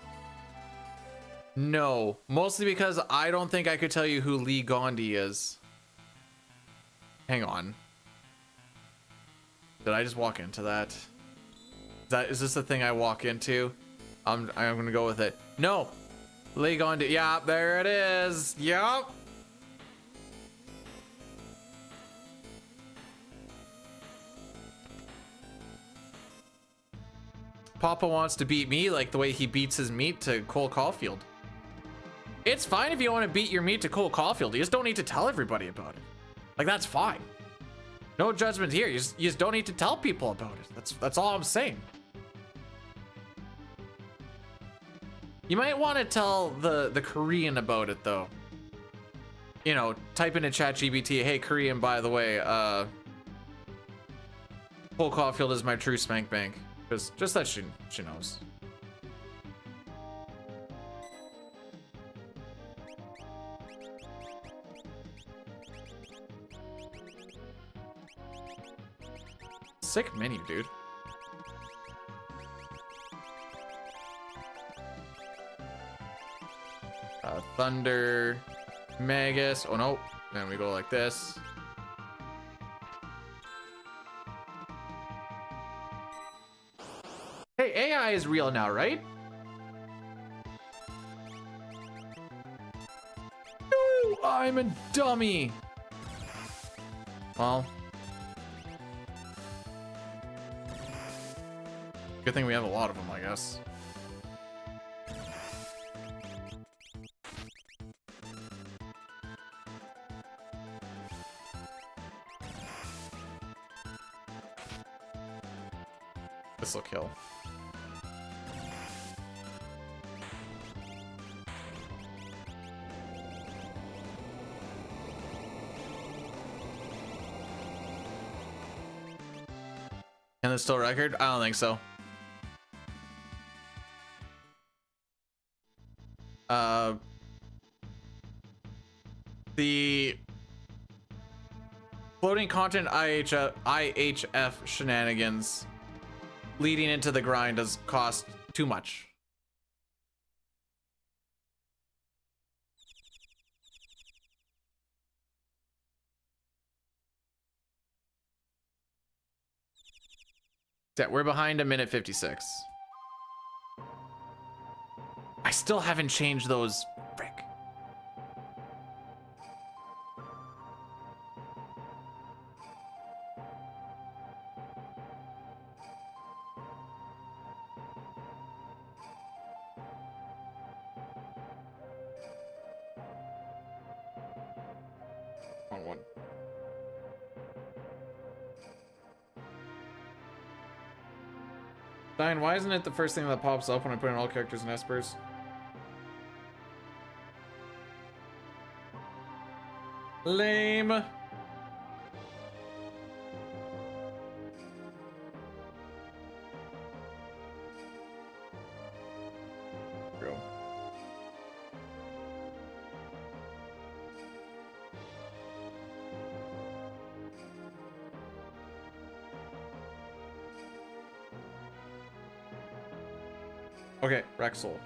No, mostly because I don't think I could tell you who Lee Gandhi is. Hang on. Did I just walk into that? Is this the thing I walk into? I'm gonna go with it. No, Lee Gandhi. Yeah, there it is. Yup. Papa wants to beat me like the way he beats his meat to Cole Caulfield. It's fine if you want to beat your meat to Cole Caulfield. You just don't need to tell everybody about it. Like, that's fine. No judgment here. You just don't need to tell people about it. That's all I'm saying. You might want to tell the Korean about it though. You know, type into ChatGPT, hey Korean, by the way, Cole Caulfield is my true spank bank. Just that she knows. Sick menu, dude. Thunder, Magus. Oh no, then we go like this. Hey, AI is real now, right? No, I'm a dummy. Well, good thing we have a lot of them, I guess. This'll kill. Can this still record? I don't think so. The floating content IHF shenanigans leading into the grind does cost too much. We're behind a minute 56. I still haven't changed those. Frick. Wrong one. Diane, why isn't it the first thing that pops up when I put in all characters and espers? Lame. True. Okay, Rexel.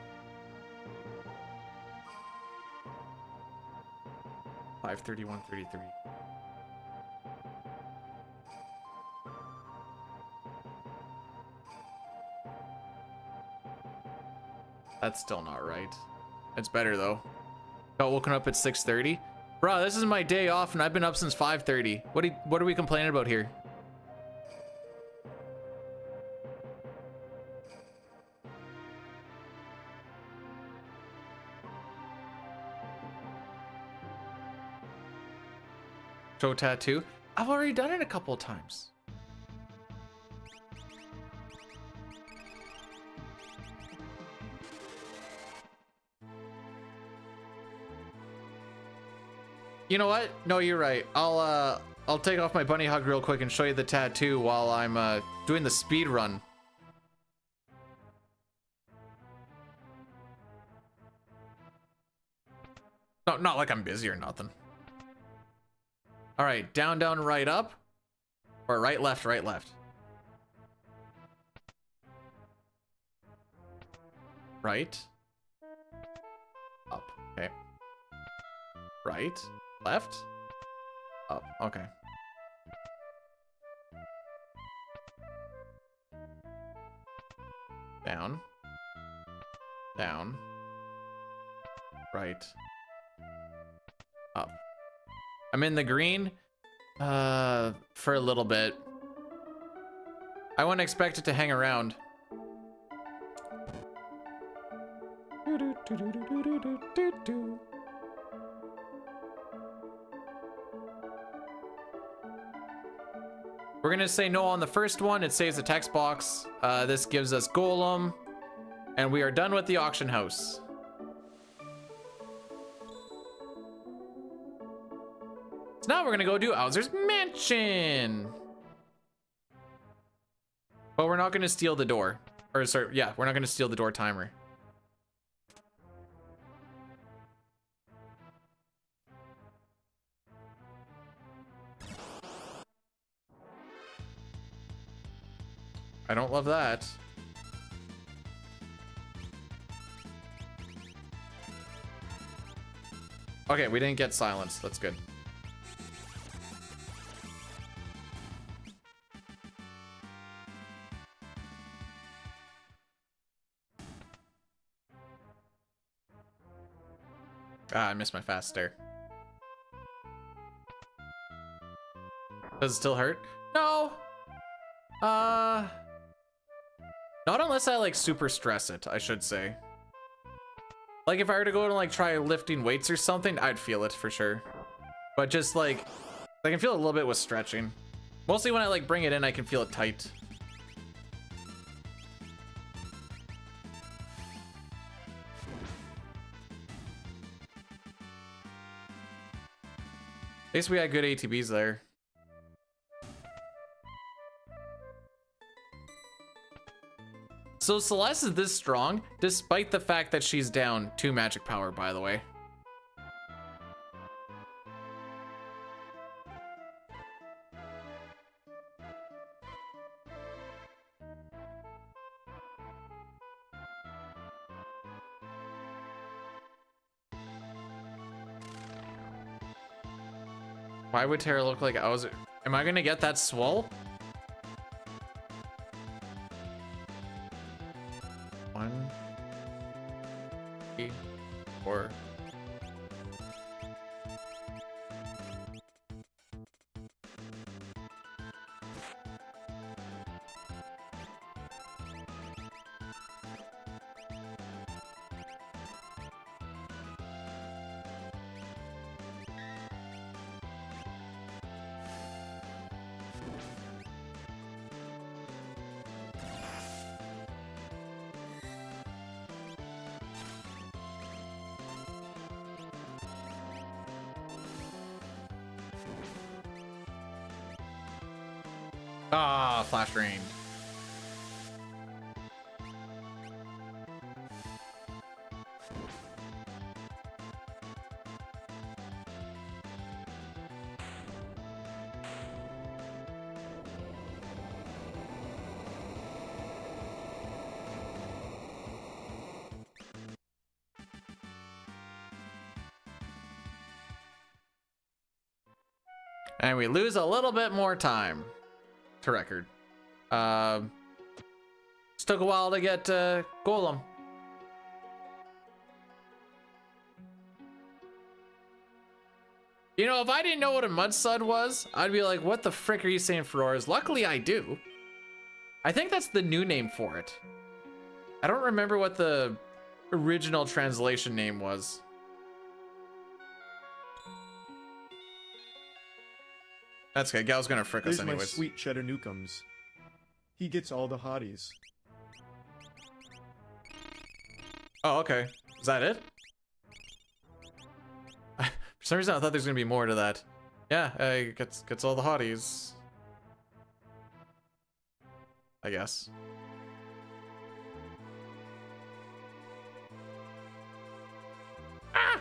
531.33. That's still not right. It's better though. Got woken up at 6:30. Bro, this is my day off and I've been up since 5:30. What are we complaining about here? Show tattoo? I've already done it a couple of times. You know what? No, you're right. I'll take off my bunny hug real quick and show you the tattoo while I'm doing the speed run. No, not like I'm busy or nothing. All right, down, down, right, up, or right, left, right, left. Right, up. Okay. Right, left, up. Okay. Down, down, right, up. I'm in the green for a little bit. I wouldn't expect it to hang around. We're gonna say no on the first one. It saves the text box. This gives us Golem, and we are done with the auction house. So now we're gonna go do Owzer's Mansion. But we're not gonna steal the door. Or sorry, yeah, we're not gonna steal the door timer. I don't love that. Okay, we didn't get silenced. That's good. Ah, I missed my fast stare. Does it still hurt? No. Not unless I like super stress it, I should say. Like if I were to go and like try lifting weights or something, I'd feel it for sure. But just like, I can feel it a little bit with stretching. Mostly when I like bring it in, I can feel it tight. At least we had good ATBs there. So Celeste is this strong, despite the fact that she's down 2 magic power, by the way. Why would Terra look like Owzer? Am I gonna get that swole? 1, 3, 4. Ah, flash drained. And we lose a little bit more time to record. Just took a while to get Golem. You know, if I didn't know what a mudsud was, I'd be like, what the frick are you saying, Ferroras? Luckily, I do. I think that's the new name for it. I don't remember what the original translation name was. That's okay. Gal's gonna frick us There's my anyways. sweet cheddar Newcombs. He gets all the hotties. Oh, okay. Is that it? For some reason, I thought there's gonna be more to that. Yeah, gets all the hotties. I guess. Ah!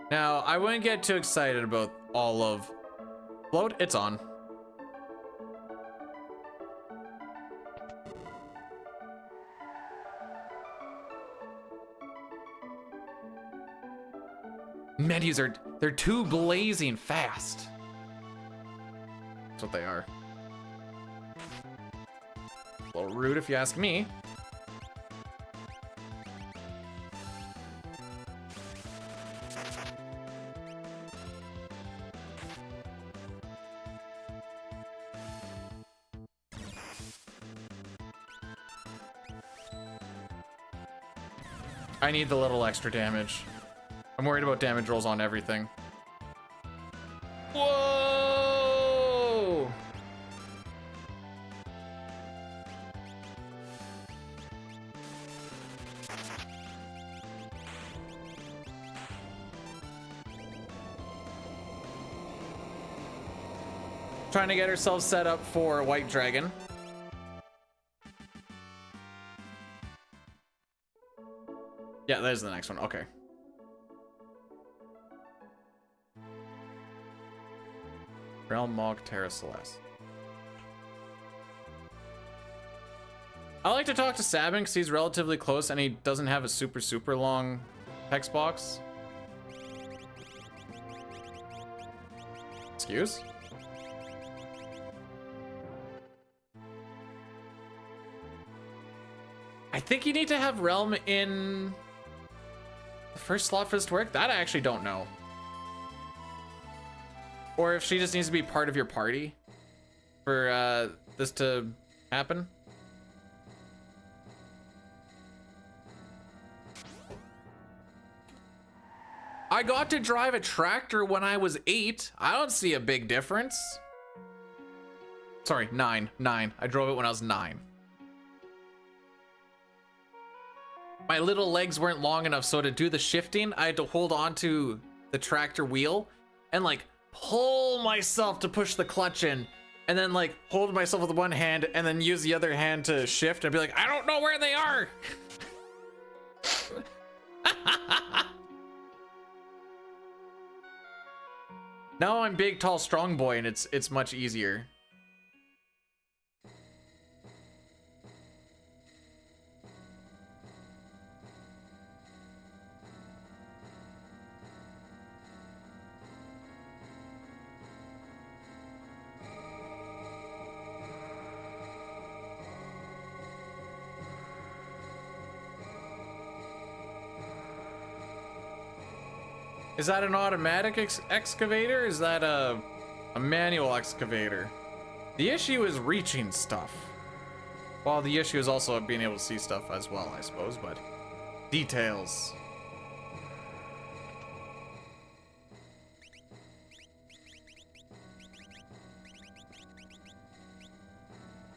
Now, I wouldn't get too excited about all of float. It's on. Menus they're too blazing fast. That's what they are. A little rude if you ask me. I need the little extra damage. I'm worried about damage rolls on everything. Whoa! Trying to get ourselves set up for White Dragon. Yeah, there's the next one. Okay. Realm Mog Terra Celeste. I like to talk to Sabin because he's relatively close and he doesn't have a super long text box. Excuse? I think you need to have Realm in the first slot for this to work. That I actually don't know. Or if she just needs to be part of your party for this to happen. I got to drive a tractor when I was 8. I don't see a big difference. Sorry, 9. I drove it when I was 9. My little legs weren't long enough, so to do the shifting, I had to hold on to the tractor wheel and like pull myself to push the clutch in, and then like hold myself with one hand and then use the other hand to shift and be like, I don't know where they are. Now I'm big, tall, strong boy, and it's much easier. Is that an automatic excavator? Is that a manual excavator? The issue is reaching stuff. Well, the issue is also being able to see stuff as well, I suppose, but details.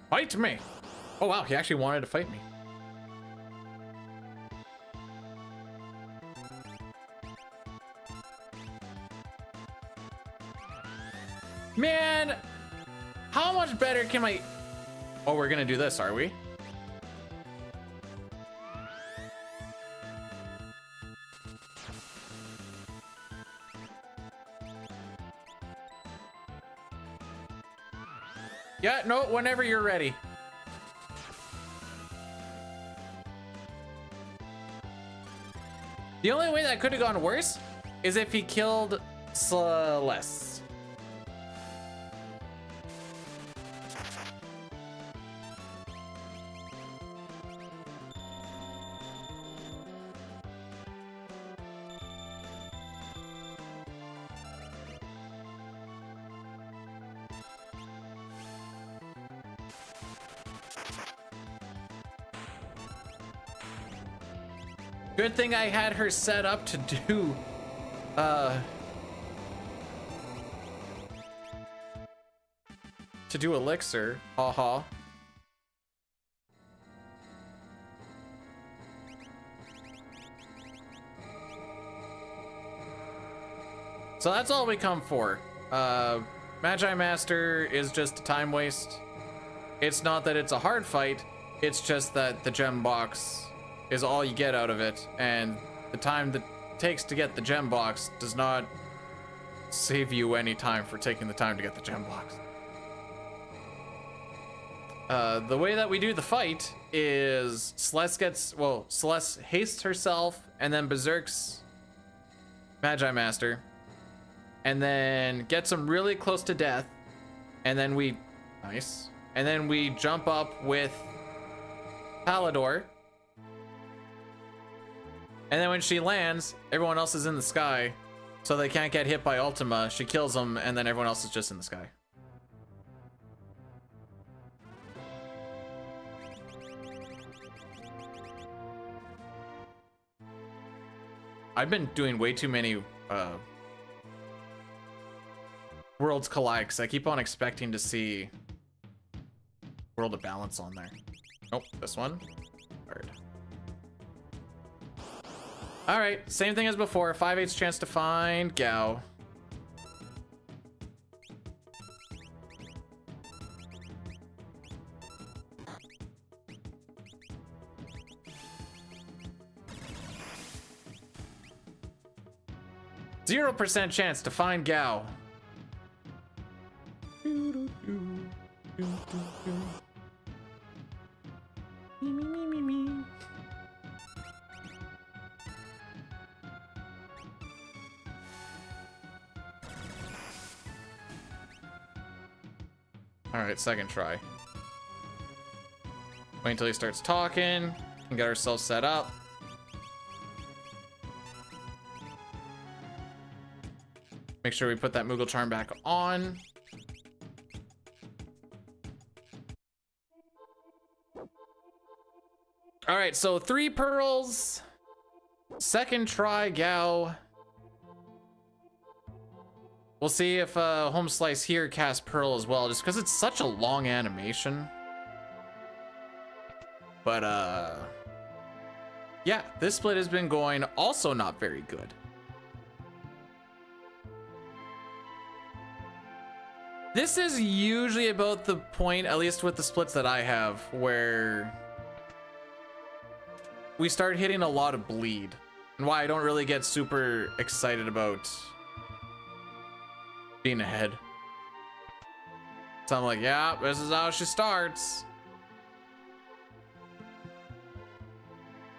Fight me! Oh wow, he actually wanted to fight me. Man, how much better can my... Oh, we're gonna do this, are we? Yeah, no, whenever you're ready. The only way that could have gone worse is if he killed Celeste. Good thing I had her set up to do, elixir. Haha. So that's all we come for. Magi Master is just a time waste. It's not that it's a hard fight, it's just that the gem box is all you get out of it, and the time that it takes to get the gem box does not save you any time for taking the time to get the gem box. The way that we do the fight is Celeste hastes herself and then berserks Magi Master, and then gets him really close to death, and then we jump up with Palador. And then when she lands, everyone else is in the sky, so they can't get hit by Ultima. She kills them, and then everyone else is just in the sky. I've been doing way too many Worlds Collide, because I keep on expecting to see World of Balance on there. Nope, this one. Third. All right, same thing as before. 5/8 chance to find Gao. %0 chance to find Gao. All right, second try. Wait until he starts talking and get ourselves set up. Make sure we put that Moogle Charm back on. All right, so 3 pearls. Second try, Gao. We'll see if Home Slice here casts Pearl as well, just because it's such a long animation. But yeah, this split has been going also not very good. This is usually about the point, at least with the splits that I have, where we start hitting a lot of bleed, and why I don't really get super excited about being ahead. So I'm like, yeah, this is how she starts.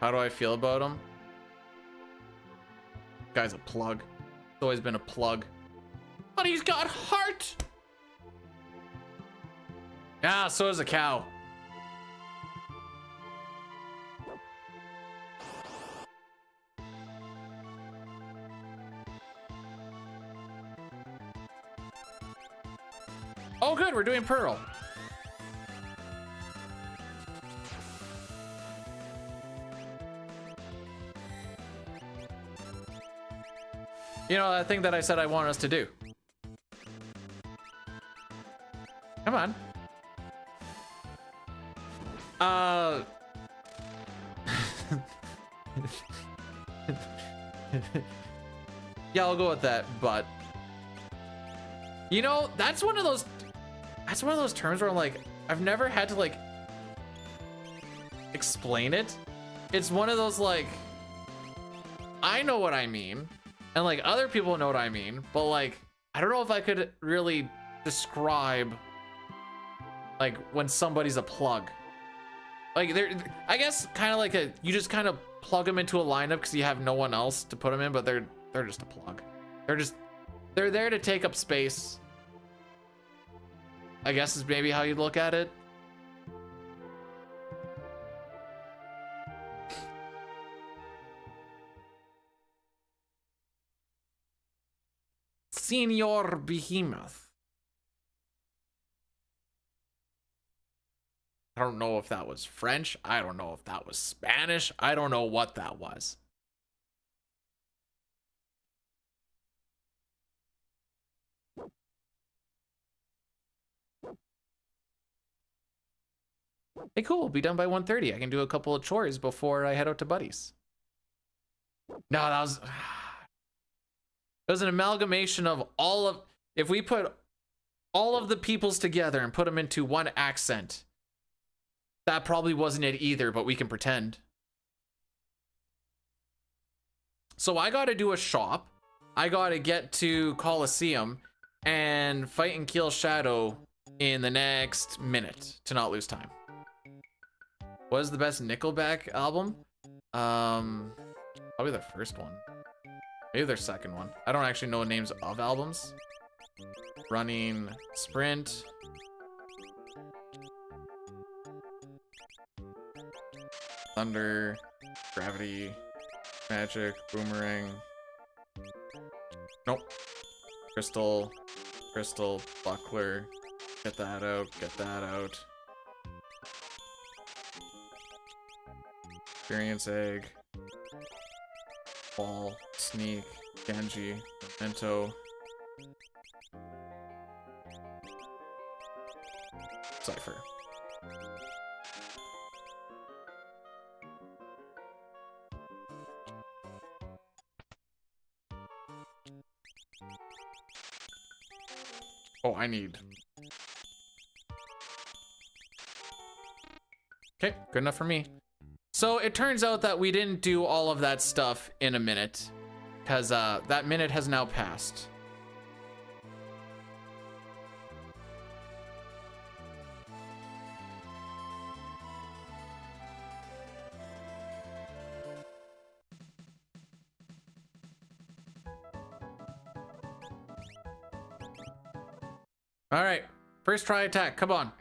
How do I feel about him? Guy's a plug. He's always been a plug. But he's got heart! Yeah, so is a cow. Oh good, we're doing Pearl. You know, that thing that I said I want us to do. Come on. Yeah, I'll go with that, but You know, that's one of those terms where I'm like, I've never had to like explain it. It's one of those like, I know what I mean, and like other people know what I mean, but like I don't know if I could really describe like when somebody's a plug. Like they're, I guess kind of like you just kind of plug them into a lineup because you have no one else to put them in, but they're just a plug. They're there to take up space, I guess is maybe how you'd look at it. Senor Behemoth. I don't know if that was French. I don't know if that was Spanish. I don't know what that was. Hey, cool. We'll be done by 1:30. I can do a couple of chores before I head out to Buddy's. No, that was... It was an amalgamation of all of... If we put all of the peoples together and put them into one accent, that probably wasn't it either, but we can pretend. So I got to do a shop. I got to get to Coliseum and fight and kill Shadow in the next minute to not lose time. What is the best Nickelback album? Probably their first one. Maybe their second one. I don't actually know names of albums. Running, Sprint. Thunder, Gravity, Magic, Boomerang. Nope. Crystal, Buckler. Get that out, get that out. Experience Egg. Ball, Sneak, Genji, Memento. Cypher. Oh, I need. Okay, good enough for me. So it turns out that we didn't do all of that stuff in a minute, because that minute has now passed. All right, first try attack, come on.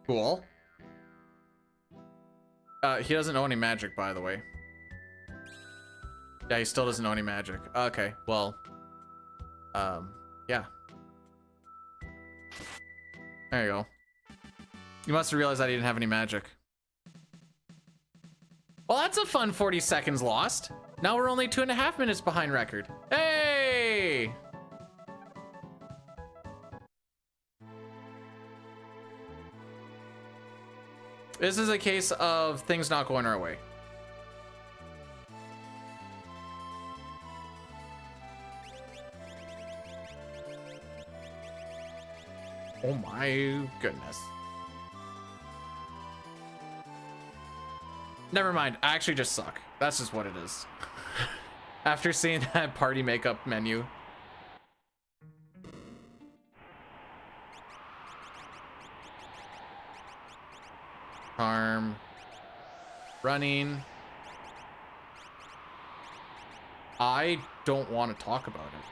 Cool. He doesn't know any magic, by the way. Yeah, he still doesn't know any magic. Okay, well, yeah. There you go. You must have realized I didn't have any magic. Well, that's a fun 40 seconds lost. Now we're only 2.5 minutes behind record. Hey! This is a case of things not going our way. Oh my goodness. Never mind, I actually just suck. That's just what it is. After seeing that party makeup menu. Charm. Running. I don't want to talk about it.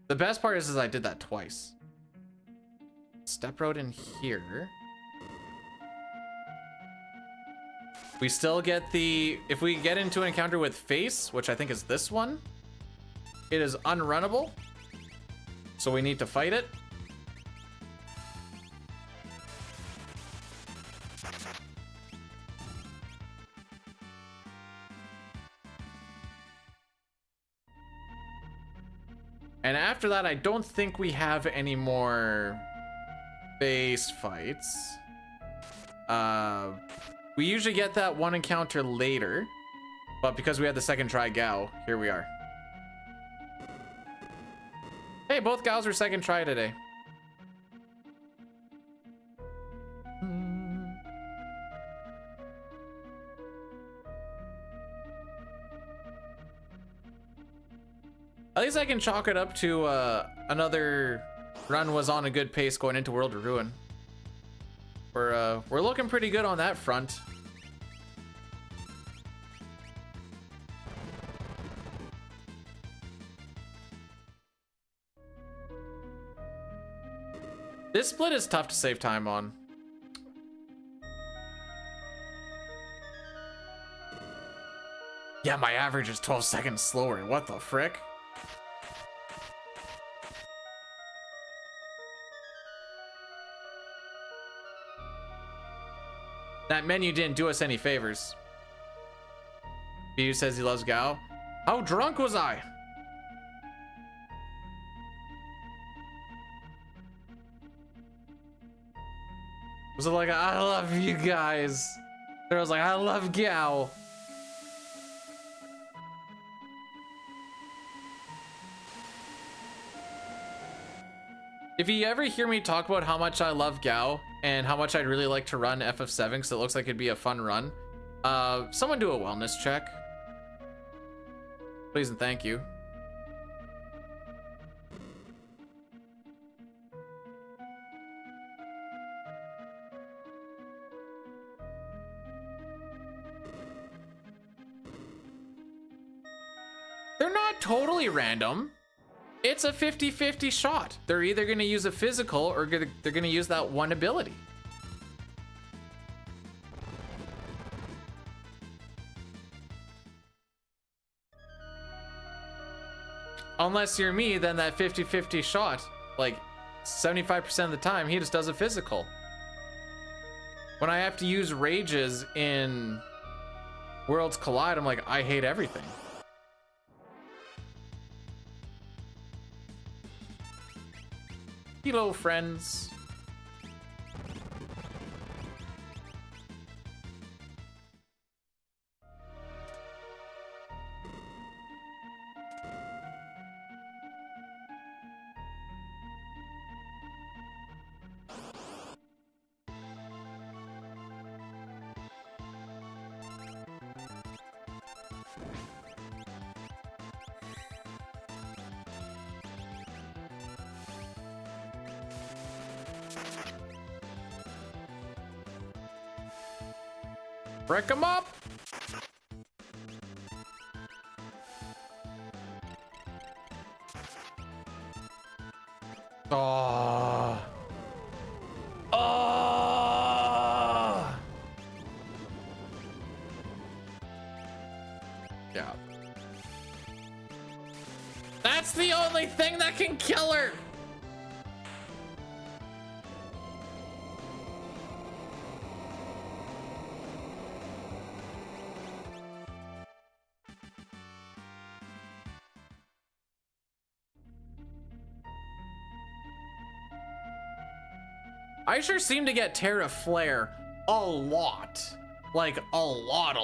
The best part is I did that twice. Step road in here. We still get the... If we get into an encounter with face, which I think is this one, it is unrunnable. So we need to fight it. And after that, I don't think we have any more base fights. We usually get that one encounter later, but because we had the second try Gao, here we are. Hey, both Gaos were second try today. At least I can chalk it up to another run was on a good pace going into World of Ruin. We're looking pretty good on that front. This split is tough to save time on. Yeah, my average is 12 seconds slower. What the frick? That menu didn't do us any favors. Biu says he loves Gao. How drunk was I? Was it like, I love you guys? Or I was like, I love Gao. If you ever hear me talk about how much I love Gao and how much I'd really like to run FF7 because it looks like it'd be a fun run, someone do a wellness check. Please and thank you. They're not totally random. It's a 50-50 shot. They're either going to use a physical or they're going to use that one ability. Unless you're me, then that 50-50 shot, like 75% of the time, he just does a physical. When I have to use rages in Worlds Collide, I'm like, I hate everything. Hello, friends. Break them up. Oh. Oh. Yeah. That's the only thing that can kill her. I sure seem to get Terra Flare a lot. Like, a lot.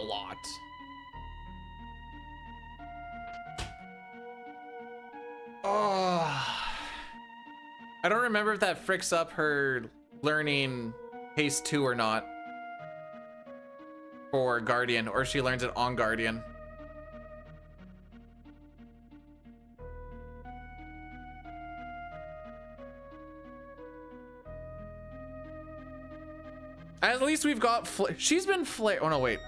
Oh. I don't remember if that fricks up her learning Haste 2 or not. For Guardian, or she learns it on Guardian. At least we've got she's been flare. Oh no, wait.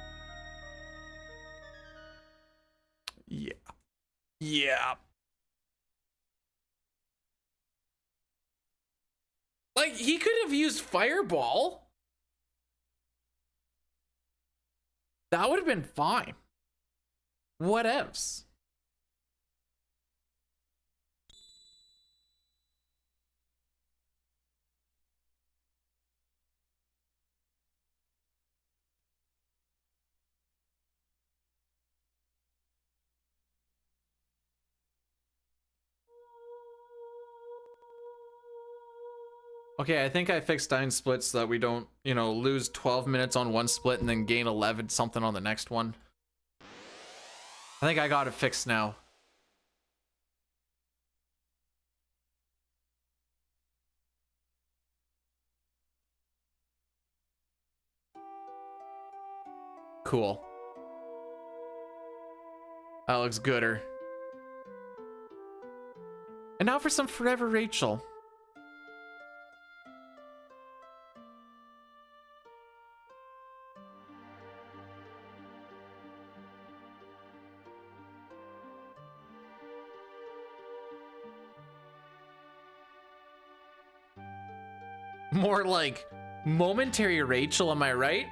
Yeah. Yeah. Like, he could have used Fireball. That would have been fine. What else? Okay, I think I fixed Stein split so that we don't, you know, lose 12 minutes on one split and then gain 11 something on the next one. I think I got it fixed now. Cool. That looks gooder. And now for some Forever Rachel. More like momentary Rachel, am I right?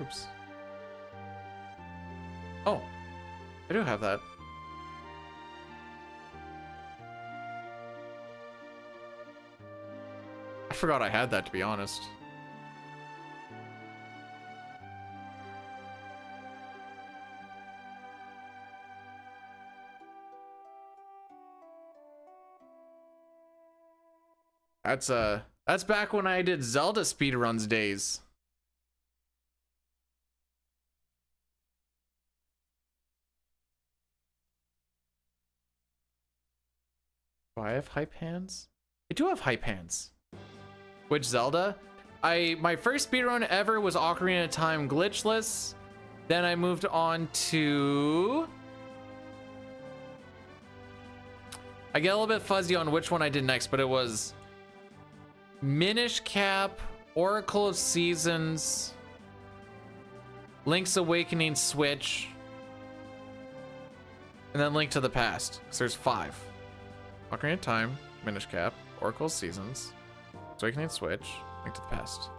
Oops. Oh, I do have that. I forgot I had that, to be honest. That's back when I did Zelda speedruns days. Do I have hype hands? I do have hype hands. Which Zelda? My first speedrun ever was Ocarina of Time Glitchless. Then I moved on to... I get a little bit fuzzy on which one I did next, but it was Minish Cap, Oracle of Seasons, Link's Awakening Switch, and then Link to the Past. So there's 5. Ocarina of Time, Minish Cap, Oracle of Seasons, Awakening Switch, Link to the Past.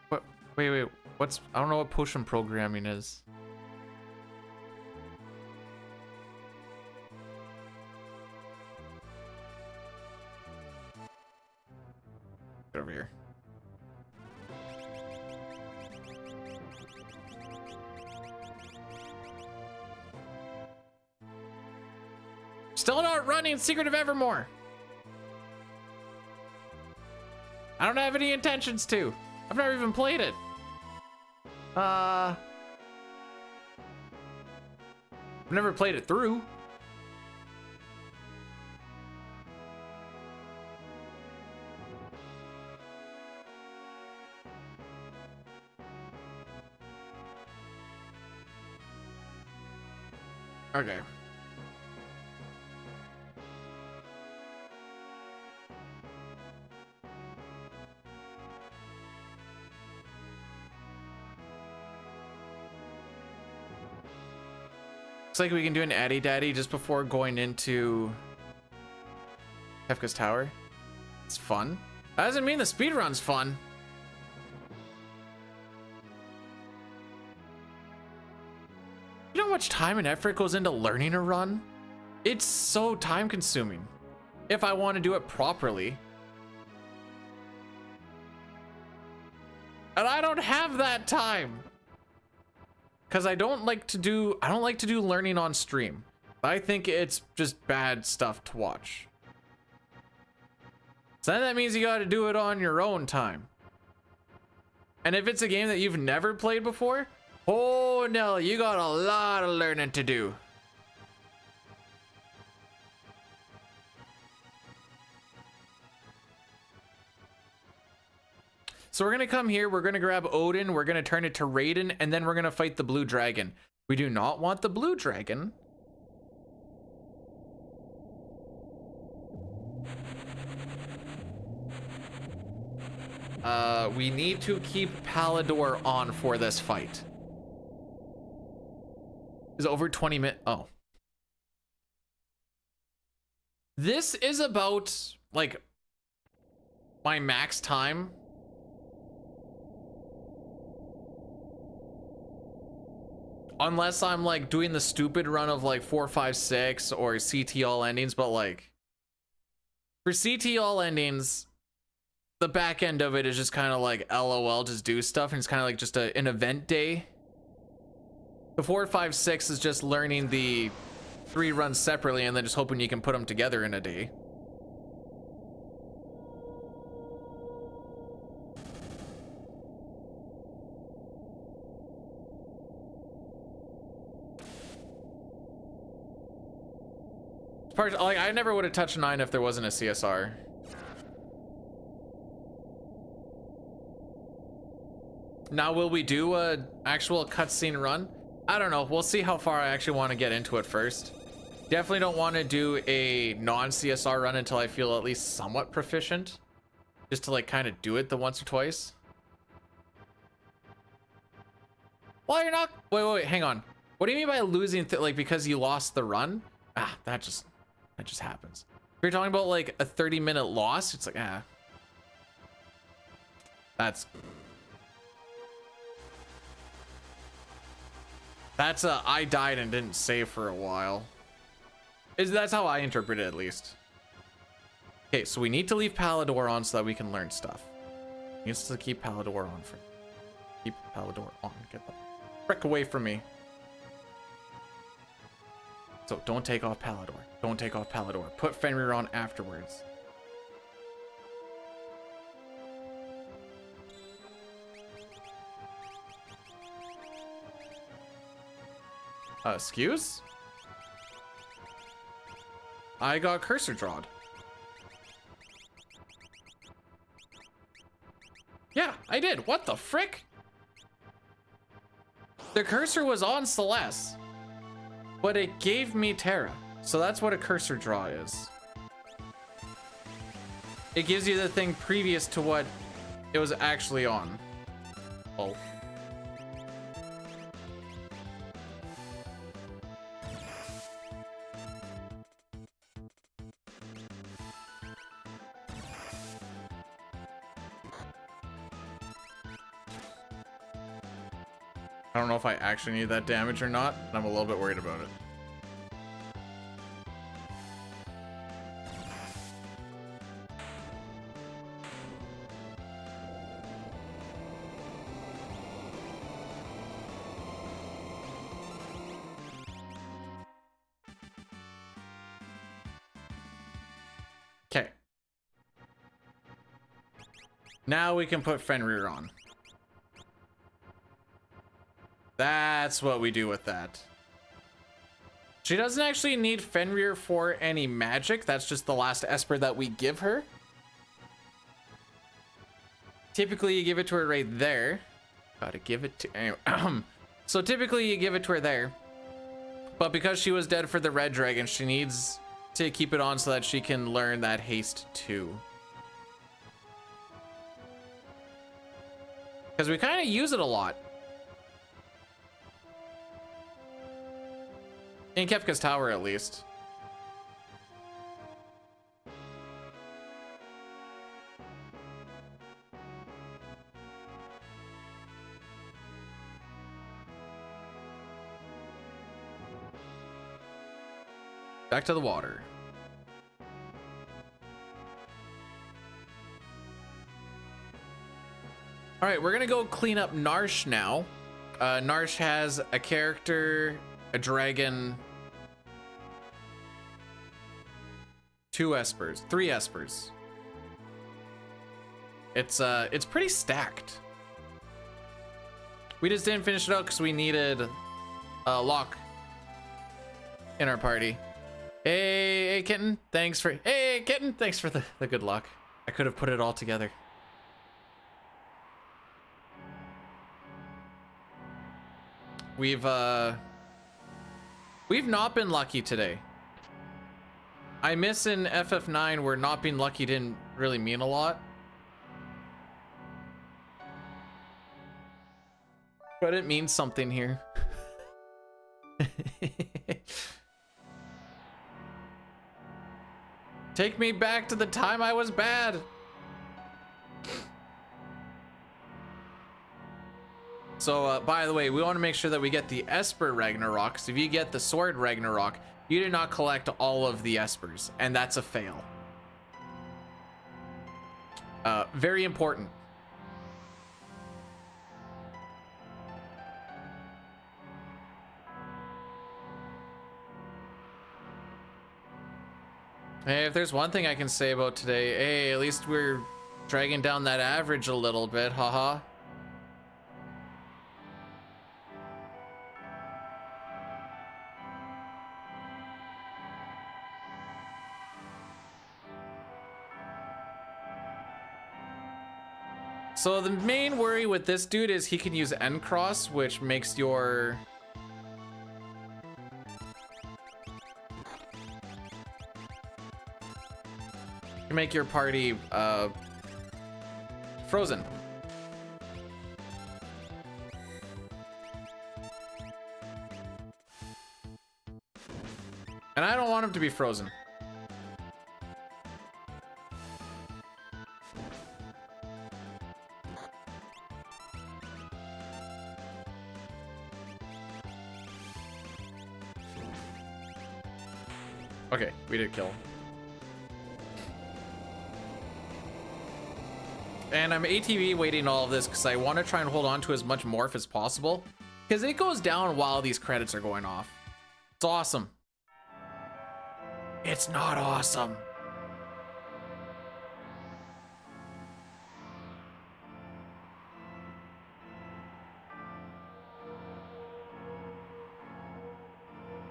What? Wait. What's? I don't know what potion programming is. Get over here. Still not running Secret of Evermore. I don't have any intentions to. I've never even played it. I've never played it through. Okay. Looks like we can do an Addy Daddy just before going into Kefka's Tower. It's fun. That doesn't mean the speedrun's fun. You know how much time and effort goes into learning a run? It's so time consuming if I want to do it properly. And I don't have that time. Cause I don't like to do learning on stream. I think it's just bad stuff to watch. So then that means you gotta do it on your own time. And if it's a game that you've never played before, oh no, you got a lot of learning to do. So we're gonna come here, we're gonna grab Odin, we're gonna turn it to Raiden, and then we're gonna fight the blue dragon. We do not want the blue dragon. We need to keep Palador on for this fight. Is over 20 minutes. Oh. This is about like my max time. Unless I'm like doing the stupid run of like 4, 5, 6 or CT all endings, but like for CT all endings, the back end of it is just kind of like LOL, just do stuff, and it's kind of like just an event day. The 4, 5, 6 is just learning the 3 runs separately and then just hoping you can put them together in a day. Like, I never would have touched 9 if there wasn't a CSR. Now, will we do a actual cutscene run? I don't know. We'll see how far I actually want to get into it first. Definitely don't want to do a non-CSR run until I feel at least somewhat proficient. Just to like kind of do it the once or twice. Well, you're not... Wait, hang on. What do you mean by losing, like because you lost the run? Ah, that just happens. If you're talking about like a 30-minute loss, it's like, That's a I died and didn't save for a while. That's how I interpret it, at least. Okay, so we need to leave Palador on so that we can learn stuff. Needs to keep Palador on for. Keep Palador on. Get the frick away from me. So don't take off Palador. Don't take off Palador. Put Fenrir on afterwards. Excuse? I got cursor drawed. Yeah, I did. What the frick? The cursor was on Celeste, but it gave me Terra. So that's what a cursor draw is. It gives you the thing previous to what it was actually on. Oh. I don't know if I actually need that damage or not, and I'm a little bit worried about it. Okay. Now we can put Fenrir on. That's what we do with that. She doesn't actually need Fenrir for any magic. That's just the last Esper that we give her. Typically, you give it to her right there. Gotta give it to... Anyway. So typically, you give it to her there. But because she was dead for the red dragon, she needs to keep it on so that she can learn that haste too. Because we kind of use it a lot. In Kefka's tower, at least. Back to the water. All right, we're gonna go clean up Narsh now. Narsh has a character, a dragon, 2 Espers, 3 Espers. It's pretty stacked. We just didn't finish it out because we needed a lock in our party. Hey, Kitten, thanks for the good luck. I could have put it all together. We've not been lucky today. I miss in FF9 where not being lucky didn't really mean a lot. But it means something here. Take me back to the time I was bad. So, by the way, we want to make sure that we get the Esper Ragnarok. Because if you get the Sword Ragnarok, you did not collect all of the Espers, and that's a fail. Very important. Hey, if there's one thing I can say about today, hey, at least we're dragging down that average a little bit, haha. So the main worry with this dude is he can use End Cross, which makes your... make your party frozen. And I don't want him to be frozen. Okay, we did kill him. And I'm ATV waiting all of this because I want to try and hold on to as much morph as possible, because it goes down while these credits are going off. It's awesome. It's not awesome.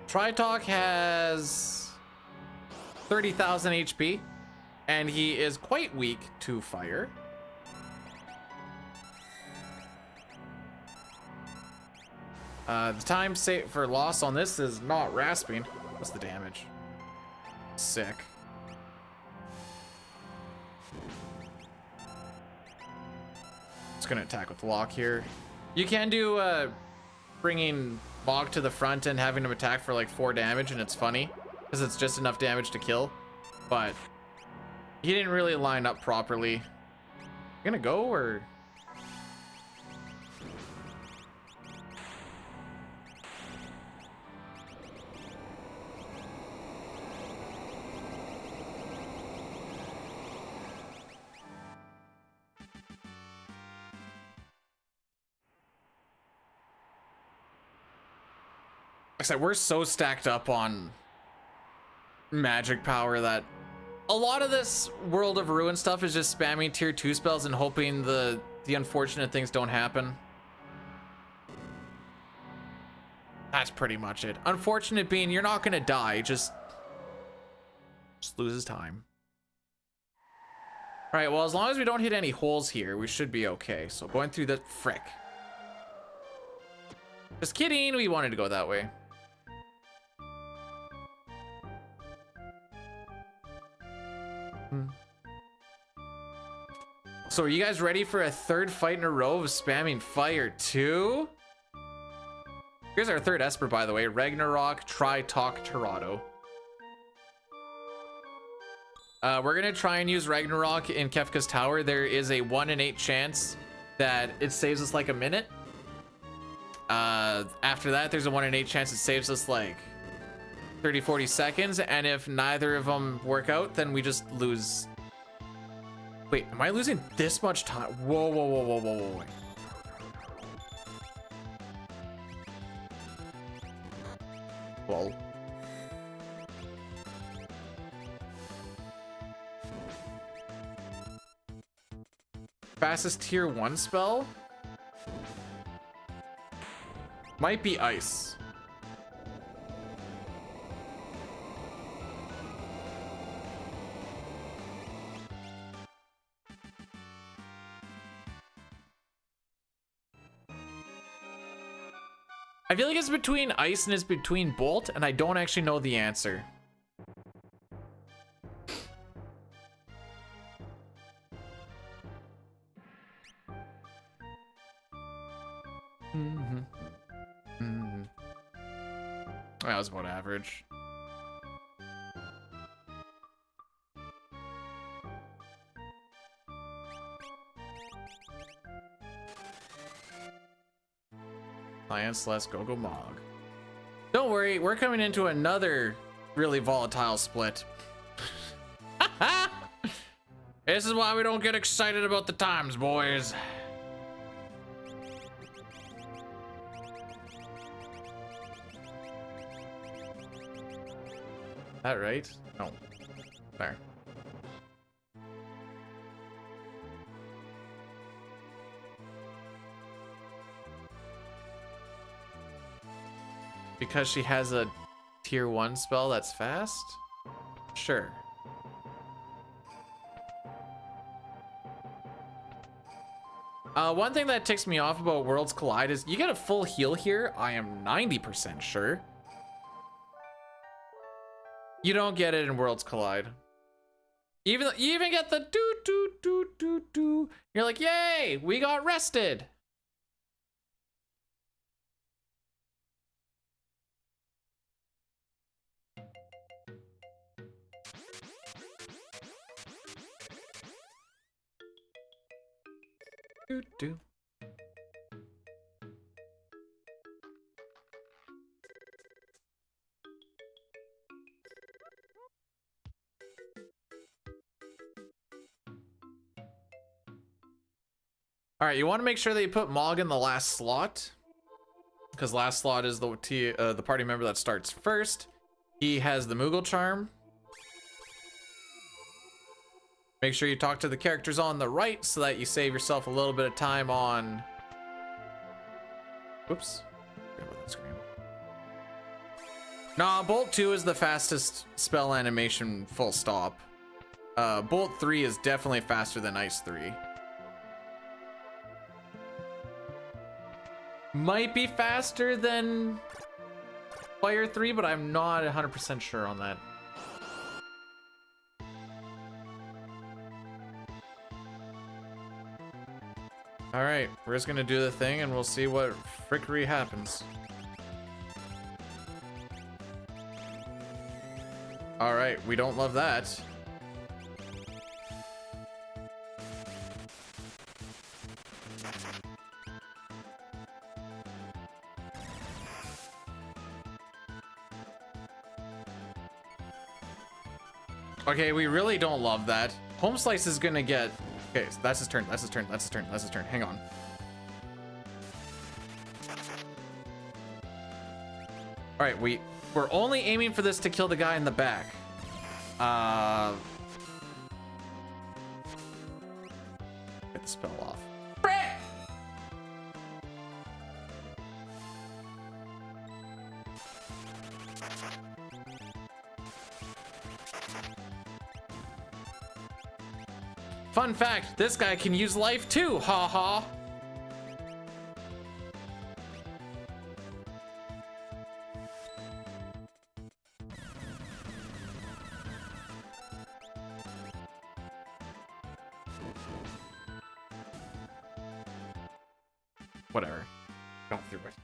Tritalk has 30,000 HP, and he is quite weak to fire. The time saved for loss on this is not rasping. What's the damage? Sick. Just gonna attack with lock here. You can do bringing Mog to the front and having him attack for like 4 damage, and it's funny because it's just enough damage to kill, but he didn't really line up properly. You gonna go or? Like I said, we're so stacked up on magic power that a lot of this World of Ruin stuff is just spamming tier 2 spells and hoping the unfortunate things don't happen. That's pretty much it. Unfortunate being you're not gonna die, just loses time. All right, well, as long as we don't hit any holes here, we should be okay. So going through the frick. Just kidding, we wanted to go that way. So are you guys ready for a 3rd fight in a row of spamming fire 2? Here's our 3rd Esper, by the way. Ragnarok, Tritalk, Torado. We're gonna try and use Ragnarok in Kefka's Tower. There is a 1 in 8 chance that it saves us like a minute. After that, there's a 1 in 8 chance it saves us like 30-40 seconds, and if neither of them work out, then we just lose. Wait, am I losing this much time? Whoa, whoa, whoa, whoa, whoa, whoa. Whoa. Fastest tier 1 spell? Might be ice. I feel like it's between ice and it's between bolt, and I don't actually know the answer. That was about average. Clients, let's go Mog. Don't worry, we're coming into another really volatile split. This is why we don't get excited about the times, boys. That right? No. There. Because she has a tier 1 spell that's fast? Sure. One thing that ticks me off about Worlds Collide is you get a full heal here. I am 90% sure. You don't get it in Worlds Collide. You even get the do do do do do. You're like, yay, we got rested. Do do. All right, you want to make sure that you put Mog in the last slot, because last slot is the party member that starts first. He has the Moogle charm. Make sure you talk to the characters on the right so that you save yourself a little bit of time on. Oops. Forgot about that screen. Nah, Bolt 2 is the fastest spell animation, full stop. Bolt 3 is definitely faster than Ice 3. Might be faster than Fire 3, but I'm not 100% sure on that. All right, we're just gonna do the thing and we'll see what frickery happens. All right, we don't love that. Okay, we really don't love that. Home Slice is gonna get... Okay, so that's his turn, that's his turn, that's his turn, that's his turn. Hang on. All right, we're only aiming for this to kill the guy in the back. Get the spell off. Fun fact, this guy can use life too, ha ha. Whatever. Go through it.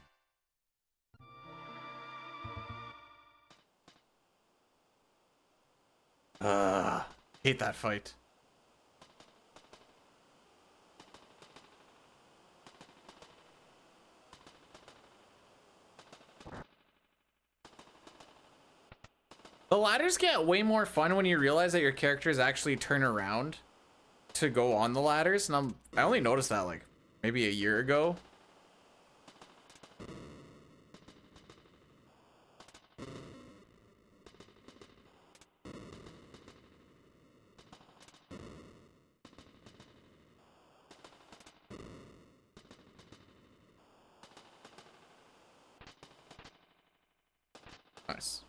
Hate that fight. The ladders get way more fun when you realize that your characters actually turn around to go on the ladders, and I only noticed that like maybe a year ago. Nice.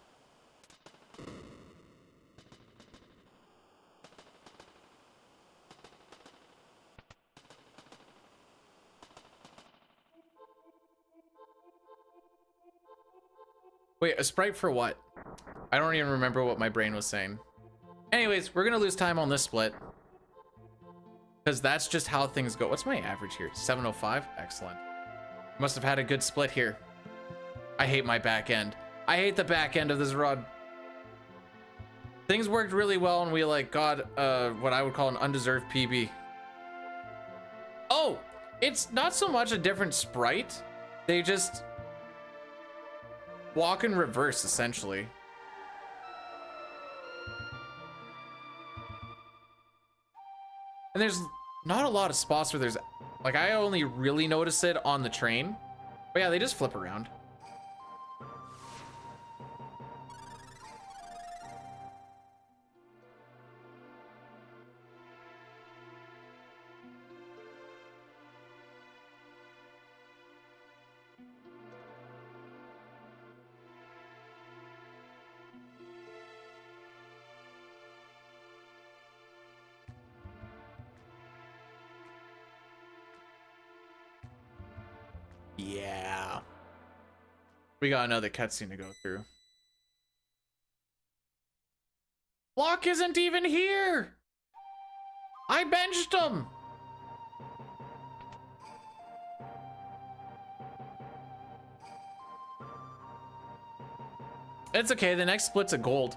Wait, a sprite for what? I don't even remember what my brain was saying. Anyways, we're gonna lose time on this split, because that's just how things go. What's my average here? 705? Excellent. Must have had a good split here. I hate my back end. I hate the back end of this run. Things worked really well and we like got what I would call an undeserved PB. Oh, it's not so much a different sprite. They just walk in reverse, essentially. And there's not a lot of spots where there's, like, I only really notice it on the train. But yeah, they just flip around. Yeah. We got another cutscene to go through. Locke isn't even here! I benched him! It's okay, the next split's a gold.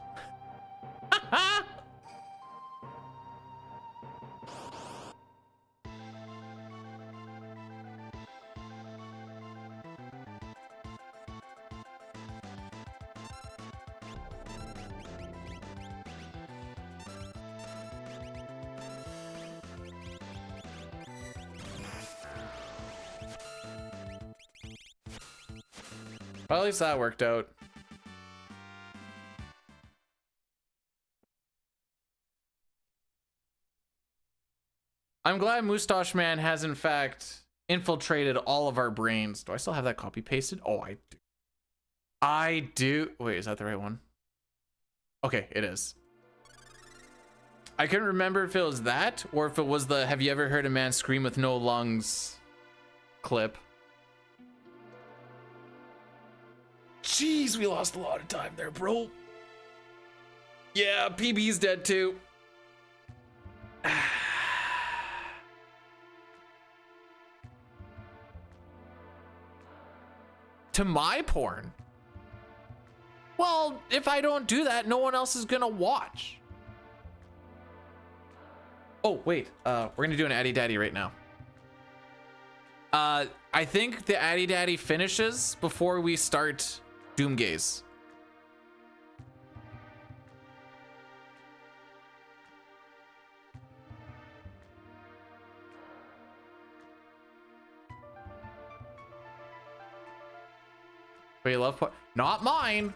Well, at least that worked out. I'm glad Moustache Man has in fact infiltrated all of our brains. Do I still have that copy pasted? Oh, I do. I do. Wait, is that the right one? Okay, it is. I couldn't remember if it was that or if it was the "Have you ever heard a man scream with no lungs" clip. Jeez, we lost a lot of time there, bro. Yeah, PB's dead too. To my porn? Well, if I don't do that, no one else is gonna watch. Oh, wait, we're gonna do an Addy Daddy right now. I think the Addy Daddy finishes before we start Doomgaze. But you love not mine.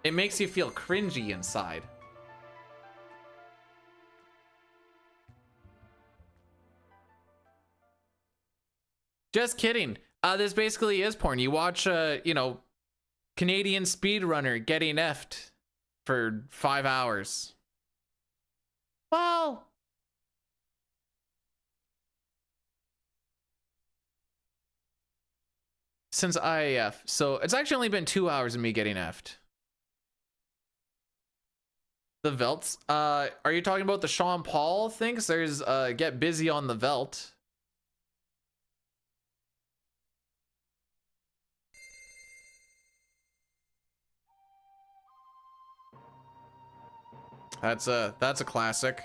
It makes you feel cringy inside. Just kidding. This basically is porn. You watch, you know, Canadian speedrunner getting effed for 5 hours. Well, since IAF, so it's actually only been 2 hours of me getting effed. The Velts. Are you talking about the Sean Paul thing? 'Cause there's get busy on the Velt. That's a classic.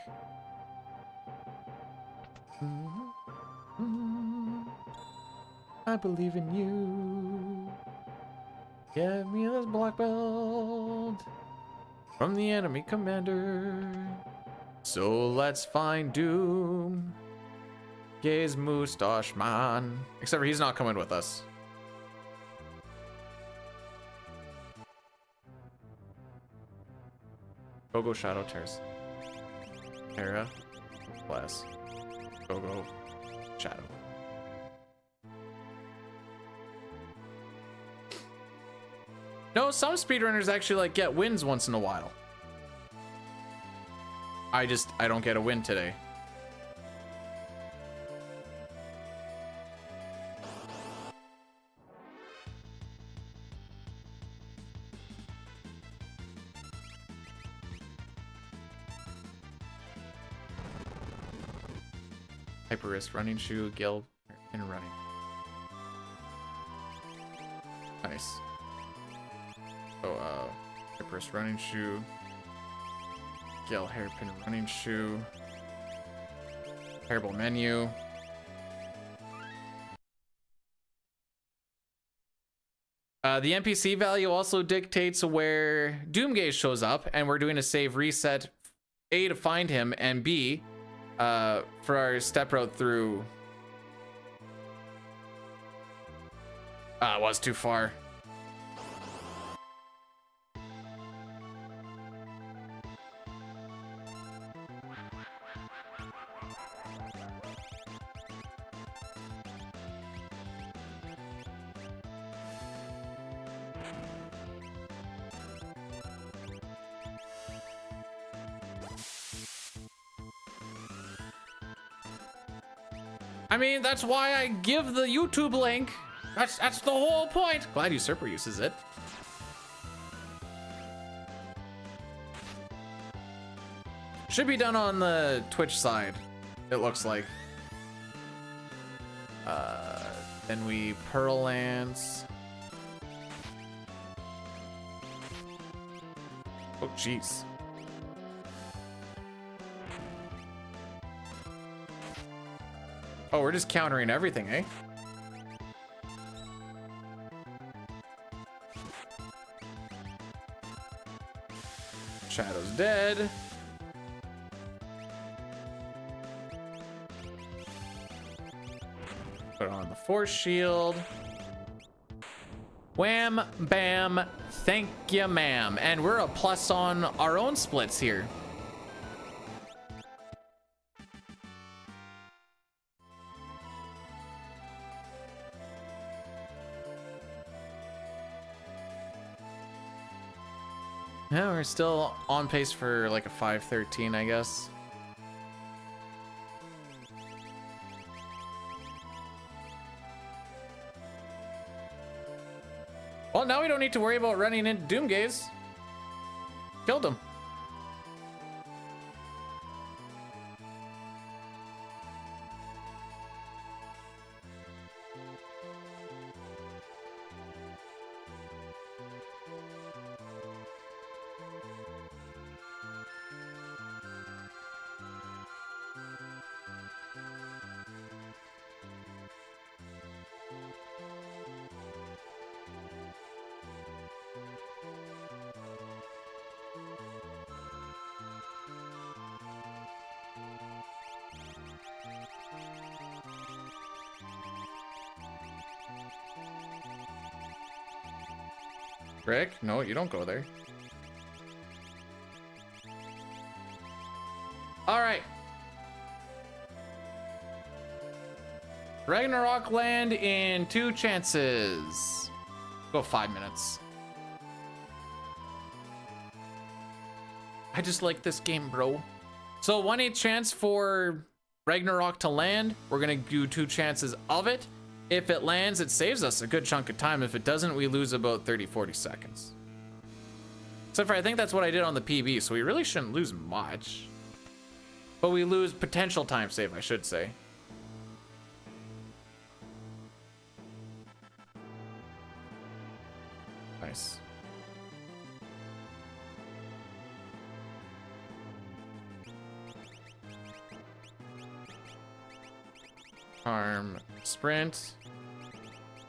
I believe in you. Get me this black belt from the enemy commander. So let's find Doom. Gaze Moustache Man. Except for he's not coming with us. Go Shadow Tears. Terra. Bless. Go Shadow. No, some speedrunners actually like get wins once in a while. I don't get a win today. Hyperist, running shoe, Gil, and running. Nice. So, Hyperist, running shoe, Gil, hairpin, running shoe, terrible menu. The NPC value also dictates where Doomgaze shows up, and we're doing a save reset, A, to find him, and B, for our step route through. It was too far. I mean, that's why I give the YouTube link. That's the whole point. Glad Usurper uses it. Should be done on the Twitch side, it looks like. Then we Pearl Lance. Oh, jeez. Oh, we're just countering everything, eh? Shadow's dead. Put on the force shield. Wham, bam, thank you, ma'am. And we're a plus on our own splits here. Yeah, we're still on pace for like a 513, I guess. Well, now we don't need to worry about running into Doomgaze. Killed him. Rick, no, you don't go there. All right. Ragnarok land in 2 chances. Go 5 minutes. I just like this game, bro. So 1/8 chance for Ragnarok to land. We're gonna do 2 chances of it. If it lands, it saves us a good chunk of time. If it doesn't, we lose about 30-40 seconds. Except for I think that's what I did on the PB, so we really shouldn't lose much. But we lose potential time save, I should say. Nice. Arm sprint.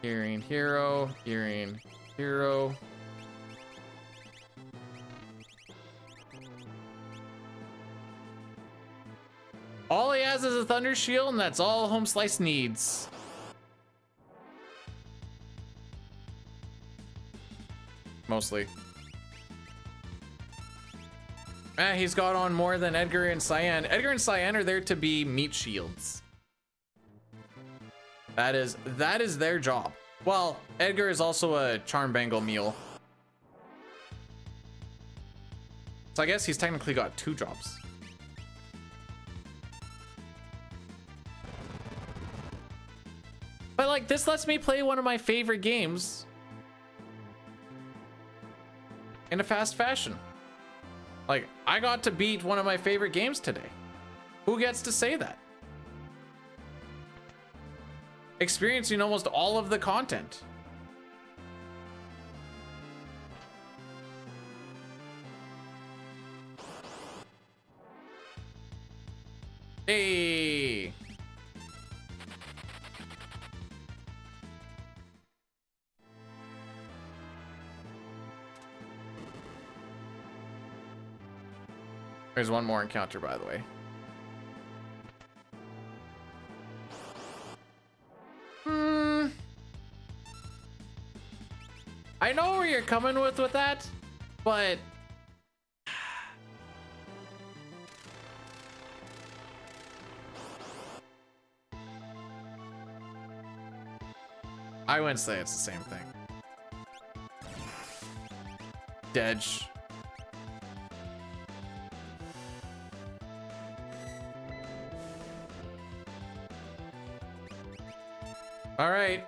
Hearing hero. Hearing hero. All he has is a thunder shield, and that's all Home Slice needs. Mostly. He's got on more than Edgar and Cyan. Edgar and Cyan are there to be meat shields. That is their job. Well, Edgar is also a charm bangle meal. So I guess he's technically got 2 jobs. But like, this lets me play one of my favorite games in a fast fashion. Like, I got to beat one of my favorite games today. Who gets to say that? Experiencing almost all of the content. Hey. There's one more encounter, by the way. I know where you're coming with that, but I wouldn't say it's the same thing. Dedge. All right.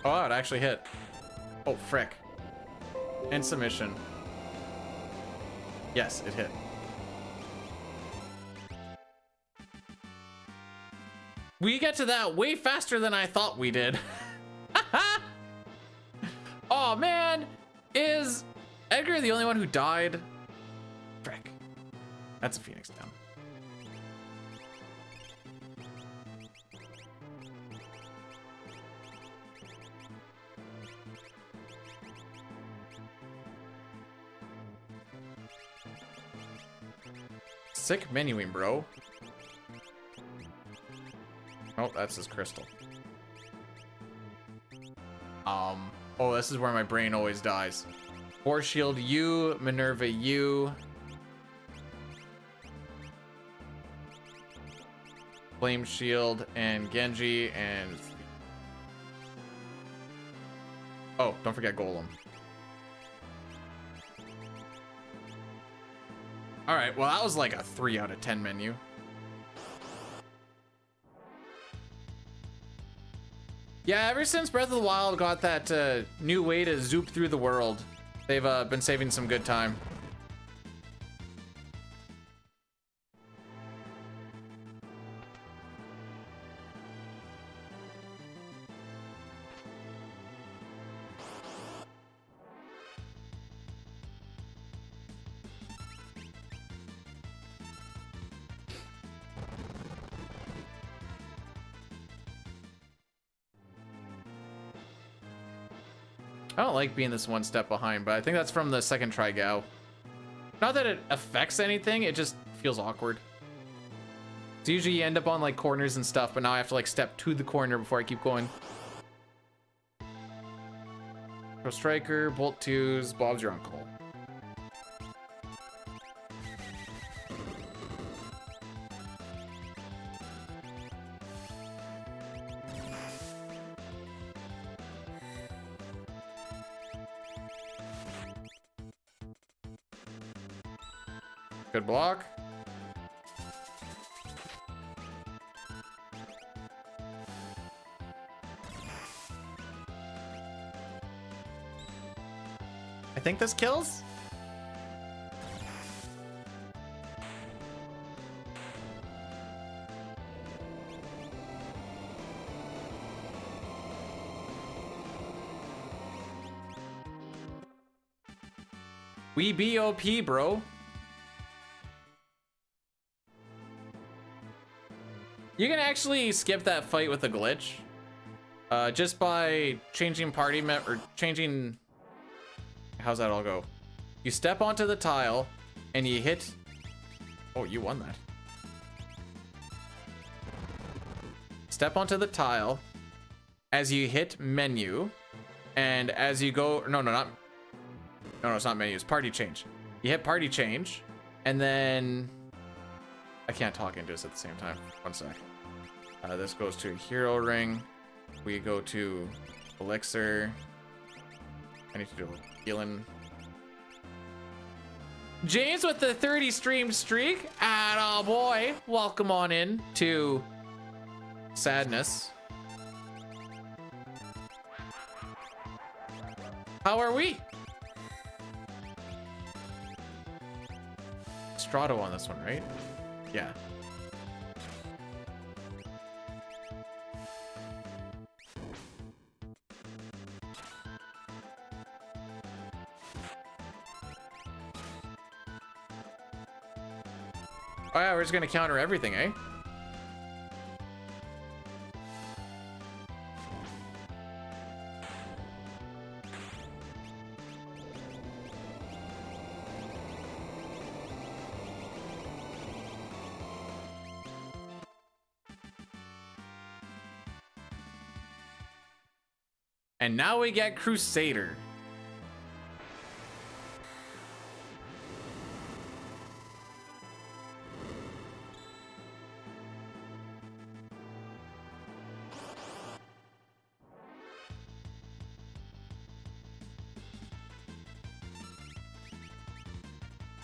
Oh, it actually hit. Oh, frick. And submission. Yes, it hit. We get to that way faster than I thought we did. Oh man, is Edgar the only one who died? Frick. That's a Phoenix down. Sick menuing, bro. Oh, that's his crystal. Oh, this is where my brain always dies. Force Shield, you. Minerva, you. Flame Shield, and Genji, and... Oh, don't forget Golem. Alright, well that was like a 3 out of 10 menu. Yeah, ever since Breath of the Wild got that new way to zoop through the world, they've been saving some good time. I don't like being this one step behind, but I think that's from the second try Gao. Not that it affects anything, it just feels awkward. So usually you end up on like corners and stuff, but now I have to like step to the corner before I keep going. Pro Striker, Bolt 2s, Bob's your uncle. Good block. I think this kills. We BOP, bro. You can actually skip that fight with a glitch, just by changing party or changing. How's that all go? You step onto the tile, and you hit. Oh, you won that. Step onto the tile, as you hit menu, and as you go. No, it's not menu. It's party change. You hit party change, and then. I can't talk into this at the same time. One sec. This goes to Hero Ring. We go to Elixir. I need to do healing. James with the 30 stream streak. Atta boy. Welcome on in to Sadness. How are we? Strato on this one, right? Yeah. Oh yeah, we're just gonna counter everything, eh? And now we get Crusader.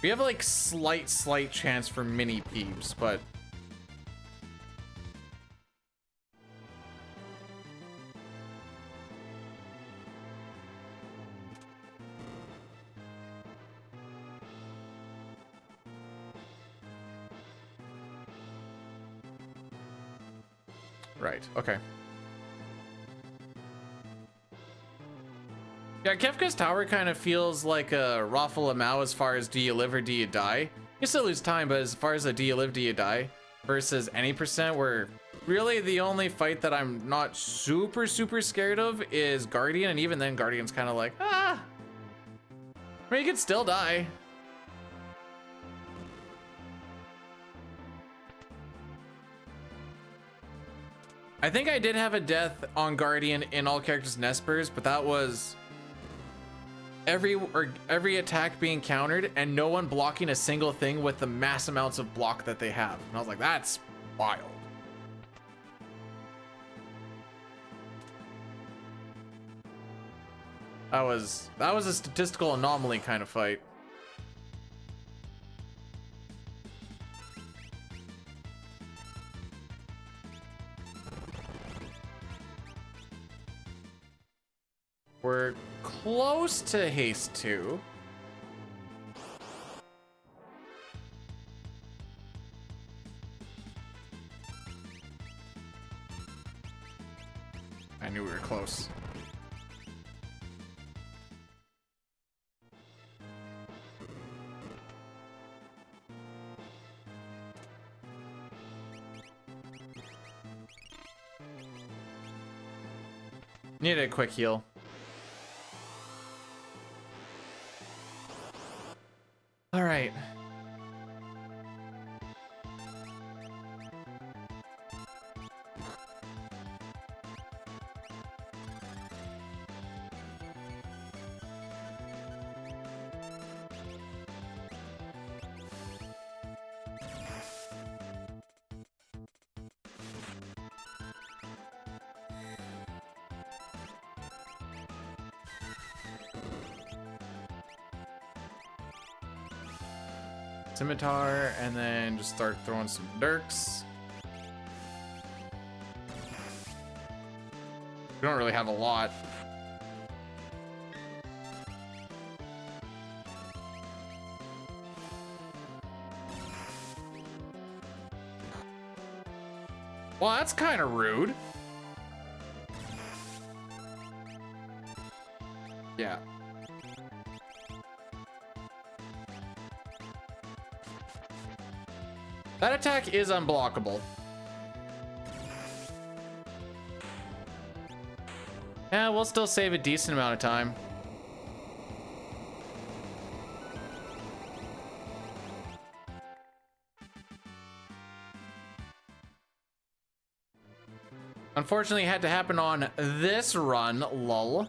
We have like slight chance for mini peeps, but right, okay. Yeah, Kefka's Tower kind of feels like a Raffle Lamau as far as do you live or do you die? You still lose time, but as far as a do you live, do you die versus any percent, where really the only fight that I'm not super scared of is Guardian, and even then Guardian's kind of like, I mean, you could still die. I think I did have a death on Guardian in all characters and Espers, but that was every attack being countered and no one blocking a single thing with the mass amounts of block that they have. And I was like, that's wild. That was a statistical anomaly kind of fight. We're close to haste 2. I knew we were close. Need a quick heal. All right. Scimitar, and then just start throwing some dirks. We don't really have a lot. Well, that's kind of rude. Yeah. That attack is unblockable. Yeah, we'll still save a decent amount of time. Unfortunately, it had to happen on this run, lol.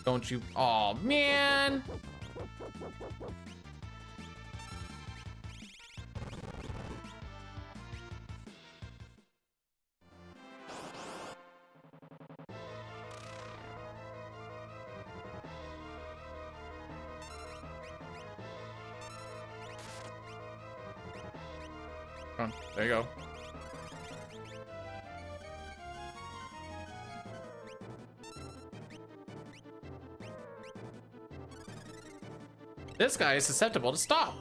Don't you? Oh man. Come on, there you go. This guy is susceptible to stop,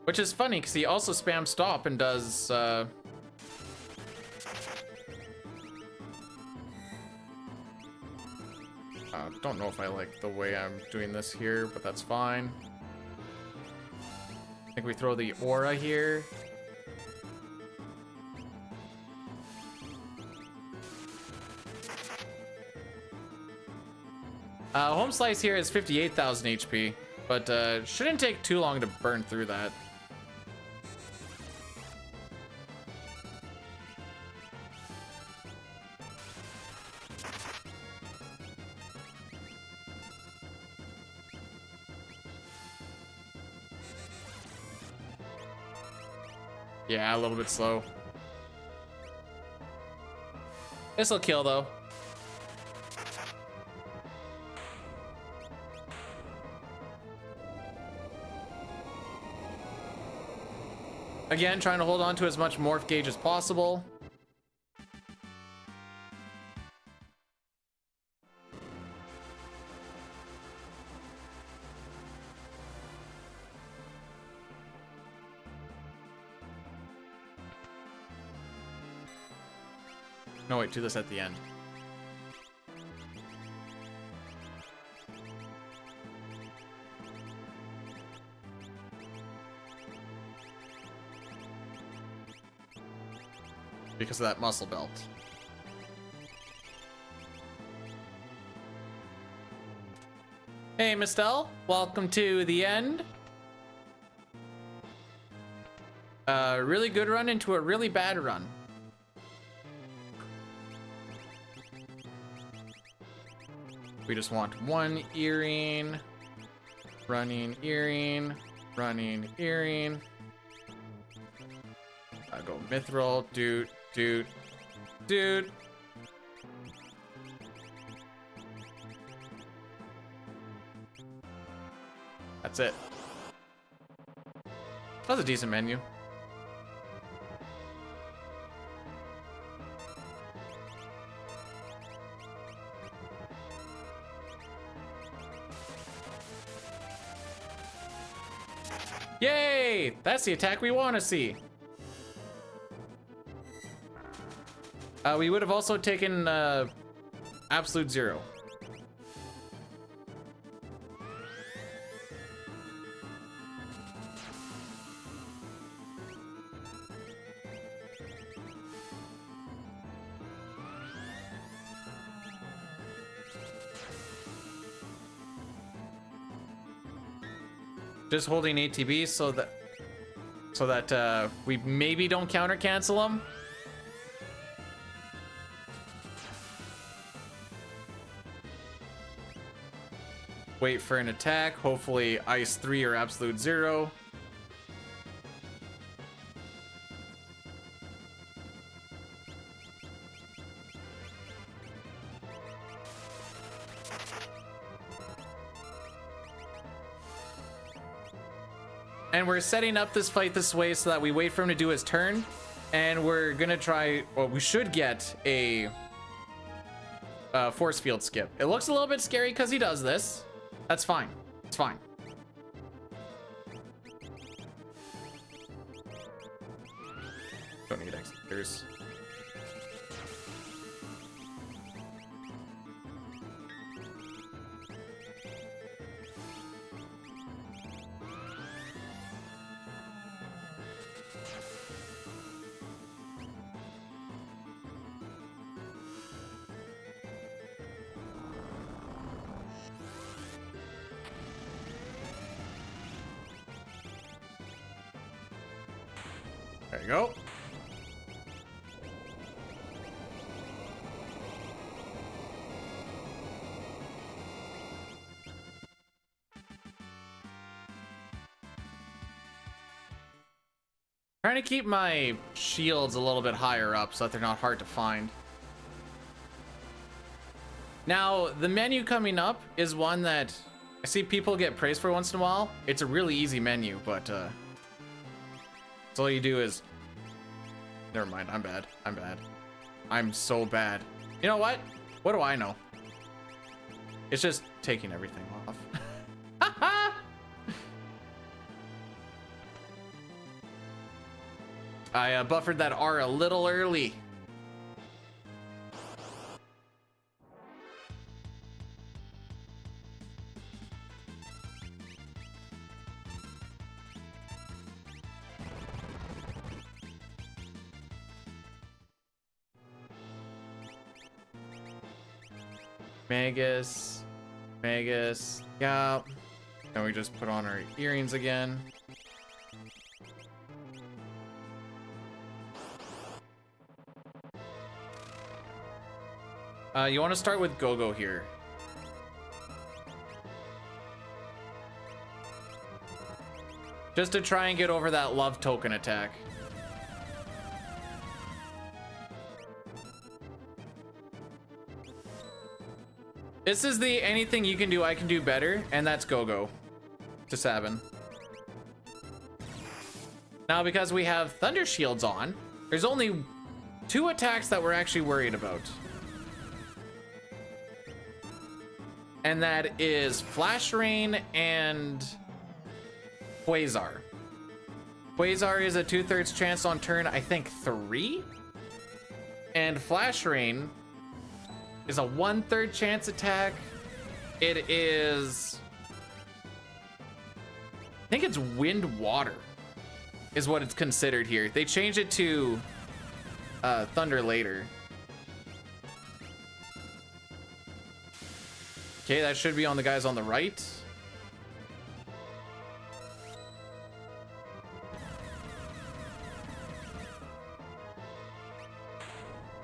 which is funny because he also spams stop and does don't know if I like the way I'm doing this here, but that's fine. I think we throw the aura here. Home Slice here is 58,000 HP, but shouldn't take too long to burn through that. Yeah, a little bit slow. This'll kill though. Again, trying to hold on to as much morph gauge as possible. No, wait, do this at the end. Because of that muscle belt. Hey, Mistel, welcome to the end. Really good run into a really bad run. We just want one earring, running earring, running earring. I go mithril, dude. That's it. That was a decent menu. Yay! That's the attack we want to see. We would have also taken absolute zero. Just holding ATB so that we maybe don't counter cancel them. Wait for an attack, hopefully ice 3 or absolute 0. And we're setting up this fight this way so that we wait for him to do his turn. And we're gonna try, well, we should get a force field skip. It looks a little bit scary because he does this. That's fine. It's fine. Don't need executors. There you go. Trying to keep my shields a little bit higher up so that they're not hard to find. Now, the menu coming up is one that I see people get praised for once in a while. It's a really easy menu, but so all you do is, never mind, I'm bad. I'm so bad. You know what? What do I know? It's just taking everything off. I buffered that R a little early. Magus. Magus. Yeah. And we just put on our earrings again. You want to start with Go-Go here. Just to try and get over that love token attack. This is the anything you can do, I can do better, and that's Go-Go to Sabin. Now, because we have Thunder Shields on, there's only 2 attacks that we're actually worried about. And that is Flash Rain and Quasar. Quasar is a 2/3 chance on turn, I think 3. And Flash Rain is a 1/3 chance attack. It is, I think it's Wind Water is what it's considered here. They changed it to Thunder later. Okay, that should be on the guys on the right.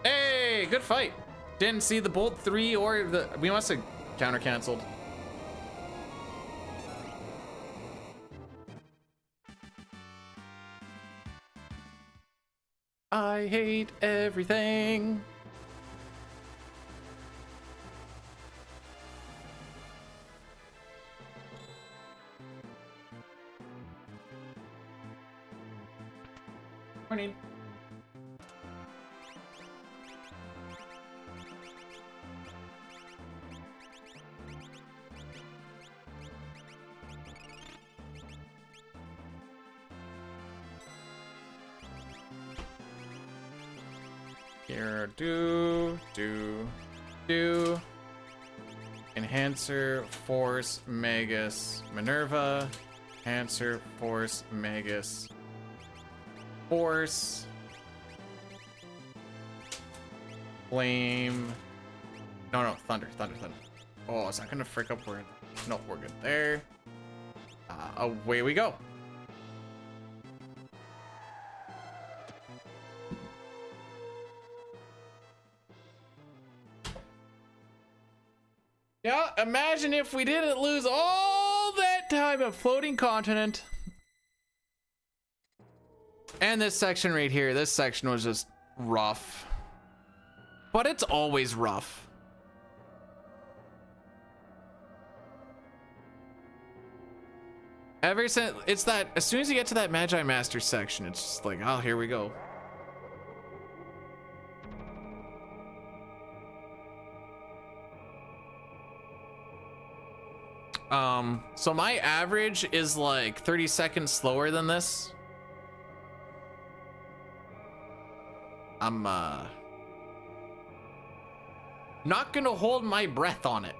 Hey, good fight. Didn't see the Bolt 3 or the... We must have counter-canceled. I hate everything. Morning. Here, do. Enhancer, Force, Magus, Minerva. Enhancer, Force, Magus, Force. Flame. No, Thunder. Oh, is that gonna frick up? No, we're good there. Away we go. Yeah, imagine if we didn't lose all that time of Floating Continent. And this section right here, this section was just rough. But it's always rough. Ever since, it's that, as soon as you get to that Magi Master section, it's just like, oh, here we go. So my average is like 30 seconds slower than this. I'm not gonna hold my breath on it.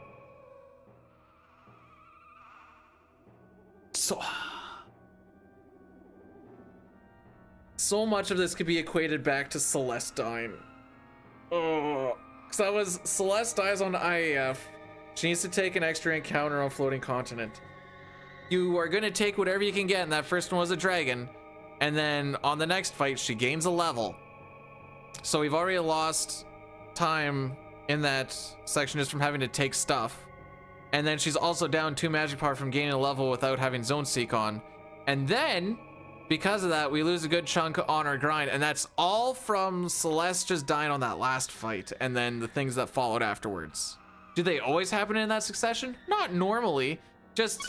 So much of this could be equated back to Celestine. Oh, because that was Celeste dies on IAF. She needs to take an extra encounter on Floating Continent. You are gonna take whatever you can get, and that first one was a dragon. And then on the next fight, she gains a level. So we've already lost time in that section just from having to take stuff. And then she's also down 2 magic power from gaining a level without having Zone Seek on. And then, because of that, we lose a good chunk on our grind. And that's all from Celeste just dying on that last fight. And then the things that followed afterwards. Do they always happen in that succession? Not normally, just...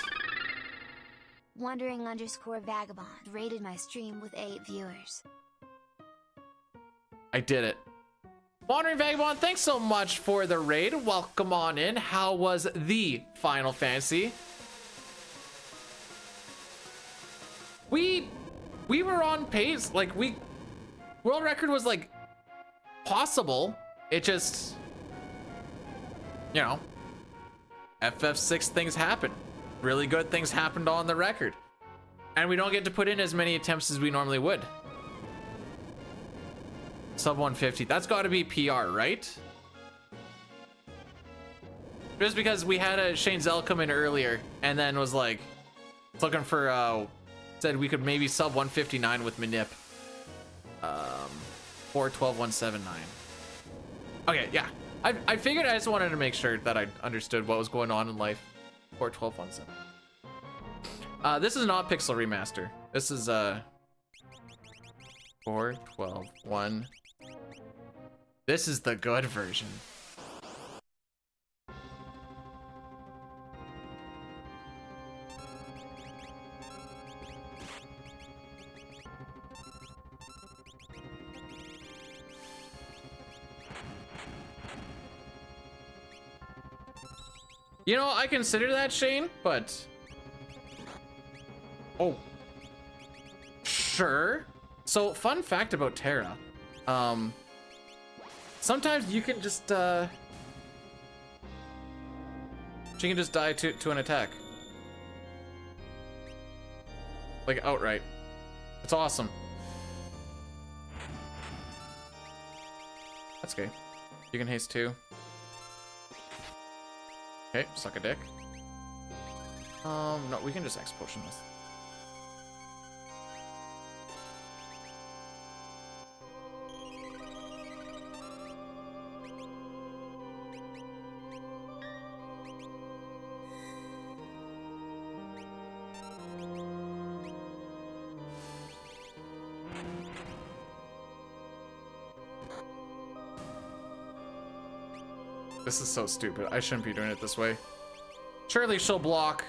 Wandering_vagabond rated my stream with 8 viewers. I did it. Wandering Vagabond, thanks so much for the raid. Welcome on in. How was the Final Fantasy? We were on pace. Like, world record was like possible. It just, you know, FF6 things happen. Really good things happened on the record. And we don't get to put in as many attempts as we normally would. Sub 150. That's got to be PR, right? Just because we had a Shane Zell come in earlier and then was like looking for said we could maybe sub 159 with Manip. 412179. Okay, yeah. I figured. I just wanted to make sure that I understood what was going on in life. 412179. This is not Pixel Remaster. This is 4121. This is the good version. You know, I consider that, Shane, but... Oh. Sure. So, fun fact about Terra. Sometimes you can just, she can just die to an attack. Like, outright. It's awesome. That's okay. You can haste too. Okay, suck a dick. No, we can just X potion this. This is so stupid. I shouldn't be doing it this way. Surely she'll block.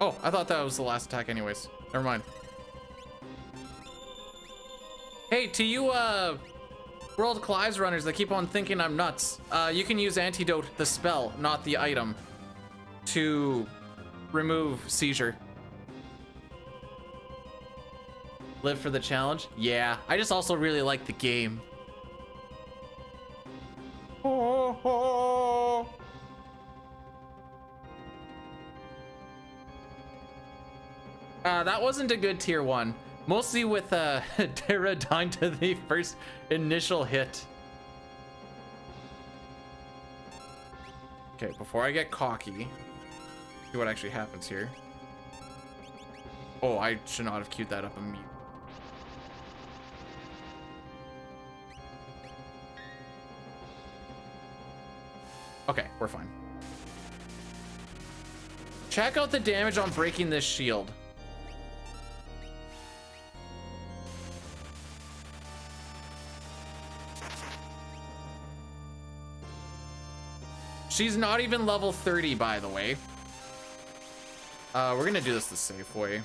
Oh, I thought that was the last attack anyways. Never mind. Hey, to you World Clives runners that keep on thinking I'm nuts, you can use Antidote, the spell, not the item, to remove seizure. Live for the challenge? Yeah, I just also really like the game. That wasn't a good tier 1. Mostly with Terra dying to the first initial hit. Okay, before I get cocky, see what actually happens here. Oh, I should not have queued that up immediately. Okay, we're fine. Check out the damage on breaking this shield. She's not even level 30, by the way. We're gonna do this the safe way.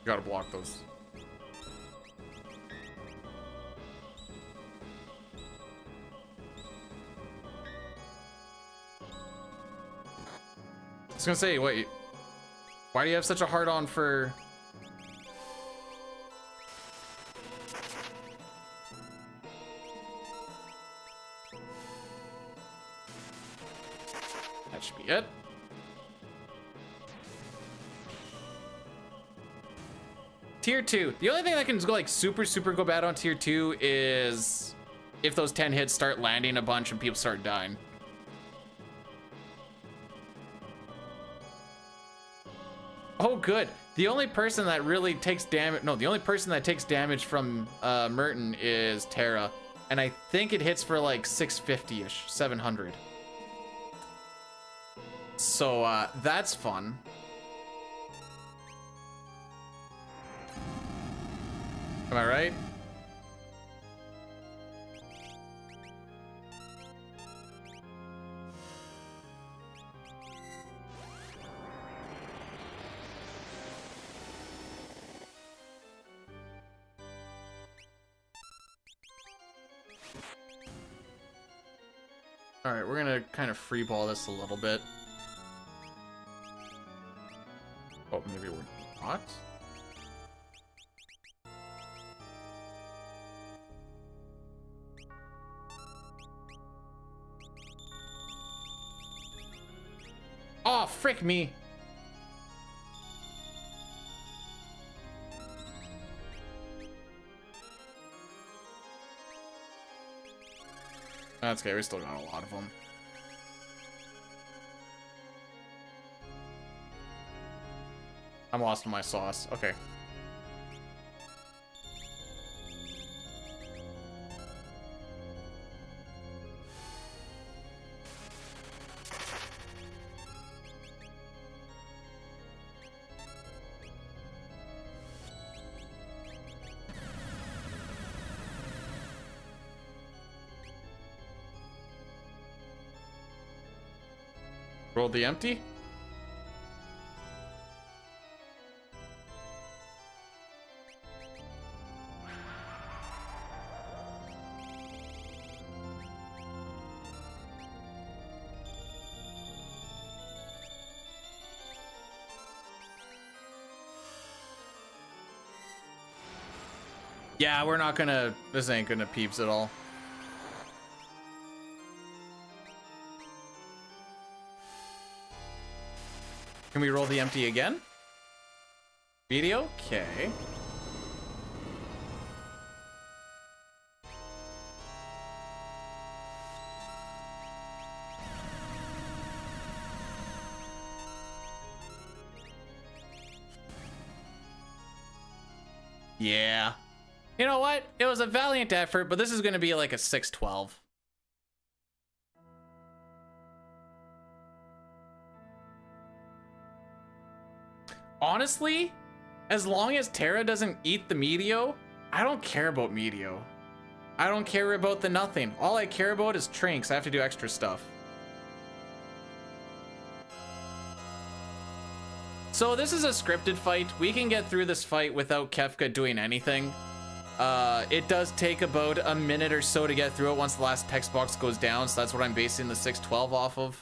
Gotta block those. I was gonna say, wait, why do you have such a hard on for... That should be it. Tier 2. The only thing that can go like super go bad on tier 2 is if those 10 hits start landing a bunch and people start dying. Oh, good. The only person that really takes damage, no, the only person that takes damage from Merton is Terra, and I think it hits for like 650-ish, 700. So that's fun. Am I right? All right, we're gonna kind of free ball this a little bit. Oh, maybe we're not. Oh, frick me. That's okay, we still got a lot of them. I'm lost in my sauce. Okay. Roll the empty. Yeah, we're not gonna, this ain't gonna peeps at all. Can we roll the empty again? Video? Okay. Yeah. You know what? It was a valiant effort, but this is going to be like a 6-12. Honestly, as long as Terra doesn't eat the Meteo, I don't care about Meteo. I don't care about the nothing. All I care about is Trinks. I have to do extra stuff. So this is a scripted fight. We can get through this fight without Kefka doing anything. It does take about a minute or so to get through it once the last text box goes down, so that's what I'm basing the 6-12 off of.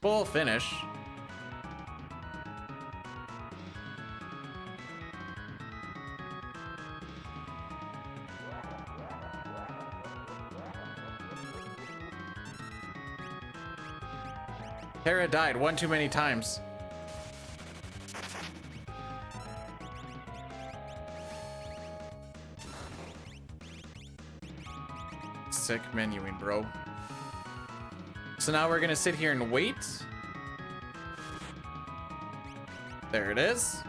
We'll finish. Terra died one too many times. Sick menuing, bro. So now we're gonna sit here and wait. There it is.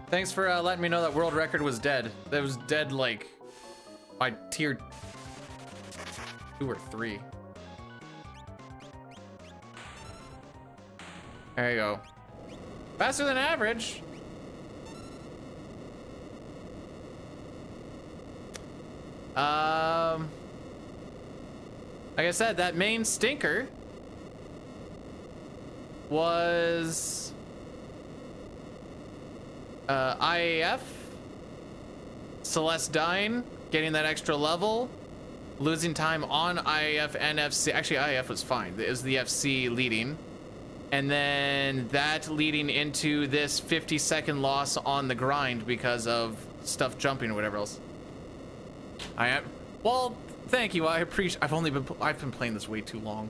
Thanks for letting me know that world record was dead. That was dead like by tier 2 or 3. There you go. Faster than average. Like I said, that main stinker was IAF, Celeste dying, getting that extra level, losing time on IAF and FC. Actually, IAF was fine. It was the FC leading. And then that leading into this 50-second loss on the grind because of stuff jumping or whatever else. Well, thank you. I appreciate. I've been playing this way too long.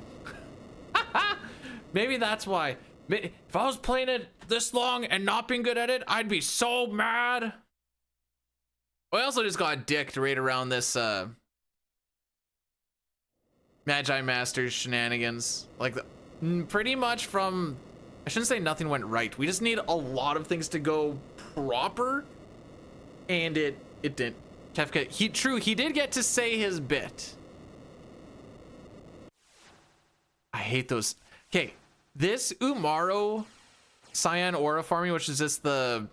Maybe that's why. If I was playing it this long and not being good at it, I'd be so mad. I also just got dicked right around this Magi Masters shenanigans. Like, pretty much from, I shouldn't say nothing went right. We just need a lot of things to go proper, and it didn't. Kefka, he did get to say his bit. I hate those. Okay, This Umaro Cyan Aura farming, which is just the...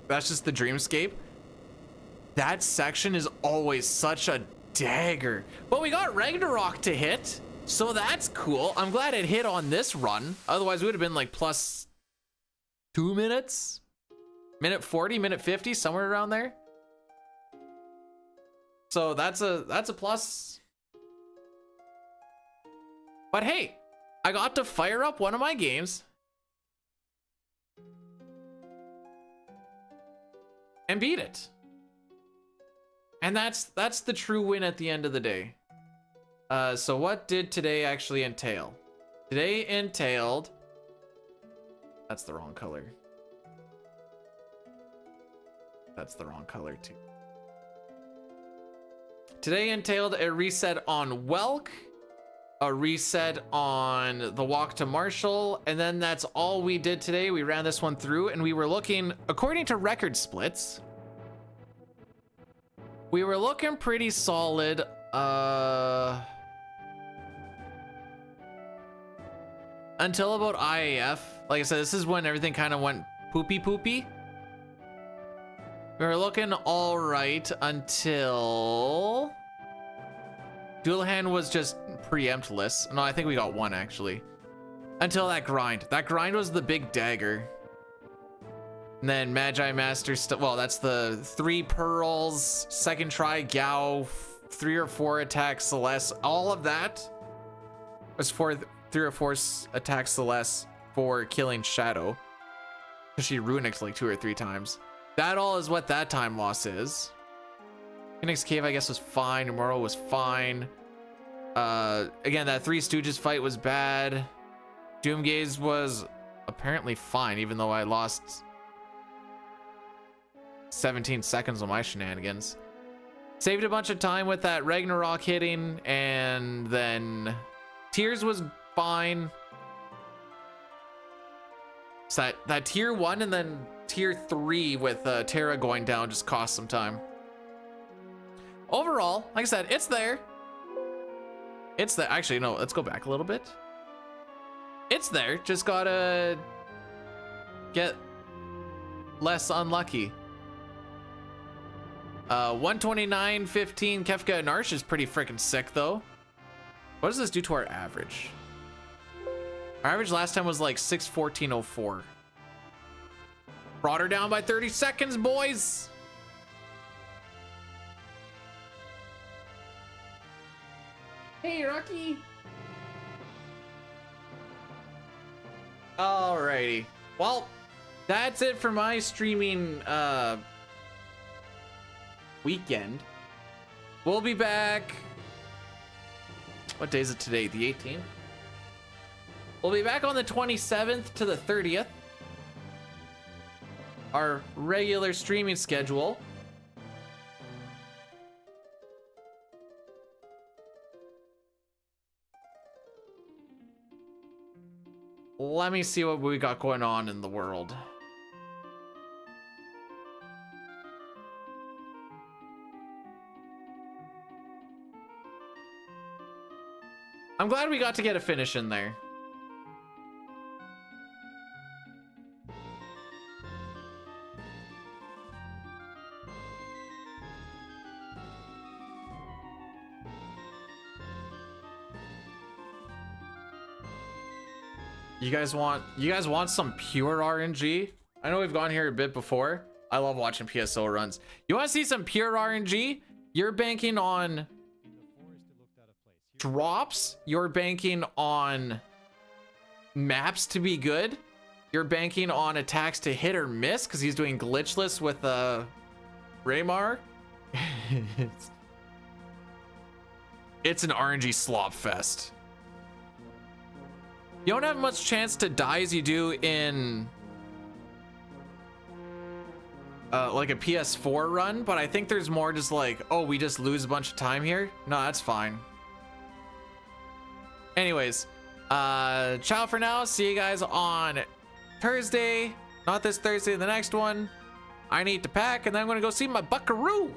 That's just the dreamscape. That section is always such a dagger. But we got Ragnarok to hit, so that's cool. I'm glad it hit on this run. Otherwise, we would have been like plus 2 minutes? Minute 40, minute 50, somewhere around there. So that's a plus. But hey, I got to fire up one of my games and beat it. And that's the true win at the end of the day. So what did today actually entail? Today entailed... That's the wrong color. That's the wrong color too. Today entailed a reset on Welk, a reset on the walk to Marshall, and then that's all we did today. We ran this one through and we were looking, according to record splits, we were looking pretty solid. Until about IAF. Like I said, this is when everything kind of went poopy. We were looking all right until Dualahan was just preemptless. No, I think we got one actually. Until that grind. That grind was the big dagger. And then Magi Master, well, that's the 3 pearls, second try Gao, 3 or 4 attacks Celeste. All of that was for 3 or 4 attacks Celeste for killing Shadow. Because she runicked like 2 or 3 times. That all is what that time loss is. Phoenix Cave, I guess, was fine. Immortal was fine. Again, that 3 Stooges fight was bad. Doomgaze was apparently fine, even though I lost 17 seconds on my shenanigans. Saved a bunch of time with that Ragnarok hitting, and then Tears was fine. So that tier 1 and then tier 3 with Terra going down just cost some time. Overall, like I said, it's there. It's there. Actually, no, let's go back a little bit. It's there. Just gotta get less unlucky. 129.15 Kefka and Arsh is pretty freaking sick though. What does this do to our average? Our average last time was like 614.04. Brought her down by 30 seconds, boys. Hey, Rocky. Alrighty. Well, that's it for my streaming weekend. We'll be back. What day is it today? The 18th? We'll be back on the 27th to the 30th. Our regular streaming schedule. Let me see what we got going on in the world. I'm glad we got to get a finish in there. You guys want some pure RNG? I know we've gone here a bit before. I love watching PSO runs. You want to see some pure RNG? You're banking on drops. You're banking on maps to be good. You're banking on attacks to hit or miss because he's doing glitchless with Raymar. It's an RNG slop fest. You don't have much chance to die as you do in like a PS4 run, but I think there's more just like, oh, we just lose a bunch of time here. No, that's fine. Anyways, ciao for now. See you guys on Thursday. Not this Thursday, the next one. I need to pack, and then I'm gonna go see my buckaroo.